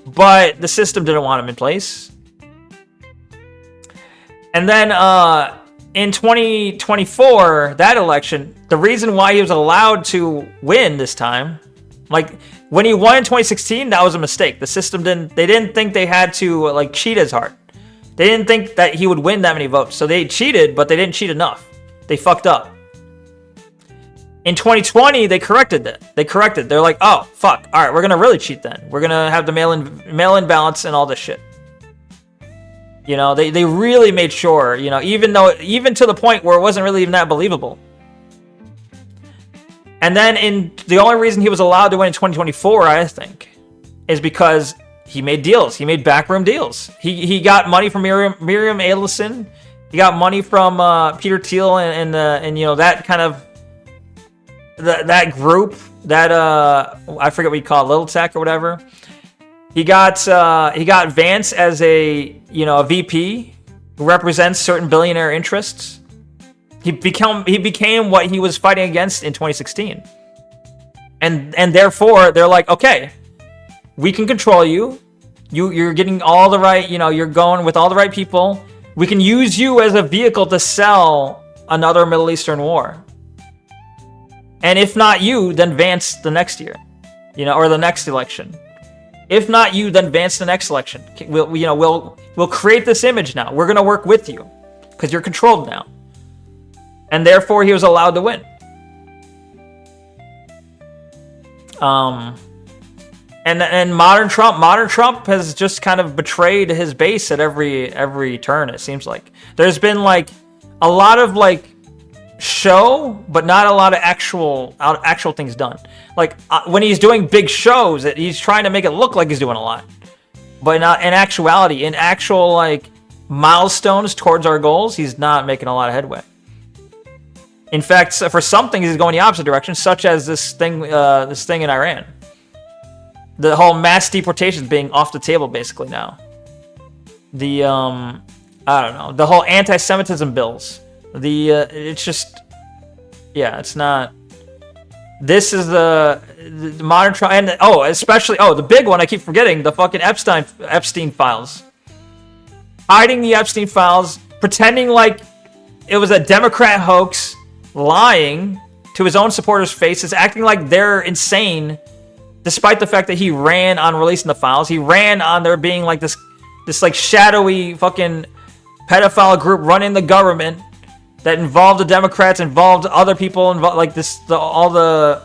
But the system didn't want him in place. And then in 2024, that election, the reason why he was allowed to win this time, like when he won in 2016, that was a mistake. The system didn't think they had to like cheat as hard. They didn't think that he would win that many votes. So they cheated, but they didn't cheat enough. They fucked up. In 2020, they corrected that. They're like, oh, fuck. All right, we're going to really cheat then. We're going to have the mail-in ballots and all this shit. You know, they really made sure, you know, even to the point where it wasn't really even that believable. And then the only reason he was allowed to win in 2024, I think, is because he made deals. He made backroom deals. He got money from Miriam Adelson. He got money from Peter Thiel and you know, that kind of that group that I forget what you call it, Little Tech or whatever. He got Vance as a VP who represents certain billionaire interests. He became what he was fighting against in 2016. And therefore they're like, okay, we can control you. You're getting all the right, you're going with all the right people. We can use you as a vehicle to sell another Middle Eastern war. And if not you, then Vance the next year, or the next election. If not you, then Vance the next election. We'll create this image now. We're gonna work with you because you're controlled now, and therefore he was allowed to win. And modern Trump has just kind of betrayed his base at every turn. It seems like there's been like a lot of like show, but not a lot of actual things done. Like when he's doing big shows, he's trying to make it look like he's doing a lot, but not in actuality. In actual like milestones towards our goals, he's not making a lot of headway. In fact, for some things, he's going the opposite direction, such as this thing in Iran. The whole mass deportations being off the table basically now. The I don't know, the whole anti-Semitism bills. It's just Yeah, it's not. This is the modern trial, and especially the big one I keep forgetting, the fucking Epstein files. Hiding the Epstein files, pretending like it was a Democrat hoax, lying to his own supporters' faces, acting like they're insane, despite the fact that he ran on releasing the files. He ran on there being like this like shadowy fucking pedophile group running the government that involved the Democrats, involved other people, involved like all the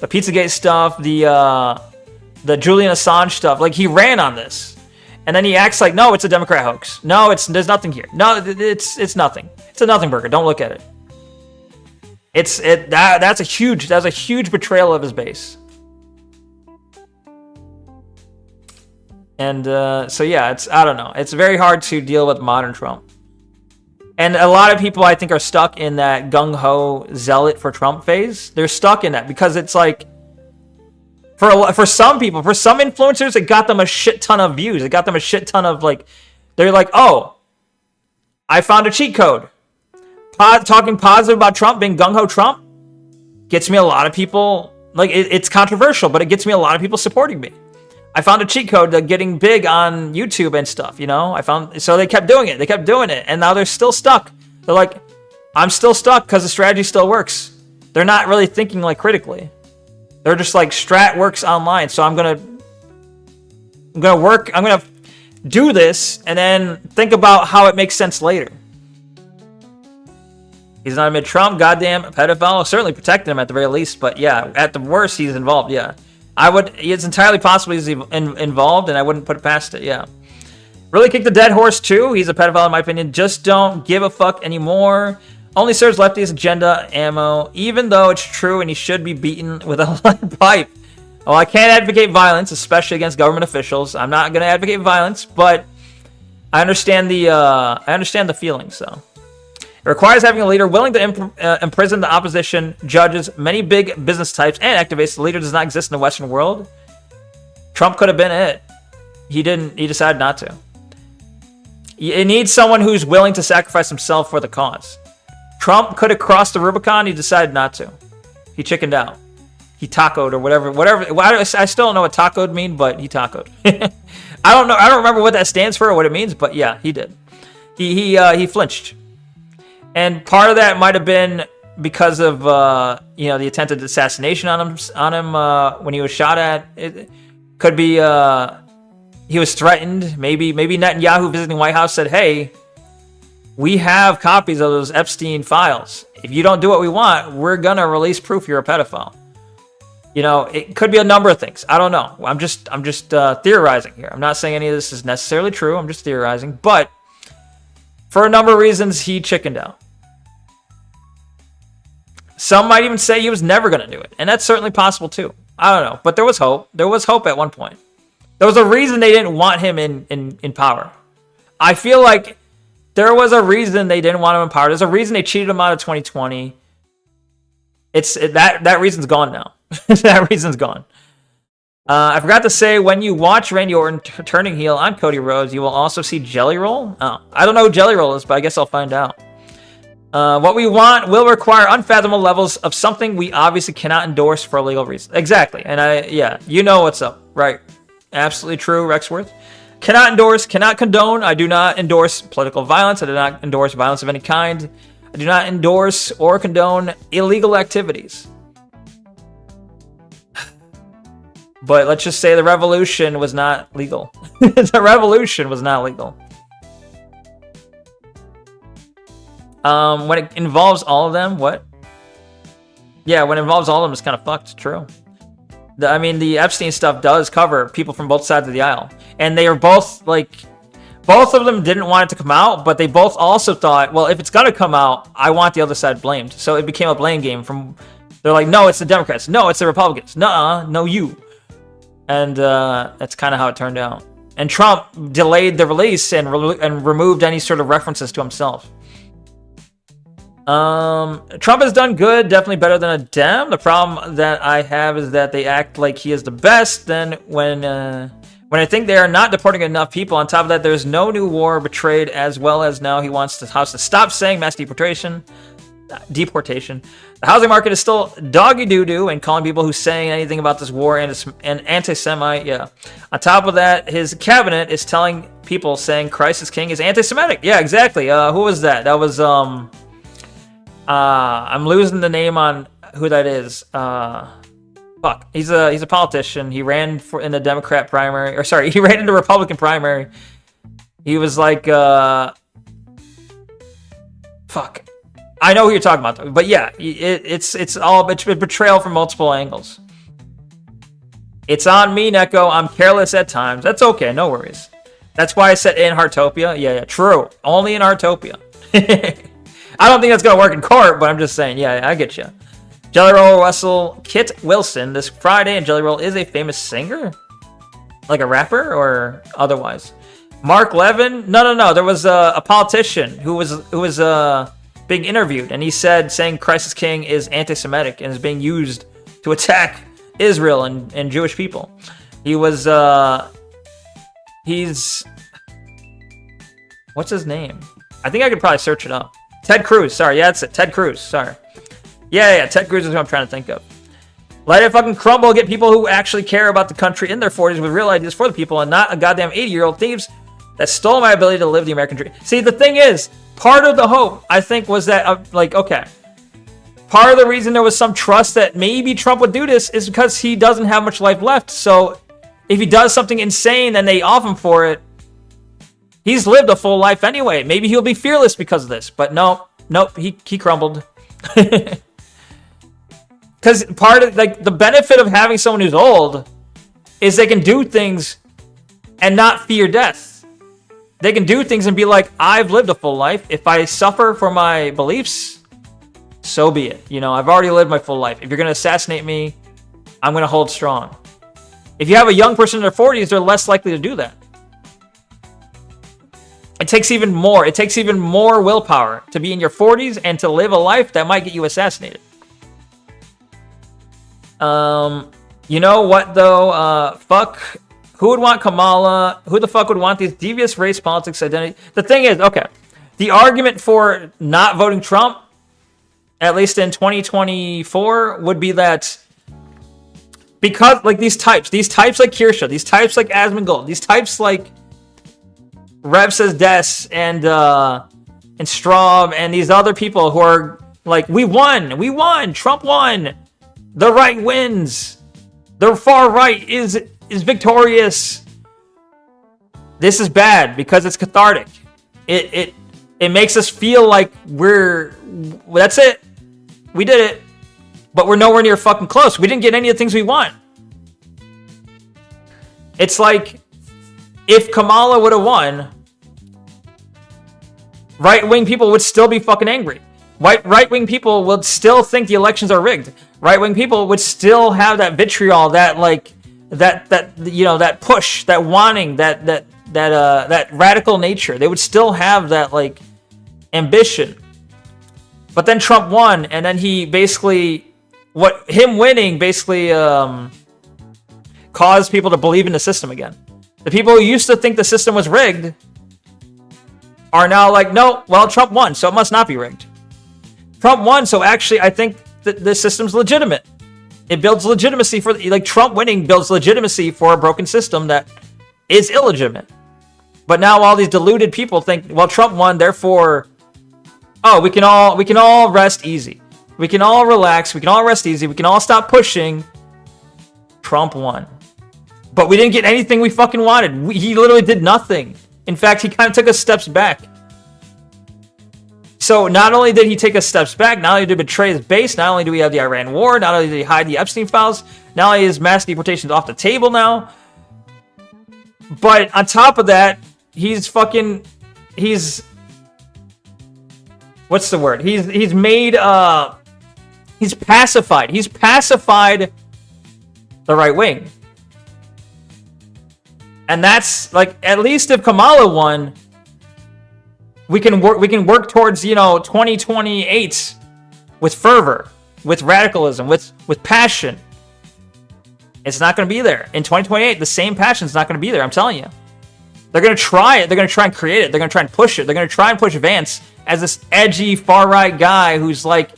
Pizzagate stuff, the Julian Assange stuff. Like, he ran on this, and then he acts like, no, it's a Democrat hoax. No, there's nothing here. No, it's nothing. It's a nothing burger. Don't look at it. That's a huge betrayal of his base. And so yeah, I don't know. It's very hard to deal with modern Trump. And a lot of people, I think, are stuck in that gung-ho zealot for Trump phase. They're stuck in that because it's like, for some people, for some influencers, it got them a shit ton of views. It got them a shit ton of, like, they're like, oh, I found a cheat code. Talking positive about Trump, being gung-ho Trump, gets me a lot of people, like, it's controversial, but it gets me a lot of people supporting me. I found a cheat code to getting big on YouTube and stuff, you know? So they kept doing it. And now they're still stuck. They're like, I'm still stuck because the strategy still works. They're not really thinking, like, critically. They're just like, strat works online, so I'm gonna do this and then think about how it makes sense later. He's not a mid-Trump, goddamn pedophile. I'll certainly protect him at the very least, but yeah, at the worst, he's involved, yeah. It's entirely possible he's involved, and I wouldn't put it past it, yeah. Really kick the dead horse, too. He's a pedophile, in my opinion. Just don't give a fuck anymore. Only serves lefties' agenda ammo, even though it's true and he should be beaten with a lead pipe. Oh, I can't advocate violence, especially against government officials. I'm not going to advocate violence, but I understand the feelings, so. It requires having a leader willing to imprison the opposition, judges, many big business types, and activists. The leader does not exist in the Western world. Trump could have been it. He didn't. He decided not to. It needs someone who's willing to sacrifice himself for the cause. Trump could have crossed the Rubicon. He decided not to. He chickened out. He tacoed or whatever. I still don't know what tacoed mean, but he tacoed. I don't know. I don't remember what that stands for or what it means, but yeah, he did. He flinched. And part of that might have been because of the attempted assassination on him when he was shot at. It could be he was threatened. Maybe Netanyahu visiting White House said, "Hey, we have copies of those Epstein files. If you don't do what we want, we're gonna release proof you're a pedophile." You know, it could be a number of things. I don't know. I'm just theorizing here. I'm not saying any of this is necessarily true. I'm just theorizing, but for a number of reasons, he chickened out. Some might even say he was never going to do it. And that's certainly possible too. I don't know. But there was hope. There was hope at one point. There was a reason they didn't want him in power. I feel like there was a reason they didn't want him in power. There's a reason they cheated him out of 2020. That reason's gone now. That reason's gone. I forgot to say, when you watch Randy Orton turning heel on Cody Rhodes, you will also see Jelly Roll. Oh, I don't know who Jelly Roll is, but I guess I'll find out. What we want will require unfathomable levels of something we obviously cannot endorse for legal reasons. Exactly. And you know what's up, right? Absolutely true, Rexworth. Cannot endorse, cannot condone. I do not endorse political violence. I do not endorse violence of any kind. I do not endorse or condone illegal activities. But let's just say the revolution was not legal. The revolution was not legal. When it involves all of them, what? Yeah, when it involves all of them, it's kind of fucked. True. The Epstein stuff does cover people from both sides of the aisle. And they are both, both of them didn't want it to come out, but they both also thought, well, if it's going to come out, I want the other side blamed. So it became a blame game they're like, no, it's the Democrats. No, it's the Republicans. Nuh-uh, no, you. And that's kind of how it turned out. And Trump delayed the release and removed any sort of references to himself. Trump has done good, definitely better than a Dem. The problem that I have is that they act like he is the best. Then when I think they are not deporting enough people, on top of that, there's no new war betrayed, as well as now he wants the House to stop saying mass deportation. deportation. The housing market is still doggy doo-doo, and calling people who saying anything about this war and anti-Semite. Yeah. On top of that, his cabinet is telling people saying Christ is King is anti-Semitic. Yeah, exactly. Who was that? That was I'm losing the name on who that is. Fuck. He's a politician. He ran in the Democrat primary, or sorry, he ran in the Republican primary. He was like fuck. I know who you're talking about, though. But yeah, it's all betrayal from multiple angles. It's on me, Neko. I'm careless at times. That's okay. No worries. That's why I said in Heartopia. Yeah, true. Only in Heartopia. I don't think that's gonna work in court, but I'm just saying. Yeah, I get you. Jelly Roll Russell Kit Wilson this Friday, and Jelly Roll is a famous singer, like a rapper or otherwise. Mark Levin. No. There was a politician who was being interviewed, and he saying Christ is King is anti-Semitic and is being used to attack Israel and Jewish people. He was he's what's his name? I think I could probably search it up. Ted Cruz. Sorry, yeah, that's it. Ted Cruz. Sorry. Yeah. Ted Cruz is who I'm trying to think of. Let it fucking crumble. Get people who actually care about the country in their 40s with real ideas for the people, and not a goddamn 80-year-old thieves that stole my ability to live the American dream. See, the thing is, part of the hope, I think, was that, okay, part of the reason there was some trust that maybe Trump would do this is because he doesn't have much life left. So if he does something insane and they off him for it, he's lived a full life anyway. Maybe he'll be fearless because of this. But nope, he crumbled. Because part of, the benefit of having someone who's old is they can do things and not fear death. They can do things and be like, I've lived a full life. If I suffer for my beliefs, so be it. I've already lived my full life. If you're going to assassinate me, I'm going to hold strong. If you have a young person in their 40s, they're less likely to do that. It takes even more willpower to be in your 40s and to live a life that might get you assassinated. You know what, though? Fuck. Who would want Kamala? Who the fuck would want these devious race politics identity? The thing is, okay, the argument for not voting Trump, at least in 2024, would be that because, these types like Kirsha, these types like Asmongold, these types like Rev Says Des and Straub and these other people who are like, we won, Trump won, the right wins, the far right is victorious. This is bad because it's cathartic. It makes us feel like that's it. We did it. But we're nowhere near fucking close. We didn't get any of the things we want. It's like if Kamala would have won, right-wing people would still be fucking angry. Right-wing people would still think the elections are rigged. Right-wing people would still have that vitriol, that push, that wanting, that radical nature. They would still have that ambition. But then Trump won, and then he basically, him winning basically caused people to believe in the system again. The people who used to think the system was rigged are now like, no, well, Trump won, so it must not be rigged. Trump won, so actually I think that the system's legitimate. It builds legitimacy for, Trump winning builds legitimacy for a broken system that is illegitimate. But now all these deluded people think, well, Trump won, therefore, we can all rest easy. We can all relax. We can all rest easy. We can all stop pushing. Trump won. But we didn't get anything we fucking wanted. He literally did nothing. In fact, he kind of took us steps back. So not only did he take us steps back, not only did he betray his base, not only do we have the Iran war, not only did he hide the Epstein files, not only is mass deportations off the table now, but on top of that, he's what's the word? He's pacified. He's pacified the right wing. And that's at least if Kamala won, we can work towards 2028 with fervor, with radicalism, with passion. It's not going to be there in 2028. The same passion's not going to be there. I'm telling you. They're going to try it. They're going to try and create it. They're going to try and push it. They're going to try and push Vance as this edgy far-right guy who's like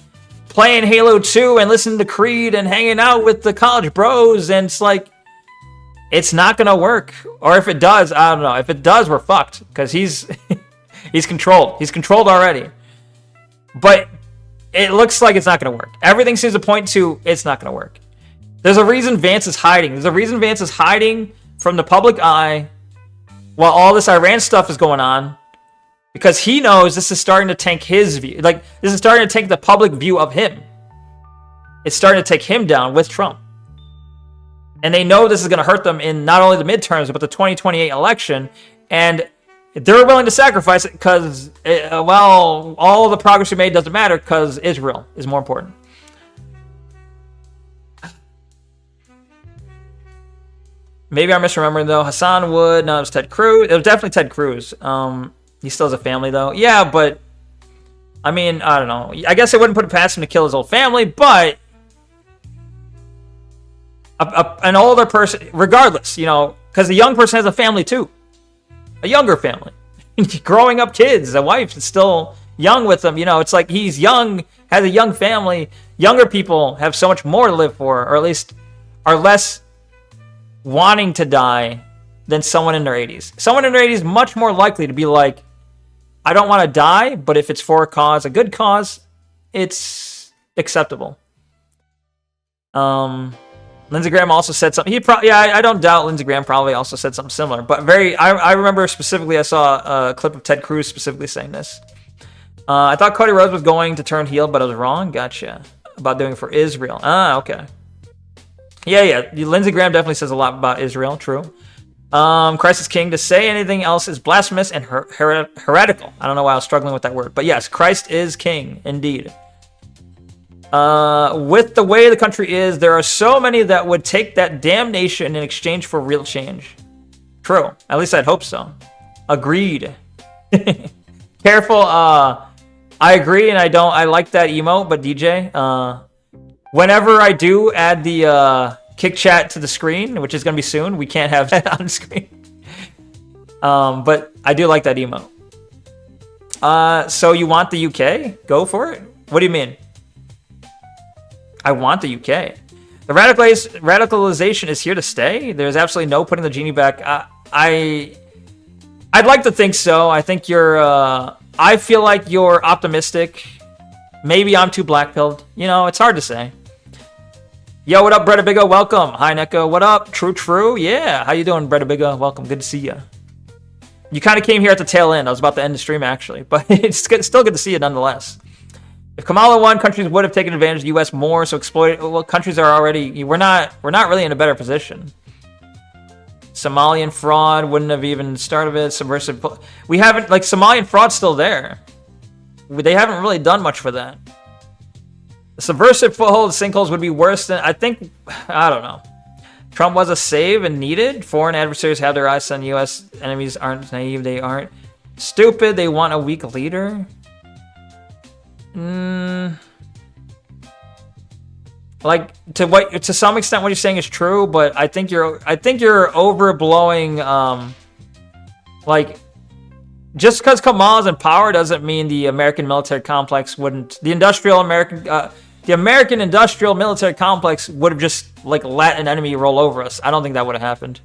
playing Halo 2 and listening to Creed and hanging out with the college bros. And it's like, it's not going to work. Or if it does, I don't know. If it does, we're fucked because he's he's controlled. He's controlled already. But it looks like it's not going to work. Everything seems to point to it's not going to work. There's a reason Vance is hiding. There's a reason Vance is hiding from the public eye while all this Iran stuff is going on, because he knows this is starting to tank his view. Like, this is starting to tank the public view of him. It's starting to take him down with Trump. And they know this is going to hurt them in not only the midterms, but the 2028 election. And they're willing to sacrifice it because, well, all the progress we made doesn't matter because Israel is more important. Maybe I'm misremembering, though. Hassan Wood. No, it was Ted Cruz. It was definitely Ted Cruz. He still has a family, though. Yeah, but, I mean, I don't know. I guess I wouldn't put it past him to kill his old family, but an older person, regardless, you know, because the young person has a family, too. A younger family. Growing up kids, a wife is still young with them. You know, it's like he's young, has a young family. Younger people have so much more to live for, or at least are less wanting to die than someone in their 80s. Someone in their 80s much more likely to be like, I don't want to die, but if it's for a cause, a good cause, it's acceptable. Lindsey Graham also said something. I don't doubt Lindsey Graham probably also said something similar, but I remember specifically I saw a clip of Ted Cruz specifically saying this. I thought Cody Rhodes was going to turn heel, but I was wrong. Gotcha. About doing it for Israel. Okay. Yeah. Lindsey Graham definitely says a lot about Israel. True. Christ is King. To say anything else is blasphemous and heretical. I don't know why I was struggling with that word. But yes, Christ is King. Indeed. With the way the country is, there are so many that would take that damnation in exchange for real change. True. At least I'd hope so. Agreed. Careful. I agree, and I like that emote, but DJ, whenever I do add the kick chat to the screen, which is going to be soon, we can't have that on the screen. But I do like that emote. So you want the UK? Go for it. What do you mean? I want the UK. The radicalization is here to stay. There's absolutely no putting the genie back. I'd like to think so. I think you're. I feel like you're optimistic. Maybe I'm too black-pilled. You know, it's hard to say. Yo, what up, Bretta Biggo? Welcome. Hi, Neko. What up? True. Yeah. How you doing, Bretta Biggo? Welcome. Good to see you. You kind of came here at the tail end. I was about to end the stream, actually. But it's still good to see you nonetheless. If Kamala won, countries would have taken advantage of the U.S. more, so well, countries are already... We're not really in a better position. Somalian fraud wouldn't have even started it. Subversive... We haven't... Like, Somalian fraud's still there. They haven't really done much for that. The subversive foothold sinkholes would be worse than... I think... I don't know. Trump was a save and needed. Foreign adversaries have their eyes on U.S. enemies aren't naive. They aren't stupid. They want a weak leader. Like, to some extent what you're saying is true, but I think you're overblowing, like, just because Kamal's in power doesn't mean the American military complex wouldn't, the American industrial military complex would have just, like, let an enemy roll over us. I don't think that would have happened.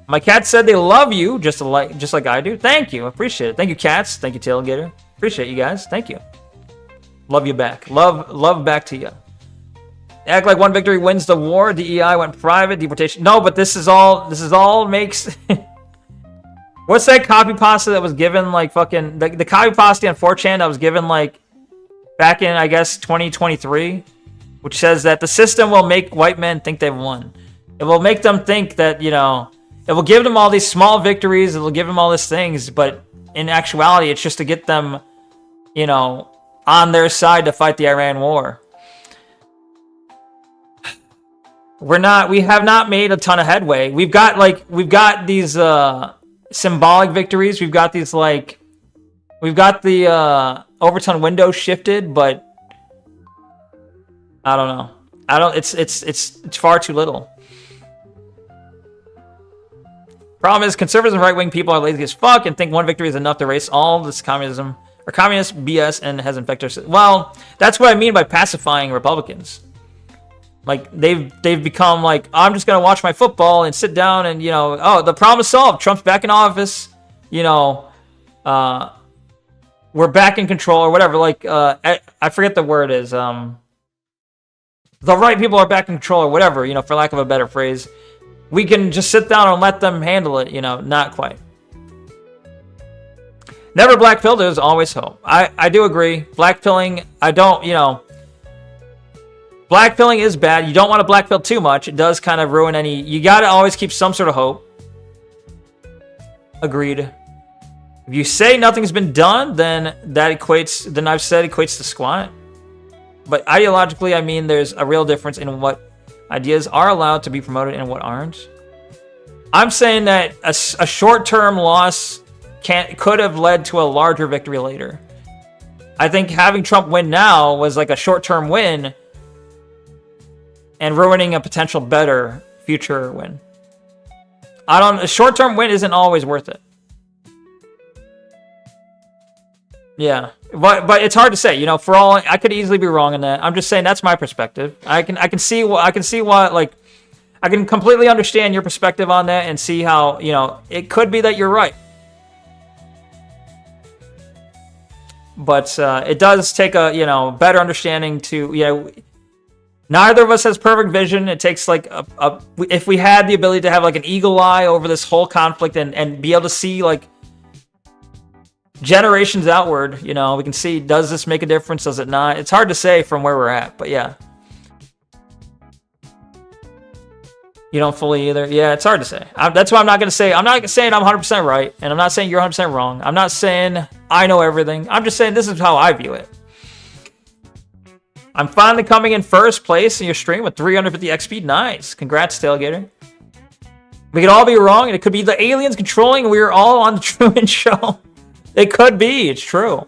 My cats said they love you, just like I do. Thank you, appreciate it. Thank you, cats. Thank you, Tailgater. Appreciate you guys. Thank you. Love you back. Love back to you. Act like one victory wins the war. DEI went private. Deportation. No, but this is all makes. What's that copy pasta that was given like fucking the copy pasta on 4chan that was given like back in I guess 2023, which says that the system will make white men think they've won. It will make them think that, you know, it will give them all these small victories. It will give them all these things, but in actuality, it's just to get them, you know, on their side to fight the Iran war. We have not made a ton of headway. We've got these symbolic victories. We've got the overtime window shifted, but I don't know. It's far too little. Problem is, conservatives and right-wing people are lazy as fuck and think one victory is enough to erase all this communism or communist BS and has infected us. Well, that's what I mean by pacifying Republicans. Like, they've become like, I'm just going to watch my football and sit down and, you know, oh, the problem is solved. Trump's back in office. You know, we're back in control or whatever. Like, I forget the word is. The right people are back in control or whatever, you know, for lack of a better phrase. We can just sit down and let them handle it, you know, not quite. Never black pill, there's always hope. I do agree. Black pilling, I don't, you know, black pilling is bad. You don't want to black pill too much. It does kind of ruin any, you got to always keep some sort of hope. Agreed. If you say nothing's been done, then that equates, then I've said equates to squat. But ideologically, I mean, there's a real difference in what ideas are allowed to be promoted and what aren't. I'm saying that a short-term loss could have led to a larger victory later. I think having Trump win now was like a short-term win and ruining a potential better future win. A short-term win isn't always worth it. Yeah, but it's hard to say, you know. For all I could easily be wrong in that. I'm just saying that's my perspective. I can see what like I can completely understand your perspective on that and see how, you know, it could be that you're right. But it does take a, you know, better understanding to, you know, neither of us has perfect vision. It takes like if we had the ability to have like an eagle eye over this whole conflict and be able to see like generations outward, you know, we can see, does this make a difference? Does it not? It's hard to say from where we're at, but yeah. You don't fully either. Yeah, it's hard to say. That's why I'm not going to say, I'm not saying I'm 100% right, and I'm not saying you're 100% wrong. I'm not saying I know everything. I'm just saying this is how I view it. I'm finally coming in first place in your stream with 350 XP. Nice. Congrats, Tailgater. We could all be wrong, and it could be the aliens controlling, and we were all on the Truman Show. It could be. It's true.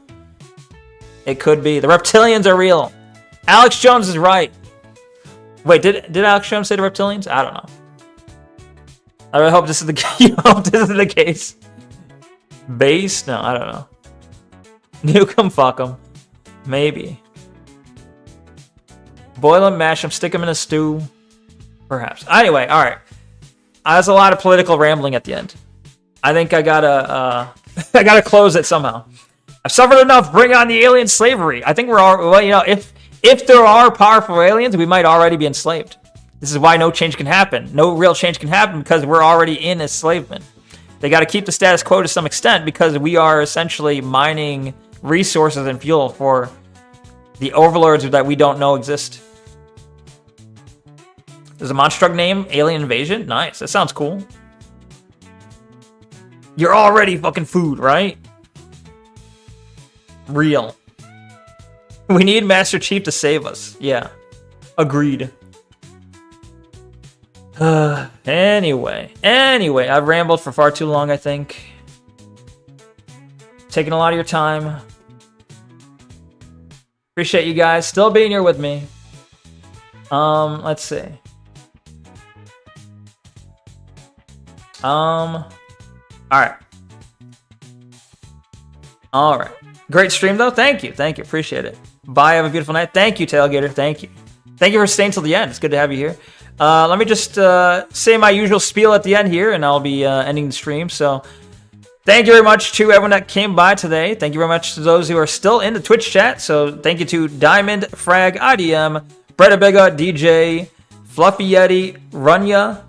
It could be. The reptilians are real. Alex Jones is right. Wait, did Alex Jones say the reptilians? I don't know. I really hope this is the you hope this is the case. Base? No, I don't know. Nuke 'em, fuck 'em. Maybe. Boil 'em, mash 'em, stick 'em in a stew. Perhaps. Anyway, all right. That's a lot of political rambling at the end. I think I gotta I gotta close it somehow. I've suffered enough. Bring on the alien slavery. I think we're all, well, you know, if there are powerful aliens, we might already be enslaved. This is why no change can happen. No real change can happen because we're already in enslavement. They got to keep the status quo to some extent because we are essentially mining resources and fuel for the overlords that we don't know exist. There's a monster name, Alien Invasion. Nice. That sounds cool. You're already fucking food, right? Real. We need Master Chief to save us. Yeah. Agreed. Anyway, I've rambled for far too long, I think. Taking a lot of your time. Appreciate you guys still being here with me. Let's see. Alright. Great stream though. Thank you. Appreciate it. Bye. Have a beautiful night. Thank you, Tailgater. Thank you for staying till the end. It's good to have you here. Let me just say my usual spiel at the end here, and I'll be ending the stream. So, thank you very much to everyone that came by today. Thank you very much to those who are still in the Twitch chat. So, thank you to Diamond, Frag, IDM, Bretta Bigga, DJ, Fluffy Yeti, Runya,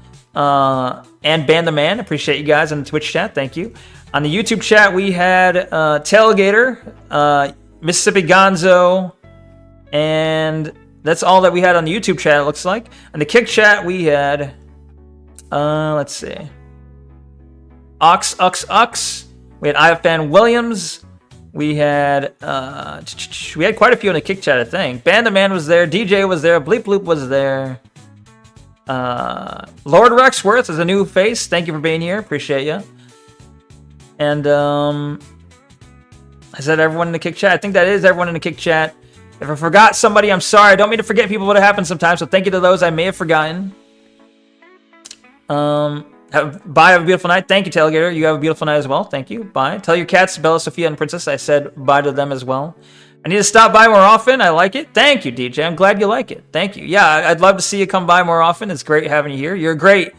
and Ban the Man. Appreciate you guys in the Twitch chat. Thank you. On the YouTube chat, we had Tailgater, Mississippi Gonzo, and that's all that we had on the YouTube chat, it looks like. On the Kick chat, we had, let's see, Ox. We had IFN Williams. We had quite a few in the Kick chat, I think. Ban the Man was there. DJ was there. Bleep Bloop was there. Lord Rexworth is a new face. Thank you for being here. Appreciate you. And I said everyone in the Kick chat. I think that is everyone in the Kick chat. If I forgot somebody, I'm sorry. I don't mean to forget people, but it happens sometimes. So thank you to those I may have forgotten. Bye, have a beautiful night. Thank you, Tailgater. You have a beautiful night as well. Thank you. Bye. Tell your cats, Bella, Sophia, and Princess, I said bye to them as well. I need to stop by more often. I like it. Thank you, DJ. I'm glad you like it. Thank you. Yeah, I'd love to see you come by more often. It's great having you here. You're great.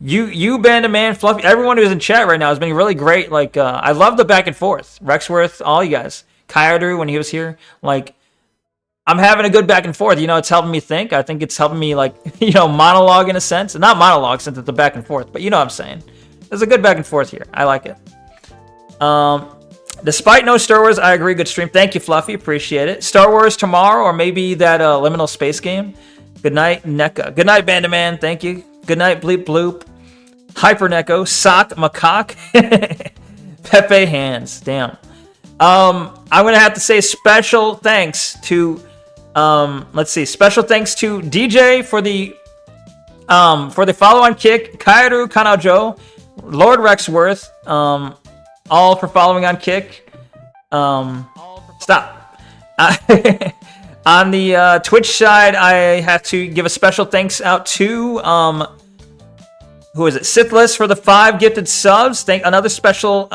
You, Banda Man, Fluffy, everyone who's in chat right now has been really great. Like, I love the back and forth. Rexworth, all you guys. Kyadru, when he was here. Like, I'm having a good back and forth. You know, it's helping me think. I think it's helping me, like, you know, monologue in a sense. Not monologue since it's a back and forth, but you know what I'm saying. There's a good back and forth here. I like it. Despite no Star Wars, I agree. Good stream. Thank you, Fluffy. Appreciate it. Star Wars tomorrow, or maybe that liminal space game. Good night, Neko. Good night, Bandaman. Thank you. Good night, Bleep Bloop. Hyper Neko. Sock Macaque. Pepe Hands. Damn. I'm gonna have to say special thanks to let's see, special thanks to DJ for the follow on kick, Kairu Kanajo, Lord Rexworth, all for following on kick. Stop. On the Twitch side, I have to give a special thanks out to who is it? Sithless for the 5 gifted subs. Another special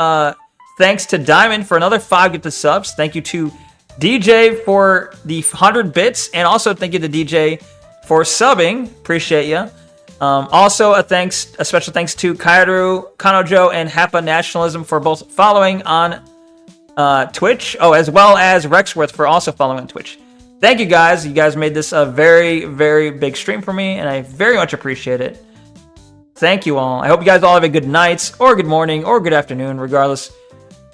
thanks to Diamond for another 5 gifted subs. Thank you to DJ for the 100 bits, and also thank you to DJ for subbing. Appreciate you. Also a special thanks to Kairu, Kanojo, and Hapa Nationalism for both following on Twitch. Oh, as well as Rexworth for also following on Twitch. Thank you guys. You guys made this a very, very big stream for me, and I very much appreciate it. Thank you all. I hope you guys all have a good night, or good morning, or good afternoon, regardless.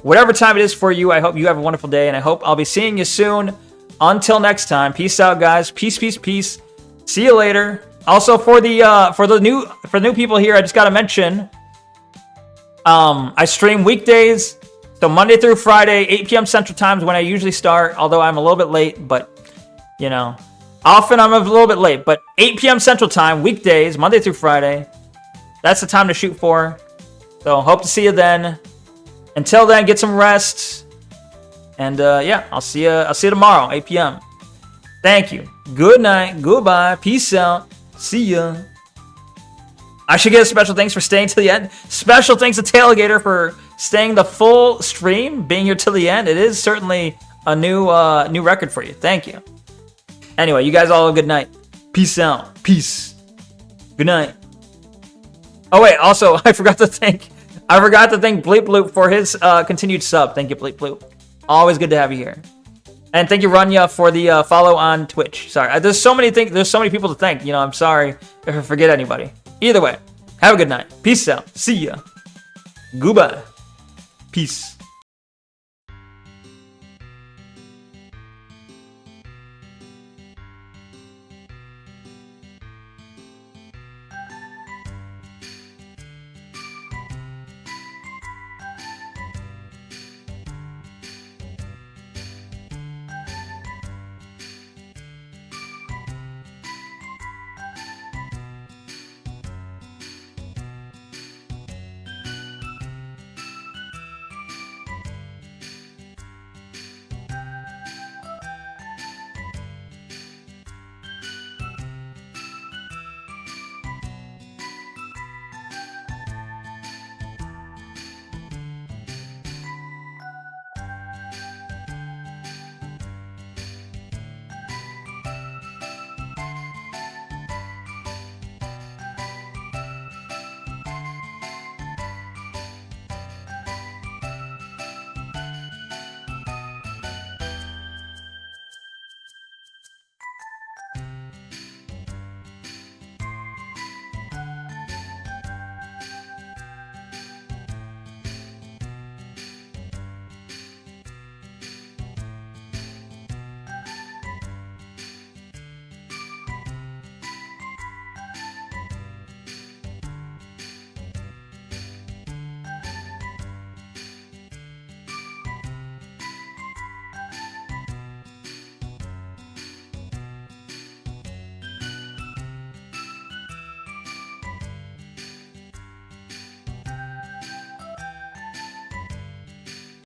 Whatever time it is for you, I hope you have a wonderful day, and I hope I'll be seeing you soon. Until next time, peace out, guys. Peace, peace, peace. See you later. Also, for the new people here, I just gotta mention, I stream weekdays, so Monday through Friday, 8 p.m. Central Time is when I usually start. Although I'm a little bit late, but you know, often I'm a little bit late. But 8 p.m. Central Time, weekdays, Monday through Friday. That's the time to shoot for. So hope to see you then. Until then, get some rest. And yeah, I'll see you tomorrow, 8 p.m. Thank you. Good night. Goodbye. Peace out. See ya. I should get a special thanks for staying to the end. Special thanks to Tailgater for staying the full stream, being here till the end. It is certainly a new record for you. Thank you. Anyway, you guys all have a good night. Peace out. Peace. Good night. Oh wait, also I forgot to thank Bleep Bloop for his continued sub. Thank you, Bleep Bloop. Always good to have you here. And thank you, Runya, for the follow on Twitch. Sorry, there's so many things. There's so many people to thank. You know, I'm sorry if I forget anybody. Either way, have a good night. Peace out. See ya. Goodbye. Peace.